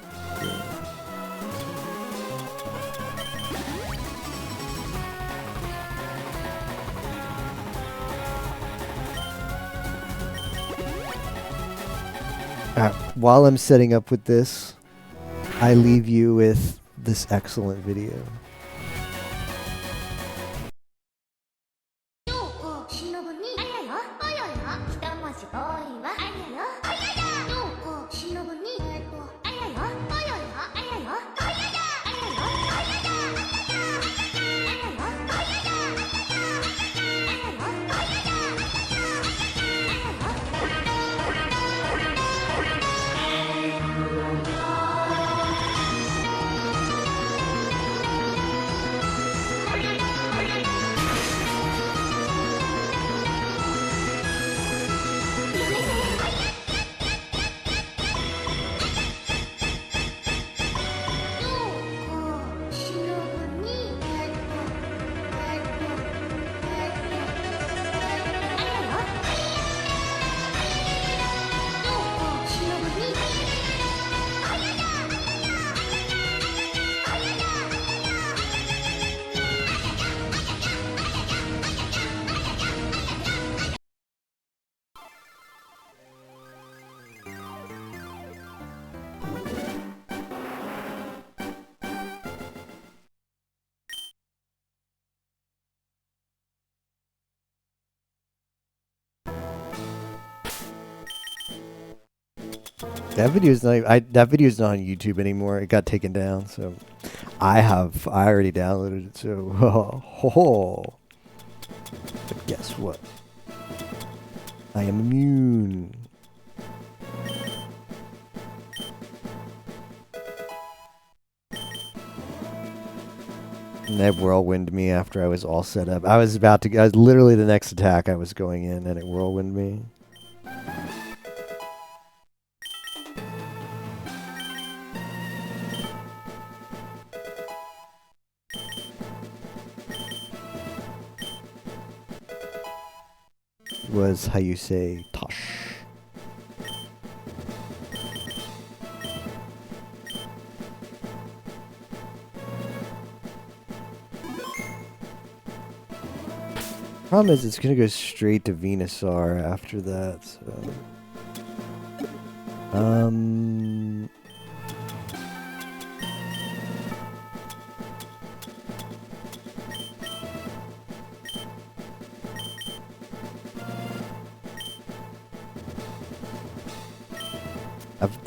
while I'm setting up with this, I leave you with this excellent video. That video's not on YouTube anymore. It got taken down, so I already downloaded it. So, but guess what? I am immune. And that whirlwind me after I was all set up. I was literally the next attack I was going in, and it whirlwind me. Was how you say tosh. Problem is, it's gonna go straight to Venusaur after that. So,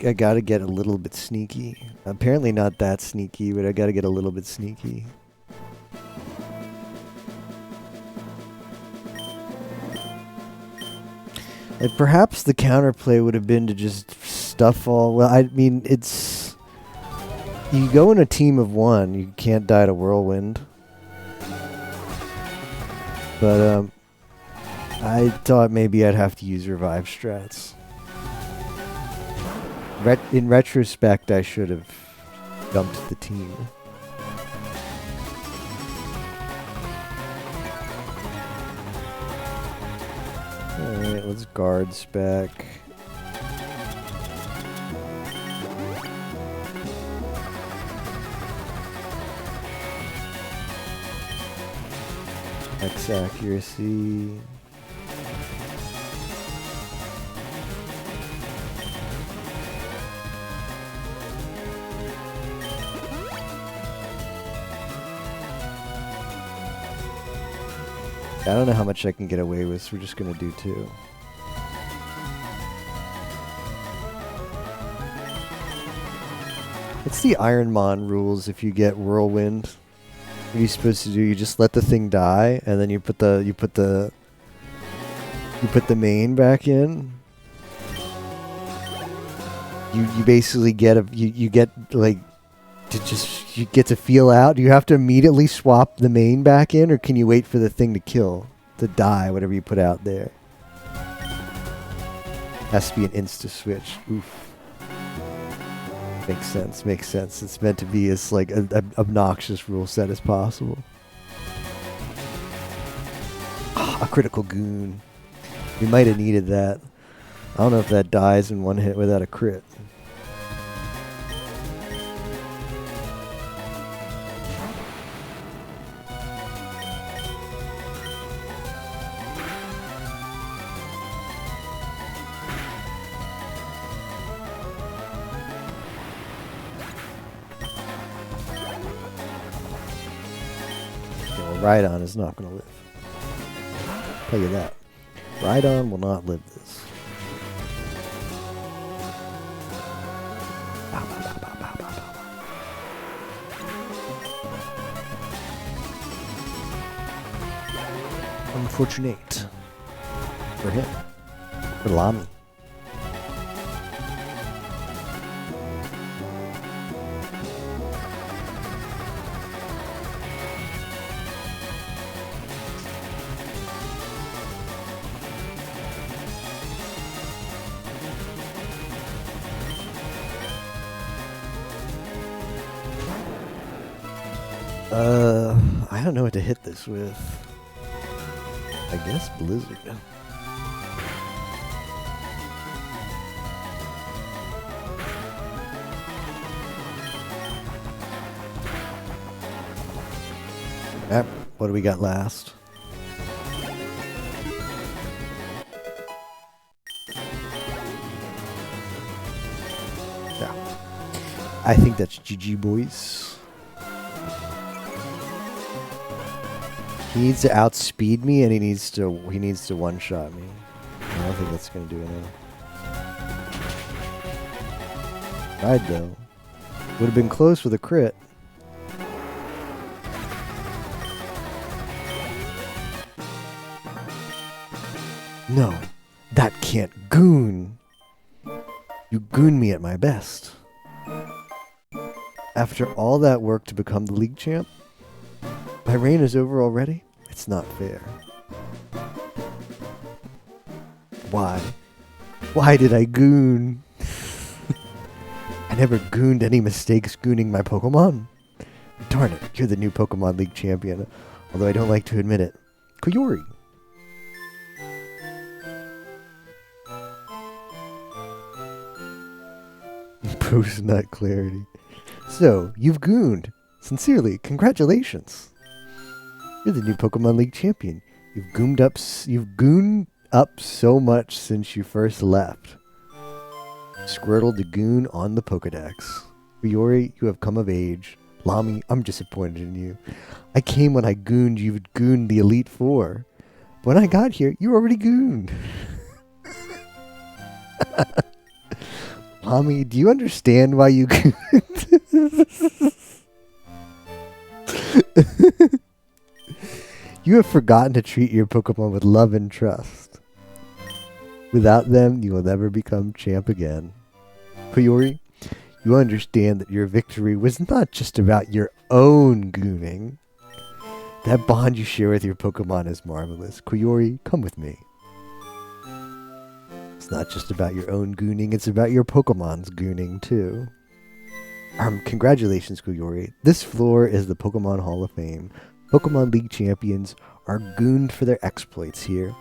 I gotta get a little bit sneaky. Apparently not that sneaky, but I gotta get a little bit sneaky. Like perhaps the counterplay would have been to just stuff all. Well, I mean, it's you go in a team of one, you can't die to whirlwind. But I thought maybe I'd have to use revive strats. In retrospect, I should have dumped the team. Alright, let's guard spec. X accuracy. I don't know how much I can get away with, so we're just gonna do 2. What's the Ironmon rules if you get whirlwind? What are you supposed to do? You just let the thing die, and then you put the main back in. You basically get you get like you get to feel out. Do you have to immediately swap the main back in, or can you wait for the thing to die, whatever you put out there? Has to be an insta switch. Oof. Makes sense. Makes sense. It's meant to be as like an obnoxious rule set as possible. A critical goon. We might have needed that. I don't know if that dies in one hit without a crit. Rhydon is not going to live. Tell you that. Rhydon will not live this. Bow, bow, bow, bow, bow, bow, bow. Unfortunate. For him. For Lami. I don't know what to hit this with. I guess Blizzard. What do we got last? Yeah. I think that's GG, boys. He needs to outspeed me, and he needs to one-shot me. I don't think that's gonna do anything. Tried though. Would have been close with a crit. No, that can't goon. You goon me at my best. After all that work to become the league champ, my reign is over already? It's not fair. Why? Why did I goon? I never gooned any mistakes gooning my Pokemon. Darn it, you're the new Pokemon League champion, although I don't like to admit it. Koyori. Post-nut clarity. So, you've gooned. Sincerely, congratulations. You're the new Pokemon League champion. You've gooned up so much since you first left. Squirtle the goon on the Pokedex. Koyori, you have come of age. Lami, I'm disappointed in you. I came when I gooned you gooned the Elite Four. When I got here, you already gooned. Lami, do you understand why you gooned? You have forgotten to treat your Pokemon with love and trust. Without them, you will never become champ again. Koyori, you understand that your victory was not just about your own gooning. That bond you share with your Pokemon is marvelous. Koyori, come with me. It's not just about your own gooning, it's about your Pokemon's gooning too. Congratulations, Koyori. This floor is the Pokemon Hall of Fame. Pokemon League champions are gooned for their exploits here.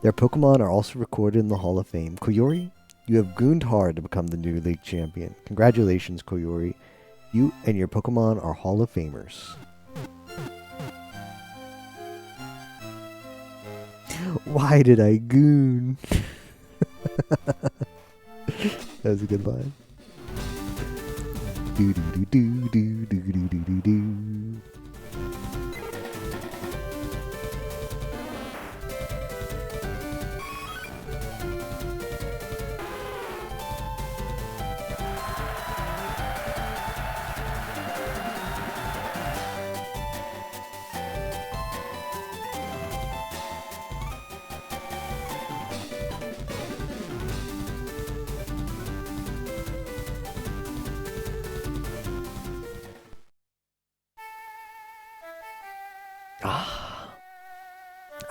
Their Pokemon are also recorded in the Hall of Fame. Koyori, you have gooned hard to become the new League champion. Congratulations, Koyori. You and your Pokemon are Hall of Famers. Why did I goon? That was a good line. Do do do do do do do do do do.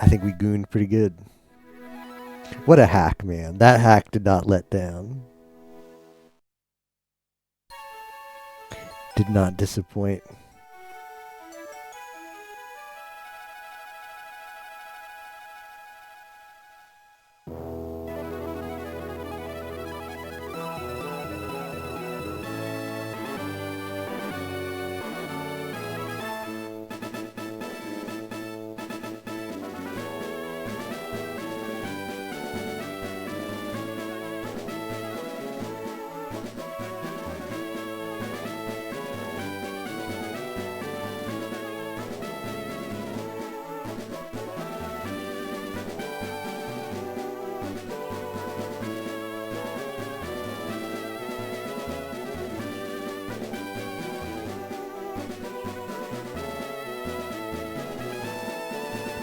I think we gooned pretty good. What a hack, man. That hack did not let down. Did not disappoint.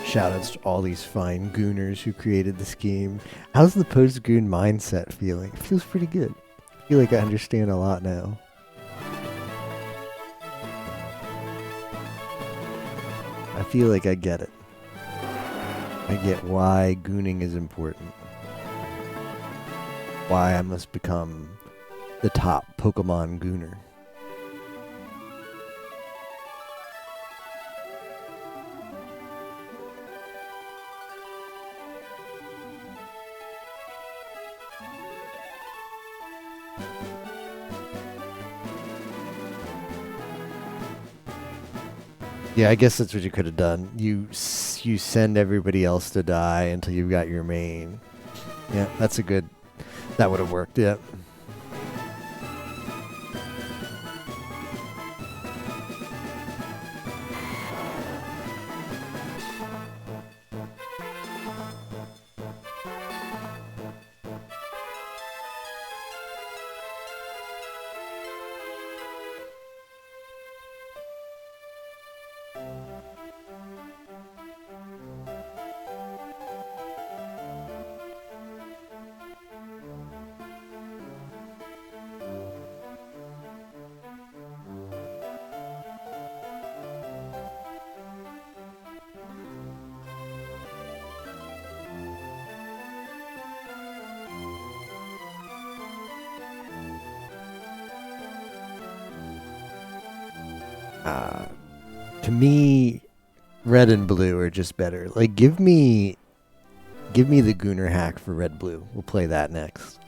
Shoutouts to all these fine gooners who created this game. How's the post-goon mindset feeling? It feels pretty good. I feel like I understand a lot now. I feel like I get it. I get why gooning is important. Why I must become the top Pokemon gooner. Yeah, I guess that's what you could have done. You send everybody else to die until you've got your main. Yeah, that's a good... That would have worked, yeah. To me, red and blue are just better. Like, give me the Gooner hack for red blue. We'll play that next.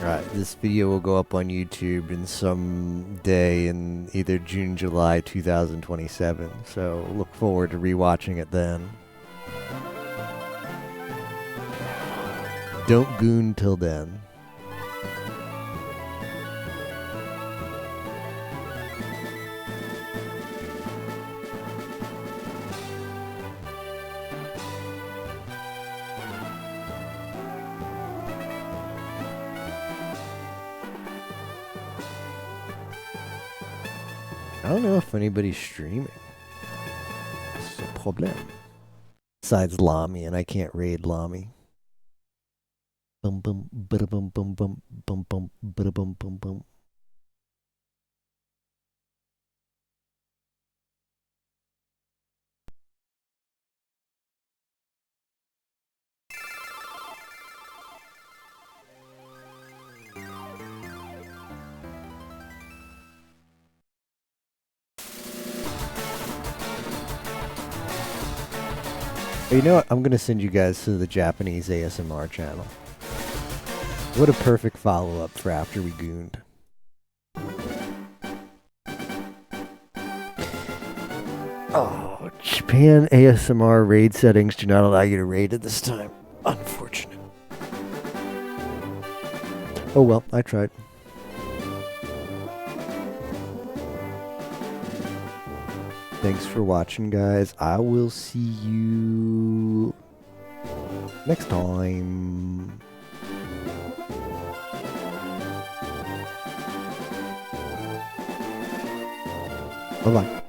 Alright, this video will go up on YouTube in some day in either June, July 2027, so look forward to rewatching it then. Don't goon till then. I don't know if anybody's streaming. It's a problem. Besides Lami, and I can't raid Lami. Bum bum bada bum bum bum bum bum bada bum bum bum. You know what? I'm gonna send you guys to the Japanese ASMR channel. What a perfect follow-up for after we gooned. Oh, Japan ASMR raid settings do not allow you to raid at this time. Unfortunate. Oh well, I tried. Thanks for watching, guys. I will see you next time. Bye-bye.